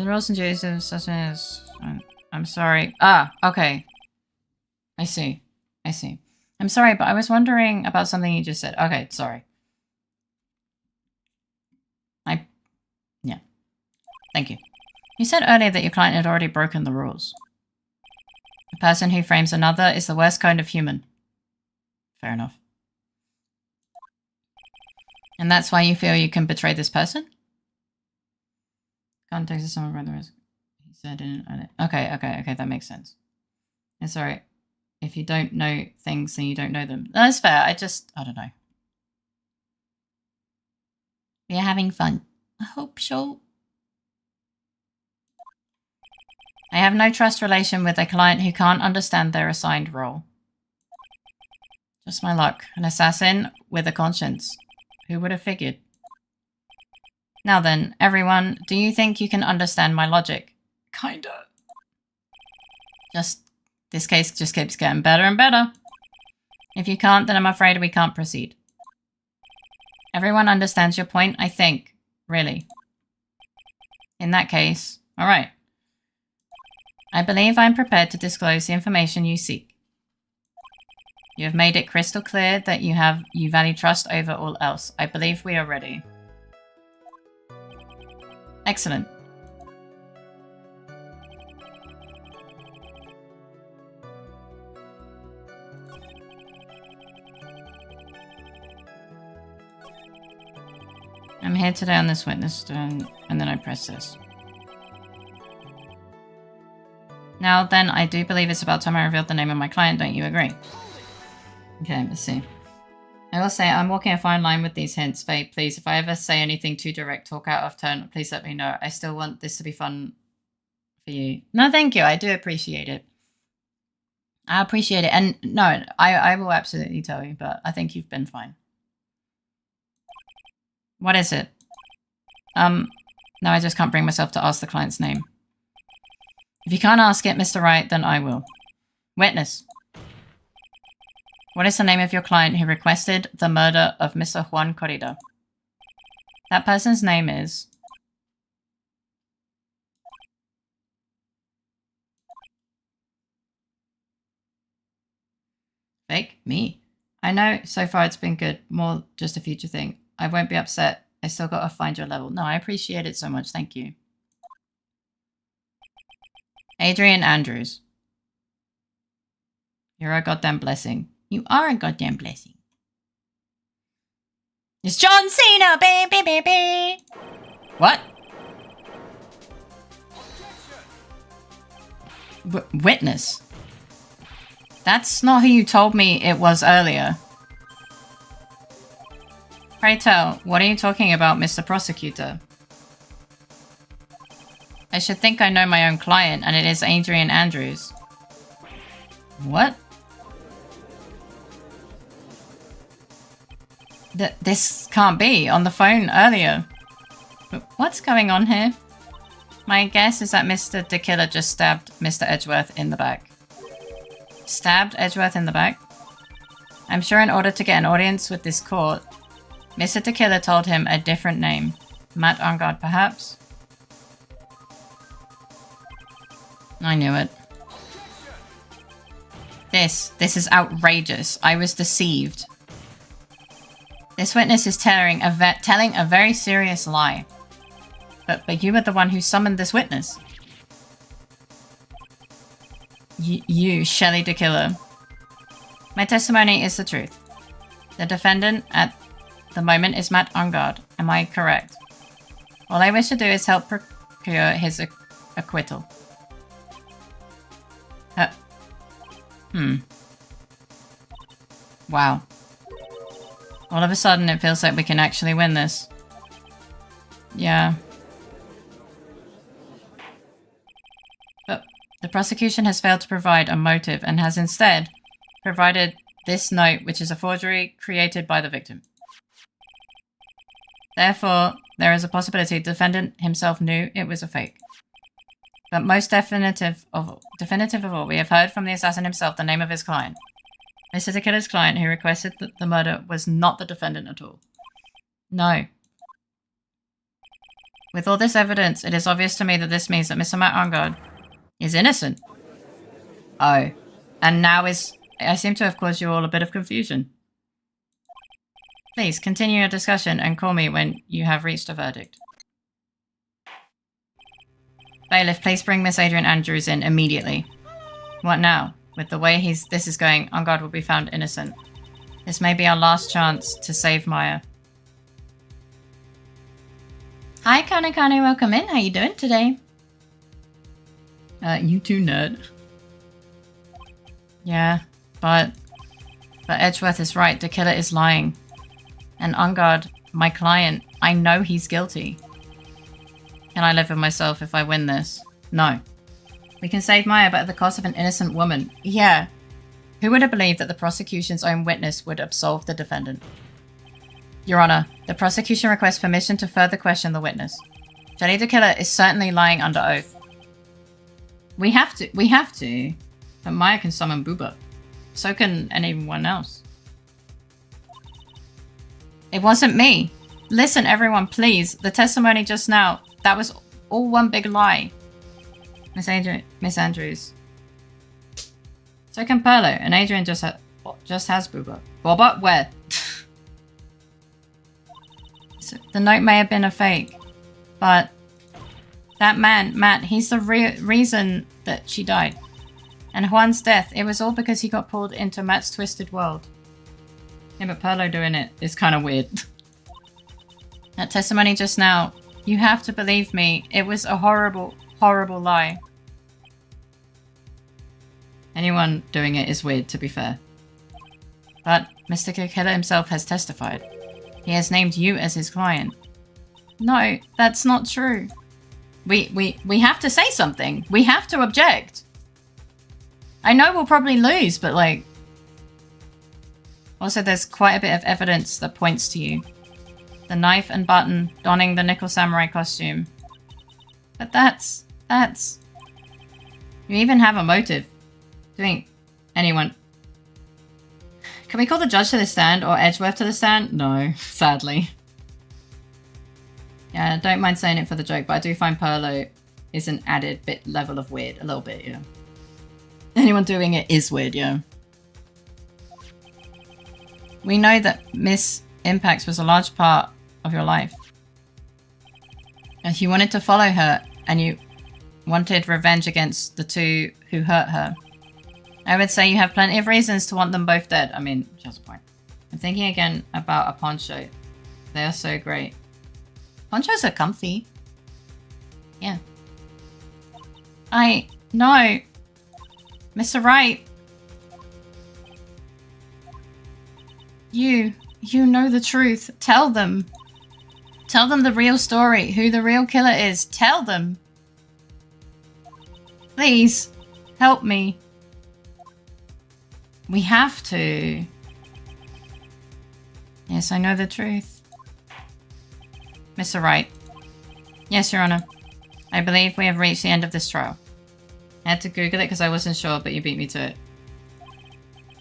rules and duties of such as... I'm sorry. Ah, okay. I see. I see. I'm sorry, but I was wondering about something you just said. Okay, sorry. Yeah. Thank you. You said earlier that your client had already broken the rules. The person who frames another is the worst kind of human. Fair enough. And that's why you feel you can betray this person? Context of someone read the risk. He said in okay, that makes sense. It's alright. If you don't know things, then you don't know them. That's fair. I don't know. We're having fun. I hope so. I have no trust relation with a client who can't understand their assigned role. Just my luck. An assassin with a conscience. Who would have figured? Now then, everyone, do you think you can understand my logic? Kinda. This case just keeps getting better and better. If you can't, then I'm afraid we can't proceed. Everyone understands your point, I think. Really. In that case, alright. I believe I'm prepared to disclose the information you seek. You have made it crystal clear that you value trust over all else. I believe we are ready. Excellent. I'm here today on this witness stand, and then I press this. Now then, I do believe it's about time I revealed the name of my client, don't you agree? Okay, let's see. I will say, I'm walking a fine line with these hints. Faye, please, if I ever say anything too direct, talk out of turn, please let me know. I still want this to be fun for you. No, thank you. I do appreciate it. I appreciate it. And no, I will absolutely tell you, but I think you've been fine. What is it? No, I just can't bring myself to ask the client's name. If you can't ask it, Mr. Wright, then I will. Witness. What is the name of your client who requested the murder of Mr. Juan Corrida? That person's name is... Fake? Me? I know, so far it's been good. More just a future thing. I won't be upset. I still gotta find your level. No, I appreciate it so much. Thank you. Adrian Andrews. You're a goddamn blessing. You are a goddamn blessing. It's John Cena, baby. What? Witness. That's not who you told me it was earlier. Pray tell, what are you talking about, Mr. Prosecutor? I should think I know my own client, and it is Adrian Andrews. What? This can't be. On the phone earlier. What's going on here? My guess is that Mr. DeKiller just stabbed Mr. Edgeworth in the back. Stabbed Edgeworth in the back? I'm sure in order to get an audience with this court, Mr. DeKiller told him a different name. Matt Ungard, perhaps? I knew it. This is outrageous. I was deceived. This witness is telling a very serious lie. But you were the one who summoned this witness. You, Shelley DeKiller. My testimony is the truth. The defendant at the moment is Matt Ungard. Am I correct? All I wish to do is help procure his acquittal. Wow. All of a sudden, it feels like we can actually win this. Yeah. But the prosecution has failed to provide a motive and has instead provided this note, which is a forgery created by the victim. Therefore, there is a possibility the defendant himself knew it was a fake. But most definitive of all, we have heard from the assassin himself the name of his client. Mr. the killer's client who requested the murder was not the defendant at all. No. With all this evidence, it is obvious to me that this means that Mr. Matt Ungard is innocent. Oh. And now I seem to have caused you all a bit of confusion. Please continue your discussion and call me when you have reached a verdict. Bailiff, please bring Miss Adrian Andrews in immediately. What now? With the way this is going, Ungard will be found innocent. This may be our last chance to save Maya. Hi, Kanekane, welcome in. How you doing today? You too, nerd. Yeah, but Edgeworth is right. The killer is lying. And Ungard, my client, I know he's guilty. Can I live with myself if I win this? No. We can save Maya, but at the cost of an innocent woman. Yeah. Who would have believed that the prosecution's own witness would absolve the defendant? Your Honor, the prosecution requests permission to further question the witness. Jenny the killer is certainly lying under oath. We have to. But Maya can summon Booba. So can anyone else. It wasn't me. Listen, everyone, please. The testimony just now, that was all one big lie. Miss Andrews. So can Perlo, and Adrian just has Booba. Boba? Where? So the note may have been a fake, but that man, Matt, he's the reason that she died. And Juan's death, it was all because he got pulled into Matt's twisted world. Yeah, but Perlo doing it is kind of weird. That testimony just now, you have to believe me, it was a horrible, horrible lie. Anyone doing it is weird, to be fair. But Mr. Killer himself has testified. He has named you as his client. No, that's not true. We have to say something. We have to object. I know we'll probably lose, but like... Also, there's quite a bit of evidence that points to you. The knife and button, donning the nickel samurai costume. But that's... You even have a motive. Doing anyone... Can we call the judge to the stand or Edgeworth to the stand? No, sadly. Yeah, don't mind saying it for the joke, but I do find Perlo is an added level of weird. A little bit, yeah. Anyone doing it is weird, yeah. We know that Miss Impacts was a large part of your life. If you wanted to follow her and you wanted revenge against the two who hurt her, I would say you have plenty of reasons to want them both dead. I mean, just a point. I'm thinking again about a poncho. They are so great. Ponchos are comfy. Yeah. No. Mr. Wright. You know the truth. Tell them. Tell them the real story. Who the real killer is. Tell them. Please. Help me. We have to. Yes, I know the truth. Mr. Wright. Yes, Your Honor. I believe we have reached the end of this trial. I had to Google it because I wasn't sure, but you beat me to it.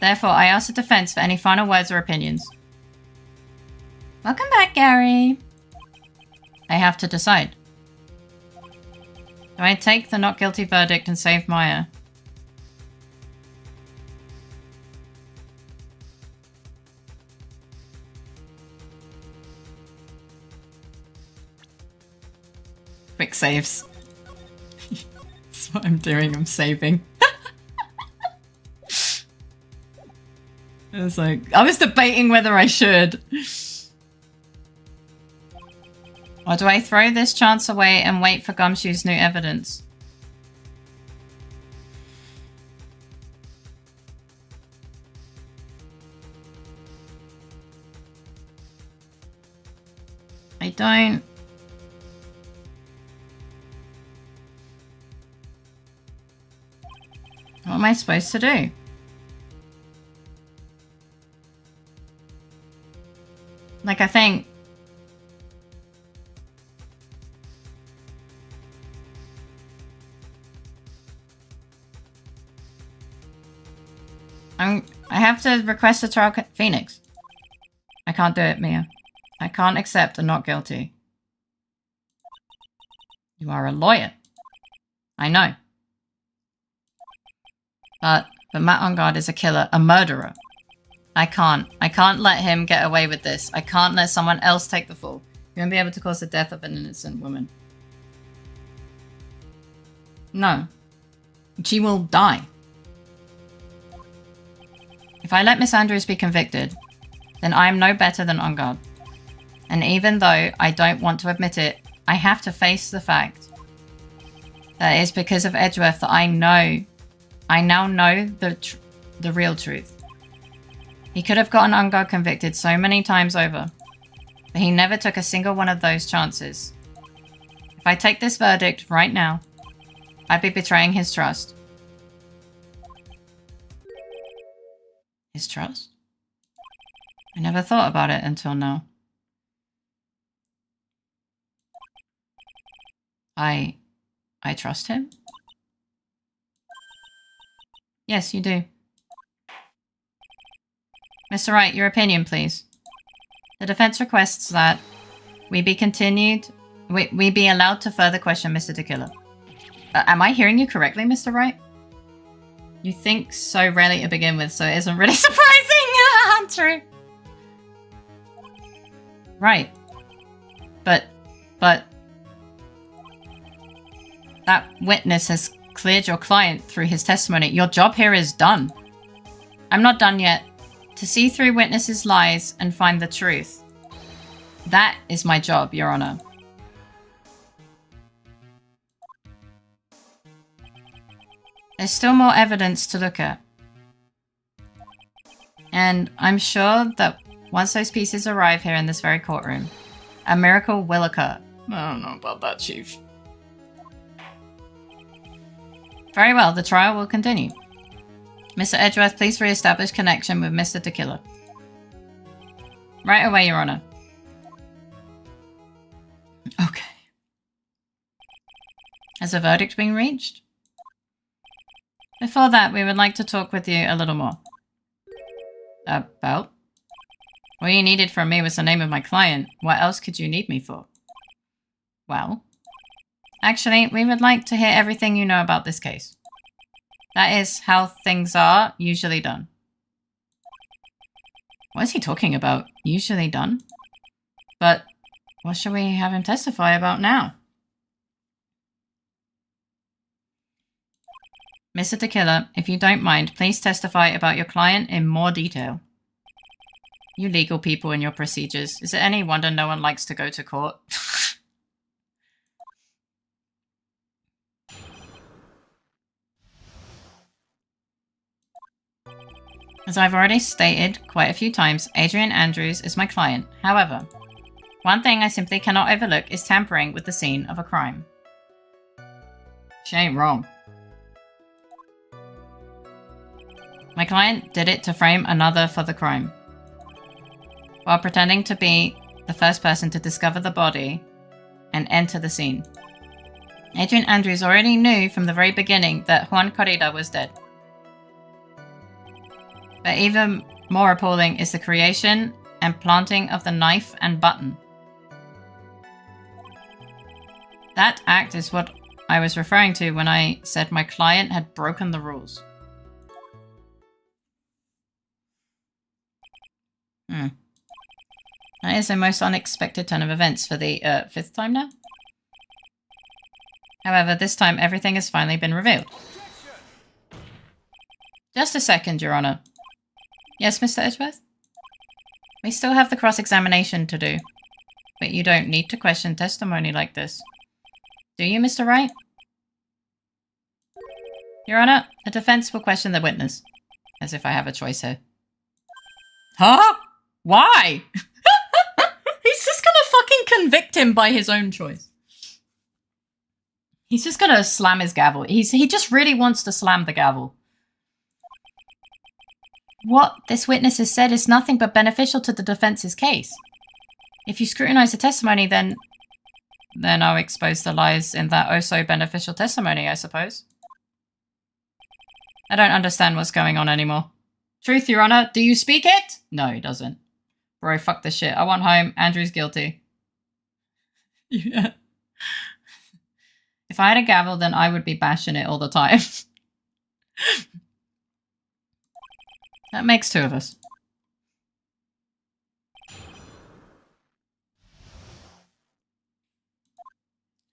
Therefore, I ask the defense for any final words or opinions. Welcome back, Gary. I have to decide. Do I take the not guilty verdict and save Maya? Quick saves. That's what I'm doing, I'm saving. It's like, I was debating whether I should. Or do I throw this chance away and wait for Gumshoe's new evidence? I don't... What am I supposed to do? Like, I think... I have to request a trial Phoenix. I can't do it, Mia. I can't accept a not guilty. You are a lawyer. I know. But Matt on guard is a killer, a murderer. I can't let him get away with this. I can't let someone else take the fall. You won't be able to cause the death of an innocent woman. No. She will die. If I let Miss Andrews be convicted, then I am no better than on guard. And even though I don't want to admit it, I have to face the fact that it is because of Edgeworth that I now know the real truth. He could have gotten on guard convicted so many times over, but he never took a single one of those chances. If I take this verdict right now, I'd be betraying his trust. His trust? I never thought about it until now. I trust him? Yes, you do. Mr. Wright, your opinion, please. The defense requests that we be allowed to further question Mr. Tequila. Am I hearing you correctly, Mr. Wright? You think so rarely to begin with, so it isn't really surprising. True. Right. But that witness has cleared your client through his testimony. Your job here is done. I'm not done yet. To see through witnesses' lies and find the truth. That is my job, Your Honor. There's still more evidence to look at. And I'm sure that once those pieces arrive here in this very courtroom, a miracle will occur. I don't know about that, Chief. Very well, the trial will continue. Mr. Edgeworth, please re-establish connection with Mr. Tequila. Right away, Your Honor. Okay. Has a verdict been reached? Before that, we would like to talk with you a little more. About? All you needed from me was the name of my client. What else could you need me for? Well, actually, we would like to hear everything you know about this case. That is how things are usually done. What is he talking about? Usually done? But what shall we have him testify about now? Mr. Tequila, if you don't mind, please testify about your client in more detail. You legal people and your procedures. Is it any wonder no one likes to go to court? As I've already stated quite a few times, Adrian Andrews is my client. However, one thing I simply cannot overlook is tampering with the scene of a crime. She ain't wrong. My client did it to frame another for the crime, while pretending to be the first person to discover the body and enter the scene. Adrian Andrews already knew from the very beginning that Juan Corrida was dead. But even more appalling is the creation and planting of the knife and button. That act is what I was referring to when I said my client had broken the rules. That is a most unexpected turn of events for the 5th time now. However, this time everything has finally been revealed. Just a second, Your Honor. Yes, Mr. Edgeworth? We still have the cross-examination to do, but you don't need to question testimony like this. Do you, Mr. Wright? Your Honor, the defense will question the witness. As if I have a choice here. Huh? Why? He's just gonna fucking convict him by his own choice. He's just gonna slam his gavel. He just really wants to slam the gavel. What this witness has said is nothing but beneficial to the defense's case. If you scrutinize the testimony, then I'll expose the lies in that oh-so-beneficial testimony, I suppose. I don't understand what's going on anymore. Truth, Your Honor. Do you speak it? No, he doesn't. Bro, fuck this shit. I want home. Andrew's guilty. Yeah. If I had a gavel, then I would be bashing it all the time. That makes two of us.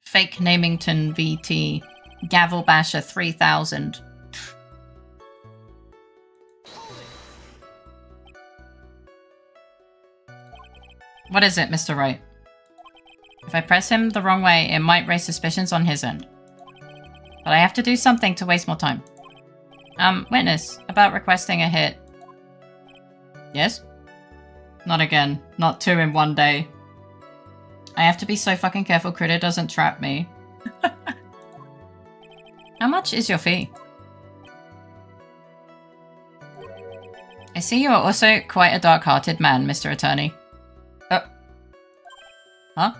Fake Namington VT. Gavel Basher 3000. What is it, Mr. Wright? If I press him the wrong way, it might raise suspicions on his end. But I have to do something to waste more time. Witness, about requesting a hit. Yes? Not again. Not 2 in 1 day. I have to be so fucking careful Critter doesn't trap me. How much is your fee? I see you are also quite a dark-hearted man, Mr. Attorney. Huh?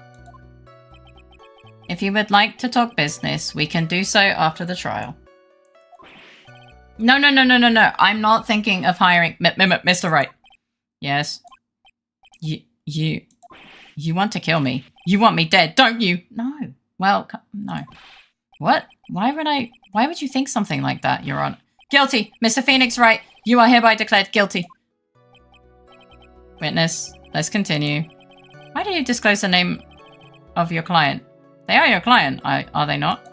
If you would like to talk business, we can do so after the trial. No. I'm not thinking of hiring Mr. Wright. Yes. You want to kill me. You want me dead, don't you? No. Well, no. What? Why would you think something like that, Your Honor? Guilty! Mr. Phoenix Wright, you are hereby declared guilty. Witness, let's continue. Why do you disclose the name of your client? They are your client, are they not?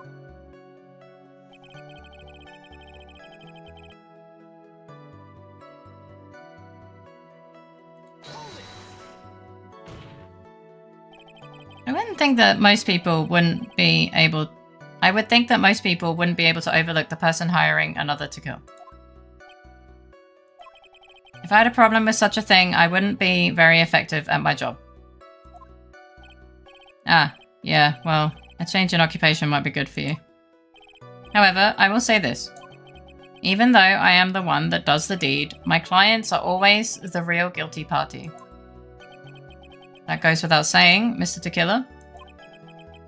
I would think that most people wouldn't be able to overlook the person hiring another to kill. If I had a problem with such a thing, I wouldn't be very effective at my job. Ah, yeah, well, a change in occupation might be good for you. However, I will say this. Even though I am the one that does the deed, my clients are always the real guilty party. That goes without saying, Mr. Tequila.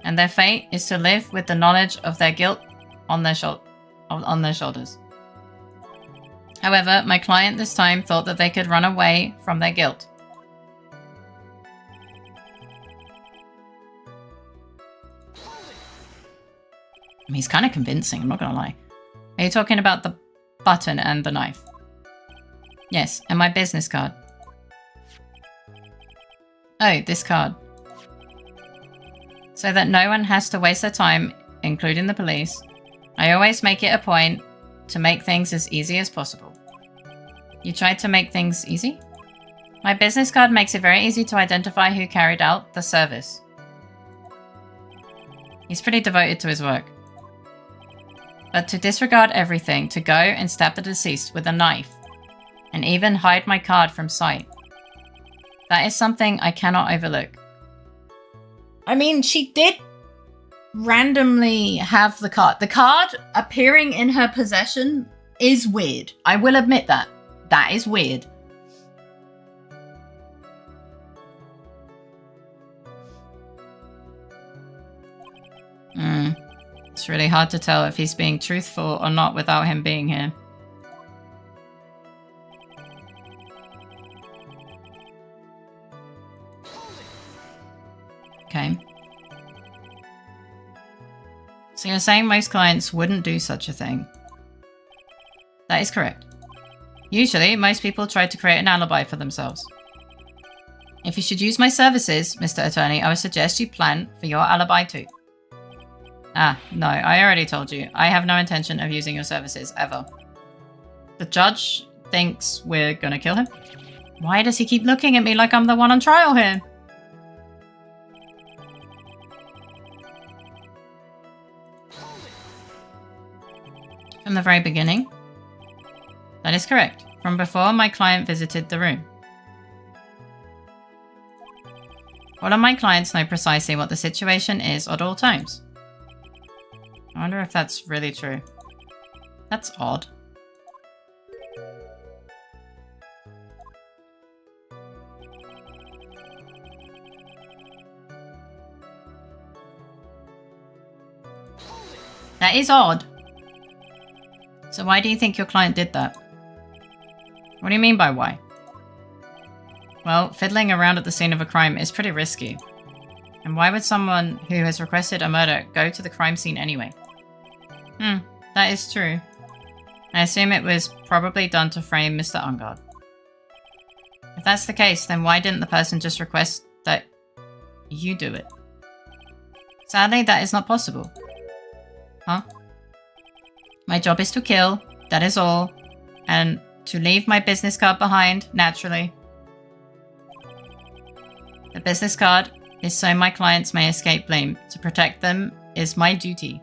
And their fate is to live with the knowledge of their guilt on their shoulders. However, my client this time thought that they could run away from their guilt. I mean, he's kind of convincing, I'm not gonna lie. Are you talking about the button and the knife? Yes, and my business card. Oh, this card. So that no one has to waste their time, including the police, I always make it a point to make things as easy as possible. You tried to make things easy? My business card makes it very easy to identify who carried out the service. He's pretty devoted to his work. But to disregard everything, to go and stab the deceased with a knife, and even hide my card from sight, that is something I cannot overlook. I mean, she did randomly have the card. The card appearing in her possession is weird. I will admit that. That is weird. It's really hard to tell if he's being truthful or not without him being here. Okay. So you're saying most clients wouldn't do such a thing? That is correct. Usually, most people try to create an alibi for themselves. If you should use my services, Mr. Attorney, I would suggest you plan for your alibi too. Ah, no, I already told you. I have no intention of using your services, ever. The judge thinks we're gonna kill him? Why does he keep looking at me like I'm the one on trial here? From the very beginning? That is correct. From before my client visited the room. All of my clients know precisely what the situation is at all times. I wonder if that's really true. That's odd. That is odd. So why do you think your client did that? What do you mean by why? Well, fiddling around at the scene of a crime is pretty risky. And why would someone who has requested a murder go to the crime scene anyway? That is true. I assume it was probably done to frame Mr. Ungard. If that's the case, then why didn't the person just request that you do it? Sadly, that is not possible. Huh? My job is to kill, that is all. And to leave my business card behind, naturally. The business card is so my clients may escape blame. To protect them is my duty.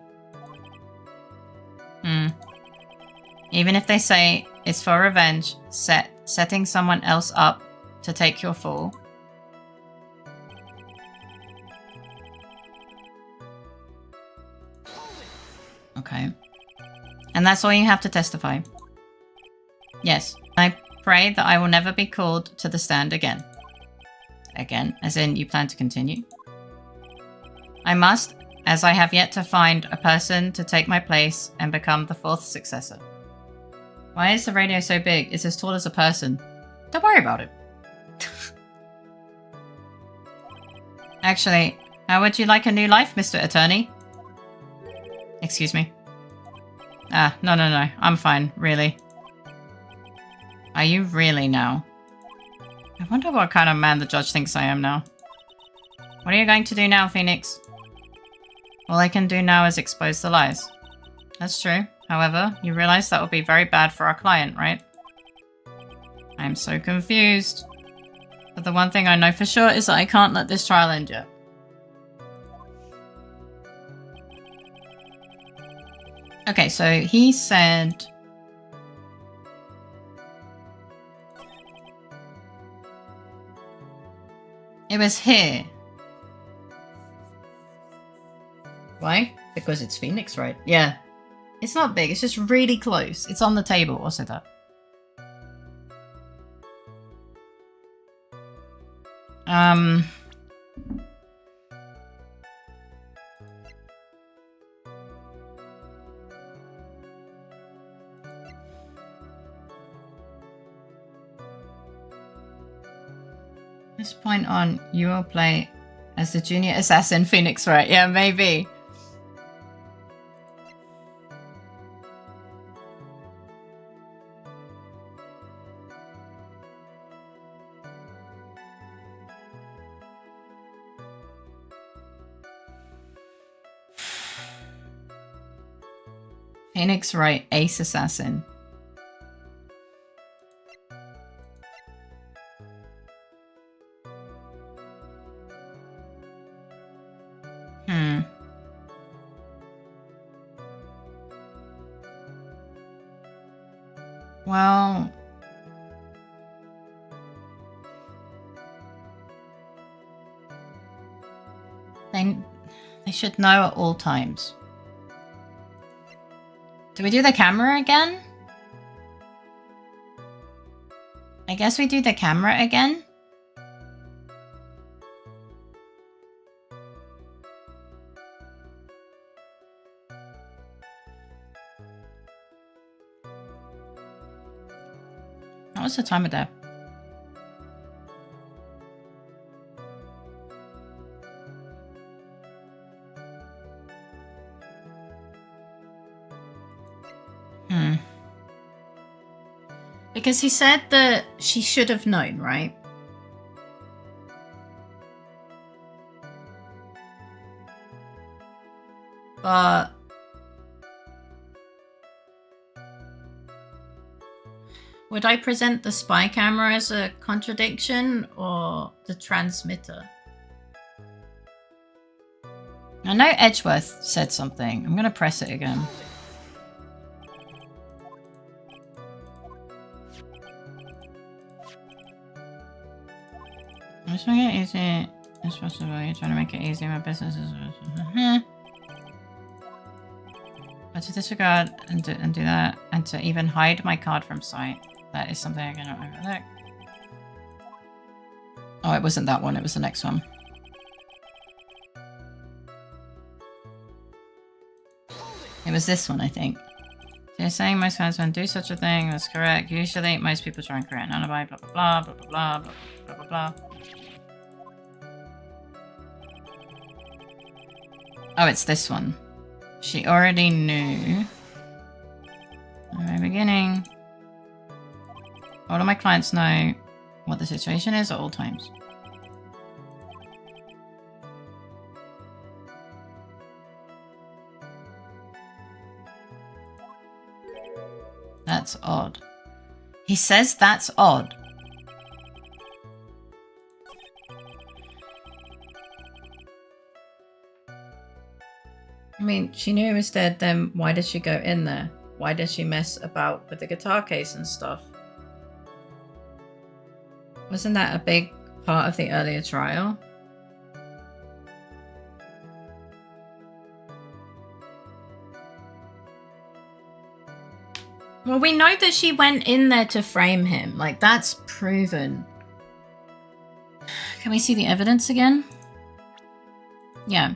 Even if they say it's for revenge, setting someone else up to take your fall. Okay. And that's all you have to testify. Yes, I pray that I will never be called to the stand again. Again, as in you plan to continue? I must, as I have yet to find a person to take my place and become the fourth successor. Why is the radio so big? It's as tall as a person. Don't worry about it. Actually, how would you like a new life, Mr. Attorney? Excuse me. No. I'm fine, really. Are you really now? I wonder what kind of man the judge thinks I am now. What are you going to do now, Phoenix? All I can do now is expose the lies. That's true. However, you realize that would be very bad for our client, right? I'm so confused. But the one thing I know for sure is that I can't let this trial end yet. Okay, so he said... It was here. Why? Because it's Phoenix, right? Yeah. It's not big, it's just really close. It's on the table, I'll say that. This point on, you will play as the junior assassin Phoenix, right? Yeah, maybe. Phoenix, right? Ace assassin. Well, they should know at all times. Do we do the camera again? I guess we do the camera again. What's the time of day? Because he said that she should have known, right? But would I present the spy camera as a contradiction or the transmitter? I know Edgeworth said something. I'm going to press it again. Is it It's possible you're trying to make it easy. My business is... But to disregard and do that, and to even hide my card from sight, that is something I cannot overlook. Oh, it wasn't that one, it was the next one. It was this one, I think. So you're saying most fans won't do such a thing, that's correct. Usually, most people try and create an alibi, blah, blah, blah, blah, blah, blah, blah, blah, blah, blah. Oh, it's this one. She already knew. From the very beginning. All of my clients know what the situation is at all times. That's odd. He says that's odd. I mean, she knew he was dead, then why did she go in there? Why did she mess about with the guitar case and stuff? Wasn't that a big part of the earlier trial? Well, we know that she went in there to frame him. Like, that's proven. Can we see the evidence again? Yeah.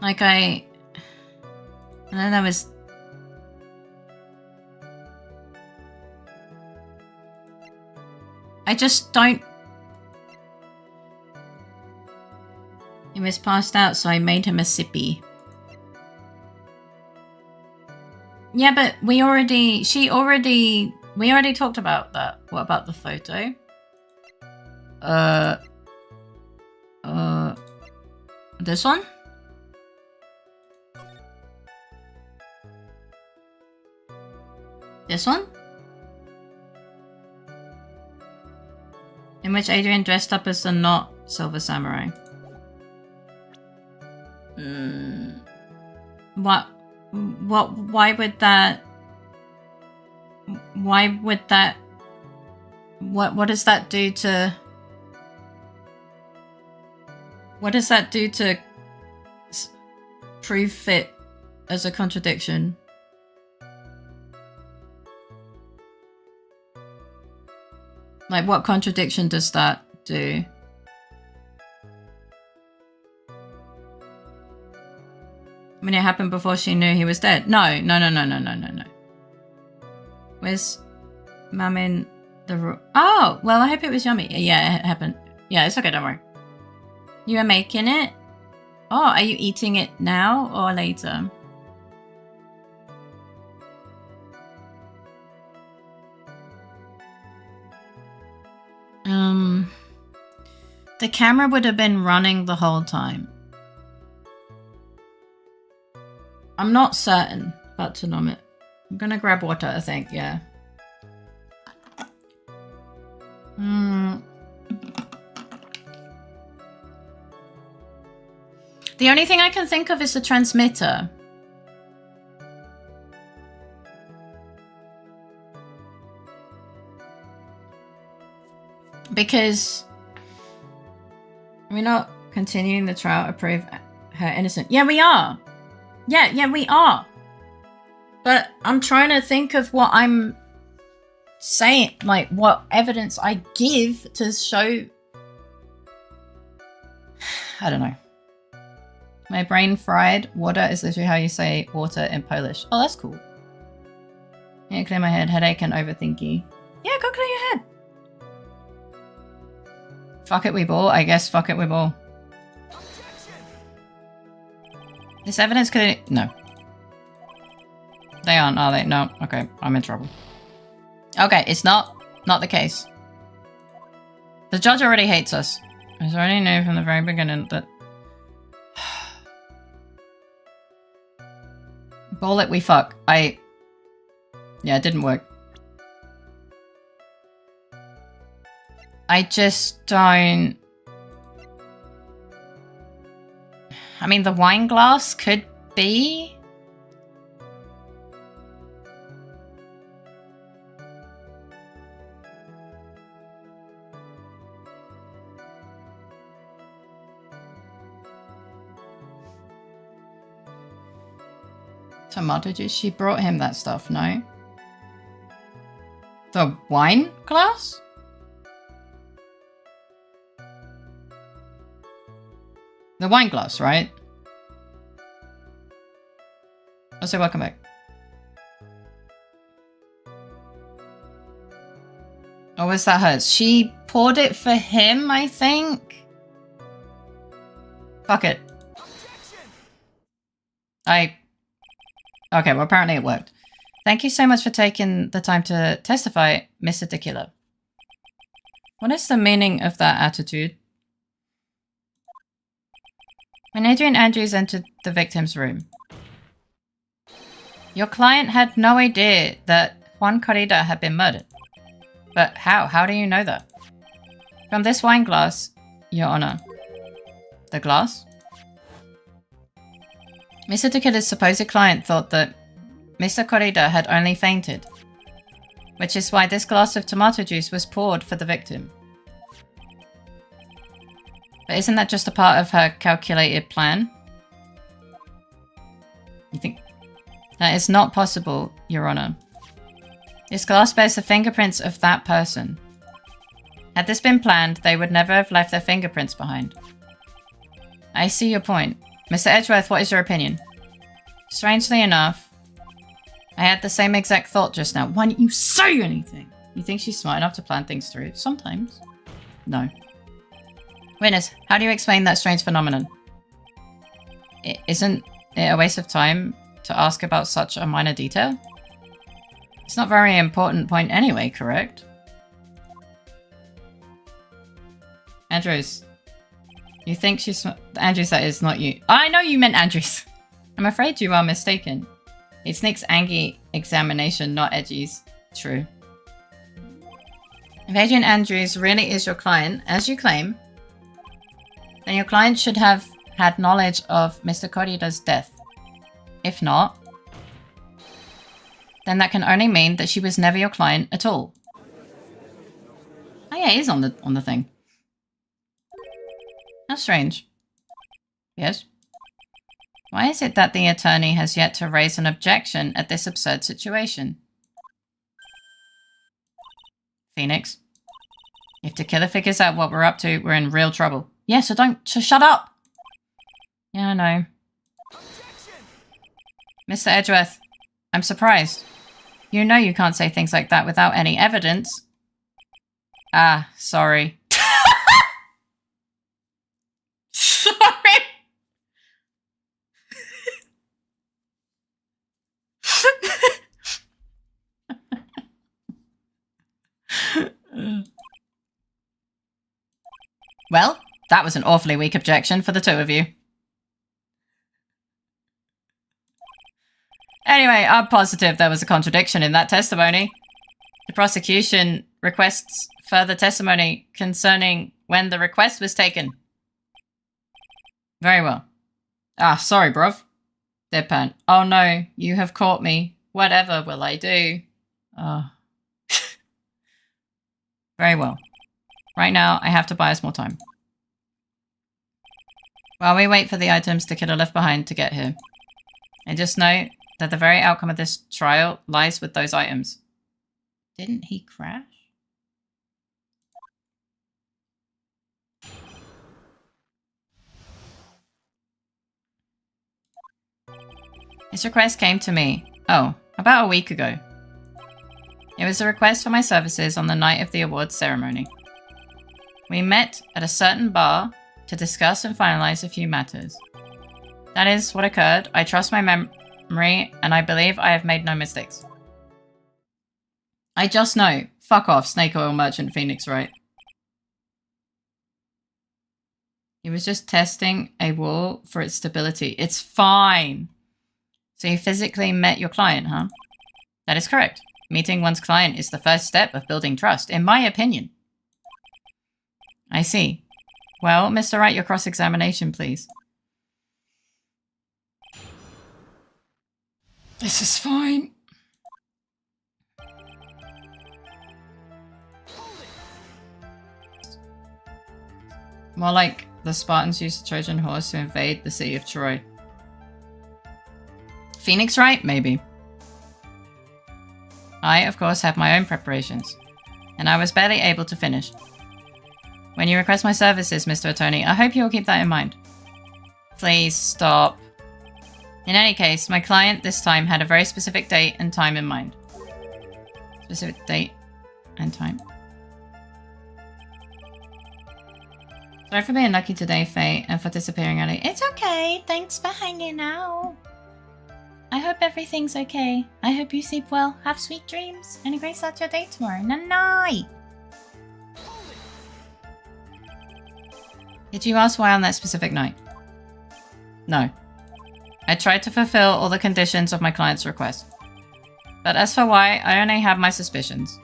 Like, and then there was... I just don't... He was passed out, so I made him a sippy. Yeah, but we already talked about that. What about the photo? This one? This one? In which Adrian dressed up as the not Silver Samurai. Why would that... Why would that... What does that do to... What does that do to prove it as a contradiction? Like, what contradiction does that do? I mean, it happened before she knew he was dead. No. Where's Mum in the room? Oh, well, I hope it was yummy. Yeah, it happened. Yeah, it's okay, don't worry. You were making it? Oh, are you eating it now or later? The camera would have been running the whole time. I'm not certain about Tonomit. I'm gonna grab water, I think, yeah. The only thing I can think of is the transmitter. Because we're not continuing the trial to prove her innocent. Yeah, we are. Yeah, we are. But I'm trying to think of what I'm saying, like what evidence I give to show. I don't know. My brain fried. Water is literally how you say water in Polish. Oh, that's cool. Yeah, clear my head. Headache and overthinky. Yeah, go clear your head. Fuck it, we ball. I guess fuck it, we ball. This evidence could... No. They aren't, are they? No. Okay, I'm in trouble. Okay, it's not the case. The judge already hates us. I already knew from the very beginning that... Ball it, we fuck. Yeah, it didn't work. I just don't... I mean, the wine glass could be... Tomato juice? She brought him that stuff, no? The wine glass? The wine glass, right? Also, welcome back. Or was that hers? She poured it for him, I think? Fuck it. Okay, well apparently it worked. Thank you so much for taking the time to testify, Mr. Tequila. What is the meaning of that attitude? When Adrian Andrews entered the victim's room, your client had no idea that Juan Corrida had been murdered. But how? How do you know that? From this wine glass, Your Honor. The glass? Mr. Tequila's supposed client thought that Mr. Corrida had only fainted, which is why this glass of tomato juice was poured for the victim. But isn't that just a part of her calculated plan? You think? That is not possible, Your Honor. This glass bears the fingerprints of that person. Had this been planned, they would never have left their fingerprints behind. I see your point. Mr. Edgeworth, what is your opinion? Strangely enough, I had the same exact thought just now. Why didn't you say anything? You think she's smart enough to plan things through? Sometimes. No. Witness, how do you explain that strange phenomenon? Isn't it a waste of time to ask about such a minor detail? It's not a very important point anyway, correct? Andrews, you think she's... Andrews, that is not you. I know you meant Andrews. I'm afraid you are mistaken. It's Nick's Angie examination, not Edgy's. True. If Adrian Andrews really is your client, as you claim, then your client should have had knowledge of Mr. Corrida's death. If not, then that can only mean that she was never your client at all. Oh yeah, it is on the thing. How strange. Yes? Why is it that the attorney has yet to raise an objection at this absurd situation? Phoenix, if Tequila figures out what we're up to, we're in real trouble. Yeah, so shut up! Yeah, I know. Mr. Edgeworth, I'm surprised. You know you can't say things like that without any evidence. Ah, sorry. Sorry! Well, that was an awfully weak objection for the two of you. Anyway, I'm positive there was a contradiction in that testimony. The prosecution requests further testimony concerning when the request was taken. Very well. Ah, sorry, bruv. Deadpan. Oh no, you have caught me. Whatever will I do? Oh. Very well. Right now, I have to buy us more time. While we wait for the items Tequila left behind to get here, and just know that the very outcome of this trial lies with those items. Didn't he crash? This request came to me, about a week ago. It was a request for my services on the night of the awards ceremony. We met at a certain bar to discuss and finalize a few matters. That is what occurred. I trust my memory, and I believe I have made no mistakes. I just know. Fuck off, snake oil merchant Phoenix, right? He was just testing a wall for its stability. It's fine. So you physically met your client, huh? That is correct. Meeting one's client is the first step of building trust, in my opinion. I see. Well, Mr. Wright, your cross-examination, please. This is fine. More like the Spartans used the Trojan horse to invade the city of Troy. Phoenix Wright? Maybe. I, of course, have my own preparations, and I was barely able to finish. When you request my services, Mr. Attorney, I hope you will keep that in mind. Please stop. In any case, my client this time had a very specific date and time in mind. Specific date and time. Sorry for being lucky today, Faye, and for disappearing early. It's okay. Thanks for hanging out. I hope everything's okay. I hope you sleep well, have sweet dreams, and a great start to your day tomorrow. Night-night. Did you ask why on that specific night? No. I tried to fulfill all the conditions of my client's request. But as for why, I only have my suspicions.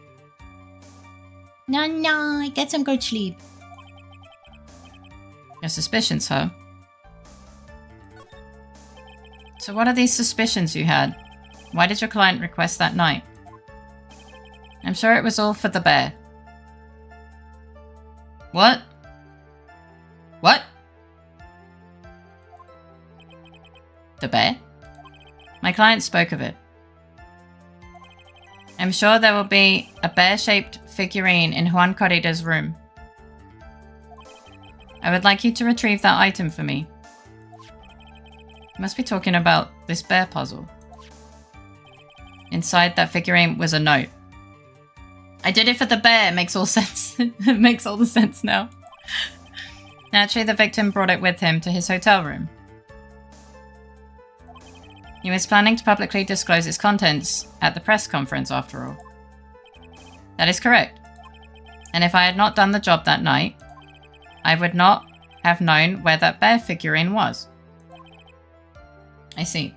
Night-night. Get some good sleep. Your suspicions, huh? So what are these suspicions you had? Why did your client request that night? I'm sure it was all for the bear. What? What? The bear? My client spoke of it. I'm sure there will be a bear-shaped figurine in Juan Corrida's room. I would like you to retrieve that item for me. You must be talking about this bear puzzle. Inside that figurine was a note. I did it for the bear. It makes all sense. It makes all the sense now. Naturally, the victim brought it with him to his hotel room. He was planning to publicly disclose its contents at the press conference, after all. That is correct. And if I had not done the job that night, I would not have known where that bear figurine was. I see.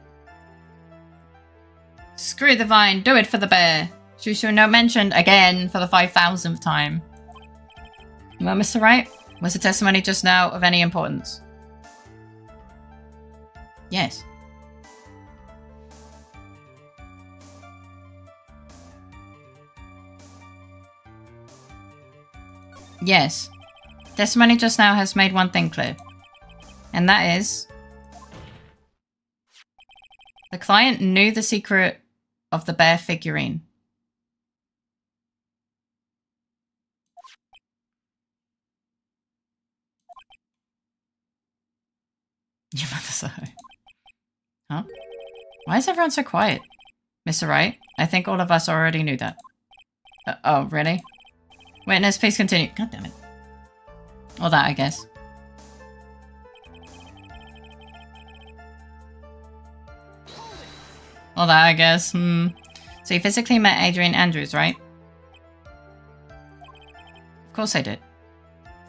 Screw the vine, do it for the bear. Shushu no mentioned again for the 5,000th time. Well, Mr. Wright, was the testimony just now of any importance? Yes. Yes. Testimony just now has made one thing clear. And that is... the client knew the secret of the bear figurine. Your mother's a hoe. Huh? Why is everyone so quiet? Mr. Wright, I think all of us already knew that. Oh, really? Witness, please continue. God damn it. Or that, I guess. Or that, I guess. So you physically met Adrian Andrews, right? Of course I did.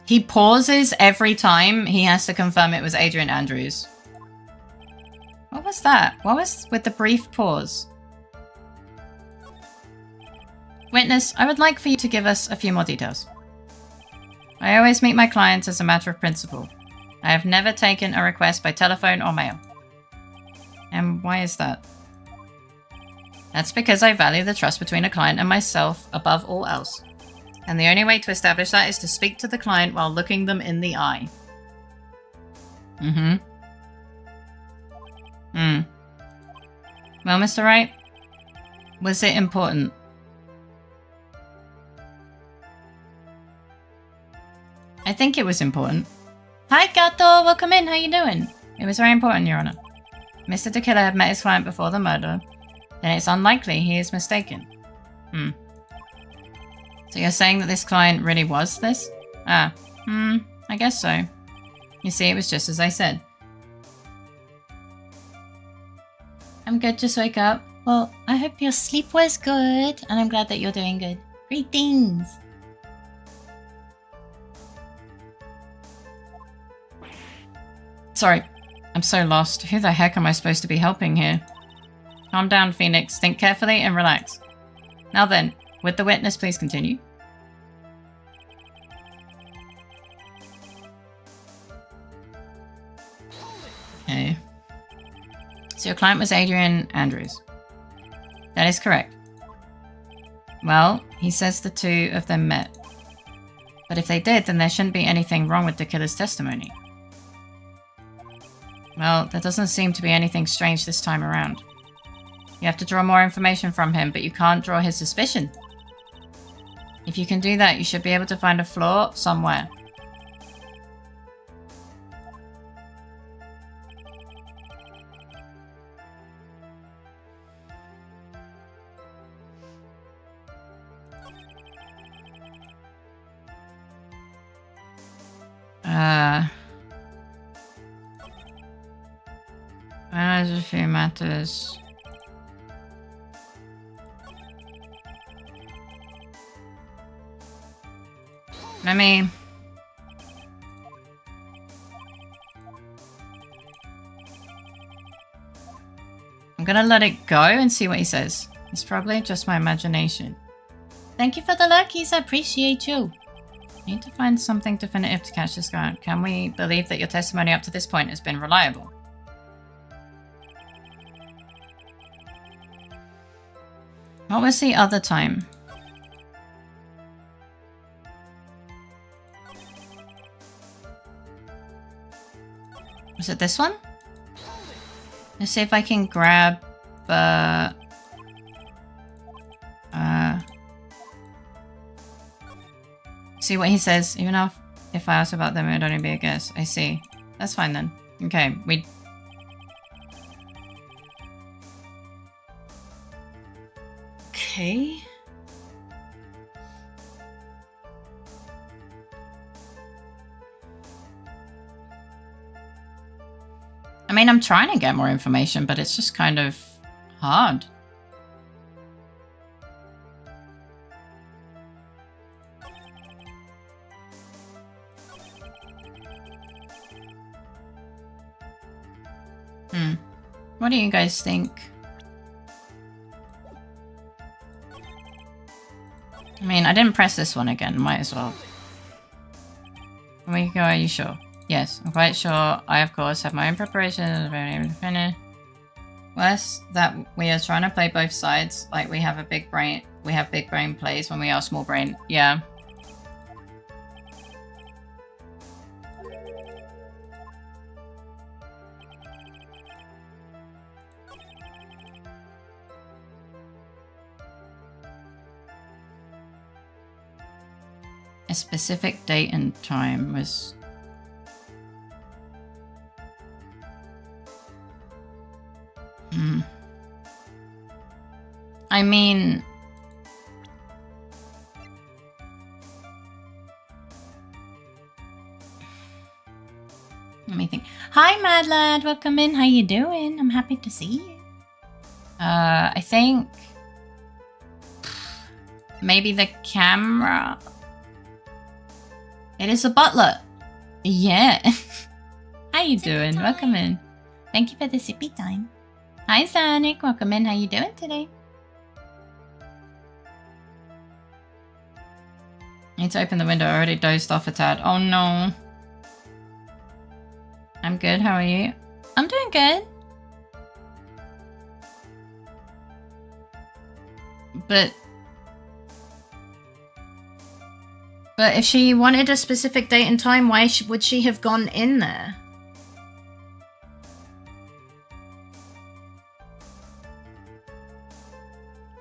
He pauses every time he has to confirm it was Adrian Andrews. What was that? What was with the brief pause? Witness, I would like for you to give us a few more details. I always meet my clients as a matter of principle. I have never taken a request by telephone or mail. And why is that? That's because I value the trust between a client and myself above all else. And the only way to establish that is to speak to the client while looking them in the eye. Well, Mr. Wright, was it important? I think it was important. Hi, Gato. Welcome in. How you doing? It was very important, Your Honor. Mr. De Killer had met his client before the murder, and it's unlikely he is mistaken. So you're saying that this client really was this? I guess so. You see, it was just as I said. I'm good, just wake up. Well, I hope your sleep was good, and I'm glad that you're doing good. Greetings. Sorry, I'm so lost. Who the heck am I supposed to be helping here? Calm down, Phoenix. Think carefully and relax. Now then, would the witness please continue? Okay. So your client was Adrian Andrews. That is correct. Well, he says the two of them met. But if they did, then there shouldn't be anything wrong with the killer's testimony. Well, there doesn't seem to be anything strange this time around. You have to draw more information from him, but you can't draw his suspicion. If you can do that, you should be able to find a flaw somewhere. Analyze a few matters. Let me... I'm gonna let it go and see what he says. It's probably just my imagination. Thank you for the lurkies. I appreciate you. I need to find something definitive to catch this guy out. Can we believe that your testimony up to this point has been reliable? What was the other time? Was it this one? Let's see if I can grab see what he says. Even if I ask about them, it would only be a guess. I see. That's fine then. Okay, Okay. I mean, I'm trying to get more information, but it's just kind of hard. What do you guys think? I mean, I didn't press this one again. Might as well. We go, are you sure? Yes, I'm quite sure. I, of course, have my own preparations. Worse, that we are trying to play both sides. Like, we have a big brain. We have big brain plays when we are small brain. Yeah. A specific date and time was... I mean... Let me think. Hi, Mad Lad. Welcome in. How you doing? I'm happy to see you. I think... Maybe the camera... It is a butler. Yeah. How you doing? Welcome in. Thank you for the sippy time. Hi, Sonic. Welcome in. How you doing today? I need to open the window. I already dozed off a tad. Oh, no. I'm good. How are you? I'm doing good. But if she wanted a specific date and time, why would she have gone in there?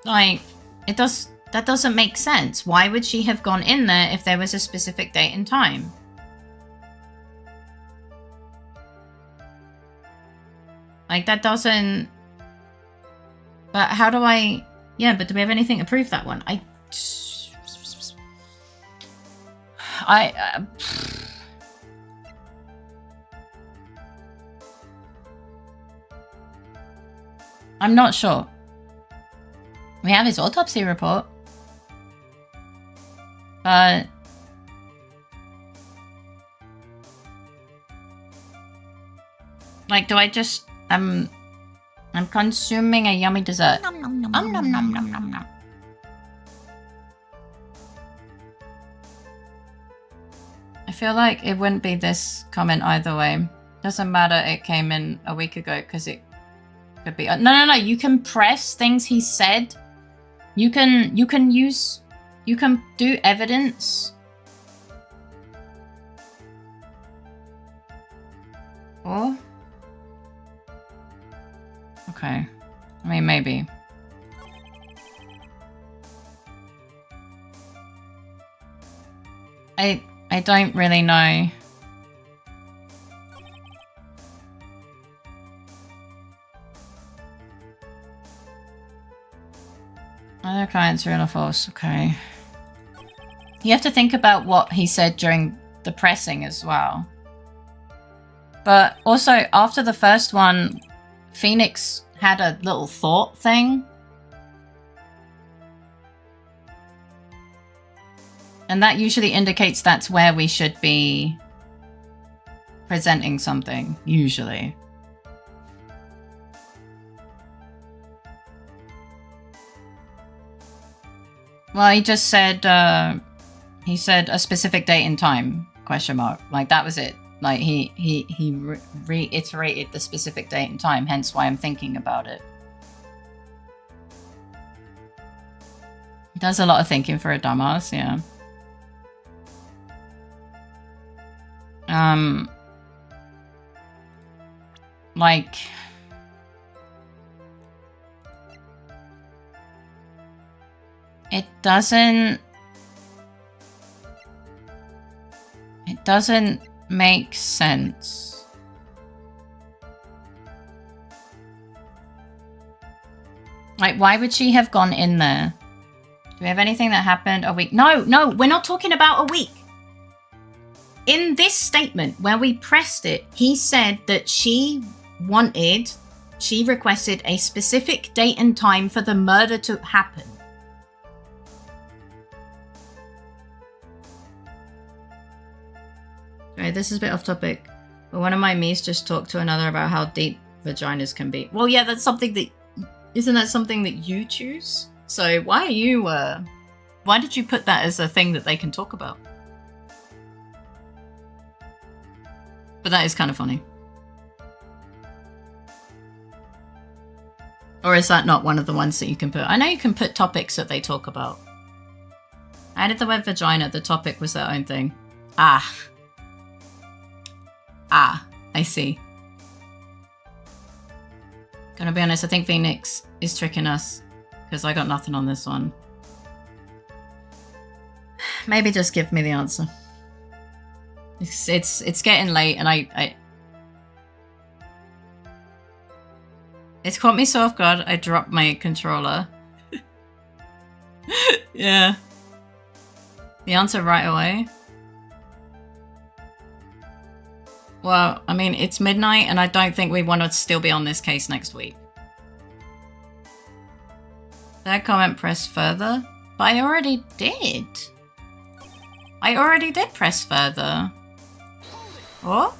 Like, that doesn't make sense. Why would she have gone in there if there was a specific date and time? Like, that doesn't... But how do I... Yeah, but do we have anything to prove that one? I'm not sure. We have his autopsy report. But... Like, do I just... I'm consuming a yummy dessert. Nom nom nom nom nom nom nom nom nom. I feel like it wouldn't be this comment either way. Doesn't matter. It came in a week ago because it could be. No. You can press things he said. You can do evidence. Or okay. I mean, maybe. I don't really know. Other clients real or false, okay. You have to think about what he said during the pressing as well. But also, after the first one, Phoenix had a little thought thing. And that usually indicates that's where we should be presenting something, usually. Well, he just said, he said a specific date and time, question mark. Like, that was it. Like, he reiterated the specific date and time, hence why I'm thinking about it. He does a lot of thinking for a dumbass, yeah. Like... It doesn't make sense. Like, why would she have gone in there? Do we have anything that happened a week? No, we're not talking about a week. In this statement, where we pressed it, he said that she requested a specific date and time for the murder to happen. Okay, this is a bit off topic, but one of my Mies just talked to another about how deep vaginas can be. Well, yeah, that's something that... Isn't that something that you choose? So why are you, why did you put that as a thing that they can talk about? But that is kind of funny. Or is that not one of the ones that you can put? I know you can put topics that they talk about. I added the word vagina. The topic was their own thing. Ah, I see. Gonna be honest, I think Phoenix is tricking us because I got nothing on this one. Maybe just give me the answer. It's getting late and I it's caught me so off guard. I dropped my controller. Yeah. The answer right away. Well, I mean, it's midnight and I don't think we want to still be on this case next week. That comment, press further? But I already did. I already did press further. What?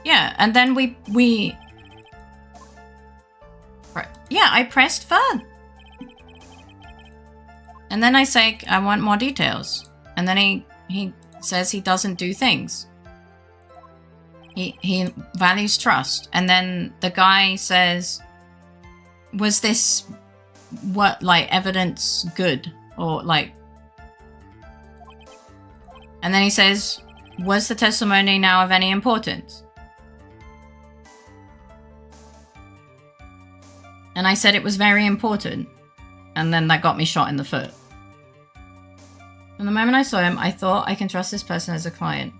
Yeah, and then yeah, I pressed further. And then I say, I want more details. And then he says he doesn't do things. He values trust. And then the guy says, was this what, like, evidence good? Or like... And then he says, was the testimony now of any importance? And I said it was very important. And then that got me shot in the foot. From the moment I saw him, I thought I can trust this person as a client.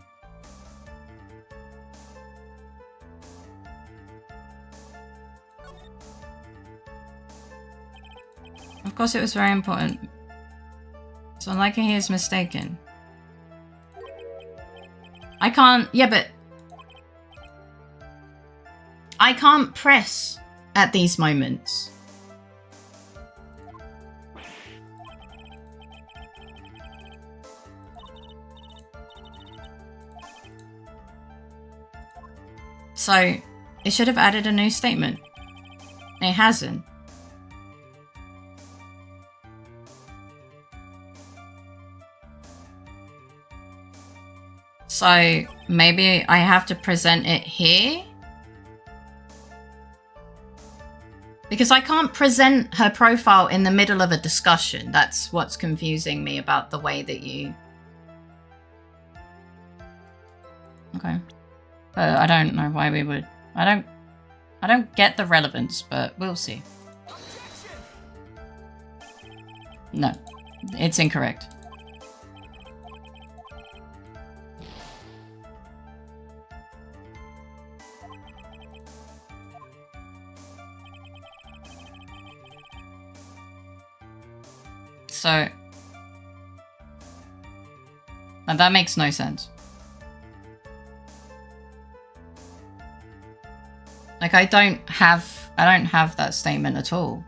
Of course it was very important. So unlikely he is mistaken. I can't... Yeah, but... I can't press at these moments. So, it should have added a new statement. It hasn't. So maybe I have to present it here? Because I can't present her profile in the middle of a discussion. That's what's confusing me about the way that you... Okay. But I don't know why we would... I don't get the relevance, but we'll see. No, it's incorrect. So, now that makes no sense. Like I don't have that statement at all.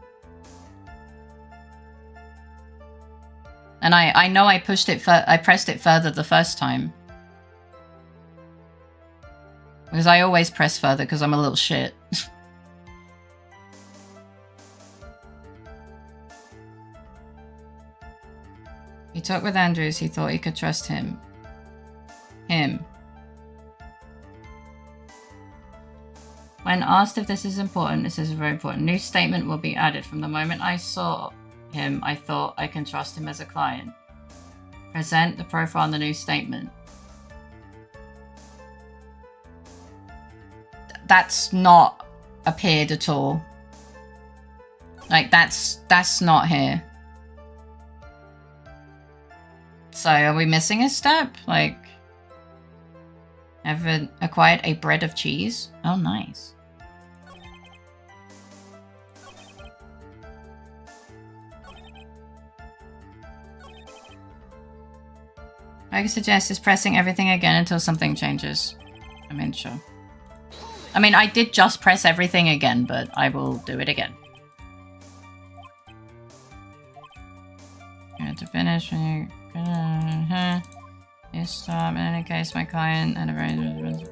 And I know I pressed it further the first time. Because I always press further because I'm a little shit. He talked with Andrews, he thought he could trust him. When asked if this is important, this is very important. New statement will be added. From the moment I saw him, I thought I can trust him as a client. Present the profile on the new statement. That's not appeared at all. Like that's not here. So are we missing a step? Like, ever acquired a bread of cheese? Oh, nice. I suggest is pressing everything again until something changes. I mean, sure. I mean, I did just press everything again, but I will do it again. To finish when you... You stop. In any case, my client and arrangement.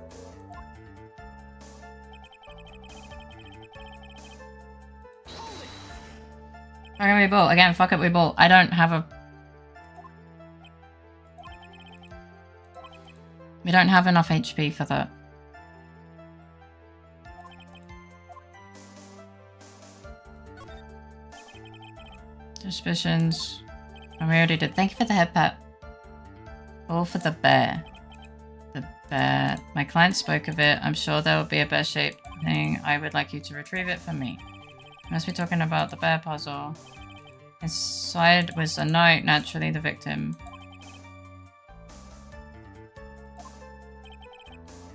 Fuck it, we bought. Again, fuck it, we bought. I don't have a... We don't have enough HP for that. Suspicions. Oh, we already did. Thank you for the head pat. All for the bear. The bear. My client spoke of it. I'm sure there will be a bear-shaped thing. I would like you to retrieve it for me. Must be talking about the bear puzzle. Inside was a note, naturally the victim.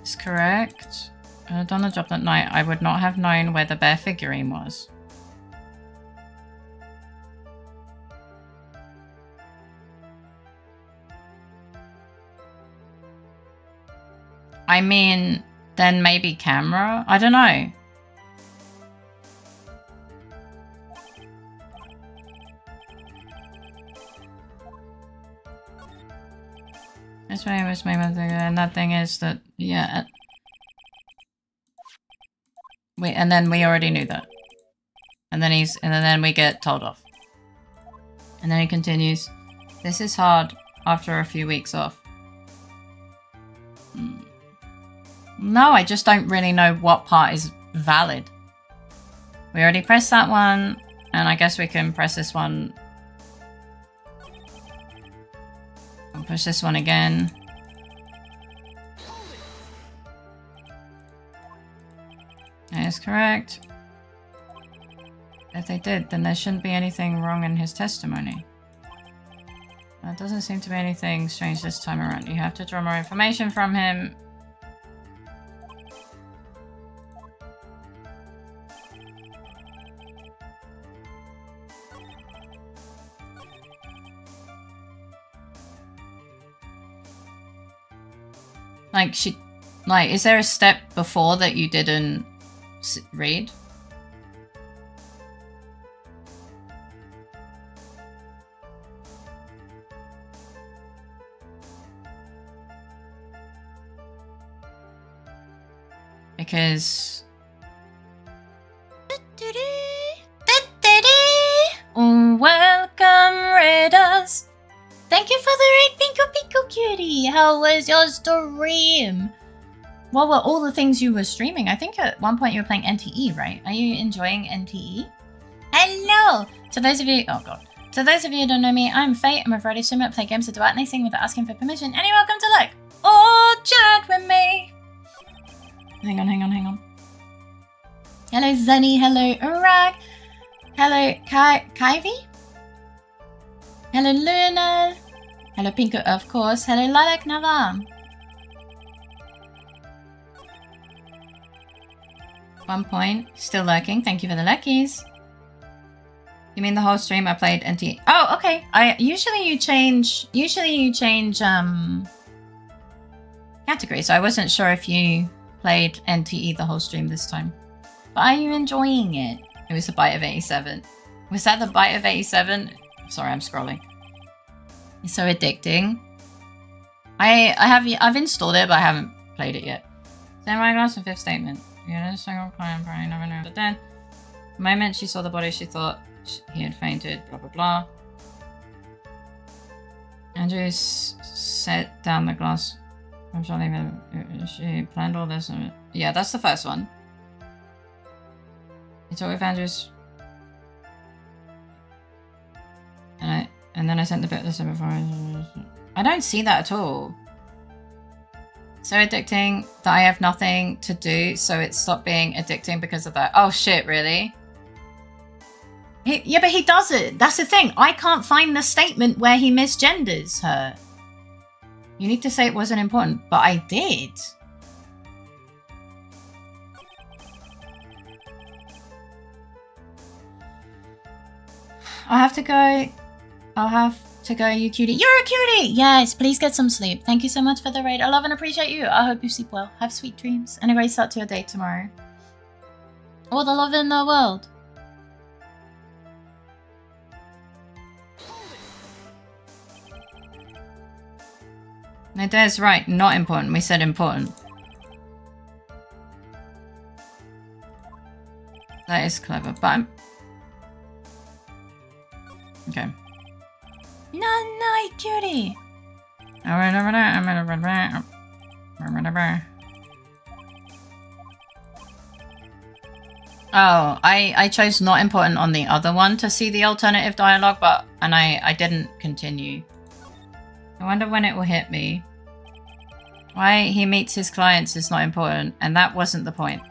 Is correct. I had done the job that night. I would not have known where the bear figurine was. I mean, then maybe camera? I don't know. That's why I was my mother, and that thing is that, yeah. And then we already knew that. And then we get told off. And then he continues, this is hard after a few weeks off. No, I just don't really know what part is valid. We already pressed that one, and I guess we can press this one. I'll push this one again. That is correct. If they did, then there shouldn't be anything wrong in his testimony. There doesn't seem to be anything strange this time around. You have to draw more information from him. Like, is there a step before that you didn't read? Because... Welcome, Raiders! Thank you for the raid, Pinko Pinko cutie. How was your stream? What were all the things you were streaming? I think at one point you were playing NTE, right? Are you enjoying NTE? Hello! To those of you... Oh, God. To those of you who don't know me, I'm Faye. I'm a Friday streamer. Play games to do anything without asking for permission. And you're welcome to like or chat with me. Hang on. Hello, Zenny. Hello, Urag. Hello, Kyvie. Hello, Luna. Hello, Pinko, of course. Hello, Lilac Navam. 1 point. Still lurking. Thank you for the luckies. You mean the whole stream I played NT? Oh, okay. Usually you change category, so I wasn't sure if you played NTE the whole stream this time. But are you enjoying it? It was a bite of 87. Was that the bite of 87? Sorry, I'm scrolling. It's so addicting. I've installed it, but I haven't played it yet. Send my glass and fifth statement. Yeah, a single client probably never knew. But then, the moment she saw the body, she thought he had fainted. Blah blah blah. Andrew set down the glass. I'm sure she planned all this. Yeah, that's the first one. He talked with Andrews. And then I sent the bit this before. I don't see that at all. So addicting that I have nothing to do, so it stopped being addicting because of that. Oh shit, really? Yeah, but he does it. That's the thing. I can't find the statement where he misgenders her. You need to say it wasn't important, but I did. I'll have to go, you cutie. You're a cutie! Yes, please get some sleep. Thank you so much for the raid. I love and appreciate you. I hope you sleep well. Have sweet dreams. And a great start to your day tomorrow. All the love in the world. No, Dad's right. Not important. We said important. That is clever, but I'm... Okay. No, cutie. Oh, I chose not important on the other one to see the alternative dialogue, and I didn't continue. I wonder when it will hit me. Why he meets his clients is not important, and that wasn't the point.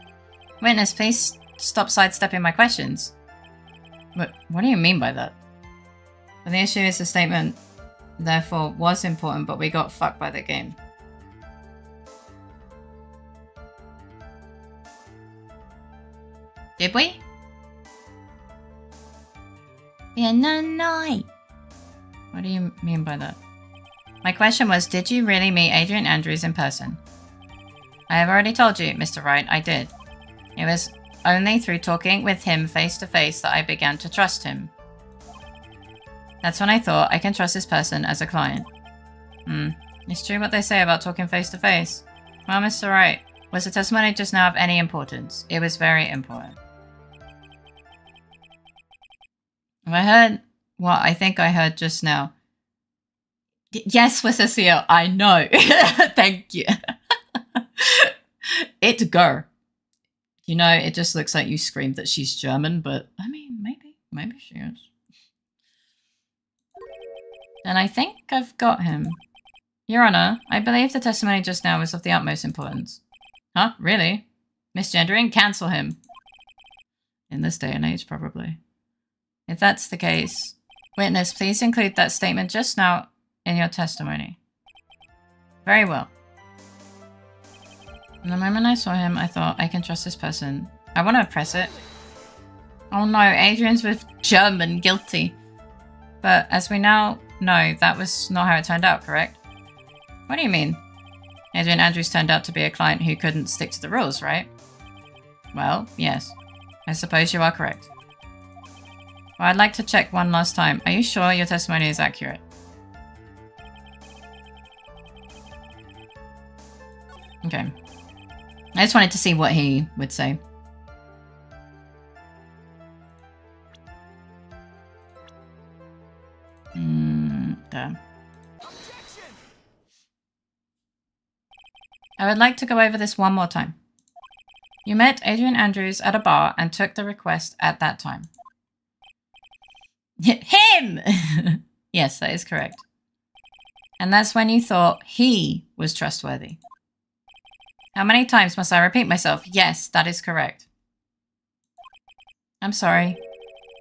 Witness, please stop sidestepping my questions. What do you mean by that? Well, the issue is the statement, therefore, was important, but we got fucked by the game. Did we? Yeah, no. What do you mean by that? My question was, did you really meet Adrian Andrews in person? I have already told you, Mr. Wright, I did. It was only through talking with him face to face that I began to trust him. That's when I thought I can trust this person as a client. It's true what they say about talking face to face. Well, Mr. Wright, was the testimony just now of any importance? It was very important. Have I heard what I think I heard just now? Yes, with Cecile, I know. Thank you. It's girl. You know, it just looks like you screamed that she's German, but I mean, maybe she is. And I think I've got him. Your Honor, I believe the testimony just now was of the utmost importance. Huh? Really? Misgendering? Cancel him. In this day and age, probably. If that's the case, witness, please include that statement just now in your testimony. Very well. And the moment I saw him, I thought, I can trust this person. I want to press it. Oh no, Adrian's with German, guilty. But as we now know, that was not how it turned out, correct? What do you mean? Adrian Andrews turned out to be a client who couldn't stick to the rules, right? Well, yes. I suppose you are correct. Well, I'd like to check one last time. Are you sure your testimony is accurate? Okay. I just wanted to see what he would say. There. I would like to go over this one more time. You met Adrian Andrews at a bar and took the request at that time. Him! Yes, that is correct. And that's when you thought he was trustworthy. How many times must I repeat myself? Yes, that is correct. I'm sorry,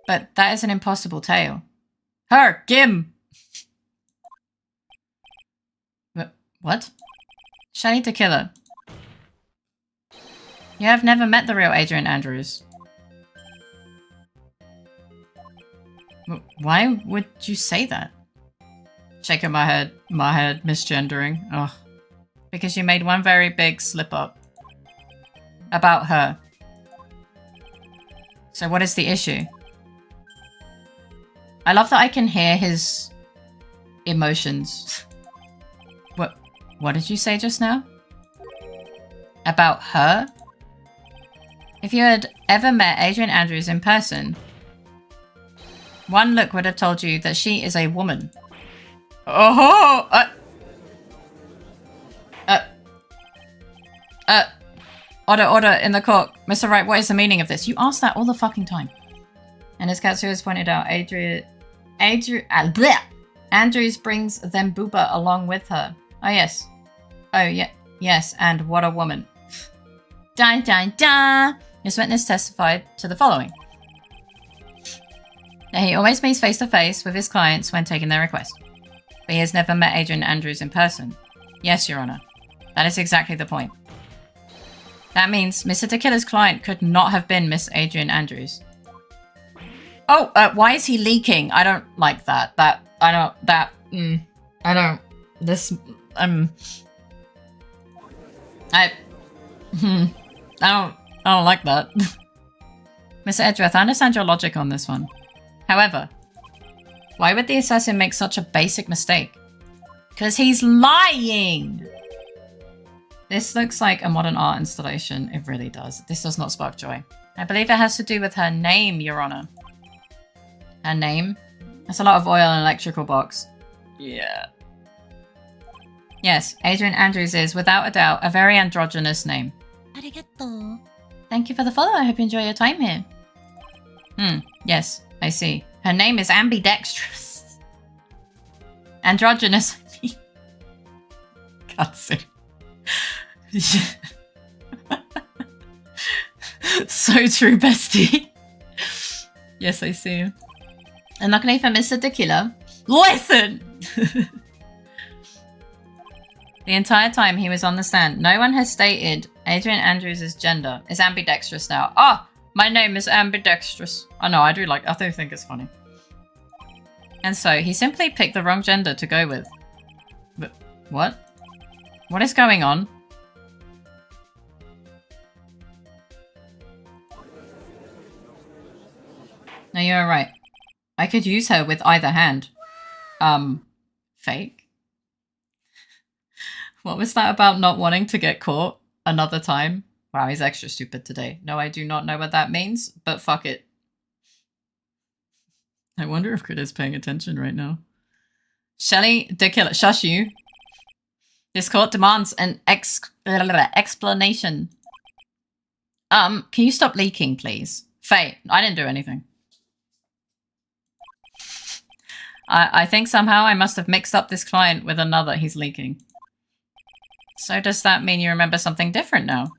but that is an impossible tale. Her! Gim! What? Shani to Killer. You have never met the real Adrian Andrews. Why would you say that? Shaking my head, misgendering. Ugh. Because you made one very big slip up. About her. So what is the issue? I love that I can hear his emotions. What did you say just now? About her? If you had ever met Adrian Andrews in person, one look would have told you that she is a woman. Oh! Order in the court. Mr. Wright, what is the meaning of this? You ask that all the fucking time. And as Katsu has pointed out, Andrews brings them Booba along with her. Oh, yes. Oh, yeah. Yes, and what a woman. Dun dun dun! This witness testified to the following. That he always meets face to face with his clients when taking their request. But he has never met Adrian Andrews in person. Yes, Your Honor. That is exactly the point. That means Mr. Tequila's client could not have been Miss Adrian Andrews. Oh, why is he leaking? I don't like that. I don't like that. Mr. Edgeworth, I understand your logic on this one. However, why would the assassin make such a basic mistake? Because he's lying! This looks like a modern art installation. It really does. This does not spark joy. I believe it has to do with her name, Your Honor. Her name? That's a lot of oil in an electrical box. Yeah. Yes, Adrian Andrews is, without a doubt, a very androgynous name. Arigato. Thank you for the follow. I hope you enjoy your time here. Yes, I see. Her name is ambidextrous. Androgynous, I mean. Katsu. So true, bestie. Yes, I see. And luckily for Mr. Tequila, listen! The entire time he was on the stand, no one has stated Adrian Andrews' gender is ambidextrous now. Oh, my name is ambidextrous. I know, I do think it's funny. And so he simply picked the wrong gender to go with. But what? What is going on? No, you're right. I could use her with either hand. Fake? What was that about not wanting to get caught another time? Wow, he's extra stupid today. No, I do not know what that means, but fuck it. I wonder if Crit is paying attention right now. Shelly de Killer, shush you. This court demands an explanation. Can you stop leaking, please? Faye, I didn't do anything. I think somehow I must have mixed up this client with another he's leaking. So does that mean you remember something different now?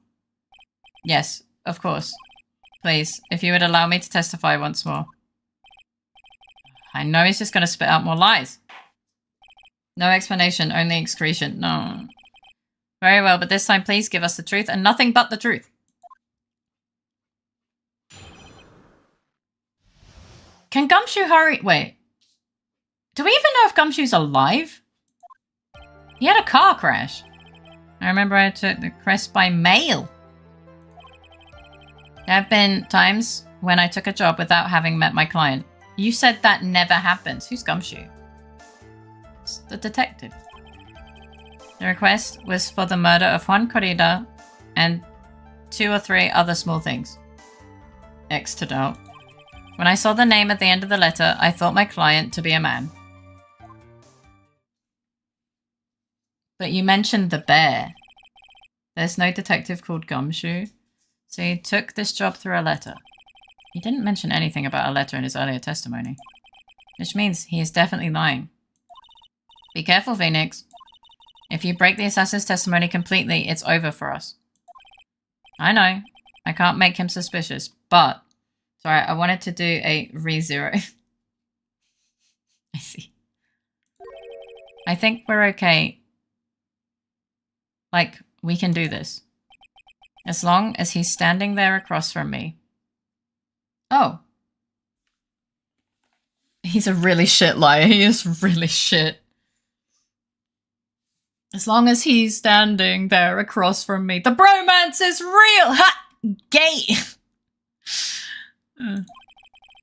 Yes, of course. Please, if you would allow me to testify once more. I know he's just going to spit out more lies. No explanation, only excretion. No. Very well, but this time please give us the truth and nothing but the truth. Can Gumshoe hurry? Wait. Do we even know if Gumshoe's alive? He had a car crash. I remember I took the crest by mail. There have been times when I took a job without having met my client. You said that never happens. Who's Gumshoe? It's the detective. The request was for the murder of Juan Corrida and 2 or 3 other small things. X to doubt. When I saw the name at the end of the letter, I thought my client to be a man. But you mentioned the bear. There's no detective called Gumshoe. So he took this job through a letter. He didn't mention anything about a letter in his earlier testimony. Which means he is definitely lying. Be careful, Phoenix. If you break the assassin's testimony completely, it's over for us. I know. I can't make him suspicious, but... Sorry, I wanted to do a re-zero. I see. I think we're okay. Like, we can do this. As long as he's standing there across from me. Oh. He's a really shit liar. He is really shit. As long as he's standing there across from me. The bromance is real! Ha! Gay!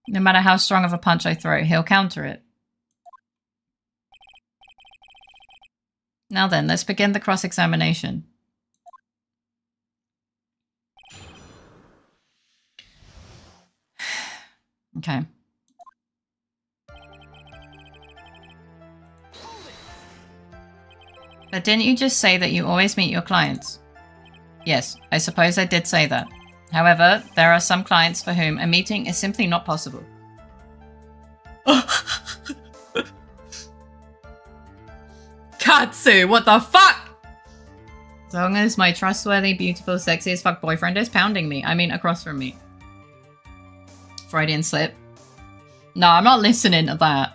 No matter how strong of a punch I throw, he'll counter it. Now then, let's begin the cross-examination. Okay. But didn't you just say that you always meet your clients? Yes, I suppose I did say that. However, there are some clients for whom a meeting is simply not possible. Katsu, what the fuck? As long as my trustworthy, beautiful, sexy as fuck boyfriend is pounding me. I mean, across from me. Freudian slip. No, I'm not listening to that.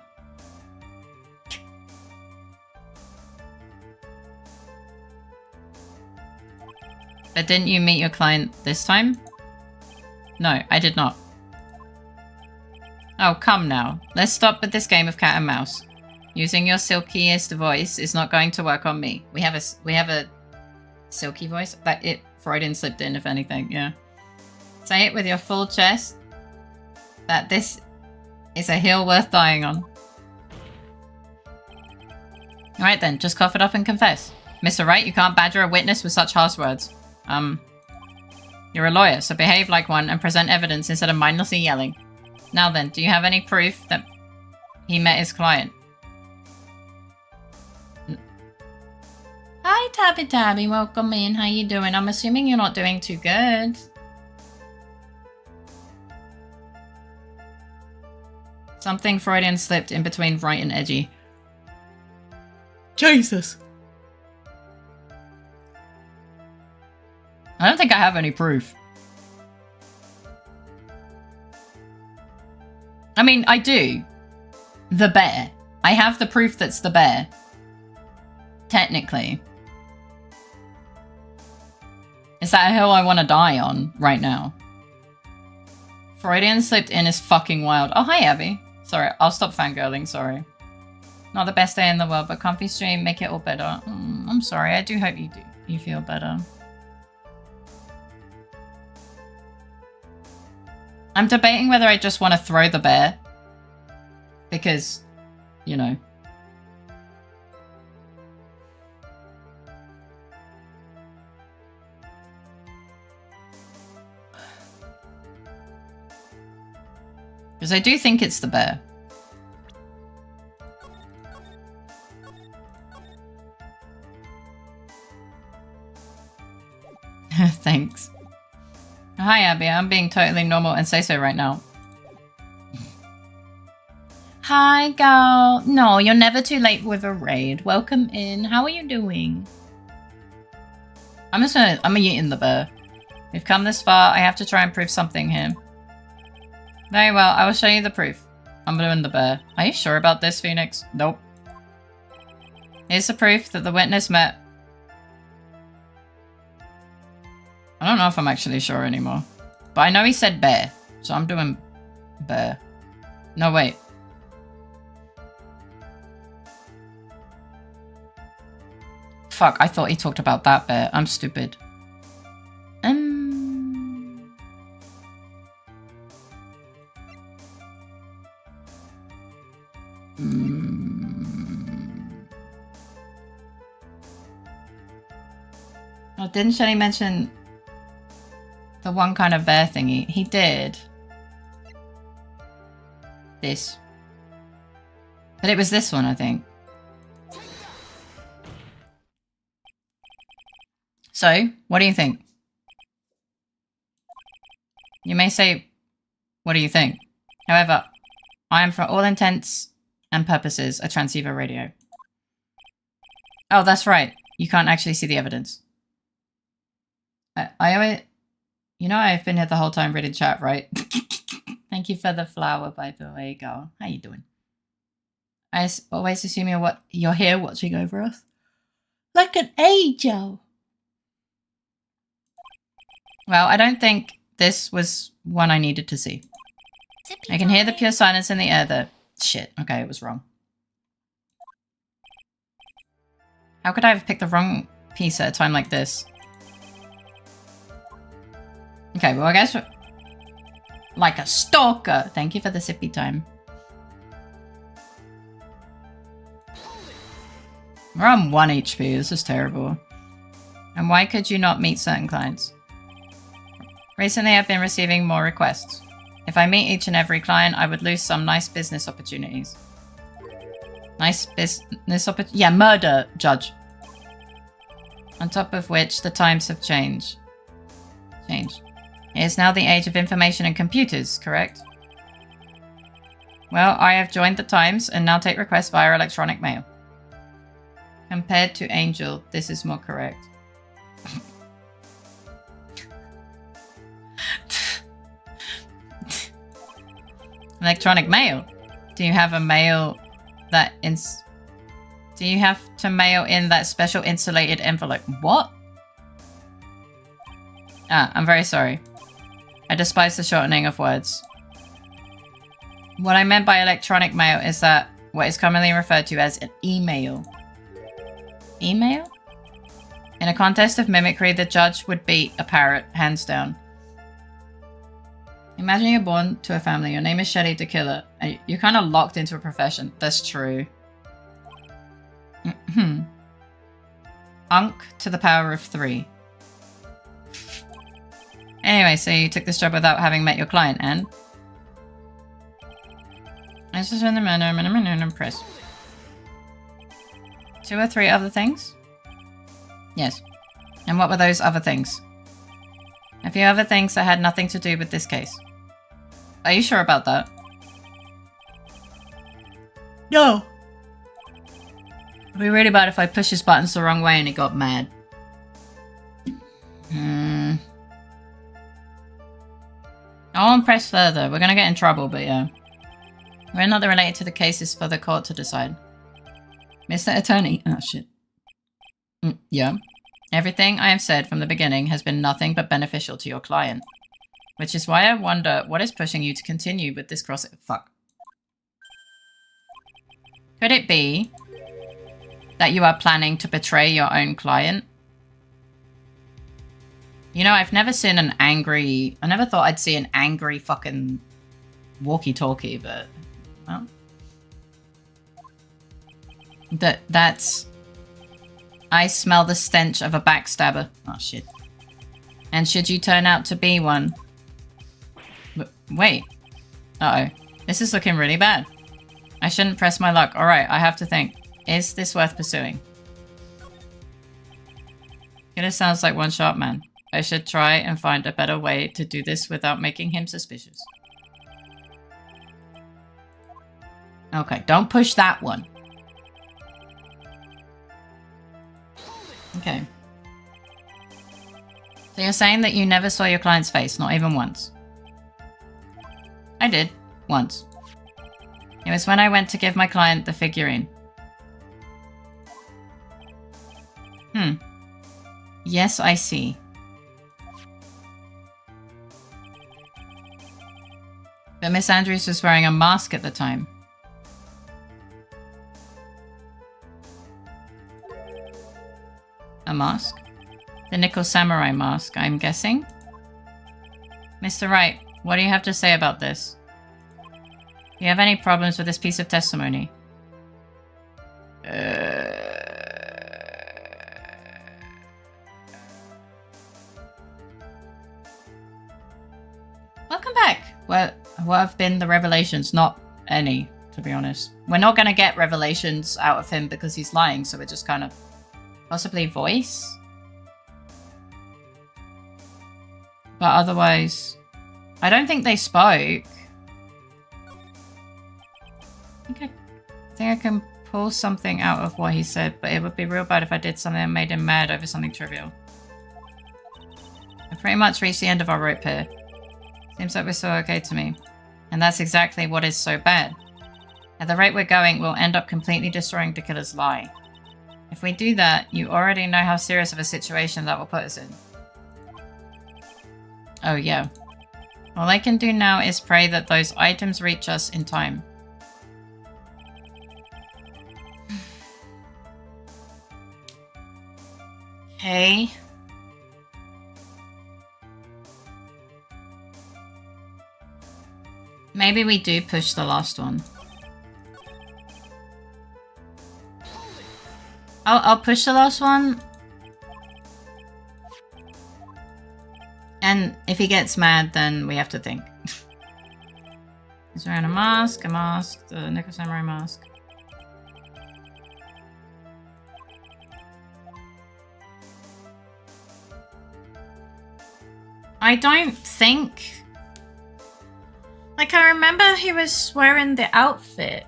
But didn't you meet your client this time? No, I did not. Oh, come now. Let's stop with this game of cat and mouse. Using your silkiest voice is not going to work on me. We have a silky voice? That it Freudian slipped in, if anything, yeah. Say it with your full chest that this is a hill worth dying on. Alright then, just cough it up and confess. Mr. Wright, you can't badger a witness with such harsh words. You're a lawyer, so behave like one and present evidence instead of mindlessly yelling. Now then, do you have any proof that he met his client? Hi, Tabby Tabby. Welcome in. How you doing? I'm assuming you're not doing too good. Something Freudian slipped in between right and edgy. Jesus. I don't think I have any proof. I mean, I do. The bear. I have the proof that's the bear. Technically. Is that a hill I want to die on right now? Freudian slipped in is fucking wild. Oh, hi, Abby. Sorry, I'll stop fangirling, sorry. Not the best day in the world, but comfy stream, make it all better. I'm sorry, I do hope you feel better. I'm debating whether I just want to throw the bear. Because, you know. Because I do think it's the bear. Thanks. Hi, Abby. I'm being totally normal and say so right now. Hi, girl. No, you're never too late with a raid. Welcome in. How are you doing? I'm eating the bear. We've come this far. I have to try and prove something here. Very well. I will show you the proof. I'm doing the bear. Are you sure about this, Phoenix? Nope. Here's the proof that the witness met. I don't know if I'm actually sure anymore. But I know he said bear. So I'm doing bear. No, wait. Fuck, I thought he talked about that bear. I'm stupid. Oh, didn't Shelly mention the one kind of bear thingy? He did. This. But it was this one, I think. So, what do you think? You may say, what do you think? However, I am for all intents and purposes a transceiver radio. Oh, that's right. You can't actually see the evidence. You know I've been here the whole time reading chat, right? Thank you for the flower, by the way, girl. How you doing? I always assume you're here watching over us. Like an angel. Well, I don't think this was one I needed to see. I can hear the pure silence in the air there. Shit, okay, it was wrong. How could I have picked the wrong piece at a time like this? Okay, well, I guess like a stalker. Thank you for the sippy time. We're on 1 HP. This is terrible. And why could you not meet certain clients? Recently, I've been receiving more requests. If I meet each and every client, I would lose some nice business opportunities. Nice business opportunities? Yeah, murder, judge. On top of which, the times have changed. It is now the age of information and computers, correct? Well, I have joined the times and now take requests via electronic mail. Compared to Angel, this is more correct. Electronic mail? Do you have a mail that do you have to mail in that special insulated envelope? What? Ah, I'm very sorry. I despise the shortening of words. What I meant by electronic mail is that what is commonly referred to as an email. Email? In a contest of mimicry, the judge would beat a parrot, hands down. Imagine you're born to a family, your name is Shelly the Killer, and you're kind of locked into a profession. That's true. Unk to the power of 3. Anyway, so you took this job without having met your client, and? This is in the manner press. 2 or 3 other things? Yes. And what were those other things? A few other things that had nothing to do with this case. Are you sure about that? No. It'd be really bad if I pushed his buttons the wrong way and he got mad. I won't press further. We're gonna get in trouble, but yeah. We're not related to the cases for the court to decide. Mr. Attorney. Oh, shit. Yeah. Everything I have said from the beginning has been nothing but beneficial to your client. Which is why I wonder what is pushing you to continue with this crossing. Fuck. Could it be that you are planning to betray your own client? You know, I've never seen an angry... I never thought I'd see an angry fucking walkie-talkie, but... Well... That's... I smell the stench of a backstabber. Oh, shit. And should you turn out to be one... Wait. Uh-oh. This is looking really bad. I shouldn't press my luck. Alright, I have to think. Is this worth pursuing? Killer sounds like one sharp man. I should try and find a better way to do this without making him suspicious. Okay, don't push that one. Okay. So you're saying that you never saw your client's face, not even once? I did. Once. It was when I went to give my client the figurine. Yes, I see. But Miss Andrews was wearing a mask at the time. A mask? The Nickel Samurai mask, I'm guessing? Mr. Wright, what do you have to say about this? Do you have any problems with this piece of testimony? Welcome back! What have been the revelations? Not any, to be honest. We're not going to get revelations out of him because he's lying, so we're just kind of... Possibly voice? But otherwise, I don't think they spoke. I think I can pull something out of what he said, but it would be real bad if I did something that made him mad over something trivial. I pretty much reached the end of our rope here. Seems like we're still okay to me. And that's exactly what is so bad. At the rate we're going, we'll end up completely destroying the killer's lie. If we do that, you already know how serious of a situation that will put us in. Oh yeah. All I can do now is pray that those items reach us in time. Okay. Maybe we do push the last one. I'll push the last one. And if he gets mad, then we have to think. He's wearing a mask, the Nickel Samurai mask. I don't think... Like, I remember he was wearing the outfit.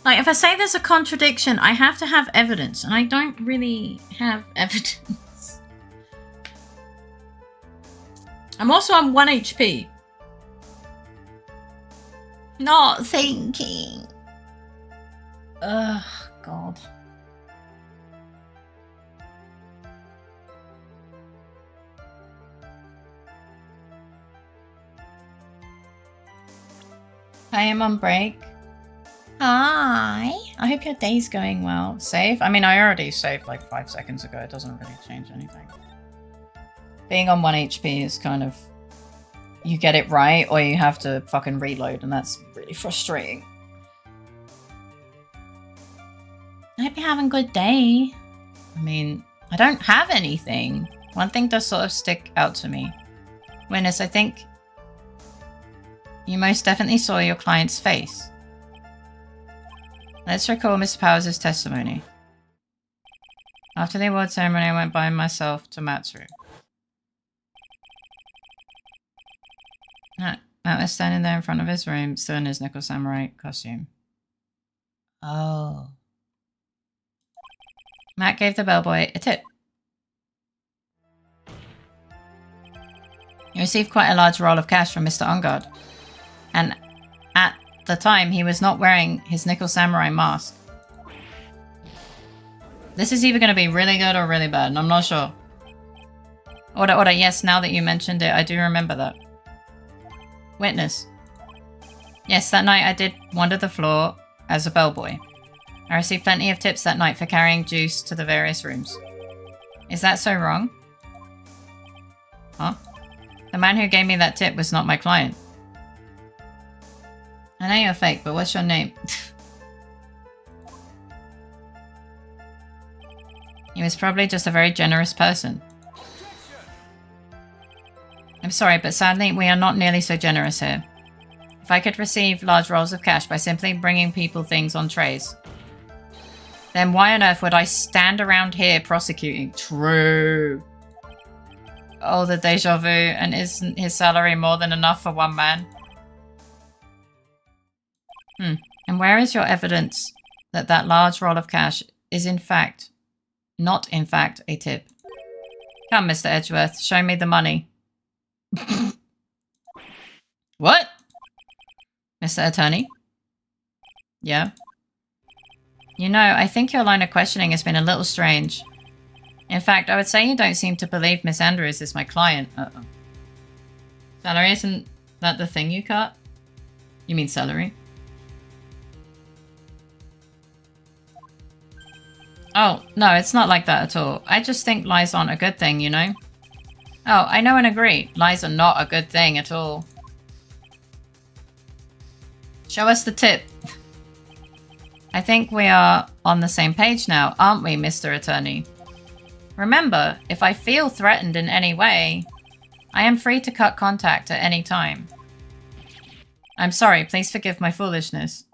Like, if I say there's a contradiction, I have to have evidence, and I don't really have evidence. I'm also on 1 HP. Not thinking. Ugh, God. I am on break. Hi. I hope your day's going well. Save? I mean, I already saved like 5 seconds ago. It doesn't really change anything. Being on 1 HP is kind of... You get it right, or you have to fucking reload, and that's really frustrating. I hope you're having a good day. I mean, I don't have anything. One thing does sort of stick out to me. Witness, I think... You most definitely saw your client's face. Let's recall Mr. Powers' testimony. After the award ceremony, I went by myself to Matt's room. Matt was standing there in front of his room, still in his Nickel Samurai costume. Oh. Matt gave the bellboy a tip. He received quite a large roll of cash from Mr. Ongard. And at the time, he was not wearing his Nickel Samurai mask. This is either going to be really good or really bad, and I'm not sure. Order, yes, now that you mentioned it, I do remember that. Witness. Yes, that night I did wander the floor as a bellboy. I received plenty of tips that night for carrying juice to the various rooms. Is that so wrong? Huh? The man who gave me that tip was not my client. I know you're fake, but what's your name? He was probably just a very generous person. I'm sorry, but sadly we are not nearly so generous here. If I could receive large rolls of cash by simply bringing people things on trays, then why on earth would I stand around here prosecuting? True. Oh, the deja vu, and isn't his salary more than enough for one man? And where is your evidence that that large roll of cash is not in fact a tip? Come, Mr. Edgeworth, show me the money. What? Mr. Attorney? Yeah? You know, I think your line of questioning has been a little strange. In fact, I would say you don't seem to believe Miss Andrews is my client. Uh-oh. Salary, isn't that the thing you cut? You mean celery? Oh, no, it's not like that at all. I just think lies aren't a good thing, you know? Oh, I know and agree. Lies are not a good thing at all. Show us the tip. I think we are on the same page now, aren't we, Mr. Attorney? Remember, if I feel threatened in any way, I am free to cut contact at any time. I'm sorry, please forgive my foolishness.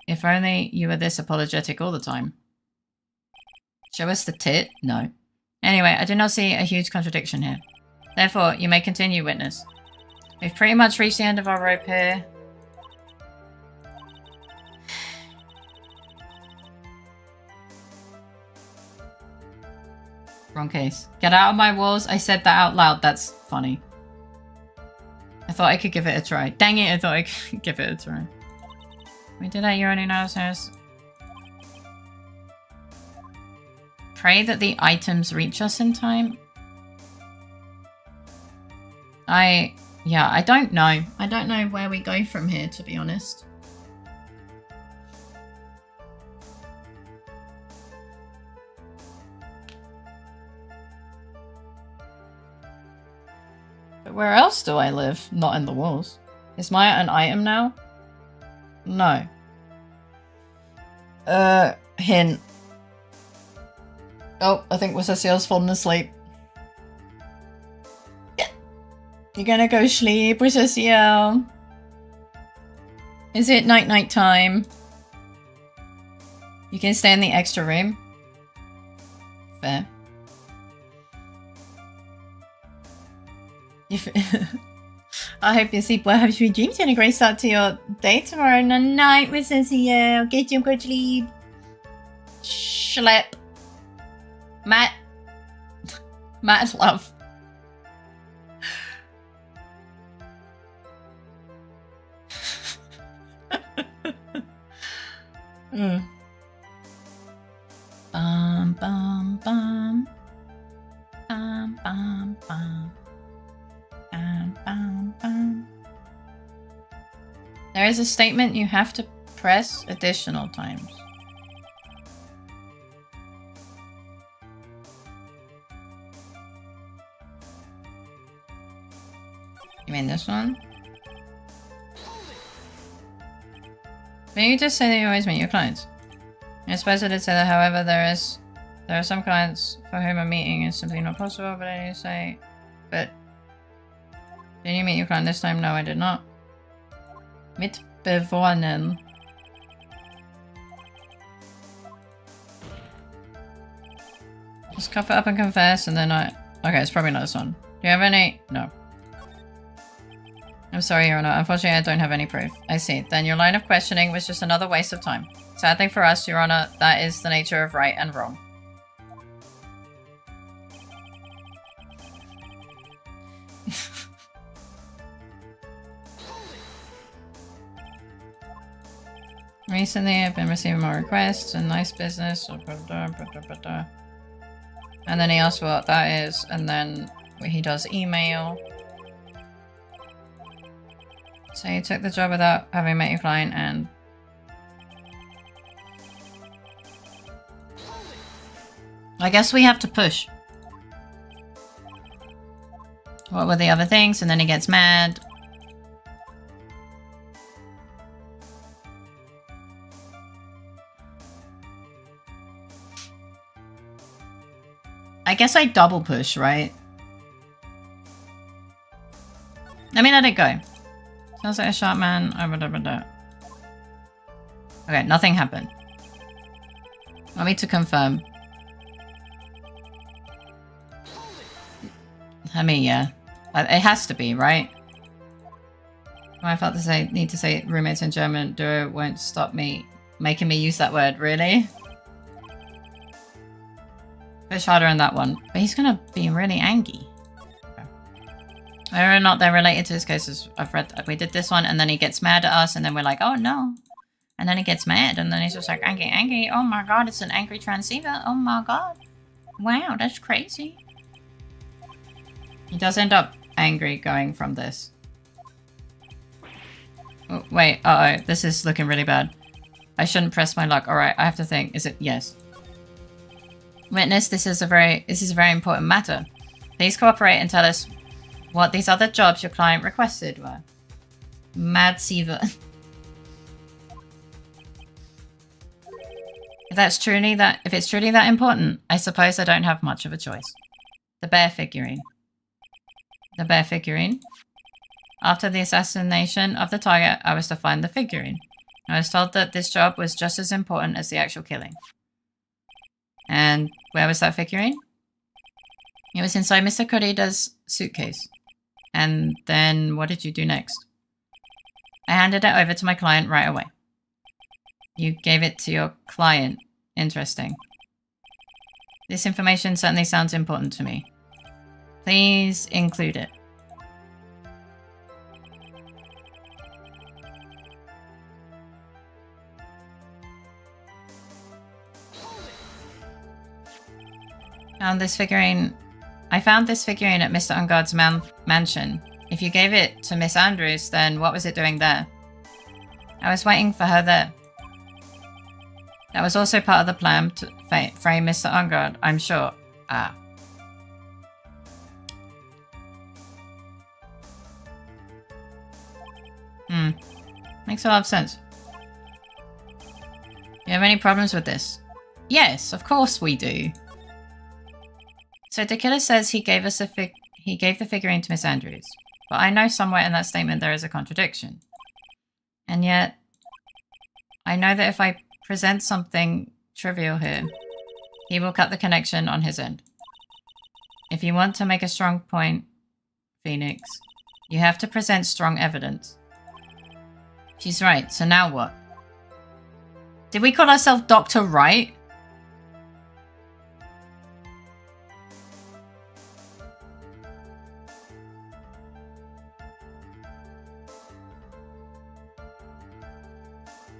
If only you were this apologetic all the time. Show us the tit? No. Anyway, I do not see a huge contradiction here. Therefore, you may continue, witness. We've pretty much reached the end of our rope here. Wrong case. Get out of my walls. I said that out loud. That's funny. I thought I could give it a try. Dang it, I thought I could give it a try. We did that your own analysis. Pray that the items reach us in time. Yeah, I don't know. I don't know where we go from here, to be honest. But where else do I live? Not in the walls. Is Maya an item now? No. Hint. Oh, I think Cecilia's fallen asleep. You're gonna go sleep, Cecile. Is it night time? You can stay in the extra room. Fair. I hope you sleep well, have sweet dreams, and a great start to your day tomorrow. Night, Cecile. Get you good sleep. Schlep. Matt. Matt, love. Bum bum bum. Bum bum bum. Bum bum bum. There is a statement you have to press additional times. You mean this one? Can you just say that you always meet your clients? I suppose I did say that, however, there are some clients for whom a meeting is simply not possible, but I need to say, but did you meet your client this time? No, I did not. Mit bewohnen. Just cough it up and confess, and then okay, it's probably not this one. Do you have any? No. I'm sorry, Your Honor. Unfortunately, I don't have any proof. I see. Then your line of questioning was just another waste of time. Sadly for us, Your Honor, that is the nature of right and wrong. Recently, I've been receiving more requests and nice business. And then he asks what that is, and then he does email. So you took the job without having met your client, and I guess we have to push. What were the other things? And then he gets mad. I guess I double push, right? I mean, let it go. Sounds like a sharp man. Okay, nothing happened. Want me to confirm? I mean, yeah. It has to be, right? I felt to say, need to say roommates in German. Duo won't stop me making me use that word. Really? Push harder on that one. But he's gonna be really angry. Whether or not they're related to his cases, I've read that. We did this one, and then he gets mad at us, and then we're like, oh no. And then he gets mad, and then he's just like, angry. Oh my god, it's an angry transceiver. Oh my god. Wow, that's crazy. He does end up angry going from this. Oh, wait, uh-oh, this is looking really bad. I shouldn't press my luck. Alright, I have to think. Is it? Yes. Witness, this is a very important matter. Please cooperate and tell us what these other jobs your client requested were. Mad Siva. If it's truly that important, I suppose I don't have much of a choice. The bear figurine. The bear figurine. After the assassination of the target, I was to find the figurine. I was told that this job was just as important as the actual killing. And where was that figurine? It was inside Mr. Corrida's suitcase. And then what did you do next? I handed it over to my client right away. You gave it to your client. Interesting. This information certainly sounds important to me. Please include it. I found this figurine at Mr. Ungard's mansion. If you gave it to Miss Andrews, then what was it doing there? I was waiting for her there. That was also part of the plan to frame Mr. Ungard, I'm sure. Ah. Makes a lot of sense. You have any problems with this? Yes, of course we do. So the killer says he gave the figurine to Miss Andrews. But I know somewhere in that statement there is a contradiction. And yet, I know that if I present something trivial here, he will cut the connection on his end. If you want to make a strong point, Phoenix, you have to present strong evidence. She's right, so now what? Did we call ourselves Dr. Wright?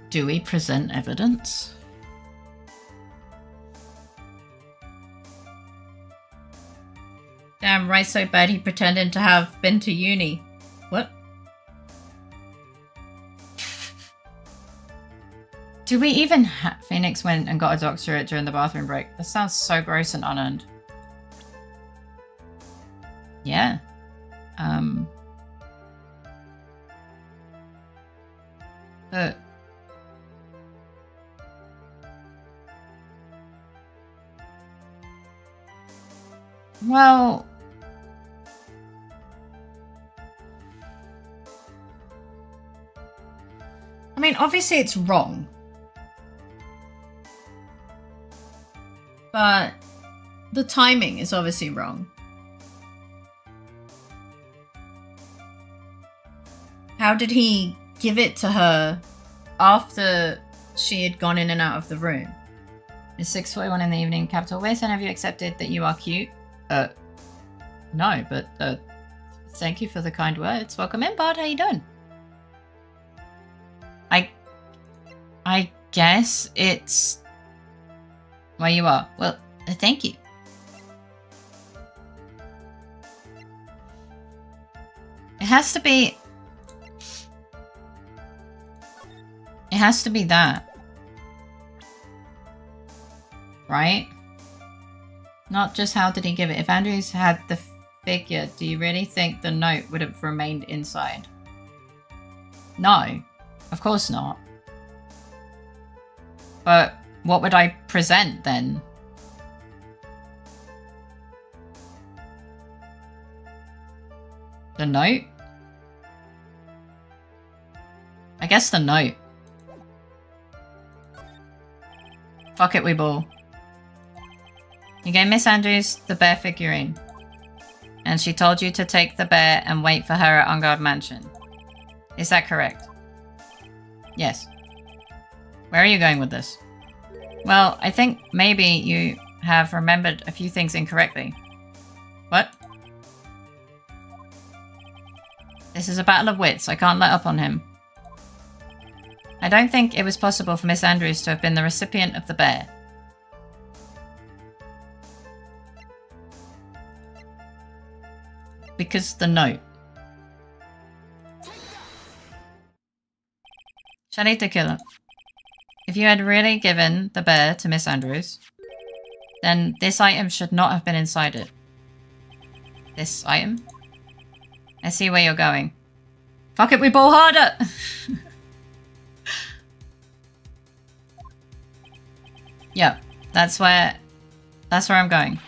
Do we present evidence? Damn, Wright's so bad he pretended to have been to uni. What? Do we even Phoenix went and got a doctorate during the bathroom break. This sounds so gross and unearned. Yeah. But... Well... I mean, obviously it's wrong. But the timing is obviously wrong. How did he give it to her after she had gone in and out of the room? It's 6:41 in the evening, Capital West, and have you accepted that you are cute? No, but thank you for the kind words. Welcome in, Bard. How you doing? I guess it's where you are. Well, thank you. It has to be that. Right? Not just how did he give it. If Andrews had the figure, do you really think the note would have remained inside? No, of course not. But what would I present then? The note? I guess the note. Fuck it, we ball. You gave Miss Andrews the bear figurine. And she told you to take the bear and wait for her at Ungard Mansion. Is that correct? Yes. Where are you going with this? Well, I think maybe you have remembered a few things incorrectly. What? This is a battle of wits. I can't let up on him. I don't think it was possible for Miss Andrews to have been the recipient of the bear. Because the note. Shall the killer. If you had really given the bear to Miss Andrews, then this item should not have been inside it. This item? I see where you're going. Fuck it, we ball harder! Yep, that's where I'm going.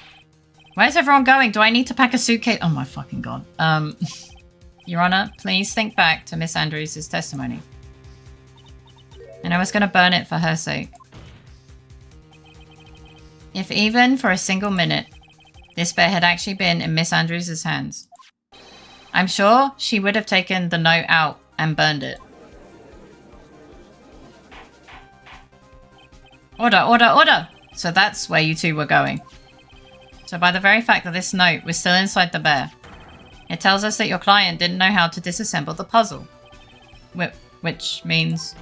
Where's everyone going? Do I need to pack a suitcase? Oh my fucking god. Your Honor, please think back to Miss Andrews' testimony. And I was going to burn it for her sake. If even for a single minute, this bear had actually been in Miss Andrews' hands, I'm sure she would have taken the note out and burned it. Order, order, order! So that's where you two were going. So by the very fact that this note was still inside the bear, it tells us that your client didn't know how to disassemble the puzzle. Which means...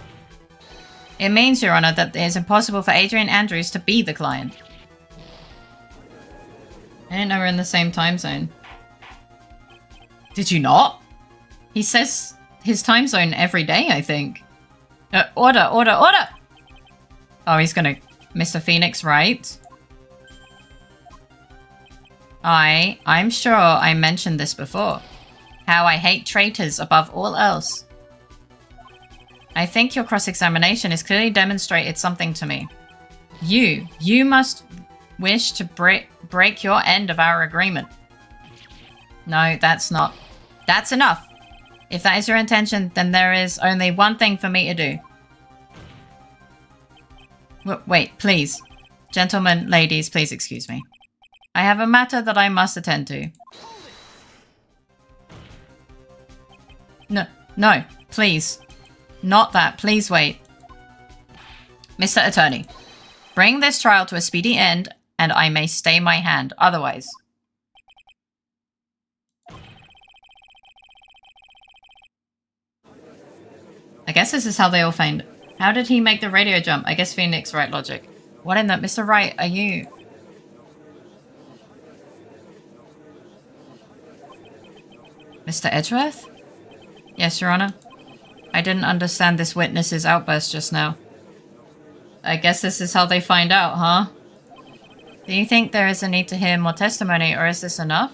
It means, Your Honor, that it is impossible for Adrian Andrews to be the client. I didn't know we're in the same time zone. Did you not? He says his time zone every day, I think. Order, order, order! Oh, he's gonna... Mr. Phoenix, right? I'm sure I mentioned this before. How I hate traitors above all else. I think your cross-examination has clearly demonstrated something to me. You must wish to break your end of our agreement. No, that's not. That's enough. If that is your intention, then there is only one thing for me to do. Wait, please. Gentlemen, ladies, please excuse me. I have a matter that I must attend to. No, please. Not that. Please wait. Mr. Attorney, bring this trial to a speedy end, and I may stay my hand otherwise. I guess this is how they all find. How did he make the radio jump? I guess Phoenix, right logic. What in the... Mr. Wright, are you... Mr. Edgeworth? Yes, Your Honor. I didn't understand this witness's outburst just now. I guess this is how they find out, huh? Do you think there is a need to hear more testimony, or is this enough?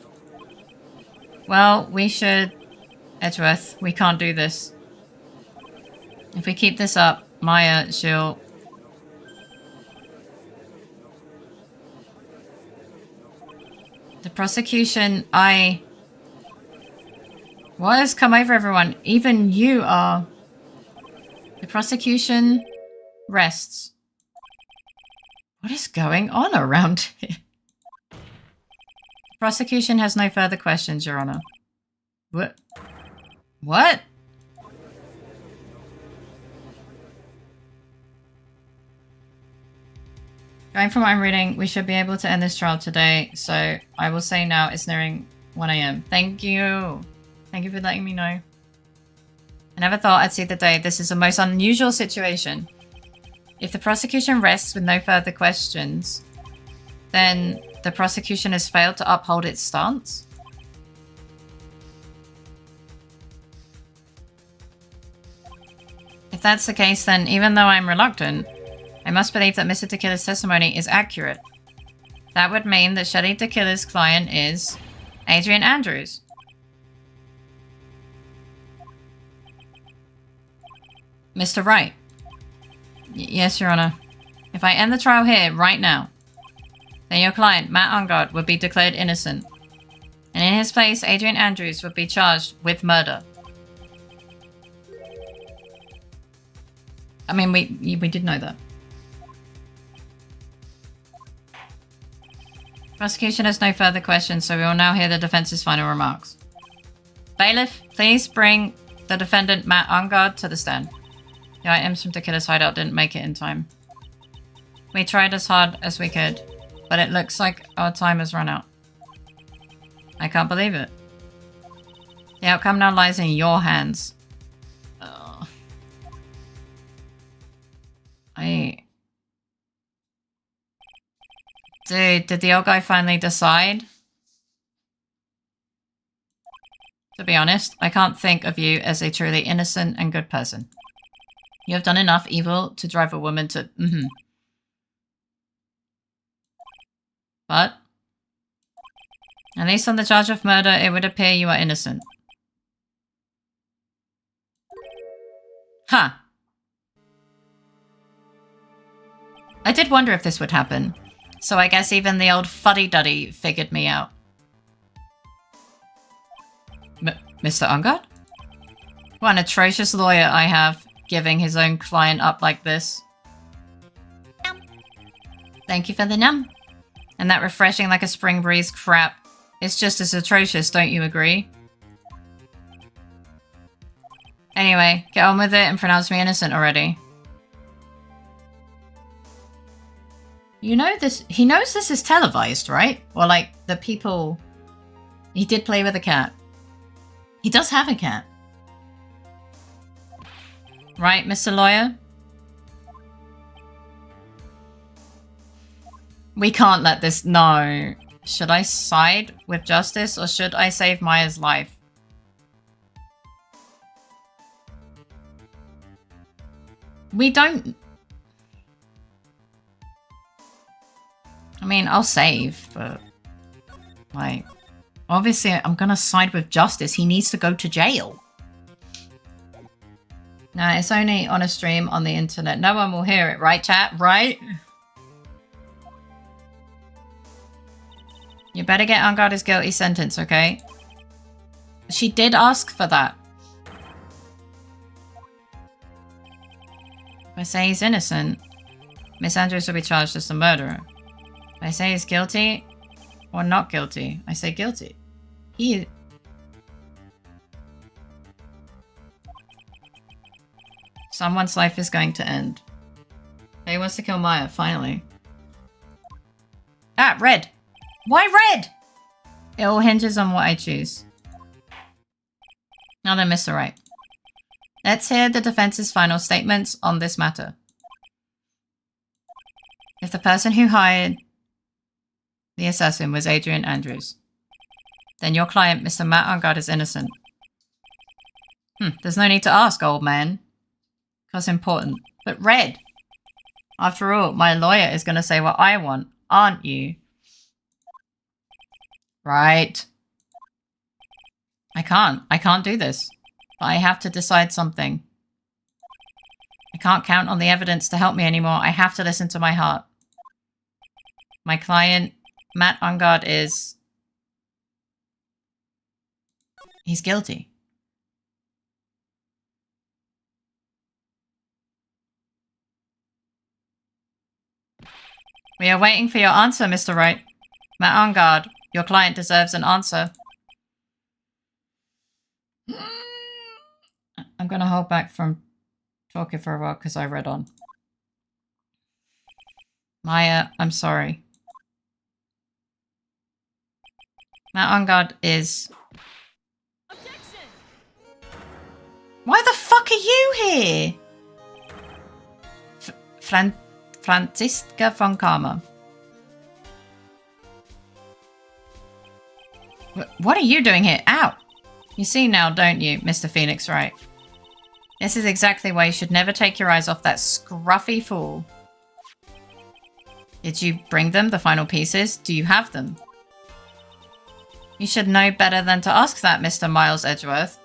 Well, we should... Edgeworth, we can't do this. If we keep this up, Maya, she'll... The prosecution, What has come over everyone? Even you are... The prosecution rests. What is going on around here? The prosecution has no further questions, Your Honor. What? What? Going from what I'm reading, we should be able to end this trial today, so I will say now it's nearing 1 AM. Thank you. Thank you for letting me know. I never thought I'd see the day. This is a most unusual situation. If the prosecution rests with no further questions, then the prosecution has failed to uphold its stance. If that's the case, then even though I'm reluctant, I must believe that Mr. Tequila's testimony is accurate. That would mean that Shelly Tequila's client is Adrian Andrews. Mr. Wright. Yes, Your Honor. If I end the trial here, right now, then your client, Matt Ungard, would be declared innocent. And in his place, Adrian Andrews would be charged with murder. I mean, we did know that. Prosecution has no further questions, so we will now hear the defense's final remarks. Bailiff, please bring the defendant, Matt Ungard, to the stand. The items from Tequila's hideout didn't make it in time. We tried as hard as we could, but it looks like our time has run out. I can't believe it. The outcome now lies in your hands. Dude, did the old guy finally decide? To be honest, I can't think of you as a truly innocent and good person. You have done enough evil to drive a woman to... But, at least on the charge of murder, it would appear you are innocent. Huh. I did wonder if this would happen. So I guess even the old fuddy-duddy figured me out. Mr. Ungard? What an atrocious lawyer I have. giving his own client up like this. Thank you for the num. And that refreshing like a spring breeze crap. It's just as atrocious, don't you agree? Anyway, get on with it and pronounce me innocent already. You know this, he knows this is televised, right? Or like the people, he did play with a cat. He does have a cat. Right, Mr. Lawyer? We can't let this, no. Should I side with justice or should I save Maya's life? We don't... I mean, I'll save, but... like... obviously, I'm gonna side with justice. He needs to go to jail. No, it's only on a stream on the internet. No one will hear it, right, chat? Right? You better get on Guard's guilty sentence, okay? She did ask for that. If I say he's innocent, Miss Andrews will be charged as the murderer. If I say he's guilty or not guilty, I say guilty. He... someone's life is going to end. He wants to kill Maya, finally. Ah, red! Why red? It all hinges on what I choose. Now then, Mr. Wright. Let's hear the defense's final statements on this matter. If the person who hired the assassin was Adrian Andrews, then your client, Mr. Matt Ungard, is innocent. There's no need to ask, old man. Because important. But red. After all, my lawyer is going to say what I want, aren't you? Right. I can't do this. But I have to decide something. I can't count on the evidence to help me anymore. I have to listen to my heart. My client, Matt Ungard, is... he's guilty. We are waiting for your answer, Mr. Wright. Matt Ungard, your client deserves an answer. I'm going to hold back from talking for a while because I read on. Maya, I'm sorry. Matt Ungard is... Objection! Why the fuck are you here? Franziska von Karma. What are you doing here? Ow! You see now, don't you, Mr. Phoenix Wright? This is exactly why you should never take your eyes off that scruffy fool. Did you bring them, the final pieces? Do you have them? You should know better than to ask that, Mr. Miles Edgeworth.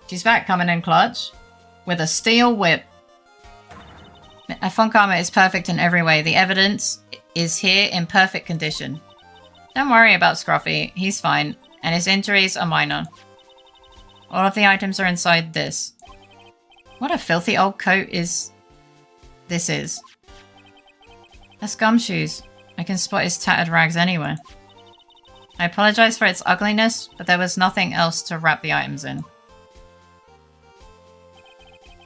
She's back, coming in clutch. With a steel whip. Von Karma is perfect in every way. The evidence is here in perfect condition. Don't worry about Scruffy. He's fine. And his injuries are minor. All of the items are inside this. What a filthy old coat is... this is. That's Gumshoes. I can spot his tattered rags anywhere. I apologize for its ugliness, but there was nothing else to wrap the items in.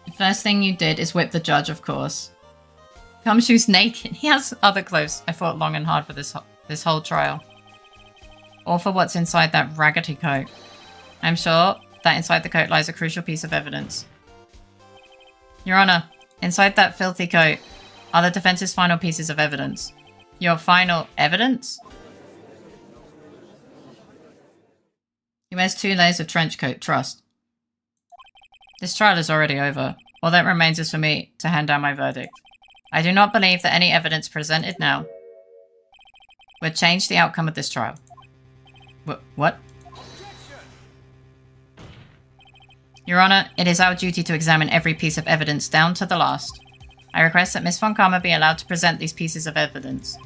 The first thing you did is whip the judge, of course. Gumshoe's naked. He has other clothes. I fought long and hard for this whole trial. All for what's inside that raggedy coat. I'm sure that inside the coat lies a crucial piece of evidence. Your Honor, inside that filthy coat are the defense's final pieces of evidence. Your final evidence? He wears 2 layers of trench coat, trust. This trial is already over. All that remains is for me to hand down my verdict. I do not believe that any evidence presented now would change the outcome of this trial. What? Your Honor, it is our duty to examine every piece of evidence down to the last. I request that Miss Von Karma be allowed to present these pieces of evidence.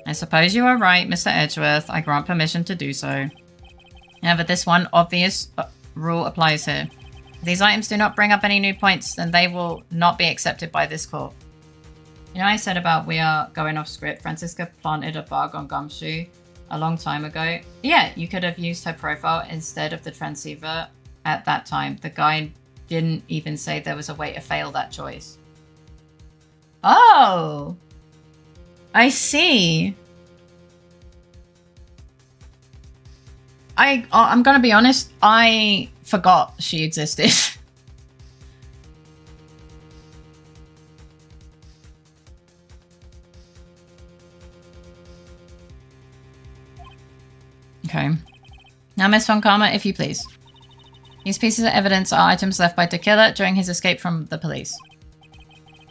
I suppose you are right, Mr. Edgeworth. I grant permission to do so. However, this one obvious rule applies here. These items do not bring up any new points, then they will not be accepted by this court. You know, I said about we are going off script. Francisca planted a bug on Gumshoe a long time ago. Yeah, you could have used her profile instead of the transceiver at that time. The guy didn't even say there was a way to fail that choice. Oh, I see. I'm gonna be honest, I forgot she existed. Okay. Now, Miss Von Karma, if you please. These pieces of evidence are items left by Tequila during his escape from the police.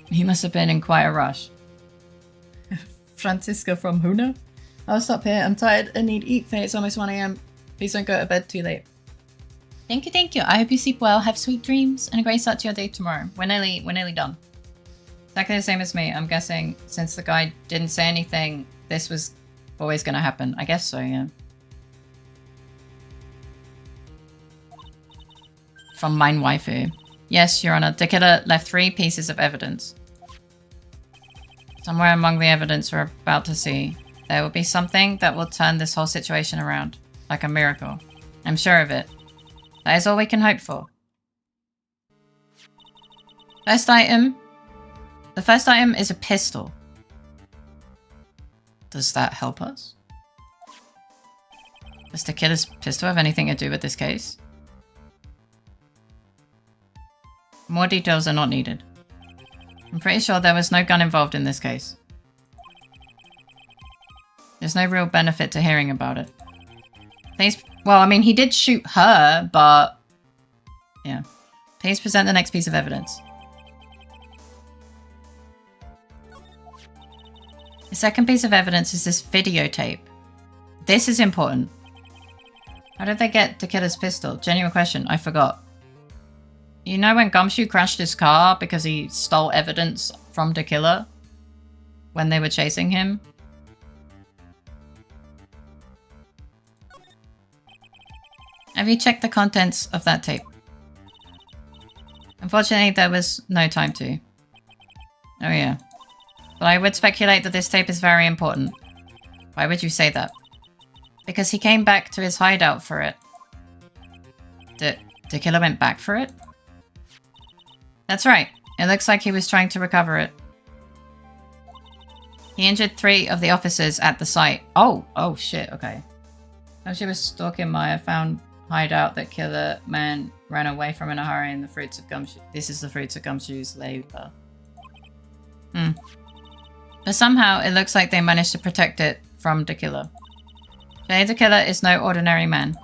He must have been in quite a rush. Francisca from Huna? I'll stop here. I'm tired and need to eat. It's almost 1 AM. Please don't go to bed too late. Thank you, thank you. I hope you sleep well, have sweet dreams, and a great start to your day tomorrow. We're nearly done. Exactly the same as me. I'm guessing since the guy didn't say anything, this was always going to happen. I guess so, yeah. From Mine Waifu. Yes, Your Honor. Tequila left 3 pieces of evidence. Somewhere among the evidence we're about to see, there will be something that will turn this whole situation around. Like a miracle. I'm sure of it. That is all we can hope for. First item. The first item is a pistol. Does that help us? Does Tequila's pistol have anything to do with this case? More details are not needed. I'm pretty sure there was no gun involved in this case. There's no real benefit to hearing about it. Please, well, I mean, he did shoot her, but yeah. Please present the next piece of evidence. The second piece of evidence is this videotape. This is important. How did they get Tequila's pistol? Genuine question, I forgot. You know when Gumshoe crashed his car because he stole evidence from Tequila when they were chasing him? Have you checked the contents of that tape? Unfortunately, there was no time to. Oh yeah. But I would speculate that this tape is very important. Why would you say that? Because he came back to his hideout for it. Tequila went back for it? That's right. It looks like he was trying to recover it. He injured 3 of the officers at the site. Oh shit, okay. As she was stalking Maya, found hideout that killer man ran away from in a hurry, and the fruits of Gumshoe. This is the fruits of Gumshoe's labor. But somehow it looks like they managed to protect it from Tequila. Jay Tequila is no ordinary man.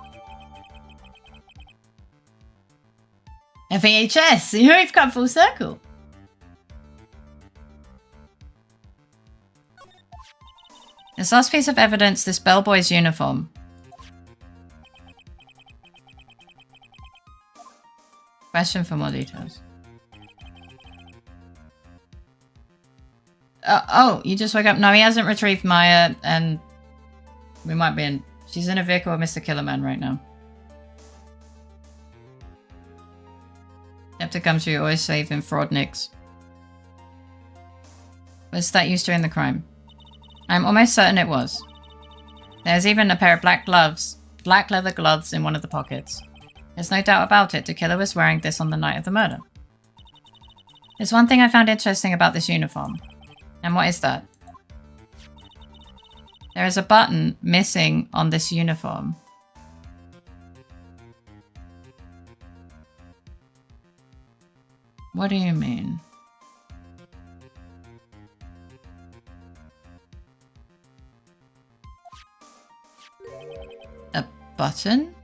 A VHS! You know, we've come full circle. This last piece of evidence, this bellboy's uniform. Question for more details. Oh, you just woke up? No, he hasn't retrieved Maya, and we might be in... She's in a vehicle with Mr. Killerman right now. Captain Gumshoe always saving fraud nicks. Was that used during the crime? I'm almost certain it was. There's even a pair of black leather gloves in one of the pockets. There's no doubt about it, the killer was wearing this on the night of the murder. There's one thing I found interesting about this uniform. And what is that? There is a button missing on this uniform. What do you mean? A button?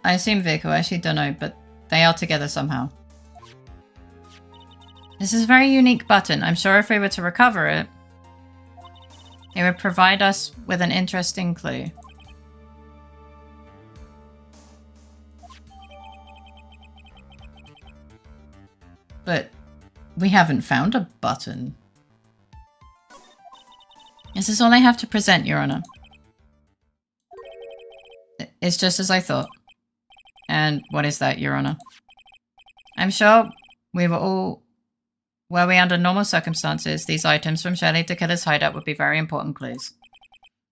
I assume vehicle, I actually don't know, but they are together somehow. This is a very unique button. I'm sure if we were to recover it, it would provide us with an interesting clue. But we haven't found a button. This is all I have to present, Your Honor. It's just as I thought. And what is that, Your Honor? I'm sure we were we under normal circumstances, these items from Shirley to Killer's hideout would be very important clues.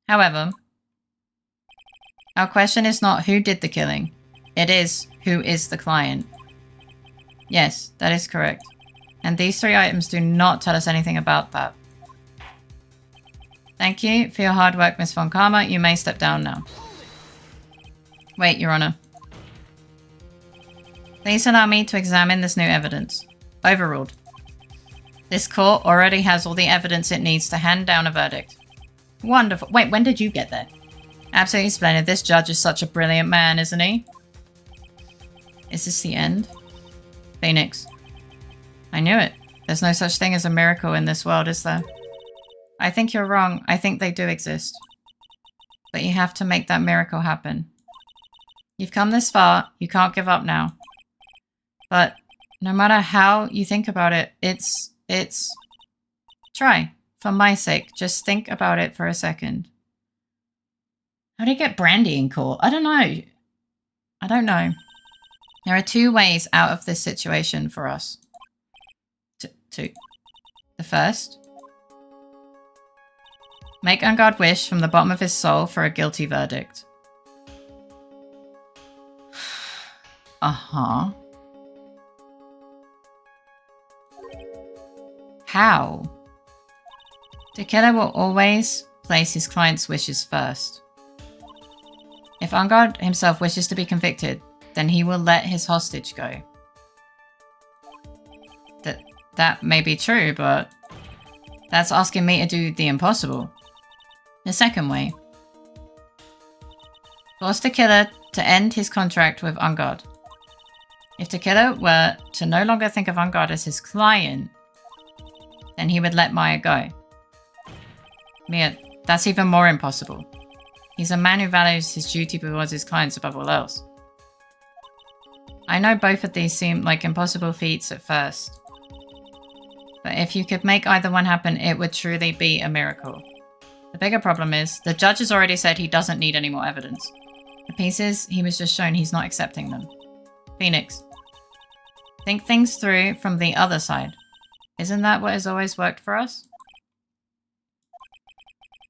However, our question is not who did the killing. It is who is the client. Yes, that is correct. And these 3 items do not tell us anything about that. Thank you for your hard work, Miss Von Karma. You may step down now. Wait, Your Honor. Please allow me to examine this new evidence. Overruled. This court already has all the evidence it needs to hand down a verdict. Wonderful. Wait, when did you get there? Absolutely splendid. This judge is such a brilliant man, isn't he? Is this the end? Phoenix. I knew it. There's no such thing as a miracle in this world, is there? I think you're wrong. I think they do exist. But you have to make that miracle happen. You've come this far. You can't give up now. But no matter how you think about it, it's... Try. For my sake. Just think about it for a second. How do you get Brandy in court? I don't know. I don't know. There are 2 ways out of this situation for us. Two. The first. Make Ungard wish from the bottom of his soul for a guilty verdict. Uh-huh. How? The killer will always place his client's wishes first. If Ungard himself wishes to be convicted, then he will let his hostage go. That may be true, but that's asking me to do the impossible. The second way. Force the killer to end his contract with Ungard. If the killer were to no longer think of Ungard as his client, then he would let Maya go. Mia, that's even more impossible. He's a man who values his duty towards his clients above all else. I know both of these seem like impossible feats at first. But if you could make either one happen, it would truly be a miracle. The bigger problem is, the judge has already said he doesn't need any more evidence. The pieces he was just shown, he's not accepting them. Phoenix. Think things through from the other side. Isn't that what has always worked for us?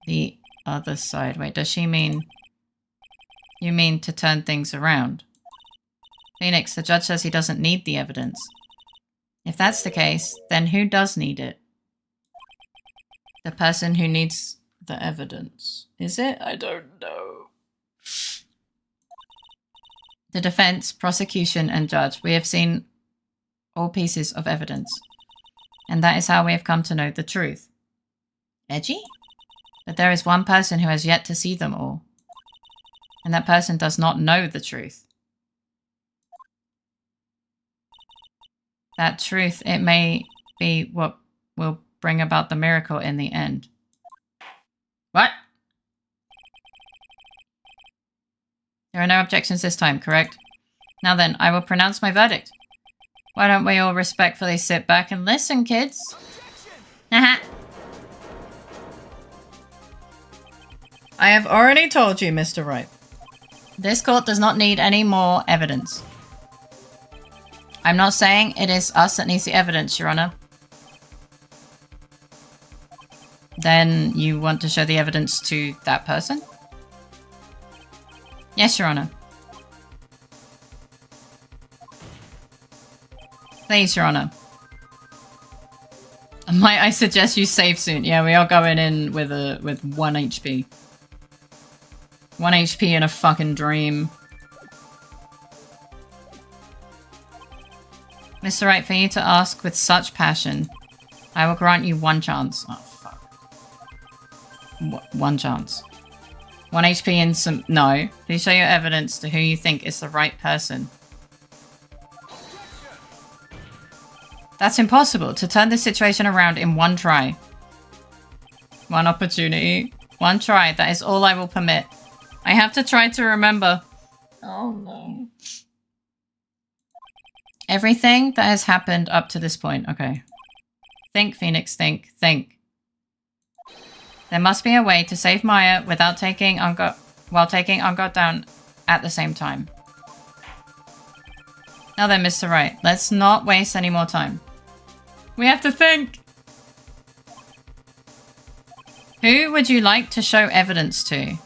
The other side. Wait, does she mean... You mean to turn things around? Phoenix, the judge says he doesn't need the evidence. If that's the case, then who does need it? The person who needs the evidence. Is it? I don't know. The defense, prosecution, and judge. We have seen all pieces of evidence. And that is how we have come to know the truth. Edgy? But there is one person who has yet to see them all. And that person does not know the truth. That truth, it may be what will bring about the miracle in the end. What? There are no objections this time, correct? Now then, I will pronounce my verdict. Why don't we all respectfully sit back and listen, kids? Haha. I have already told you, Mr. Wright. This court does not need any more evidence. I'm not saying it is us that needs the evidence, Your Honor. Then you want to show the evidence to that person? Yes, Your Honor. Please, Your Honor. Might I suggest you save soon? Yeah, we are going in with 1 HP. 1 HP in a fucking dream. Mr. Wright, for you to ask with such passion, I will grant you 1 chance. Oh, fuck. 1 chance. 1 HP and some... No. Please show your evidence to who you think is the right person. That's impossible. To turn this situation around in 1 try. 1 opportunity. 1 try. That is all I will permit. I have to try to remember. Oh, no. Everything that has happened up to this point. Okay. Think, Phoenix, think, think. There must be a way to save Maya without taking Ungard, while taking Ungard down at the same time. Now then, Mr. Wright, let's not waste any more time. We have to think! Who would you like to show evidence to?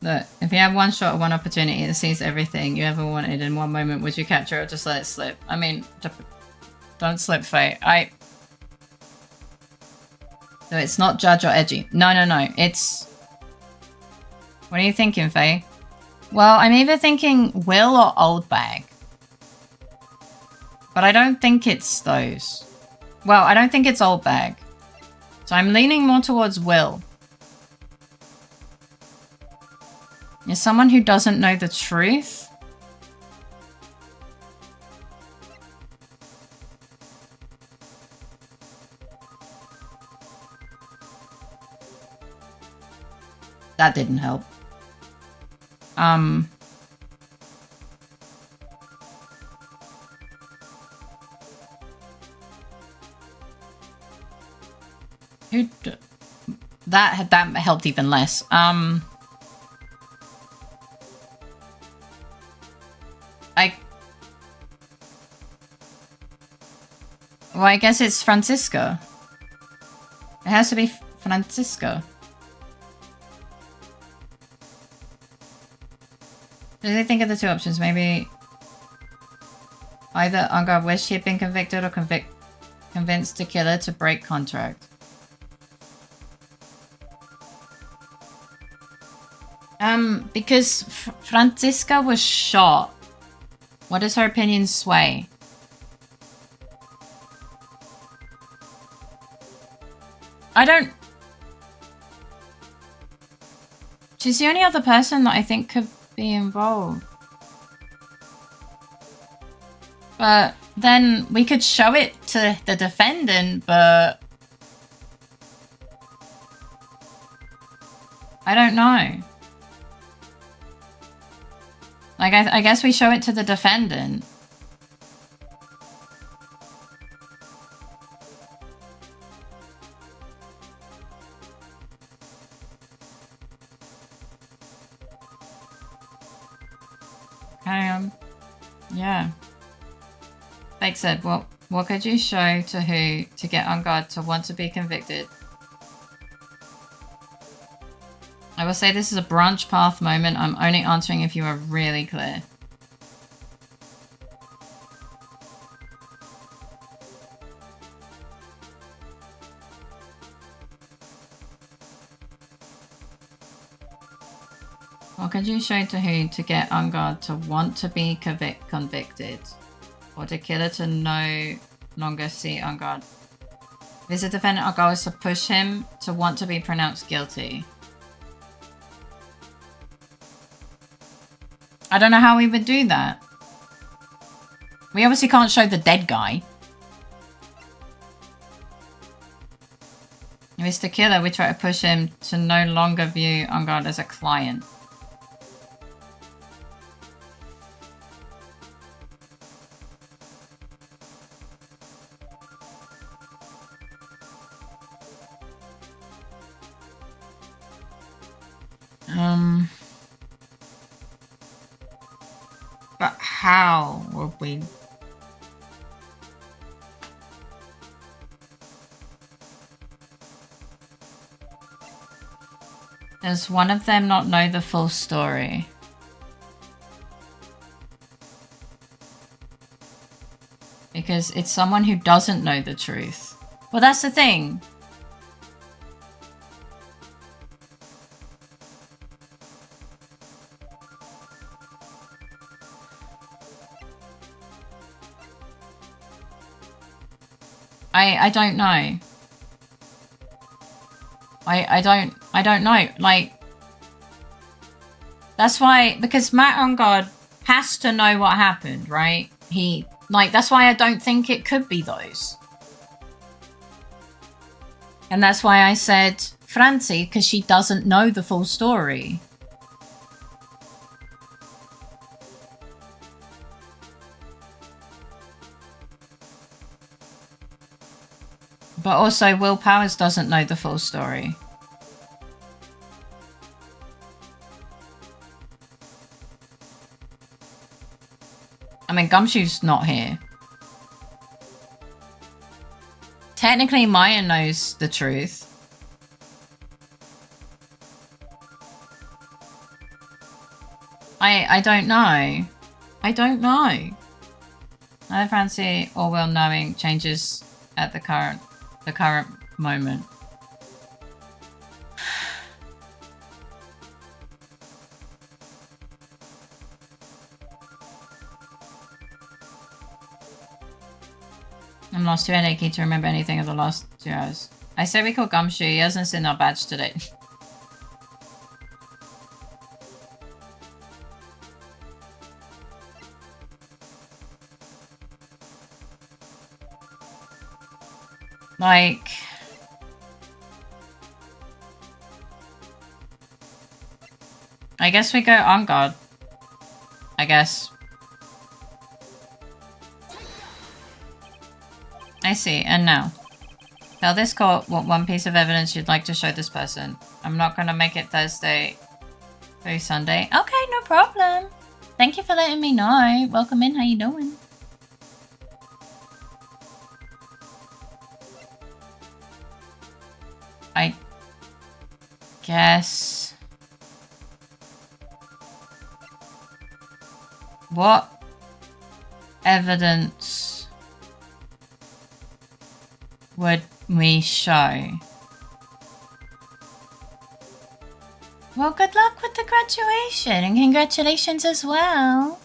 Look, if you have one shot or one opportunity that sees everything you ever wanted in one moment, would you capture it or just let it slip? I mean, don't slip, Faye. So it's not judge or edgy. No. It's... What are you thinking, Faye? Well, I'm either thinking Will or Old Bag. But I don't think it's those. Well, I don't think it's Old Bag. So I'm leaning more towards Will. Is someone who doesn't know the truth? That didn't help. That helped even less. Well, I guess it's Francisco. It has to be Francisco. Did they think of the two options? Maybe either Ungar wished he had been convicted or convinced the killer to break contract. Because Francisca was shot. What does her opinion sway? I don't... She's the only other person that I think could be involved. But then we could show it to the defendant, but... I don't know. Like, I guess we show it to the defendant. Yeah. Like said, what could you show to who to get on guard to want to be convicted? I will say this is a branch path moment. I'm only answering if you are really clear. What could you show to who to get on guard to want to be convicted? Or to killer to no longer see on guard? If it's a defendant, our goal is to push him to want to be pronounced guilty. I don't know how we would do that. We obviously can't show the dead guy. If it's the killer, we try to push him to no longer view on guard as a client. But how would we? Does one of them not know the full story? Because it's someone who doesn't know the truth. Well, that's the thing. I don't know. I don't know. Like, that's why, because Matt on guard has to know what happened, right? That's why I don't think it could be those. And that's why I said Francie, because she doesn't know the full story. But also, Will Powers doesn't know the full story. I mean, Gumshoe's not here. Technically, Maya knows the truth. I don't know. I don't know. Neither Francie or Will knowing changes at the current moment. I'm lost too headachy to remember anything of the last 2 hours. I say we call Gumshoe. He hasn't seen our badge today. Like... I guess we go on guard. I guess. I see, and now. Tell this court what one piece of evidence you'd like to show this person. I'm not gonna make it Thursday through Sunday. Okay, no problem. Thank you for letting me know. Welcome in, how you doing? I guess. What evidence would we show? Well, good luck with the graduation and congratulations as well.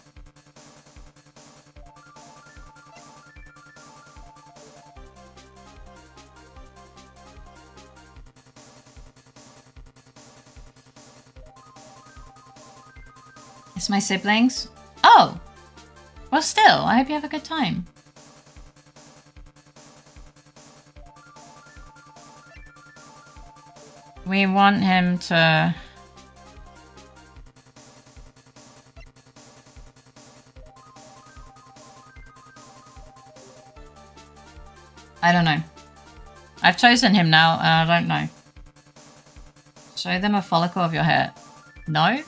It's my siblings. Oh! Well, still, I hope you have a good time. We want him to... I don't know. I've chosen him now, and I don't know. Show them a follicle of your hair. No?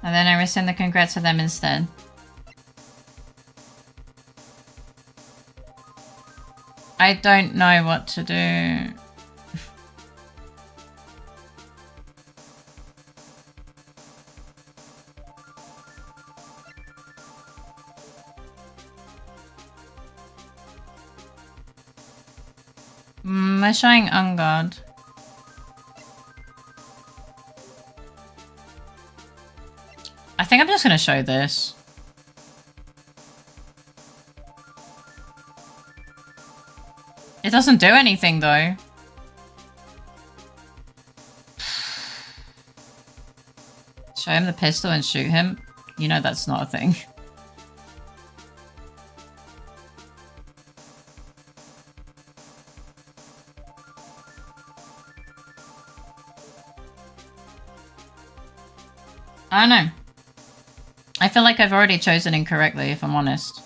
And then I rescind the congrats to them instead. I don't know what to do. We're showing on guard. I think I'm just gonna show this. It doesn't do anything though. Show him the pistol and shoot him. You know that's not a thing. I don't know. I feel like I've already chosen incorrectly, if I'm honest.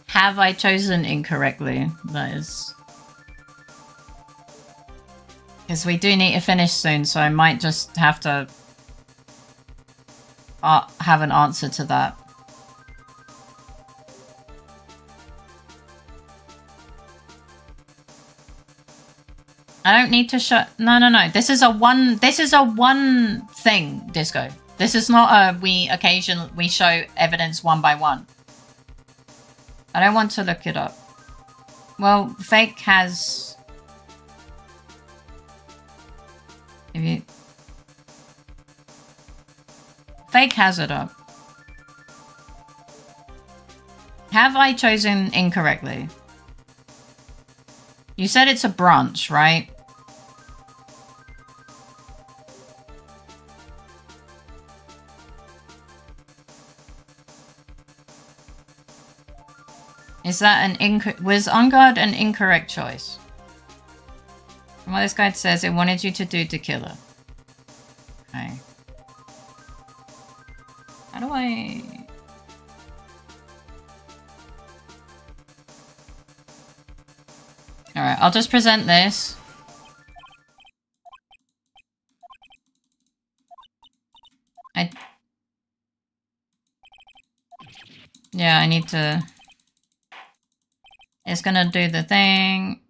Have I chosen incorrectly? That is... Because we do need to finish soon, so I might just have to... have an answer to that. I don't need to show... No. This is a one thing, Disco. This is not a we show evidence one by one. I don't want to look it up. Well, Fake has... If you... Fake has it up. Have I chosen incorrectly? You said it's a branch, right? Is that was On Guard an incorrect choice? From what this guide says, it wanted you to do tequila. Okay. How do I... Alright, I'll just present this. Yeah, I need to... It's gonna do the thing.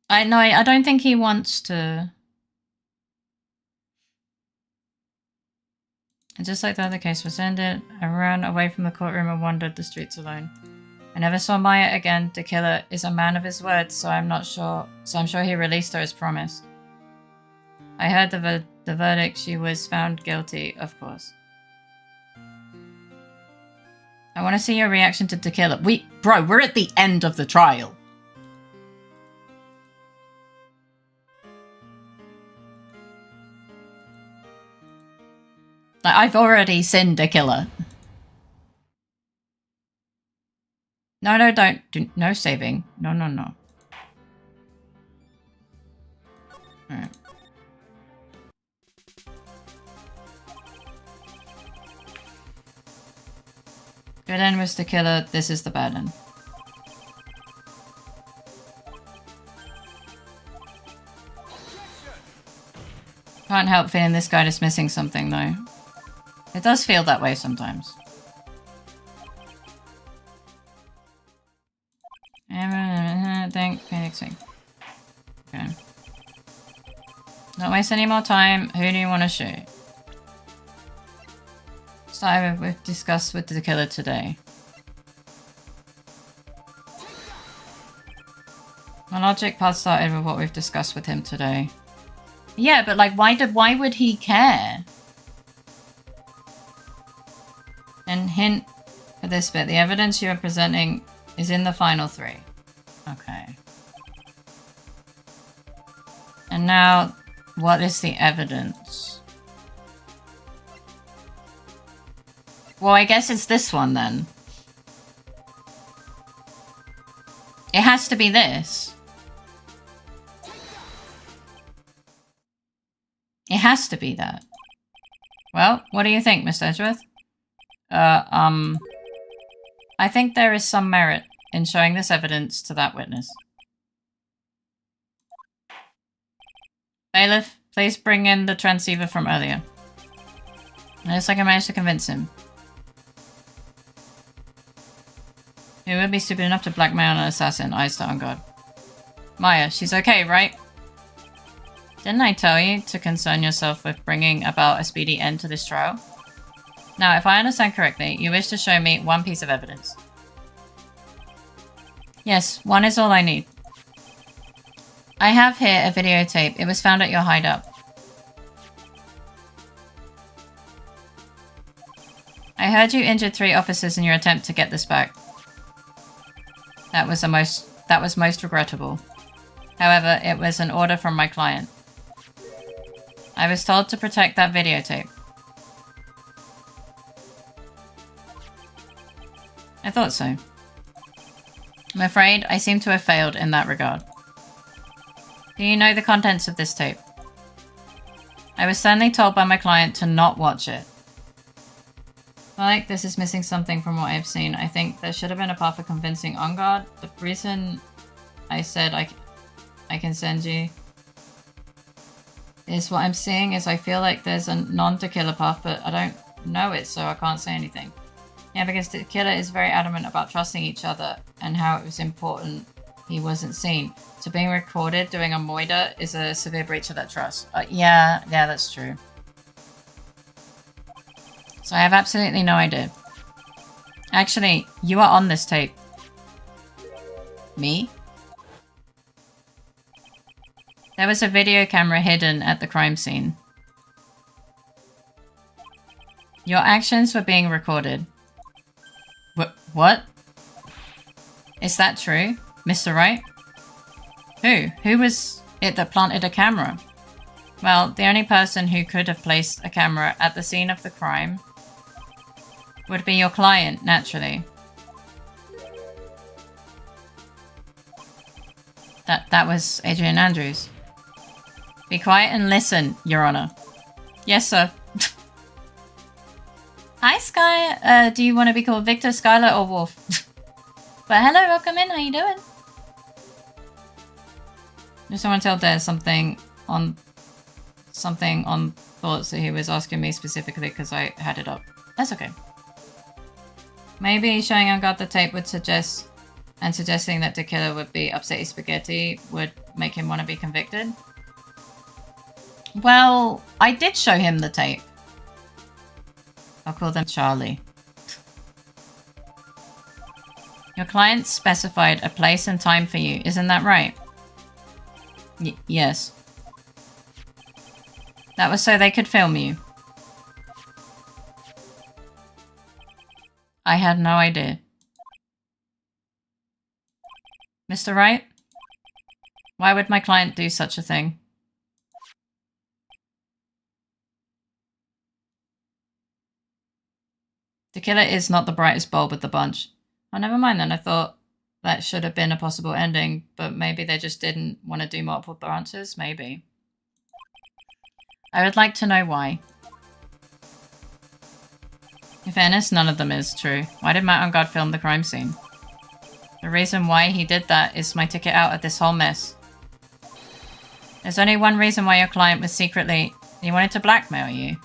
I don't think he wants to... And just like the other case was ended, I ran away from the courtroom and wandered the streets alone. I never saw Maya again. The killer is a man of his words, so I'm sure he released her as promised. I heard the verdict. She was found guilty, of course. I want to see your reaction to Tequila. Bro, we're at the end of the trial. Like, I've already sinned Tequila. No, don't. No saving. No. Alright. Good end was the killer. This is the bad end. Can't help feeling this guy is missing something, though. It does feel that way sometimes. Thank Phoenixing. Okay. Not waste any more time. Who do you want to shoot? Start we've discussed with the killer today. My logic path started with what we've discussed with him today. Yeah, but like, why would he care? And hint for this bit, the evidence you are presenting is in the final three. Okay. And now, what is the evidence? Well, I guess it's this one then. It has to be this. It has to be that. Well, what do you think, Mr. Edgeworth? I think there is some merit in showing this evidence to that witness. Bailiff, please bring in the transceiver from earlier. It looks like I managed to convince him. Who would be stupid enough to blackmail an assassin? Eyes to on guard. Maya, she's okay, right? Didn't I tell you to concern yourself with bringing about a speedy end to this trial? Now, if I understand correctly, you wish to show me one piece of evidence. Yes, one is all I need. I have here a videotape. It was found at your hideout. I heard you injured 3 officers in your attempt to get this back. That was most regrettable. However, it was an order from my client. I was told to protect that videotape. I thought so. I'm afraid I seem to have failed in that regard. Do you know the contents of this tape? I was sternly told by my client to not watch it. I think this is missing something from what I've seen. I think there should have been a path of convincing on guard. The reason I said I can send you is what I'm seeing is I feel like there's a non-tequila path, but I don't know it, so I can't say anything. Yeah, because the killer is very adamant about trusting each other and how it was important he wasn't seen. So being recorded doing a moida is a severe breach of that trust. Yeah, that's true. So I have absolutely no idea. Actually, you are on this tape. Me? There was a video camera hidden at the crime scene. Your actions were being recorded. What? Is that true, Mr. Wright? Who? Who was it that planted a camera? Well, the only person who could have placed a camera at the scene of the crime would be your client, naturally. That was Adrian Andrews. Be quiet and listen, Your Honor. Yes, sir. Hi, Sky. Do you want to be called Victor, Skylar, or Wolf? But hello, welcome in. How you doing? Just want to tell Des something on thoughts that he was asking me specifically because I had it up. That's okay. Maybe showing on God the tape would suggest, and suggesting that the killer would be upsetty spaghetti would make him want to be convicted. Well, I did show him the tape. I'll call them Charlie. Your client specified a place and time for you, isn't that right? Yes. That was so they could film you. I had no idea. Mr. Wright? Why would my client do such a thing? The killer is not the brightest bulb of the bunch. Oh, never mind then. I thought that should have been a possible ending, but maybe they just didn't want to do multiple branches. Maybe. I would like to know why. In fairness, none of them is true. Why did Matt on guard film the crime scene? The reason why he did that is my ticket out of this whole mess. There's only one reason why your client was secretly... He wanted to blackmail you.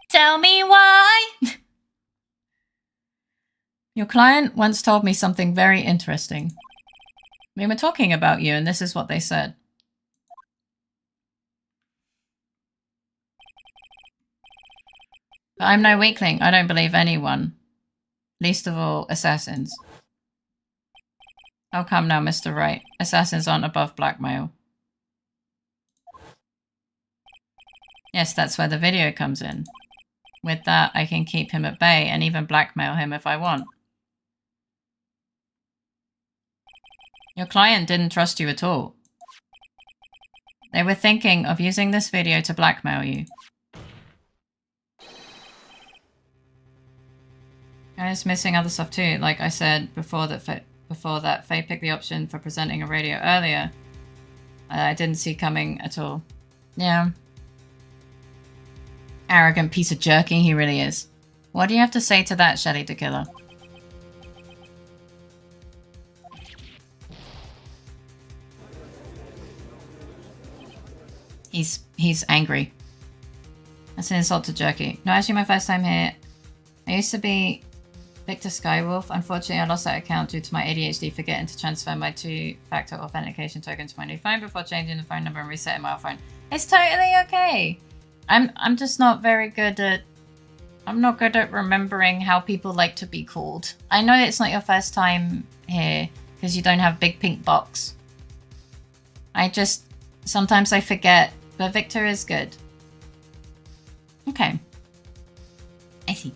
Tell me why! Your client once told me something very interesting. We were talking about you, and this is what they said. But I'm no weakling. I don't believe anyone. Least of all, assassins. Oh, come now, Mr. Wright. Assassins aren't above blackmail. Yes, that's where the video comes in. With that, I can keep him at bay and even blackmail him if I want. Your client didn't trust you at all. They were thinking of using this video to blackmail you. And it's missing other stuff too. Like I said before that Faye picked the option for presenting a radio earlier. I didn't see coming at all. Yeah. Arrogant piece of jerky he really is. What do you have to say to that, Shelly the Killer? He's angry. That's an insult to Jerky. No, actually my first time here. I used to be Victor Skywolf. Unfortunately, I lost that account due to my ADHD forgetting to transfer my 2-factor authentication token to my new phone before changing the phone number and resetting my old phone. It's totally okay. I'm just not very good at... I'm not good at remembering how people like to be called. I know it's not your first time here because you don't have big pink box. Sometimes I forget, but Victor is good. Okay. I see.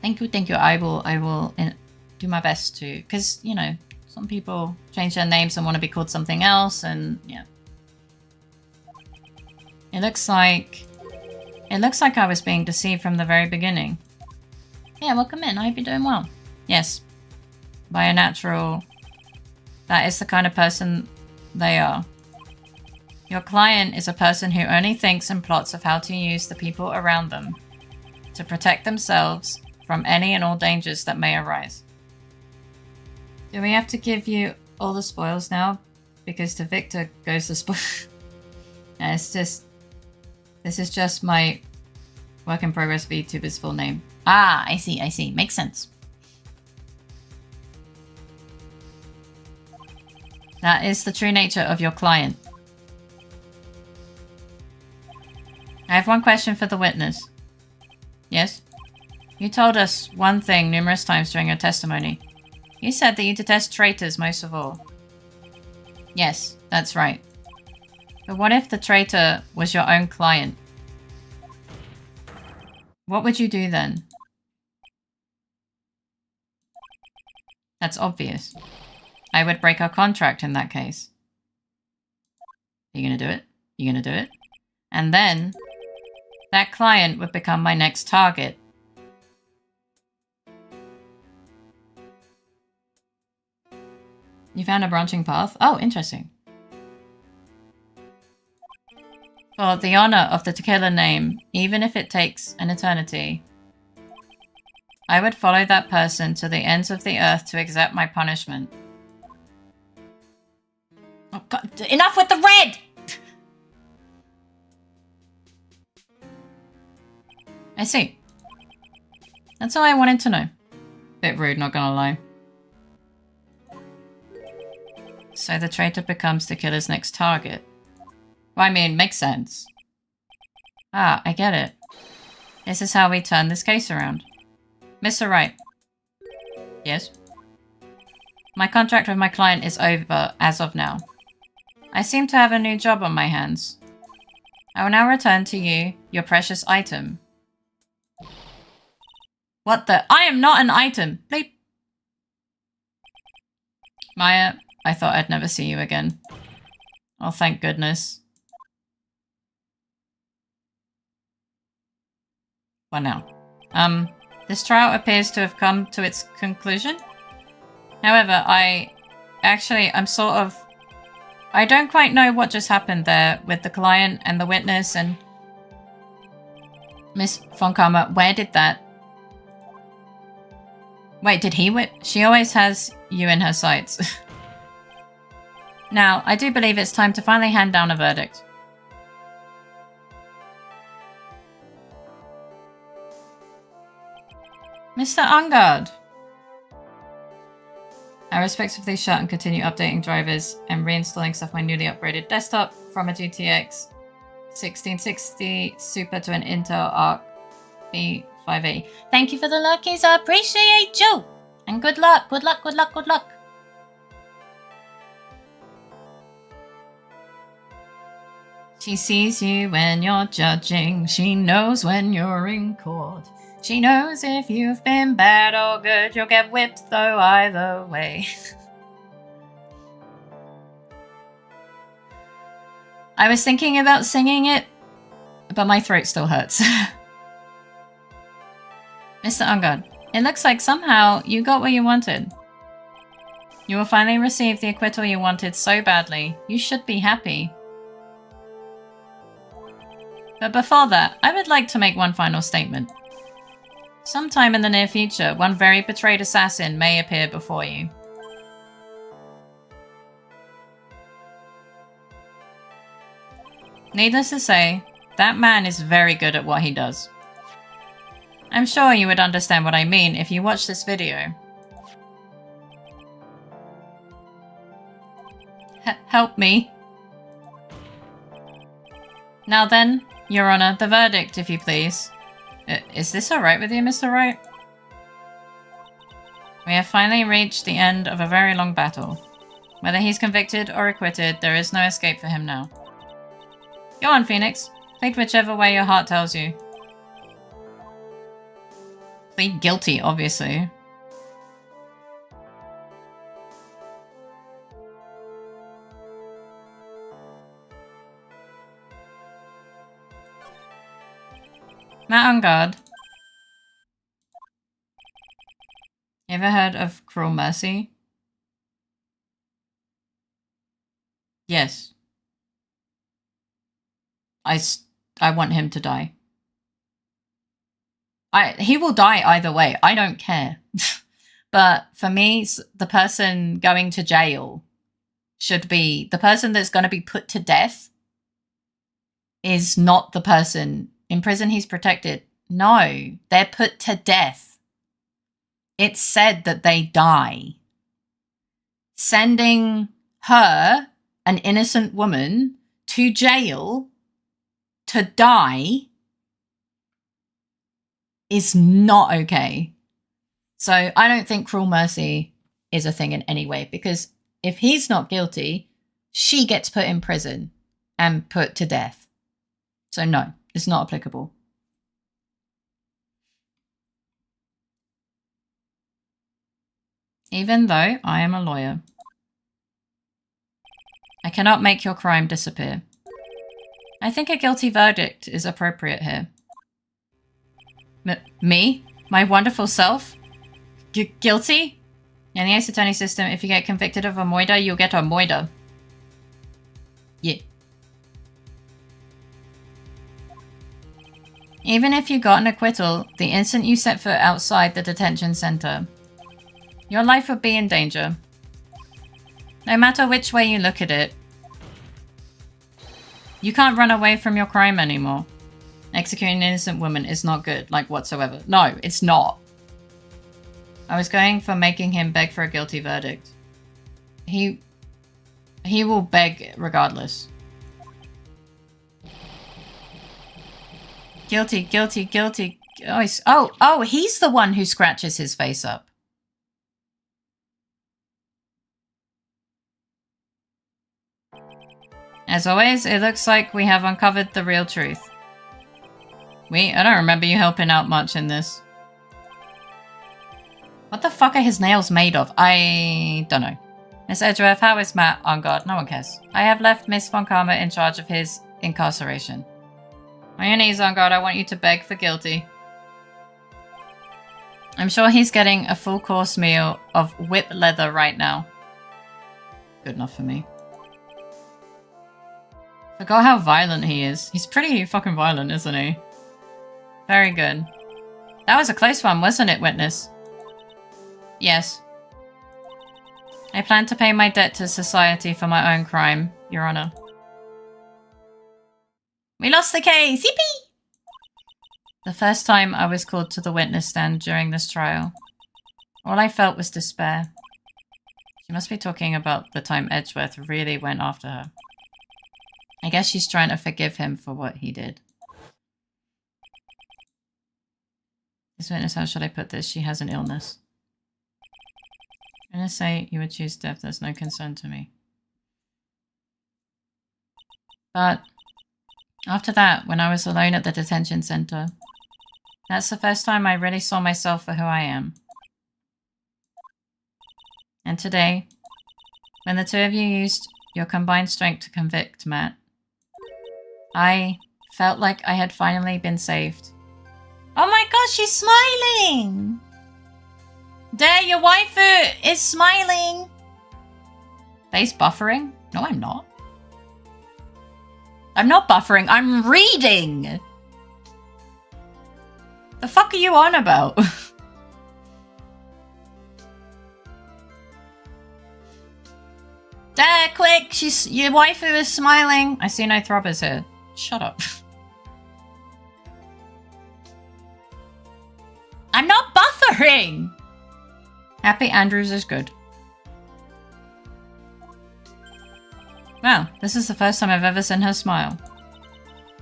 Thank you. I will do my best to, because, you know, some people change their names and want to be called something else, and yeah. It looks like I was being deceived from the very beginning. Yeah, welcome in. I hope you're doing well. Yes. By a natural... That is the kind of person they are. Your client is a person who only thinks and plots of how to use the people around them to protect themselves from any and all dangers that may arise. Do we have to give you all the spoils now? Because to Victor goes the spoil. Yeah, it's just... This is just my work in progress VTuber's full name. Ah, I see. Makes sense. That is the true nature of your client. I have one question for the witness. Yes? You told us one thing numerous times during your testimony. You said that you detest traitors most of all. Yes, that's right. But what if the traitor was your own client? What would you do then? That's obvious. I would break our contract in that case. You gonna do it? You gonna do it? And then that client would become my next target. You found a branching path? Oh, interesting. For the honor of the tequila name, even if it takes an eternity, I would follow that person to the ends of the earth to accept my punishment. Oh God, enough with the red! I see. That's all I wanted to know. Bit rude, not gonna lie. So the traitor becomes the killer's next target. Well, I mean, makes sense. Ah, I get it. This is how we turn this case around. Mr. Wright. Yes? My contract with my client is over as of now. I seem to have a new job on my hands. I will now return to you your precious item. What the? I am not an item! Bleep! Maya, I thought I'd never see you again. Oh, thank goodness. What now? This trial appears to have come to its conclusion. However, I'm sort of... I don't quite know what just happened there with the client and the witness and... Miss Von Karma, where did that... Wait, did he win? She always has you in her sights. Now, I do believe it's time to finally hand down a verdict. Mr. Ungard! I respectively shut and continue updating drivers and reinstalling stuff on my newly upgraded desktop from a GTX 1660 Super to an Intel Arc B580. Thank you for the luckies. I appreciate you. And good luck. Good luck. Good luck. Good luck. She sees you when you're judging. She knows when you're in court. She knows if you've been bad or good. You'll get whipped though either way. I was thinking about singing it, but my throat still hurts. Mr. Ungard, it looks like somehow you got what you wanted. You will finally receive the acquittal you wanted so badly. You should be happy. But before that, I would like to make one final statement. Sometime in the near future, one very betrayed assassin may appear before you. Needless to say, that man is very good at what he does. I'm sure you would understand what I mean if you watch this video. Help me. Now then, Your Honor, the verdict, if you please. Is this alright with you, Mr. Wright? We have finally reached the end of a very long battle. Whether he's convicted or acquitted, there is no escape for him now. Go on, Phoenix. Plead whichever way your heart tells you. Plead guilty, obviously. Matt on guard. You ever heard of Cruel Mercy? Yes. I want him to die. He will die either way. I don't care. But for me, the person going to jail should be... The person that's going to be put to death is not the person... In prison, he's protected. No, they're put to death. It's said that they die. Sending her, an innocent woman, to jail to die is not okay. So I don't think Cruel Mercy is a thing in any way, because if he's not guilty, she gets put in prison and put to death. So no. It's not applicable. Even though I am a lawyer. I cannot make your crime disappear. I think a guilty verdict is appropriate here. Me? My wonderful self? Guilty? In the Ace Attorney system, if you get convicted of a moida, you'll get a moida. Yeah. Even if you got an acquittal, the instant you set foot outside the detention center, your life would be in danger. No matter which way you look at it, you can't run away from your crime anymore. Executing an innocent woman is not good, like whatsoever. No, it's not. I was going for making him beg for a guilty verdict. He will beg regardless. Guilty, guilty, guilty. Oh, he's the one who scratches his face up. As always, it looks like we have uncovered the real truth. I don't remember you helping out much in this. What the fuck are his nails made of? I don't know. Miss Edgeworth, how is Matt on guard? No one cares. I have left Miss Von Karma in charge of his incarceration. On your knees, on guard, I want you to beg for guilty. I'm sure he's getting a full course meal of whip leather right now. Good enough for me. Forgot how violent he is. He's pretty fucking violent, isn't he? Very good. That was a close one, wasn't it, witness? Yes. I plan to pay my debt to society for my own crime, Your Honor. We lost the case! Yippee! The first time I was called to the witness stand during this trial, all I felt was despair. She must be talking about the time Edgeworth really went after her. I guess she's trying to forgive him for what he did. This witness, how should I put this? She has an illness. I'm gonna say you would choose death. That's no concern to me. But after that, when I was alone at the detention center, that's the first time I really saw myself for who I am. And today, when the two of you used your combined strength to convict Matt, I felt like I had finally been saved. Oh my gosh, she's smiling! There, your waifu is smiling! Face buffering? No, I'm not. I'm not buffering, I'm reading! The fuck are you on about? There, quick! Your waifu is smiling! I see no throbbers here. Shut up. I'm not buffering! Happy Andrews is good. Wow, this is the first time I've ever seen her smile.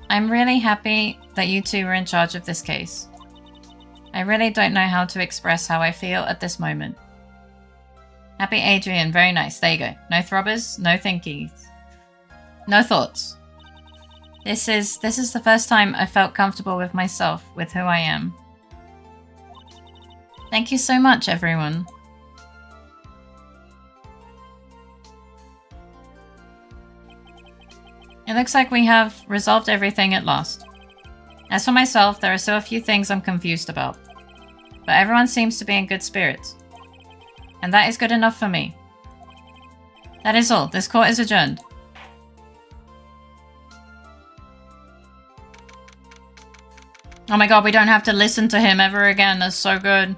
I'm really happy that you two were in charge of this case. I really don't know how to express how I feel at this moment. Happy Adrian, very nice. There you go. No throbbers, no thinkies. No thoughts. This is the first time I felt comfortable with myself, with who I am. Thank you so much, everyone. It looks like we have resolved everything at last. As for myself, there are still a few things I'm confused about. But everyone seems to be in good spirits. And that is good enough for me. That is all. This court is adjourned. Oh my god, we don't have to listen to him ever again. That's so good.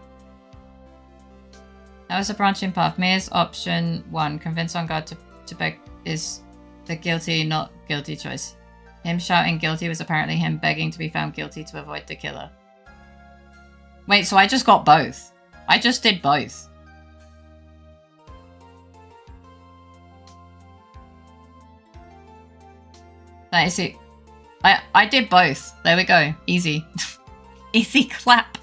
That was a branching path. Mia's option 1. Convince on guard to beg is the guilty, not guilty choice. Him shouting guilty was apparently him begging to be found guilty to avoid the killer. Wait, so I just got both. I just did both. That is it. I did both. There we go. Easy. Easy clap.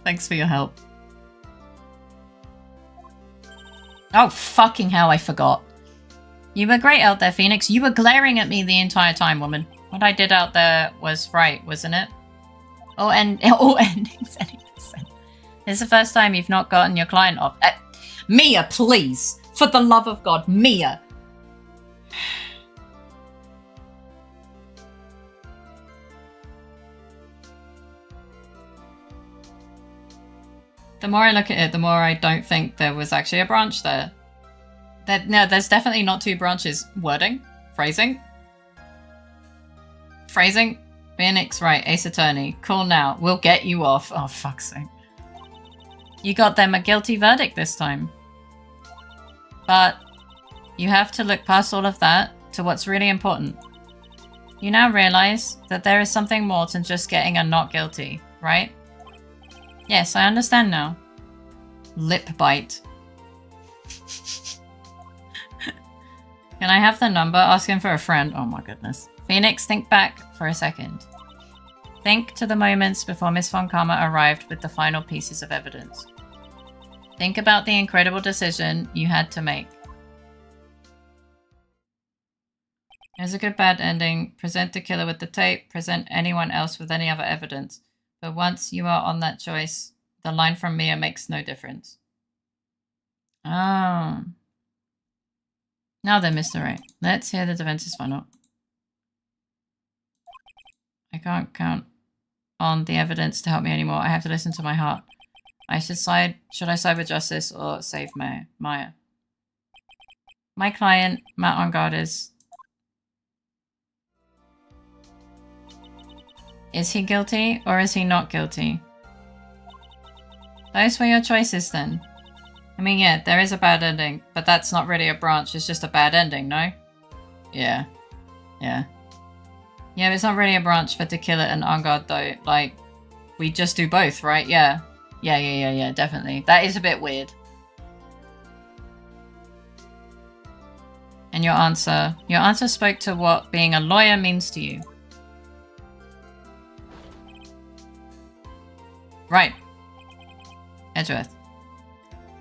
Thanks for your help. Oh, fucking hell, I forgot. You were great out there, Phoenix. You were glaring at me the entire time, woman. What I did out there was right, wasn't it? All endings, 80%. This is the first time you've not gotten your client off. Mia, please. For the love of God, Mia. The more I look at it, the more I don't think there was actually a branch there. No, there's definitely not two branches. Wording? Phrasing? Phrasing? Phoenix, right, Ace Attorney. Cool now. We'll get you off. Oh, fuck's sake. You got them a guilty verdict this time. But you have to look past all of that to what's really important. You now realize that there is something more than just getting a not guilty, right? Yes, I understand now. Lip bite. Can I have the number? Asking for a friend. Oh my goodness. Phoenix, think back for a second. Think to the moments before Miss Von Karma arrived with the final pieces of evidence. Think about the incredible decision you had to make. There's a good bad ending. Present the killer with the tape. Present anyone else with any other evidence. But once you are on that choice, the line from Mia makes no difference. Oh. Now then, Mr. Wright, let's hear the defense's final. I can't count on the evidence to help me anymore. I have to listen to my heart. Should I side with justice or save Maya? My client, Matt on guard, is he guilty or is he not guilty? Those were your choices then. I mean, yeah, there is a bad ending, but that's not really a branch, it's just a bad ending, no? Yeah. Yeah. Yeah, but it's not really a branch for Tequila and On Guard though. Like, we just do both, right? Yeah. Yeah, definitely. That is a bit weird. And your answer spoke to what being a lawyer means to you. Right. Edgeworth.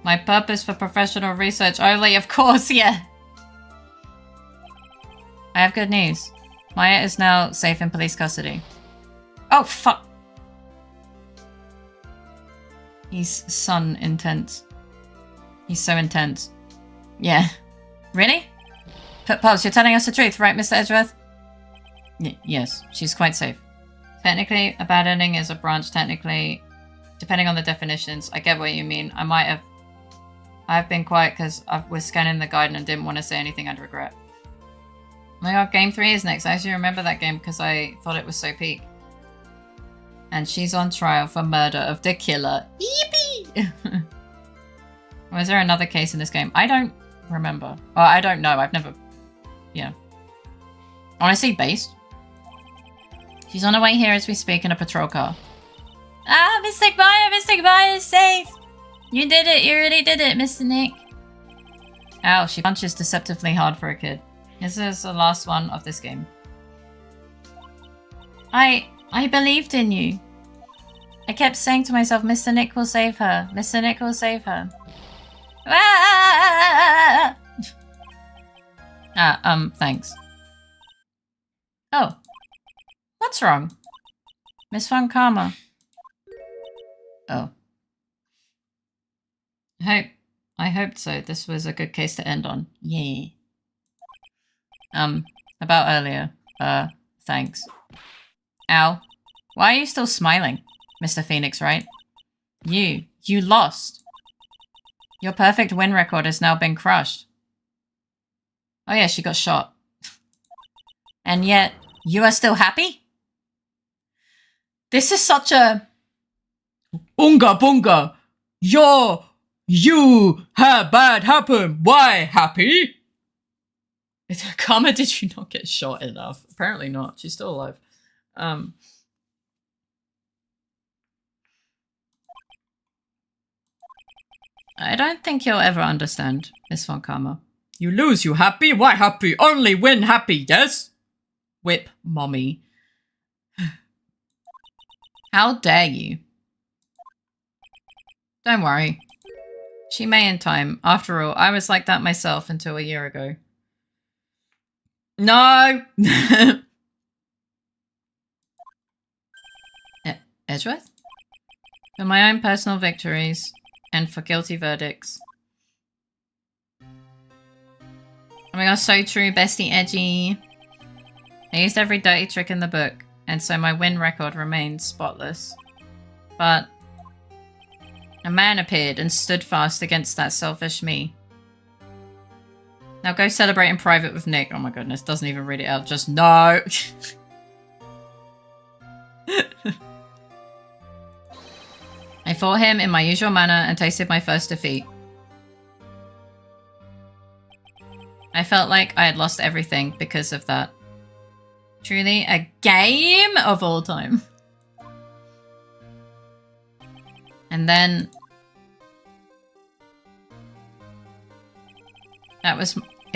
My purpose for professional research only, of course, yeah. I have good news. Maya is now safe in police custody. Oh, fuck. He's son intense. He's so intense. Yeah. Really? Pubs, you're telling us the truth, right, Mr. Edgeworth? Yes, she's quite safe. Technically, a bad ending is a branch, technically. Depending on the definitions, I get what you mean. I've been quiet because I was scanning the guide and didn't want to say anything I'd regret. Oh my god, game 3 is next. I actually remember that game because I thought it was so peak. And she's on trial for murder of the killer. Yippee! Was there another case in this game? I don't remember. Well, I don't know. I've never... Yeah. Honestly, based. She's on her way here as we speak in a patrol car. Ah, Mystic Maya is safe! You did it, you really did it, Mr. Nick. Ow, she punches deceptively hard for a kid. This is the last one of this game. I believed in you. I kept saying to myself, Mr. Nick will save her. Mr. Nick will save her. Ah! Thanks. Oh. What's wrong? Miss Von Karma. Oh. I hoped so. This was a good case to end on. Yeah. About earlier. Thanks. Ow. Why are you still smiling? Mr. Phoenix, right? You lost. Your perfect win record has now been crushed. Oh yeah, she got shot. And yet, you are still happy? This is such a... Bunga bunga! You had bad happen. Why happy? Karma, did you not get shot enough? Apparently not. She's still alive. I don't think you'll ever understand, Miss Von Karma. You lose, you happy? Why happy? Only win happy, yes? Whip, mommy. How dare you? Don't worry. She may in time. After all, I was like that myself until a year ago. No! Edgeworth? For my own personal victories and for guilty verdicts. Oh my gosh, so true, bestie edgy. I used every dirty trick in the book, and so my win record remained spotless. But a man appeared and stood fast against that selfish me. Now go celebrate in private with Nick. Oh my goodness, doesn't even read it out. Just no. I fought him in my usual manner and tasted my first defeat. I felt like I had lost everything because of that. Truly a game of all time. And then it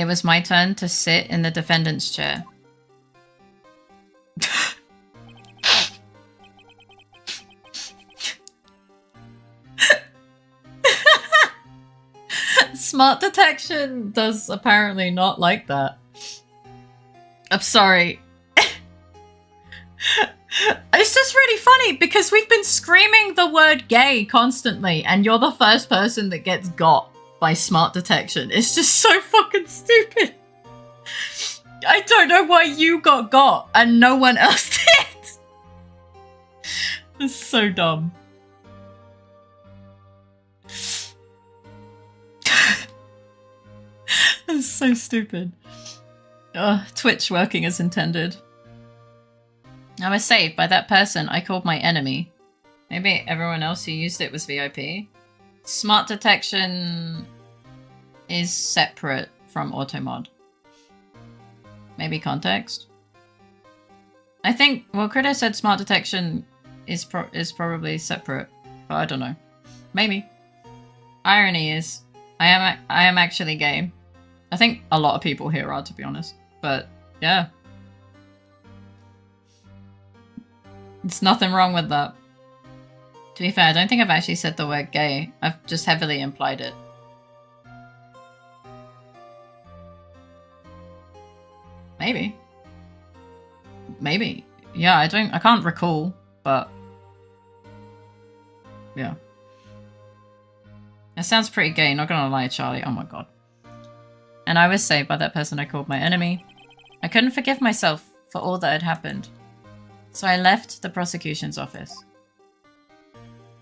was my turn to sit in the defendant's chair. Smart detection does apparently not like that. I'm sorry. It's just really funny because we've been screaming the word gay constantly and you're the first person that gets got by smart detection. It's just so fucking stupid. I don't know why you got and no one else did. It's so dumb. That's so stupid. Twitch working as intended. I was saved by that person I called my enemy. Maybe everyone else who used it was VIP. Smart detection is separate from automod. Maybe context? I think, well, Critter said smart detection is probably separate, but I don't know. Maybe. Irony is, I am actually gay. I think a lot of people here are, to be honest. But, yeah. There's nothing wrong with that. To be fair, I don't think I've actually said the word gay. I've just heavily implied it. Maybe. Maybe. Yeah, I can't recall, but... yeah. That sounds pretty gay, not gonna lie, Charlie. Oh my god. And I was saved by that person I called my enemy. I couldn't forgive myself for all that had happened. So I left the prosecution's office.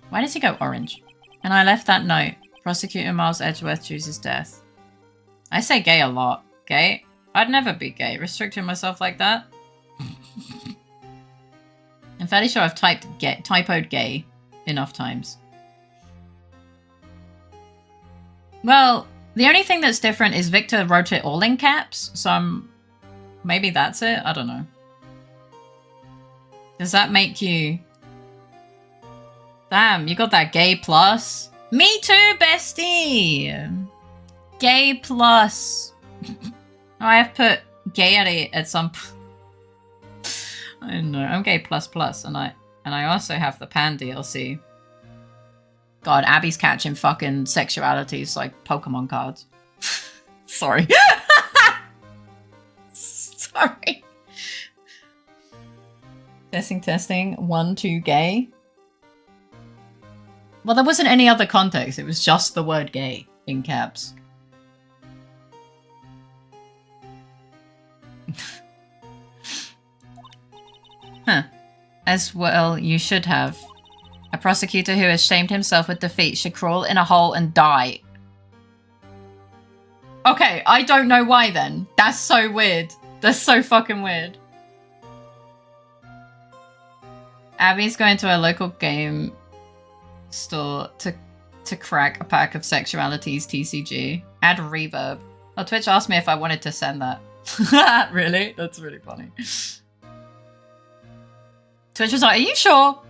Why does he go orange? And I left that note. Prosecutor Miles Edgeworth chooses death. I say gay a lot. Gay? I'd never be gay. Restricting myself like that? I'm fairly sure I've typoed gay enough times. Well, the only thing that's different is Victor wrote it all in caps, so maybe that's it? I don't know. Does that make you... Damn, you got that gay plus? Me too, bestie! Gay plus. I have put gay at some... I know, I'm gay plus plus, and I also have the Pan DLC. God, Abby's catching fucking sexualities like Pokemon cards. Sorry. Sorry. Testing. 1, 2, gay. Well, there wasn't any other context. It was just the word gay in caps. Huh. As well, you should have. A prosecutor who has shamed himself with defeat should crawl in a hole and die. Okay, I don't know why then. That's so weird. That's so fucking weird. Abby's going to a local game store to crack a pack of sexualities TCG. Add reverb. Oh, Twitch asked me if I wanted to send that. Really? That's really funny. Twitch was like, are you sure?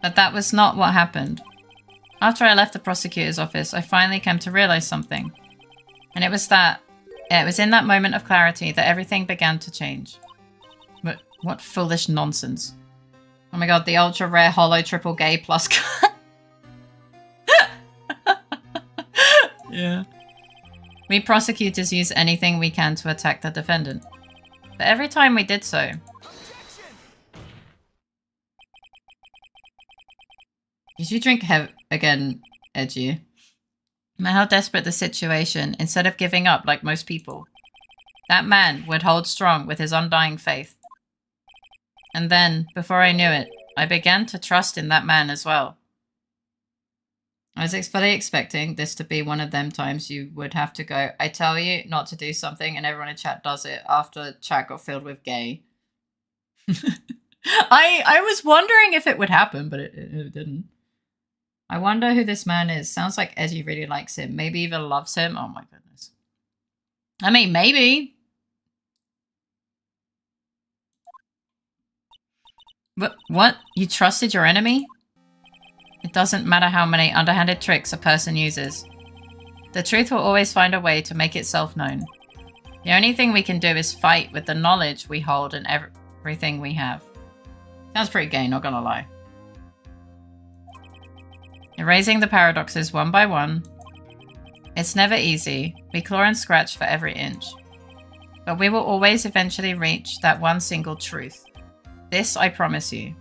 But that was not what happened. After I left the prosecutor's office, I finally came to realize something. And it was in that moment of clarity that everything began to change. But what foolish nonsense. Oh my god, the ultra rare holo triple gay plus cut. Yeah. We prosecutors use anything we can to attack the defendant. But every time we did so... Did you drink again, Edgy? No matter how desperate the situation, instead of giving up like most people, that man would hold strong with his undying faith. And then, before I knew it, I began to trust in that man as well. I was fully expecting this to be one of them times you would have to go, I tell you not to do something, and everyone in chat does it after chat got filled with gay. I was wondering if it would happen, but it didn't. I wonder who this man is. Sounds like Edgy really likes him. Maybe even loves him. Oh my goodness. I mean, maybe. But what? You trusted your enemy? It doesn't matter how many underhanded tricks a person uses. The truth will always find a way to make itself known. The only thing we can do is fight with the knowledge we hold and everything we have. Sounds pretty gay, not gonna lie. Erasing the paradoxes one by one. It's never easy. We claw and scratch for every inch. But we will always eventually reach that one single truth. This I promise you.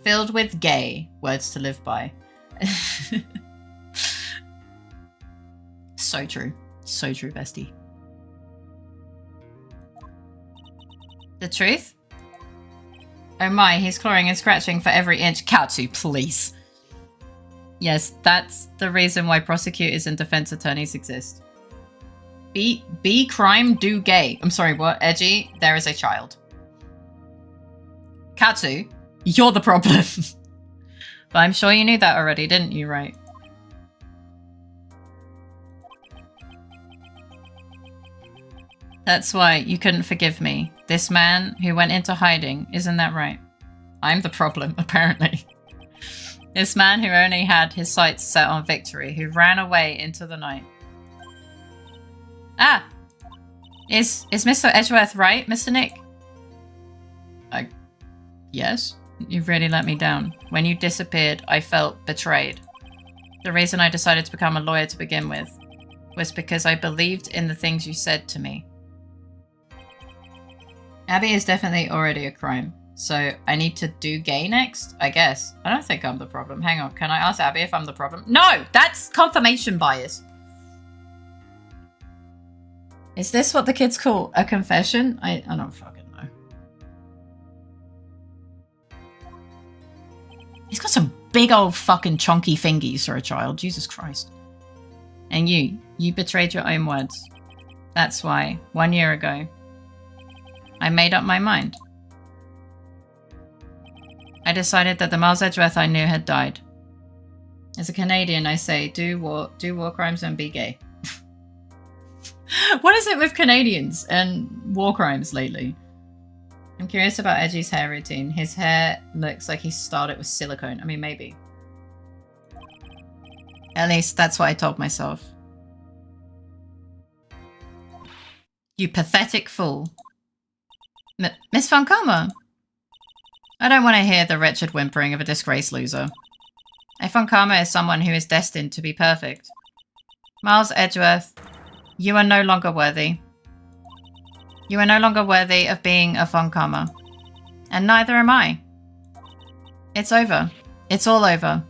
Filled with gay words to live by. So true. So true, bestie. The truth? Oh my, he's clawing and scratching for every inch. Katsu, please. Yes, that's the reason why prosecutors and defense attorneys exist. Be crime, do gay. I'm sorry, what? Edgy, there is a child. Katsu, you're the problem. But I'm sure you knew that already, didn't you, right? That's why you couldn't forgive me. This man who went into hiding, isn't that right? I'm the problem, apparently. This man who only had his sights set on victory, who ran away into the night. Ah! Is Mr. Edgeworth right, Mr. Nick? Yes? You've really let me down. When you disappeared, I felt betrayed. The reason I decided to become a lawyer to begin with was because I believed in the things you said to me. Abby is definitely already a crime. So I need to do gay next, I guess. I don't think I'm the problem. Hang on, can I ask Abby if I'm the problem? No! That's confirmation bias. Is this what the kids call a confession? I don't fucking know. He's got some big old fucking chunky fingies for a child. Jesus Christ. And you betrayed your own words. That's why, 1 year ago, I made up my mind. I decided that the Miles Edgeworth I knew had died. As a Canadian, I say, do war crimes and be gay. What is it with Canadians and war crimes lately? I'm curious about Edgy's hair routine. His hair looks like he started with silicone. I mean, maybe. At least that's what I told myself. You pathetic fool. Miss Von Karma. I don't want to hear the wretched whimpering of a disgraced loser. Von Karma is someone who is destined to be perfect. Miles Edgeworth, you are no longer worthy. You are no longer worthy of being a Von Karma. And neither am I. It's over. It's all over.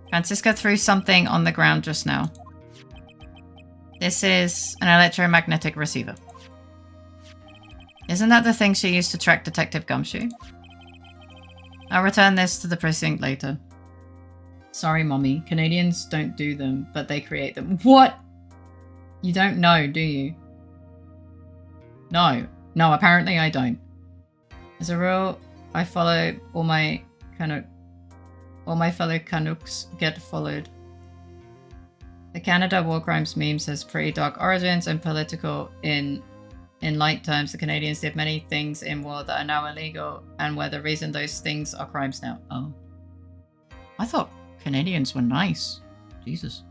Francisca threw something on the ground just now. This is an electromagnetic receiver. Isn't that the thing she used to track Detective Gumshoe? I'll return this to the precinct later. Sorry, Mommy. Canadians don't do them, but they create them. What? You don't know, do you? No. No, apparently I don't. As a rule, I follow all my fellow Canucks get followed. The Canada war crimes memes has pretty dark origins and political in light terms. The Canadians did many things in war that are now illegal and were the reason those things are crimes now. Oh. I thought Canadians were nice. Jesus.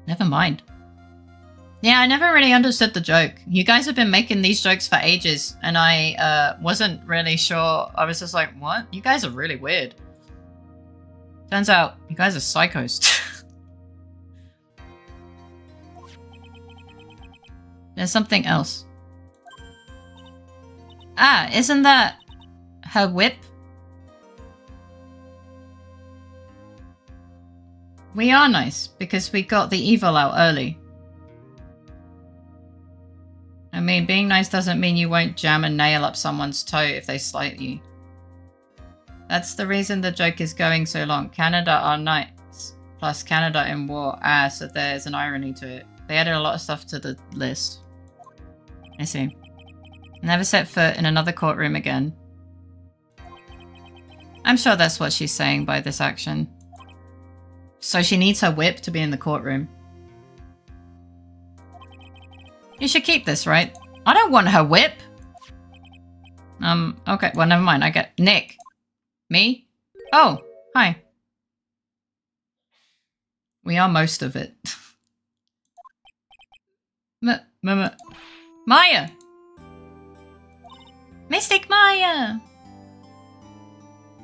Never mind. Yeah, I never really understood the joke. You guys have been making these jokes for ages and I wasn't really sure. I was just like, what? You guys are really weird. Turns out, you guys are psychos. There's something else. Ah, isn't that her whip? We are nice because we got the evil out early. I mean, being nice doesn't mean you won't jam a nail up someone's toe if they slight you. That's the reason the joke is going so long. Canada are nice, plus Canada in war. Ah, so there's an irony to it. They added a lot of stuff to the list. I see. Never set foot in another courtroom again. I'm sure that's what she's saying by this action. So she needs her whip to be in the courtroom. You should keep this, right? I don't want her whip. Okay, well, never mind. I get Nick. Me? Oh, hi. We are most of it. Maya! Mystic Maya!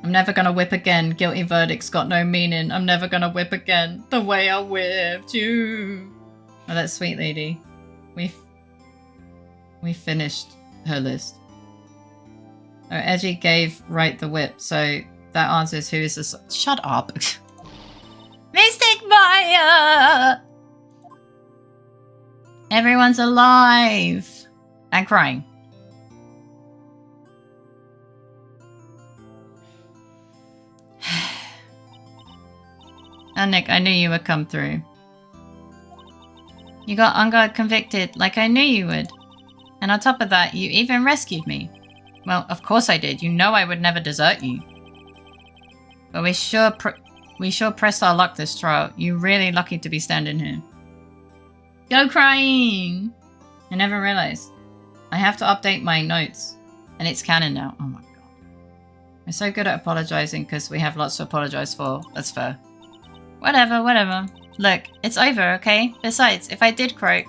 I'm never gonna whip again. Guilty verdict's got no meaning. I'm never gonna whip again. The way I whipped you. Oh, that sweet lady. We finished her list. Oh, Edgy gave Wright the whip, so that answers who is this. Shut up. Mystic Maya! Everyone's alive! And crying. Oh, Nick, I knew you would come through. You got unguard convicted like I knew you would. And on top of that, you even rescued me. Well, of course I did. You know I would never desert you. But we sure pressed our luck this trial. You're really lucky to be standing here. Go crying! I never realized. I have to update my notes. And it's canon now. Oh my god. We're so good at apologizing because we have lots to apologize for. That's fair. Whatever. Look, it's over, okay? Besides, if I did croak,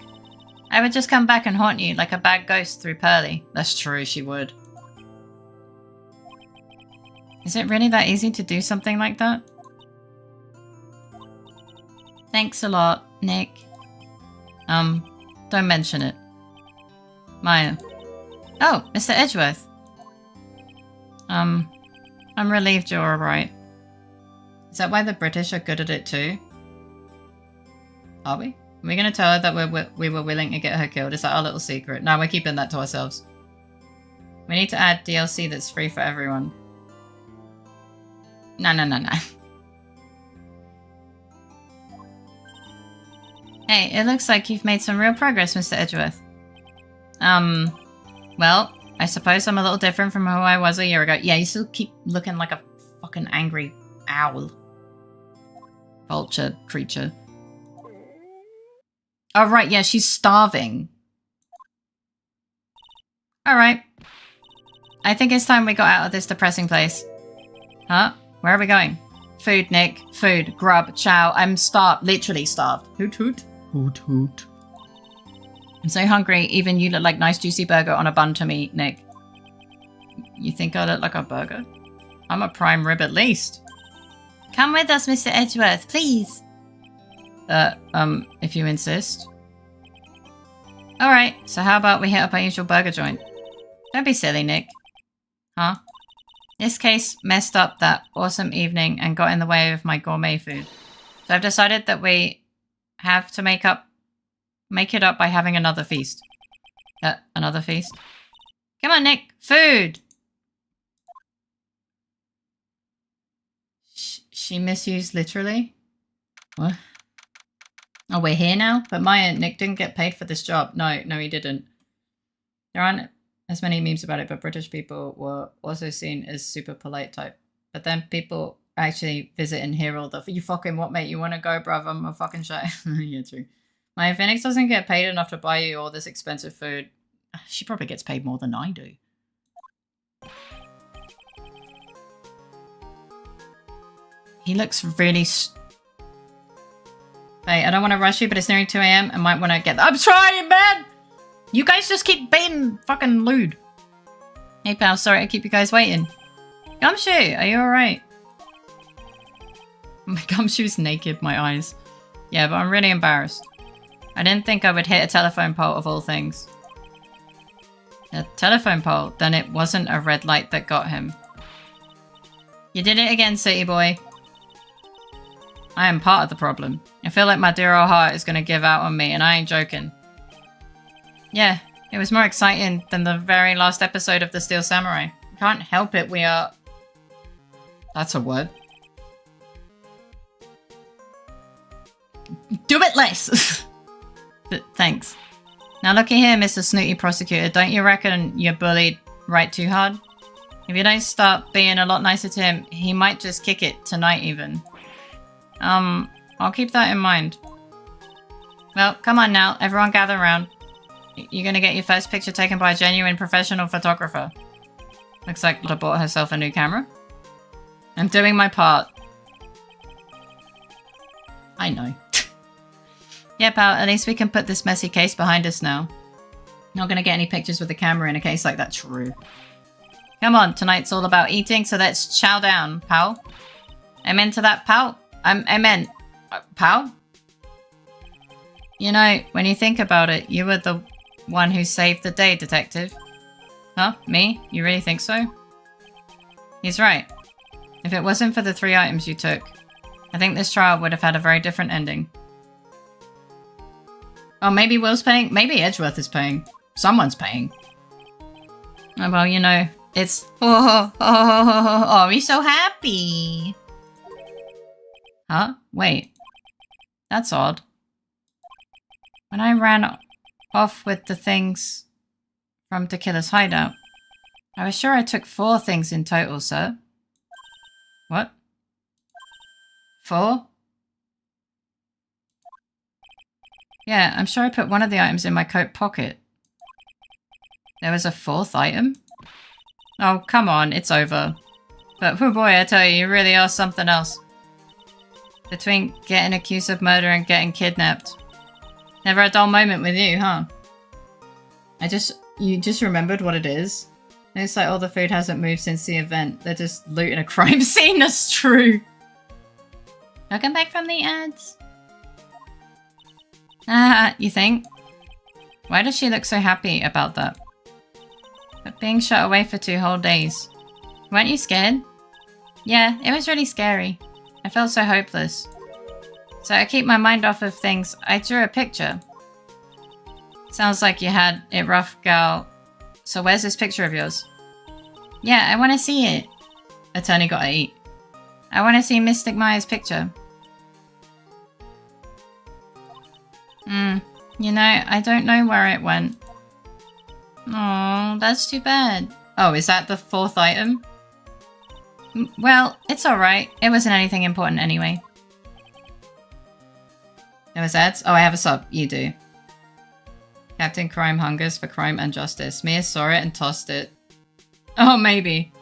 I would just come back and haunt you like a bad ghost through Pearly. That's true, she would. Is it really that easy to do something like that? Thanks a lot, Nick. Don't mention it. Maya. Oh, Mr. Edgeworth. I'm relieved you're alright. Is that why the British are good at it too? Are we? Are we going to tell her that we were willing to get her killed? Is that our little secret? No, we're keeping that to ourselves. We need to add DLC that's free for everyone. No. Hey, it looks like you've made some real progress, Mr. Edgeworth. Well, I suppose I'm a little different from who I was a year ago. Yeah, you still keep looking like a fucking angry owl. Vulture creature. Oh, right, yeah, she's starving. Alright. I think it's time we got out of this depressing place. Huh? Where are we going? Food, Nick. Food. Grub. Chow. I'm starved. Literally starved. Hoot hoot. Hoot hoot. I'm so hungry, even you look like nice juicy burger on a bun to me, Nick. You think I look like a burger? I'm a prime rib at least. Come with us, Mr. Edgeworth, please. If you insist. Alright, so how about we hit up our usual burger joint? Don't be silly, Nick. Huh? This case messed up that awesome evening and got in the way of my gourmet food. So I've decided that we have to make it up by having another feast. Another feast? Come on, Nick! Food! She misused literally? What? Oh, we're here now? But Nick didn't get paid for this job. No, he didn't. There aren't as many memes about it, but British people were also seen as super polite type. But then people actually visit and hear all the, you fucking what, mate? You want to go, bruv? I'm a fucking shy. Yeah, true. My Phoenix doesn't get paid enough to buy you all this expensive food. She probably gets paid more than I do. He looks really... Hey, I don't want to rush you, but it's nearing 2 AM. I might want to get... I'm trying, man! You guys just keep being fucking lewd. Hey, pal. Sorry to keep you guys waiting. Gumshoe, are you alright? My Gumshoe's naked, my eyes. Yeah, but I'm really embarrassed. I didn't think I would hit a telephone pole of all things. A telephone pole? Then it wasn't a red light that got him. You did it again, city boy. I am part of the problem. I feel like my dear old heart is gonna give out on me, and I ain't joking. Yeah, it was more exciting than the very last episode of The Steel Samurai. Can't help it, we are... That's a word. Do it less! Thanks. Now looky here, Mr. Snooty Prosecutor. Don't you reckon you're bullied right too hard? If you don't start being a lot nicer to him, he might just kick it tonight even. I'll keep that in mind. Well, come on now. Everyone gather around. You're gonna get your first picture taken by a genuine professional photographer. Looks like Lotta bought herself a new camera. I'm doing my part. I know. Yeah, pal, at least we can put this messy case behind us now. Not gonna get any pictures with the camera in a case like that, true. Come on, tonight's all about eating, so let's chow down, pal. Amen to that, pal. Amen. Pal? You know, when you think about it, you were the one who saved the day, detective. Huh? Me? You really think so? He's right. If it wasn't for the 3 items you took, I think this trial would have had a very different ending. Oh, maybe Will's paying? Maybe Edgeworth is paying. Someone's paying. Oh, well, you know, it's... Oh, he's so happy. Huh? Wait. That's odd. When I ran off with the things from Tequila's hideout, I was sure I took 4 things in total, sir. What? 4? Yeah, I'm sure I put one of the items in my coat pocket. There was a 4th item? Oh, come on, it's over. But, oh boy, I tell you, you really are something else. Between getting accused of murder and getting kidnapped. Never a dull moment with you, huh? You just remembered what it is? Looks like all the food hasn't moved since the event. They're just looting a crime scene, that's true. Welcome back from the ads. You think? Why does she look so happy about that? But being shut away for 2 whole days. Weren't you scared? Yeah, it was really scary. I felt so hopeless. So I keep my mind off of things. I drew a picture. Sounds like you had it rough, gal. So where's this picture of yours? Yeah, I want to see it. Attorney gotta eat. I want to see Mystic Maya's picture. You know, I don't know where it went. Oh, that's too bad. Oh, is that the 4th item? Well, it's alright. It wasn't anything important anyway. There was ads? Oh, I have a sub. You do. Captain Crime hungers for crime and justice. Mia saw it and tossed it. Oh, maybe.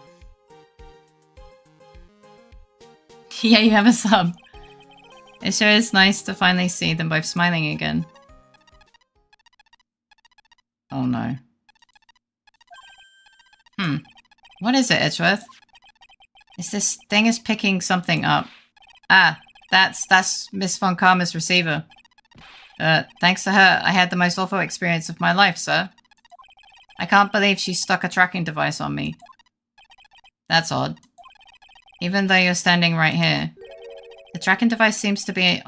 Yeah, you have a sub. It sure is nice to finally see them both smiling again. Oh no. What is it, Edgeworth? This thing is picking something up. Ah, that's Miss Von Karma's receiver. Thanks to her, I had the most awful experience of my life, sir. I can't believe she stuck a tracking device on me. That's odd. Even though you're standing right here. The tracking device seems to be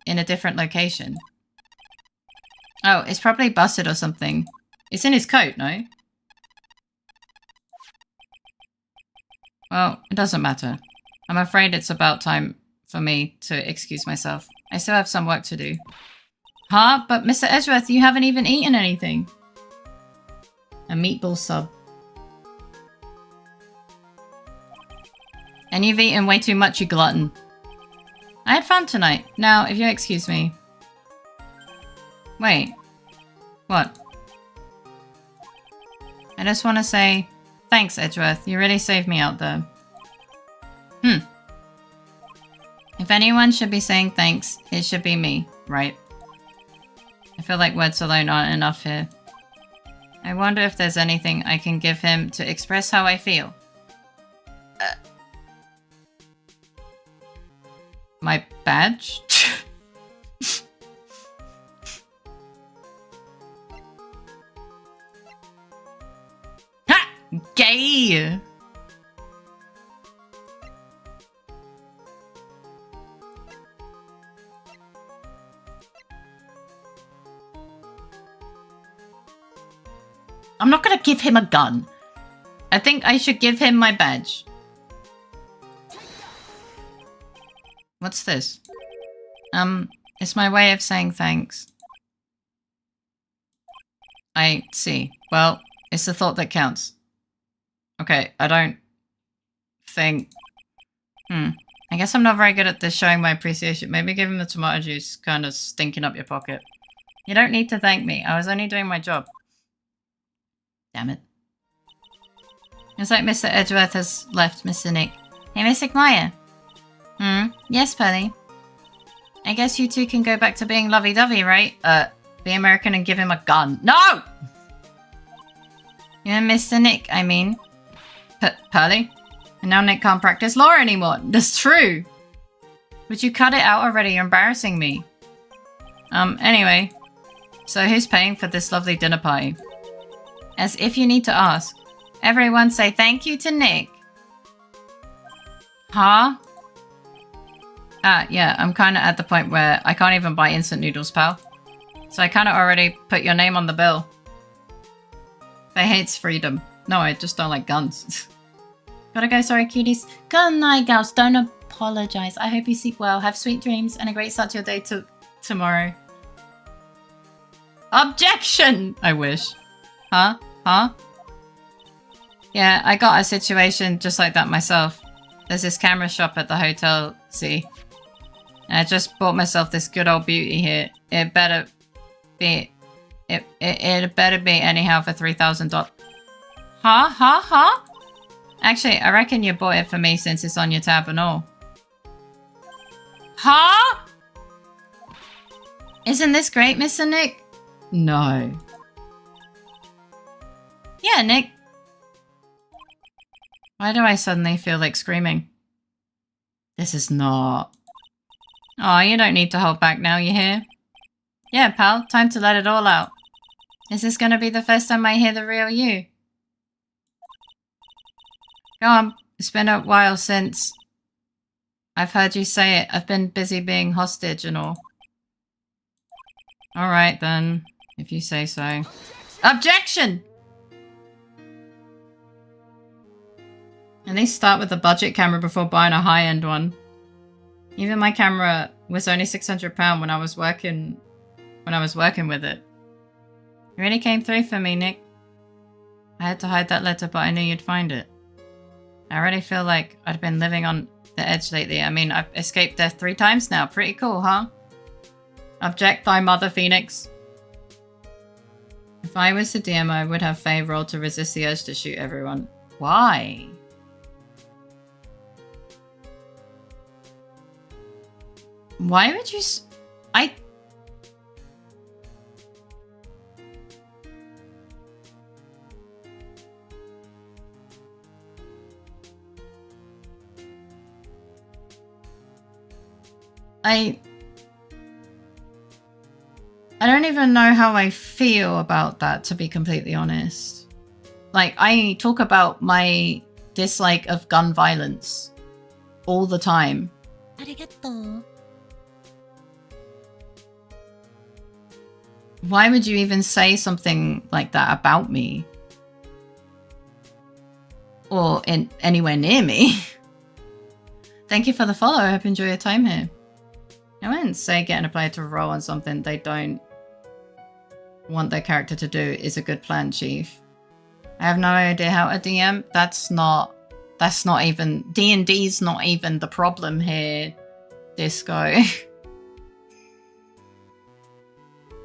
in a different location. Oh, it's probably busted or something. It's in his coat, no? Well, it doesn't matter. I'm afraid it's about time for me to excuse myself. I still have some work to do. Huh? But Mr. Edgeworth, you haven't even eaten anything. A meatball sub. And you've eaten way too much, you glutton. I had fun tonight. Now, if you'll excuse me. Wait. What? I just want to say, thanks, Edgeworth. You really saved me out there. If anyone should be saying thanks, it should be me, right? I feel like words alone aren't enough here. I wonder if there's anything I can give him to express how I feel. My badge? Ha! Gay! I'm not gonna give him a gun. I think I should give him my badge. What's this? It's my way of saying thanks. I see. Well, it's the thought that counts. Okay, I don't think... I guess I'm not very good at this showing my appreciation. Maybe give him the tomato juice kind of stinking up your pocket. You don't need to thank me. I was only doing my job. Damn it. It's like Mr. Edgeworth has left, Mr. Nick. Hey, Mr. Maya. Yes, Pearly. I guess you two can go back to being lovey-dovey, right? Be American and give him a gun. No! Yeah, Mr. Nick, I mean. Pearly? And now Nick can't practice law anymore. That's true. Would you cut it out already? You're embarrassing me. Anyway. So who's paying for this lovely dinner party? As if you need to ask. Everyone say thank you to Nick. Huh? Yeah, I'm kind of at the point where I can't even buy instant noodles, pal. So I kind of already put your name on the bill. They hates freedom. No, I just don't like guns. Gotta go, sorry cuties. Good night, gals. Don't apologize. I hope you sleep well. Have sweet dreams and a great start to your day tomorrow. Objection! I wish. Huh? Huh? Yeah, I got a situation just like that myself. There's this camera shop at the hotel, see? And I just bought myself this good old beauty here. It better be... It better be anyhow for $3,000. Huh? Huh? Huh? Actually, I reckon you bought it for me since it's on your tab and all. Huh? Isn't this great, Mr. Nick? No. Yeah, Nick. Why do I suddenly feel like screaming? This is not... Oh, you don't need to hold back now, you hear? Yeah, pal, time to let it all out. Is this gonna be the first time I hear the real you? Go on, it's been a while since I've heard you say it. I've been busy being hostage and all. Alright then, if you say so. Objection! At least start with a budget camera before buying a high-end one. Even my camera was only £600 when I was working with it. You really came through for me, Nick. I had to hide that letter, but I knew you'd find it. I already feel like I'd been living on the edge lately. I mean, I've escaped death 3 times now. Pretty cool, huh? Object thy mother, Phoenix. If I was the DM, I would have Faye roll to resist the urge to shoot everyone. Why? Why would you I don't even know how I feel about that, to be completely honest. Like, I talk about my dislike of gun violence all the time. Arigato. Why would you even say something like that about me? Or anywhere near me? Thank you for the follow. I hope you enjoy your time here. I wouldn't say getting a player to roll on something they don't want their character to do is a good plan, Chief. I have no idea how to DM. That's not even... D&D's not even the problem here, Disco.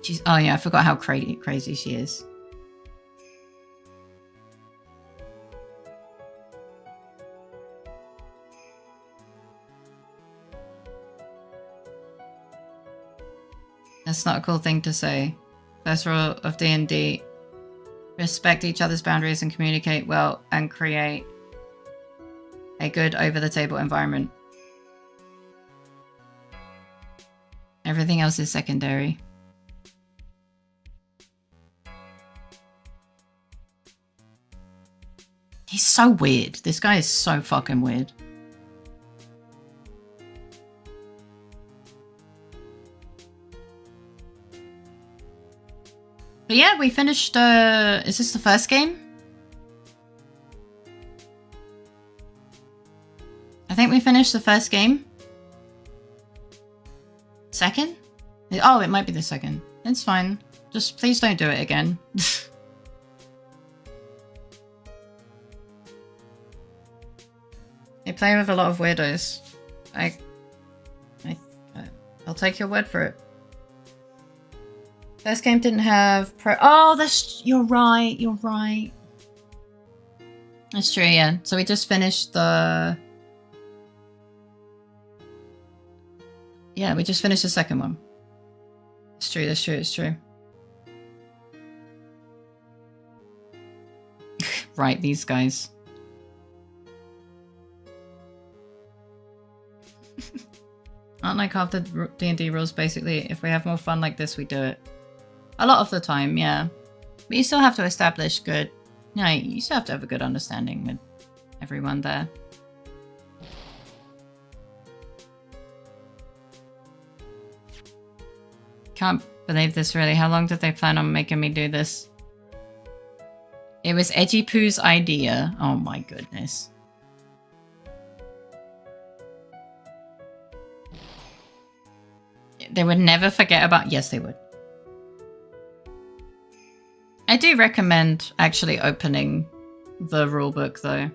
She's... Oh yeah, I forgot how crazy she is. That's not a cool thing to say. First rule of D&D. Respect each other's boundaries and communicate well and create a good over-the-table environment. Everything else is secondary. He's so weird. This guy is so fucking weird. But yeah, we finished, is this the first game? I think we finished the first game. Second? Oh, it might be the second. It's fine. Just please don't do it again. You play with a lot of weirdos. I'll take your word for it. First game didn't have pro. Oh, you're right. You're right. That's true. Yeah. So we just finished the. Yeah, we just finished the second one. It's true. That's true. It's true. Right, these guys. Aren't like half the D&D rules basically, if we have more fun like this, we do it. A lot of the time, yeah. But you still have to establish good... You know, you still have to have a good understanding with everyone there. Can't believe this really. How long did they plan on making me do this? It was Edgy Poo's idea. Oh my goodness. They would never forget about... Yes, they would. I do recommend actually opening the rulebook, though.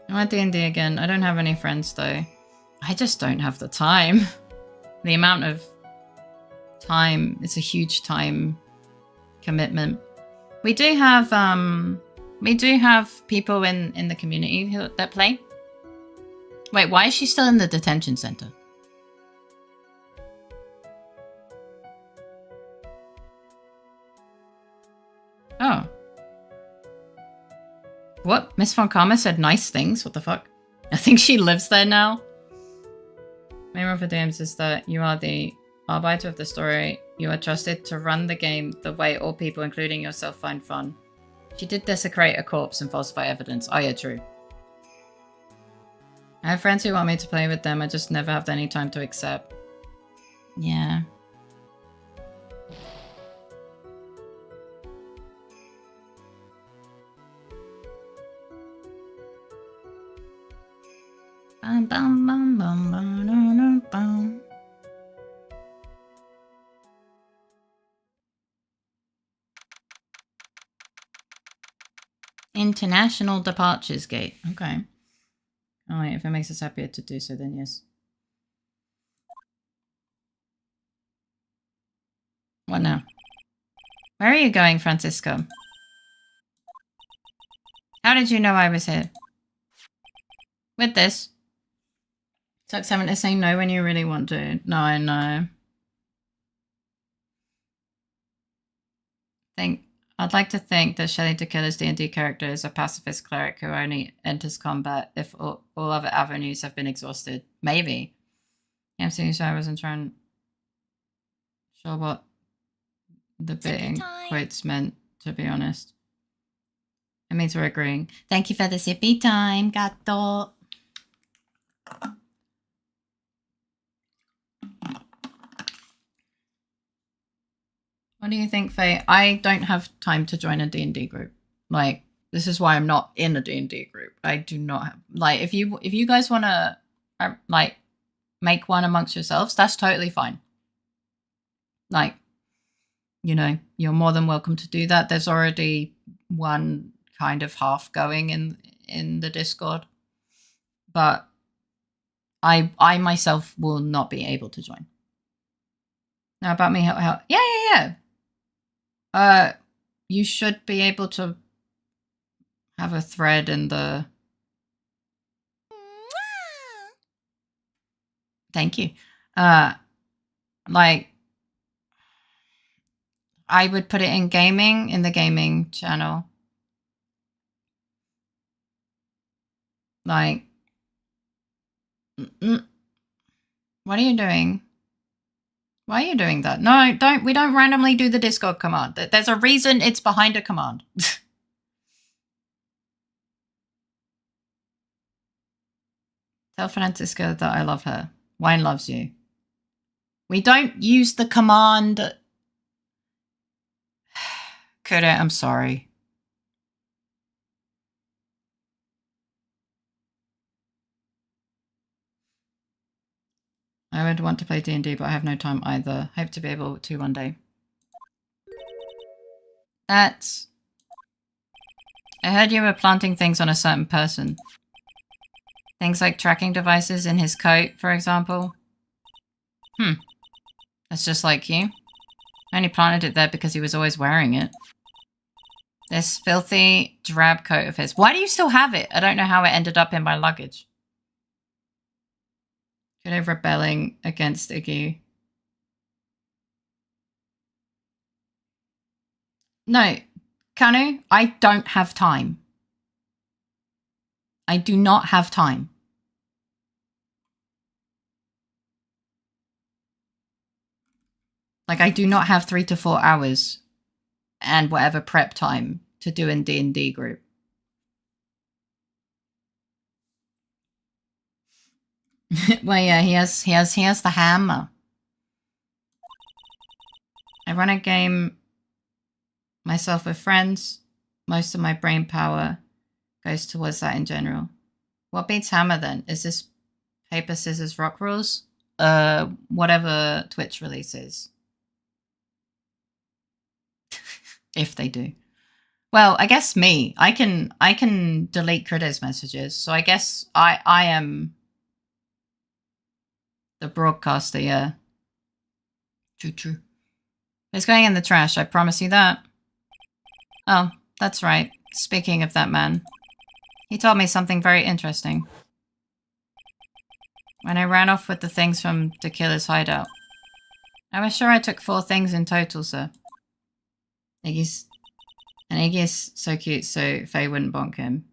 I want D&D again. I don't have any friends, though. I just don't have the time. The amount of time... It's a huge time commitment. We do have people in the community that play. Wait, why is she still in the detention center? Oh. What? Miss Von Karma said nice things? What the fuck? I think she lives there now. Main role for DMs is that you are the arbiter of the story. You are trusted to run the game the way all people, including yourself, find fun. She did desecrate a corpse and falsify evidence. Oh yeah, true. I have friends who want me to play with them. I just never have any time to accept. Yeah. Bum, bum, bum, bum, bum, bum, bum. International Departures Gate. Okay. Oh wait, if it makes us happier to do so, then yes. What now? Where are you going, Francisco? How did you know I was here? With this? Sucks having to say no when you really want to. No, I know. I'd like to think that Shelley Tequila's D&D character is a pacifist cleric who only enters combat if all other avenues have been exhausted. Maybe. Yeah, I'm seeing I wasn't sure what the bit in quotes meant, to be honest. It means we're agreeing. Thank you for the sippy time, gato. What do you think, Faye? I don't have time to join a D&D group. Like, this is why I'm not in a D&D group. I do not have... Like, if you guys want to, like, make one amongst yourselves, that's totally fine. Like, you know, you're more than welcome to do that. There's already one kind of half going in the Discord. But I myself will not be able to join. Now about me, how yeah. You should be able to have a thread in the... Thank you. Like, I would put it in gaming, in the gaming channel. Like, what are you doing? Why are you doing that? No, we don't randomly do the Discord command. There's a reason it's behind a command. Tell Francisca that I love her. Wine loves you. We don't use the command. Kuda, I'm sorry. I would want to play D&D, but I have no time either. Hope to be able to one day. That's... I heard you were planting things on a certain person. Things like tracking devices in his coat, for example. That's just like you. I only planted it there because he was always wearing it. This filthy, drab coat of his. Why do you still have it? I don't know how it ended up in my luggage. Could I rebelling against Iggy? No, Kanu, I don't have time. I do not have time. Like, I do not have 3 to 4 hours and whatever prep time to do in D&D group. Well, yeah, he has the hammer. I run a game myself with friends. Most of my brain power goes towards that in general. What beats hammer then? Is this paper, scissors, rock rules? Whatever Twitch releases. If they do. Well, I guess me. I can delete Critters messages, so I guess I am the broadcaster, yeah. True. It's going in the trash, I promise you that. Oh, that's right. Speaking of that man, he told me something very interesting. When I ran off with the things from Tequila's hideout. I was sure I took 4 things in total, sir. Iggy's so cute, so Faye wouldn't bonk him.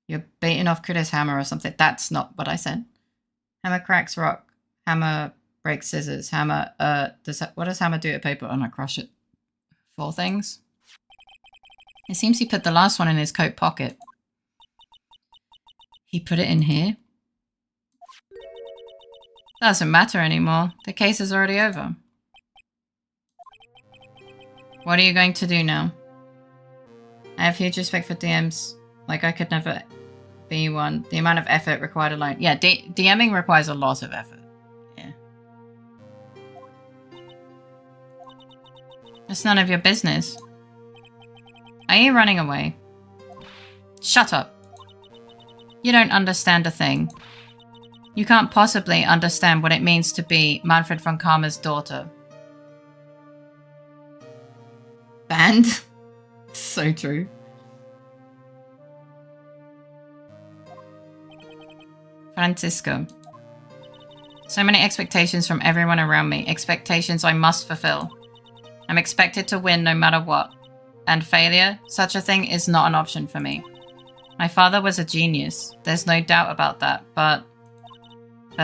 You're baiting off Critter's hammer or something. That's not what I said. Hammer cracks rock. Hammer breaks scissors. Hammer, what does hammer do to paper? Oh, no, crush it. 4 things? It seems he put the last one in his coat pocket. He put it in here? Doesn't matter anymore. The case is already over. What are you going to do now? I have huge respect for DMs. Like, I could never be one. The amount of effort required alone. Yeah, DMing requires a lot of effort. Yeah. It's none of your business. Are you running away? Shut up. You don't understand a thing. You can't possibly understand what it means to be Manfred von Karma's daughter. Banned? So true. Francisco. So many expectations from everyone around me. Expectations I must fulfill. I'm expected to win no matter what. And failure, such a thing, is not an option for me. My father was a genius. There's no doubt about that. But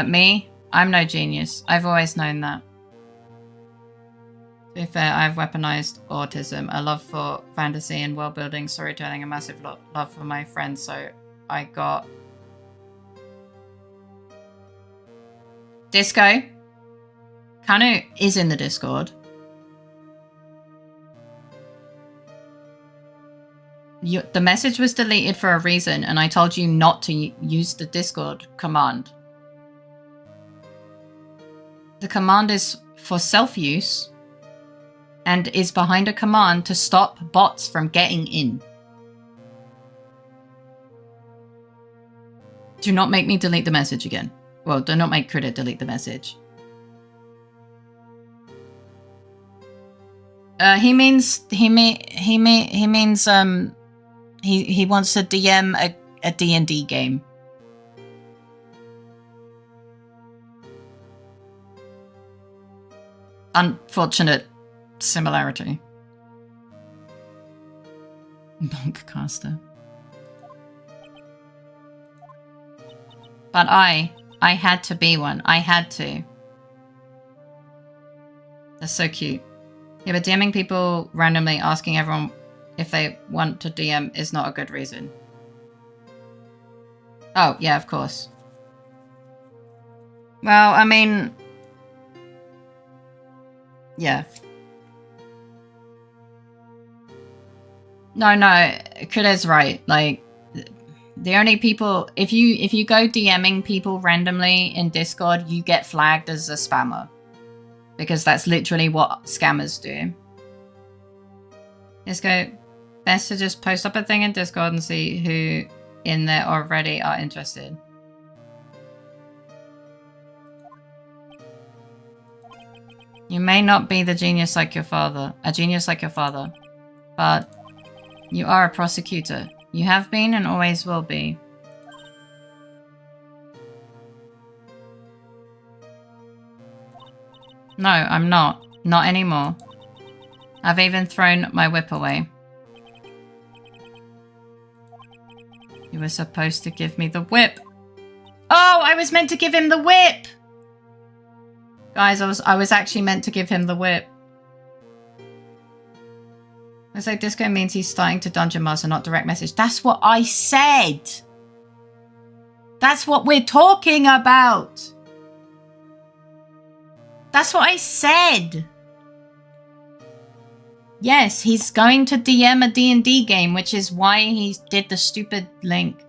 me, I'm no genius. I've always known that. To be fair, I've weaponized autism, a love for fantasy and world-building, storytelling, a massive love for my friends, so I got... Disco? Kanu is in the Discord. The message was deleted for a reason, and I told you not to use the Discord command. The command is for self-use and is behind a command to stop bots from getting in. Do not make me delete the message again. Well, do not make Critter delete the message. He means he wants to DM a D&D game. Unfortunate similarity. Bonkcaster. But I had to be one. I had to. That's so cute. Yeah, but DMing people randomly, asking everyone if they want to DM is not a good reason. Oh, yeah, of course. Well, I mean, Yeah. No, Kuda's right. Like, the only people, if you go DMing people randomly in Discord, you get flagged as a spammer. Because that's literally what scammers do. Let's go. Best to just post up a thing in Discord and see who in there already are interested. You may not be the genius like your father, but you are a prosecutor. You have been and always will be. No, I'm not. Not anymore. I've even thrown my whip away. You were supposed to give me the whip. Oh, I was meant to give him the whip! Guys, I was actually meant to give him the whip. Looks like disco means he's starting to dungeon master, not direct message. That's what I said! That's what we're talking about! That's what I said! Yes, he's going to DM a D&D game, which is why he did the stupid link.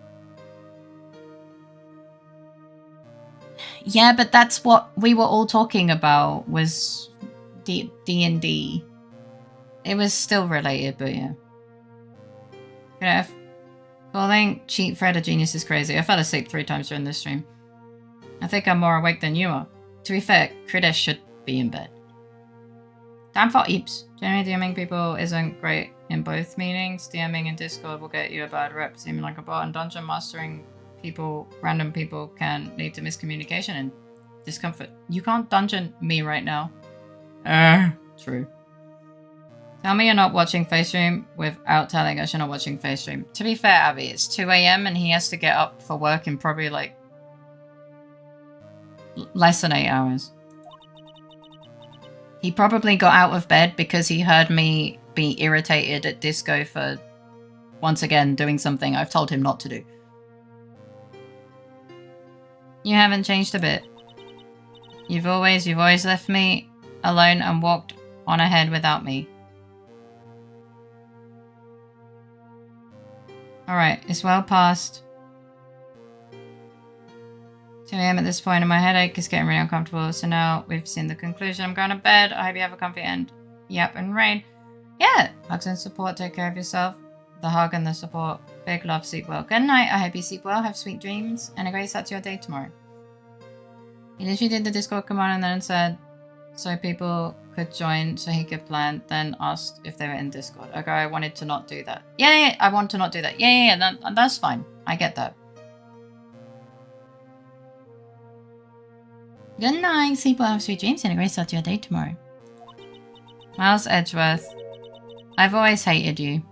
Yeah, but that's what we were all talking about, was D&D. It was still related, but yeah. Yeah, calling cheat Fred a genius is crazy. I fell asleep 3 times during this stream. I think I'm more awake than you are. To be fair, Kridesh should be in bed. Time for Eeps. Generally, DMing people isn't great in both meanings. DMing in Discord will get you a bad rep, seeming like a bot, and dungeon mastering people, random people, can lead to miscommunication and discomfort. You can't dungeon me right now. True. Tell me you're not watching FaceStream without telling us you're not watching FaceStream. To be fair, Abby, it's 2 AM and he has to get up for work in probably like less than 8 hours. He probably got out of bed because he heard me be irritated at Disco for, once again, doing something I've told him not to do. You haven't changed a bit. You've always left me alone and walked on ahead without me. Alright, it's well past 2 AM at this point and my headache is getting really uncomfortable, so now we've seen the conclusion. I'm going to bed. I hope you have a comfy end. Yep, and rain. Yeah, hugs and support. Take care of yourself. The hug and the support. Big love, sleep well. Good night. I hope you sleep well, have sweet dreams, and a great start to your day tomorrow. He literally did the Discord command and then said so people could join so he could plan, then asked if they were in Discord. Okay, I wanted to not do that. Yeah, I want to not do that. Yeah, that's fine. I get that. Good night. Sleep well, have sweet dreams, and a great start to your day tomorrow. Miles Edgeworth. I've always hated you.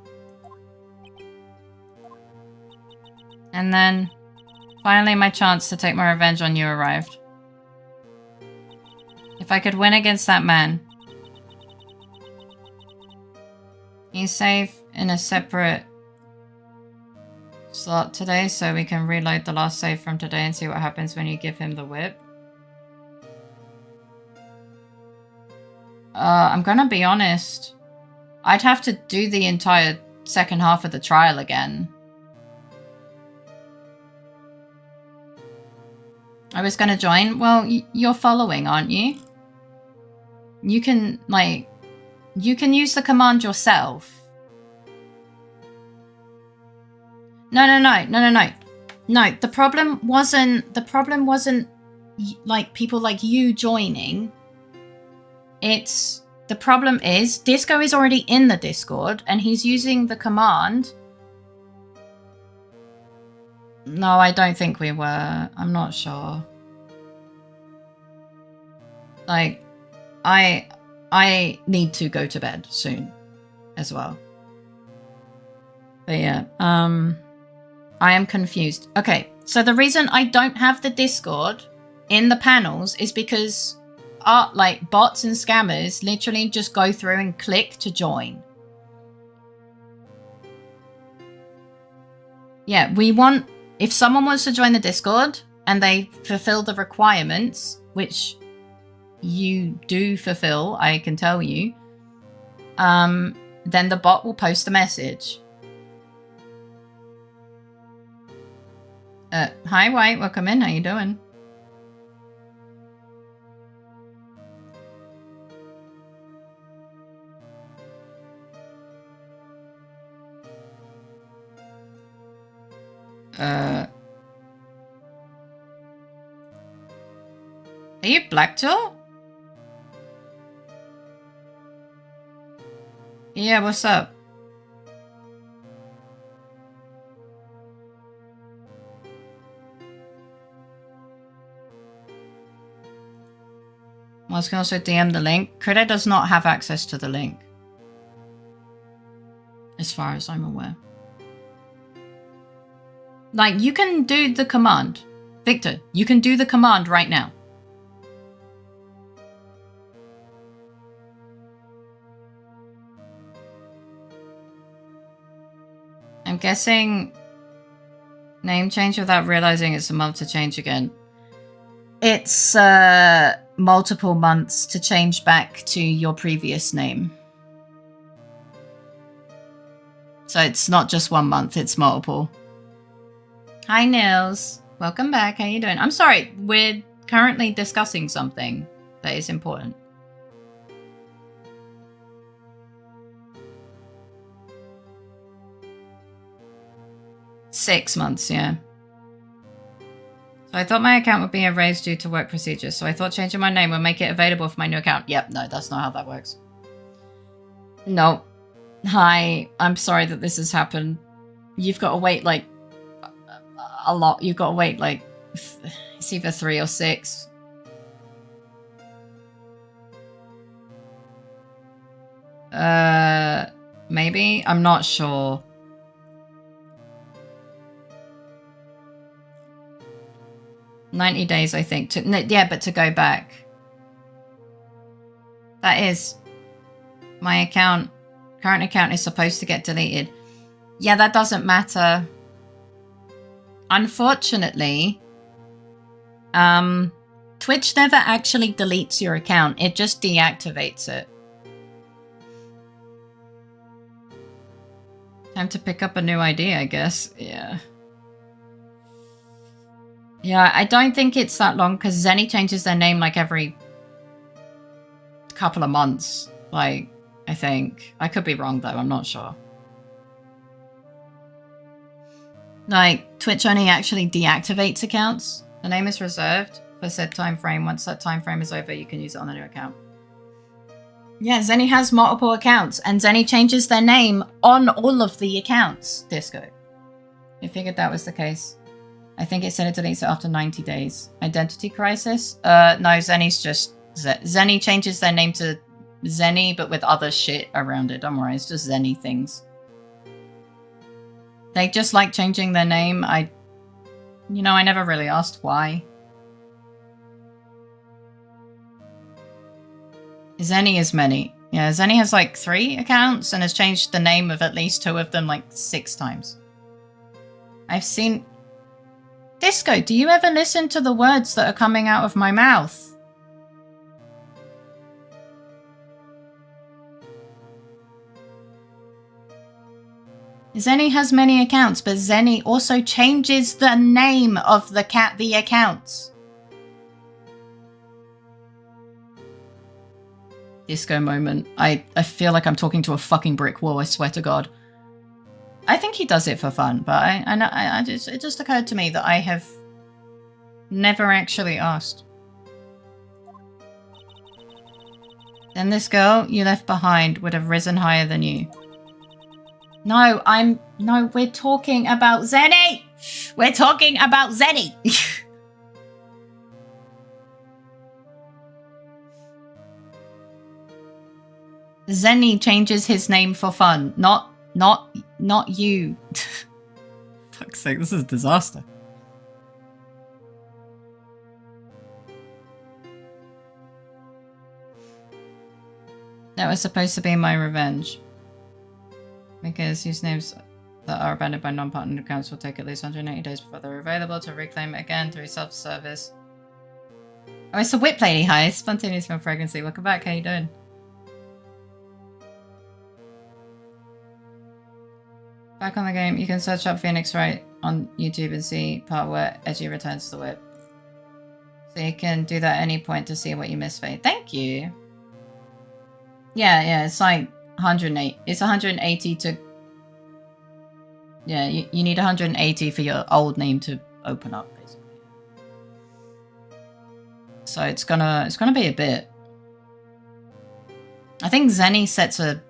And then, finally my chance to take my revenge on you arrived. If I could win against that man. He's safe in a separate slot today, so we can reload the last save from today and see what happens when you give him the whip. I'm gonna be honest. I'd have to do the entire second half of the trial again. I was gonna join. Well, you're following, aren't you? You can, like, you can use the command yourself. No, the problem wasn't like people like you joining. The problem is Disco is already in the Discord and he's using the command. No, I don't think we were. I'm not sure. Like, I need to go to bed soon as well. But yeah, I am confused. Okay, so the reason I don't have the Discord in the panels is because like bots and scammers literally just go through and click to join. Yeah, we want, if someone wants to join the Discord and they fulfill the requirements, which you do fulfill, I can tell you, then the bot will post a message. Hi, White. Welcome in. How you doing? Are you Blackjaw? Yeah, what's up? I was going to also DM the link. Critter does not have access to the link, as far as I'm aware. Like, you can do the command. Victor, you can do the command right now. I'm guessing name change without realizing it's a month to change again. It's multiple months to change back to your previous name. So it's not just 1 month, it's multiple. Hi, Nils. Welcome back. How you doing? I'm sorry, we're currently discussing something that is important. Six months, yeah. So I thought my account would be erased due to work procedures, so I thought changing my name would make it available for my new account. Yep, no, that's not how that works. No. Hi, I'm sorry that this has happened. You've got to wait, like, a lot. You've got to wait, like, it's either 3 or 6. Maybe? I'm not sure. $90 days, I think. Yeah, but to go back. That is... My account... Current account is supposed to get deleted. Yeah, that doesn't matter. Unfortunately, Twitch never actually deletes your account. It just deactivates it. Time to pick up a new ID, I guess. Yeah. Yeah, I don't think it's that long because Zenny changes their name like every couple of months. Like, I think. I could be wrong though, I'm not sure. Like, Twitch only actually deactivates accounts. The name is reserved for said time frame. Once that time frame is over, you can use it on a new account. Yeah, Zenny has multiple accounts, and Zenny changes their name on all of the accounts. Disco. I figured that was the case. I think it said it deletes it after 90 days. Identity crisis? No, Zenny's just... Zenny changes their name to Zenny, but with other shit around it. Don't worry, it's just Zenny things. They just like changing their name. You know, I never really asked why. Zenny is many. Yeah, Zenny has like 3 accounts and has changed the name of at least 2 of them like 6 times. I've seen... Disco, do you ever listen to the words that are coming out of my mouth? Zenny has many accounts, but Zenny also changes the name of the accounts. Disco moment. I feel like I'm talking to a fucking brick wall, I swear to God. I think he does it for fun, but it just occurred to me that I have never actually asked. Then this girl you left behind would have risen higher than you. No, we're talking about Zenny! We're talking about Zenny! Zenny changes his name for fun, not you. Fuck's sake, this is a disaster. That was supposed to be my revenge. Because usernames that are abandoned by non-partner accounts will take at least 180 days before they're available to reclaim it again through self-service. Oh, it's a whip lady. Hi, spontaneous from pregnancy. Welcome back. How you doing? Back on the game, you can search up Phoenix Wright on YouTube and see part where Edgy returns the whip. So you can do that at any point to see what you missed, Faye. Thank you. Yeah, it's like 108. It's 180 to... Yeah, you need 180 for your old name to open up, basically. So it's gonna be a bit. I think Zenny sets a...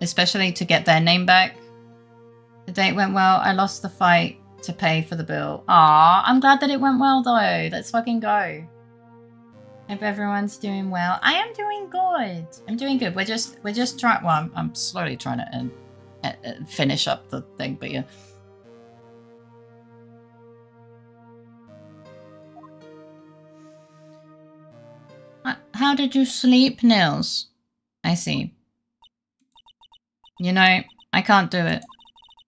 Especially to get their name back. The date went well. I lost the fight to pay for the bill. Aw, I'm glad that it went well though. Let's fucking go. Hope everyone's doing well. I am doing good. I'm doing good. We're just trying. Well, I'm slowly trying to finish up the thing, but yeah. How did you sleep, Nils? I see. You know, I can't do it.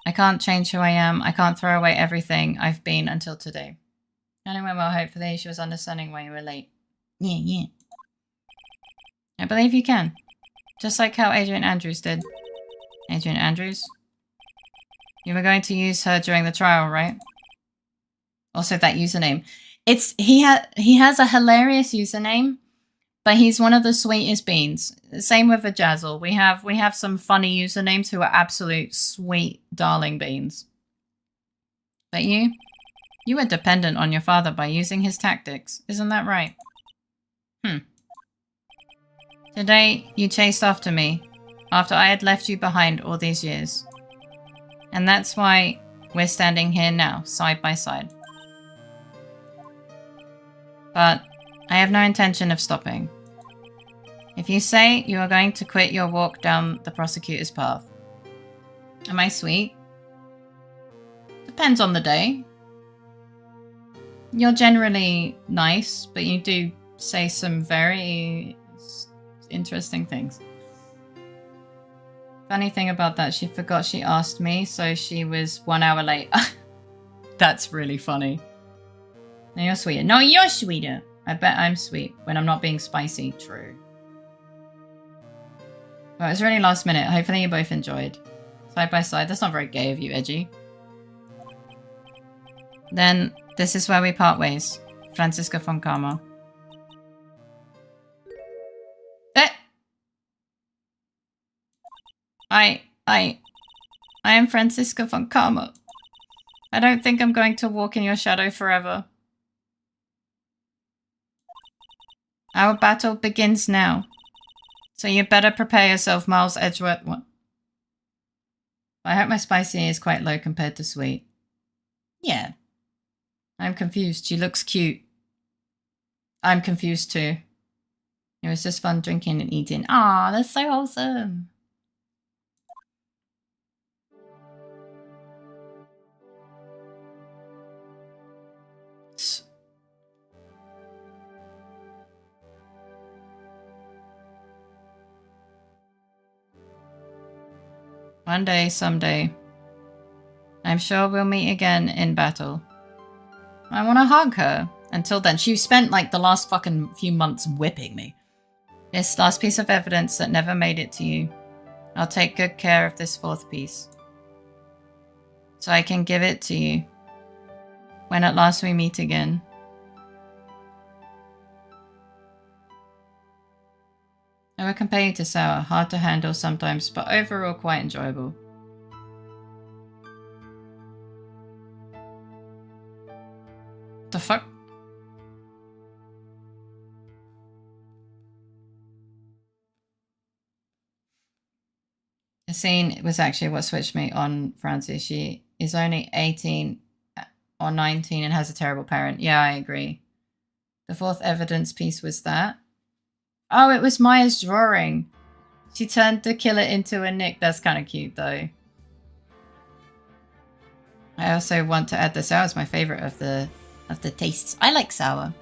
I can't change who I am. I can't throw away everything I've been until today. Anyway, well, hopefully she was understanding why you were late. Yeah. I believe you can. Just like how Adrian Andrews did. Adrian Andrews? You were going to use her during the trial, right? Also that username. He has a hilarious username, but he's one of the sweetest beans. Same with Vajazzle. We have some funny usernames who are absolute sweet darling beans. But you were dependent on your father by using his tactics. Isn't that right? Today, you chased after me, after I had left you behind all these years. And that's why we're standing here now, side by side. But I have no intention of stopping. If you say you are going to quit your walk down the prosecutor's path, am I sweet? Depends on the day. You're generally nice, but you do say some very interesting things. Funny thing about that, she forgot she asked me, so she was 1 hour late. That's really funny. No, you're sweeter. No, you're sweeter. I bet I'm sweet when I'm not being spicy. True. Well, it was really last minute. Hopefully you both enjoyed. Side by side. That's not very gay of you, Edgy. Then, this is where we part ways. Franziska von Karma. I am Franziska von Karma. I don't think I'm going to walk in your shadow forever. Our battle begins now. So you better prepare yourself, Miles Edgeworth. What? I hope my spicy is quite low compared to sweet. Yeah. I'm confused. She looks cute. I'm confused too. It was just fun drinking and eating. Aw, that's so wholesome. One day, someday. I'm sure we'll meet again in battle. I want to hug her. Until then, she spent like the last fucking few months whipping me. This last piece of evidence that never made it to you. I'll take good care of this fourth piece. So I can give it to you. When at last we meet again. I would compare you to Sour. Hard to handle sometimes, but overall quite enjoyable. The fuck? The scene was actually what switched me on Francie. She is only 18 or 19 and has a terrible parent. Yeah, I agree. The fourth evidence piece was that. Oh, it was Maya's drawing. She turned the killer into a Nick. That's kind of cute, though. I also want to add the sour is my favorite of the tastes. I like sour.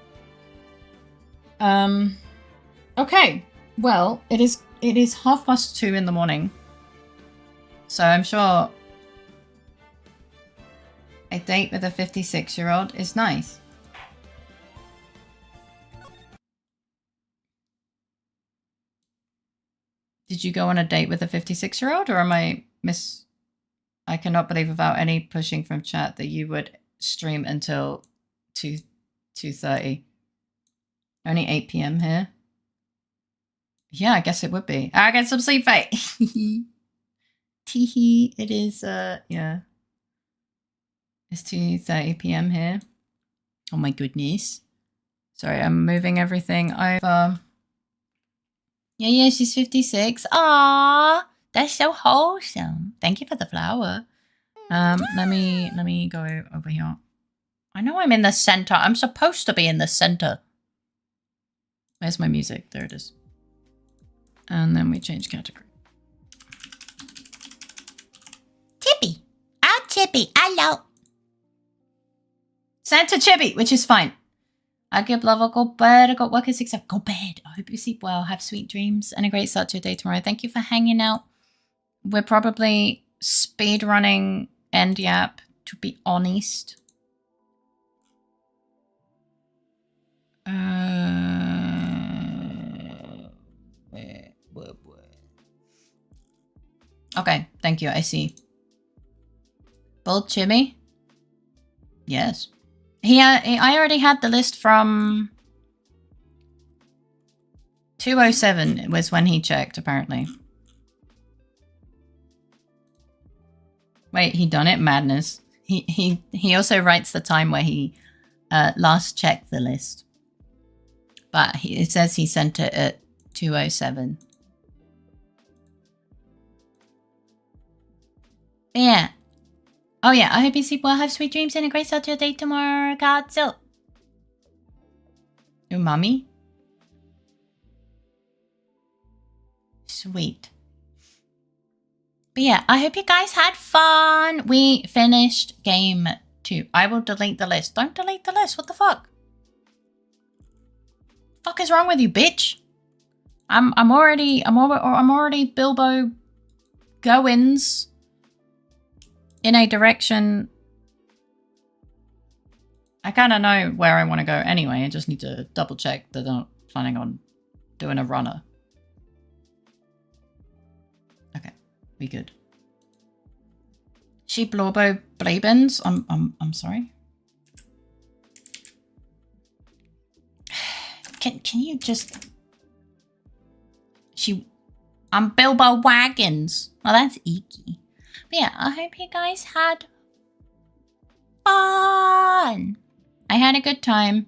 Okay. Well, it is 2:30 in the morning. So I'm sure a date with a 56-year-old is nice. Did you go on a date with a 56-year-old, or am I I cannot believe without any pushing from chat that you would stream until 2:30. Only 8 p.m. here. Yeah, I guess it would be. I get some sleep, mate. Teehee. It is, yeah. It's 2:30 p.m. here. Oh my goodness. Sorry, I'm moving everything over. Yeah, she's 56. Aww, that's so wholesome. Thank you for the flower. Let me go over here. I know I'm in the center. I'm supposed to be in the center. Where's my music? There it is. And then we change category. Chippy. Oh, Chippy. Hello. Santa Chippy, which is fine. I give love, I'll go bed. I got work at 6. Go bed. I hope you sleep well. Have sweet dreams and a great start to your day tomorrow. Thank you for hanging out. We're probably speed running end YAP, to be honest. Okay, thank you. I see. Bold Chimmy? Yes. I already had the list from 2:07 was when he checked, apparently. Wait, he done it? Madness. He also writes the time where he last checked the list. But it says he sent it at 2:07. Yeah. Oh yeah, I hope you sleep well, have sweet dreams, and a great start to your day tomorrow. God, so. Umami? Sweet. But yeah, I hope you guys had fun. We finished game 2. I will delete the list. Don't delete the list. What the fuck? Fuck is wrong with you, bitch? I'm already Bilbo Goins in a direction. I kind of know where I want to go anyway. I just need to double check that I'm not planning on doing a runner. Okay, we good. Sheep Lorbo Blabens. I'm sorry. Can you just? I'm Bilbo Wagons. Well, that's eeky. But yeah, I hope you guys had fun. I had a good time.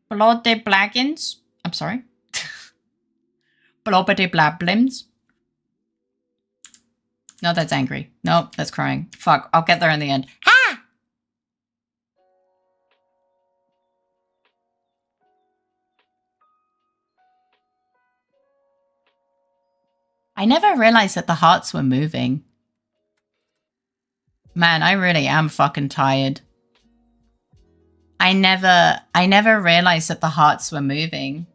Bloody Blaggins. I'm sorry. Blobbity Blablims. No, that's angry. No, that's crying. Fuck, I'll get there in the end. Ha! I never realized that the hearts were moving. Man, I really am fucking tired. I never realized that the hearts were moving.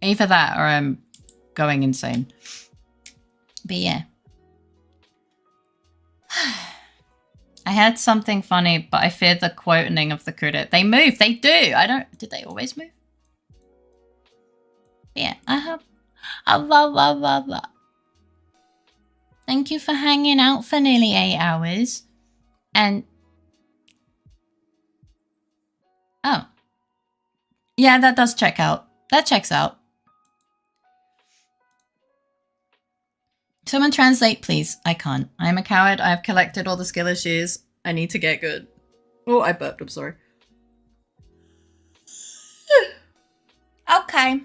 Either that or I'm going insane. But yeah. I had something funny, but I feared the quoting of the credit. They move, they do. Did they always move? Yeah, I hope. Thank you for hanging out for nearly 8 hours. And oh. Yeah, that does check out. That checks out. Someone translate, please. I can't. I'm a coward. I have collected all the skill issues. I need to get good. Oh, I burped. I'm sorry. Okay.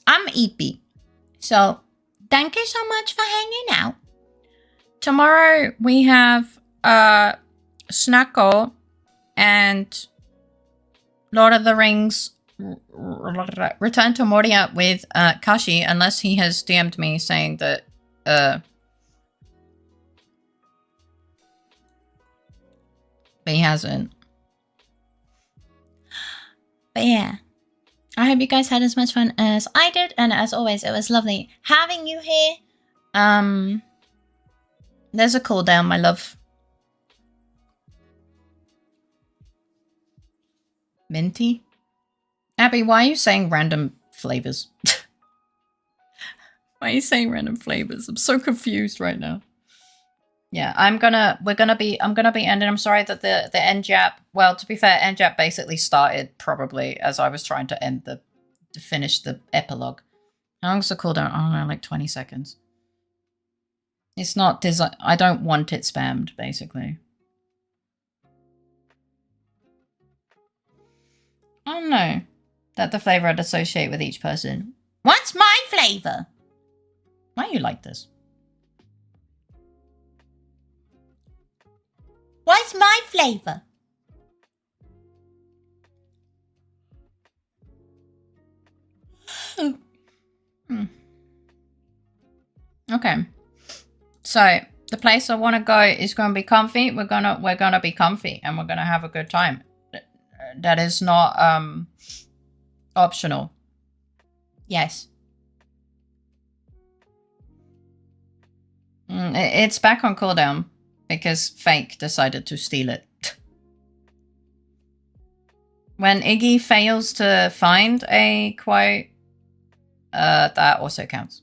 I'm Eepy. So, thank you so much for hanging out. Tomorrow we have Snackle and Lord of the Rings Return to Moria with Kashi, unless he has DM'd me saying that but he hasn't. But yeah, I hope you guys had as much fun as I did, and as always, it was lovely having you here. There's a cooldown, my love. Minty? Abby, why are you saying random flavors? Why are you saying random flavors? I'm so confused right now. Yeah, I'm gonna be ending. I'm sorry that the end YAP. Well, to be fair, end YAP basically started probably as I was trying to finish the epilogue. How long's the cooldown? I don't know, like 20 seconds. It's not design. I don't want it spammed, basically. I don't know that the flavor I'd associate with each person. What's my flavor? Why are you like this? What's my flavor? Okay. So the place I want to go is going to be comfy. We're gonna be comfy and we're gonna have a good time. That is not optional. Yes. It's back on cooldown because Fake decided to steal it. When Iggy fails to find a quote, that also counts.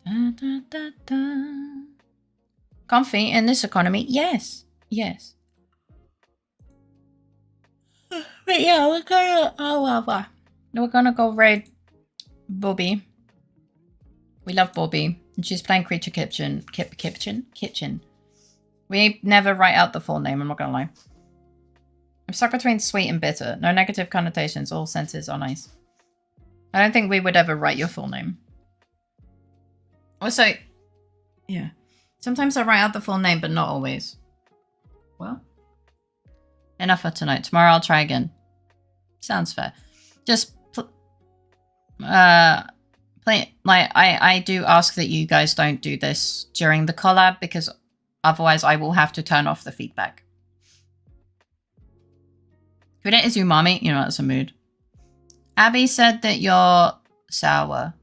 Da, da, da, da. Comfy in this economy? Yes. Yes. But yeah, we're gonna go raid Bobby. We love Bobby. And she's playing Creature Kitchen. Kitchen. We never write out the full name, I'm not gonna lie. I'm stuck between sweet and bitter. No negative connotations, all senses are nice. I don't think we would ever write your full name. Also, yeah. Sometimes I write out the full name, but not always. Well, enough for tonight. Tomorrow I'll try again. Sounds fair. Just play. Like I do ask that you guys don't do this during the collab because otherwise I will have to turn off the feedback. Kudet is umami. You know, that's a mood. Abby said that you're sour.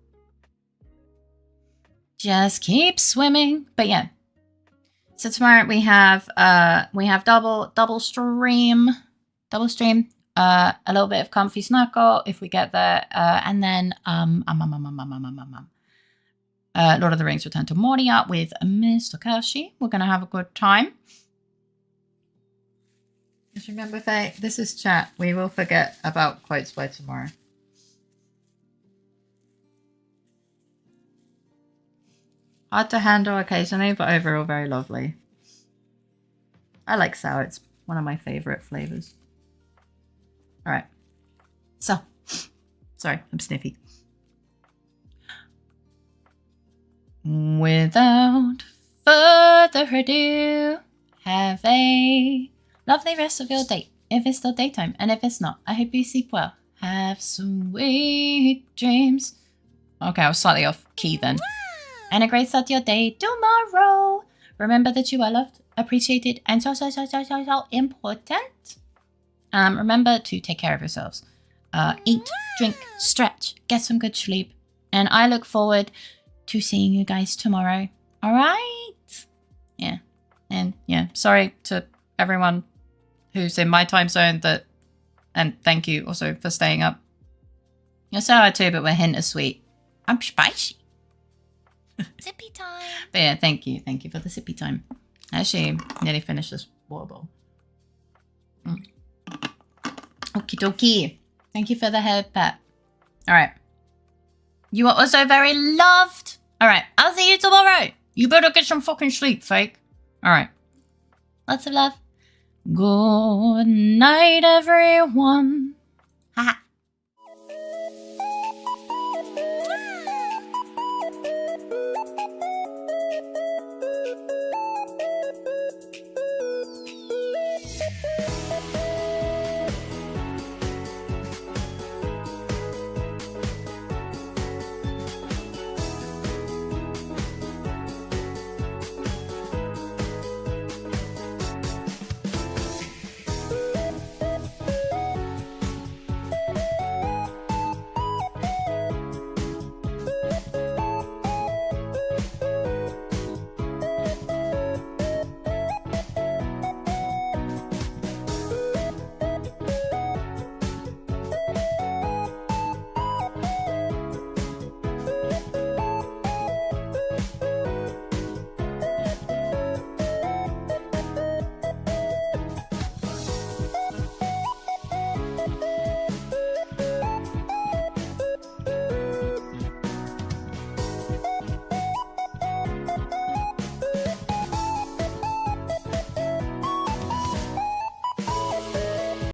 Just keep swimming. But yeah. So tomorrow we have double stream. A little bit of comfy snuggle if we get there. And then Lord of the Rings Return to Moria with Mr. Kershi. We're gonna have a good time. Just remember, Faye, this is chat. We will forget about quotes by tomorrow. Hard to handle occasionally, but overall very lovely. I like sour. It's one of my favorite flavors. All right. So, sorry, I'm sniffy. Without further ado, have a lovely rest of your day. If it's still daytime, and if it's not, I hope you sleep well. Have sweet dreams. Okay, I was slightly off key then. And a great start to your day tomorrow. Remember that you are loved, appreciated, and so important. Remember to take care of yourselves. Eat, drink, stretch, get some good sleep. And I look forward to seeing you guys tomorrow. All right? Yeah. And yeah, sorry to everyone who's in my time zone and thank you also for staying up. You're sour too, but we're hint of sweet. I'm spicy. Sippy time. But yeah, thank you. Thank you for the sippy time. I actually nearly finished this water bowl. Okie dokie. Thank you for the head pat. All right. You are also very loved. All right. I'll see you tomorrow. You better get some fucking sleep, Fake. All right. Lots of love. Good night, everyone. Haha.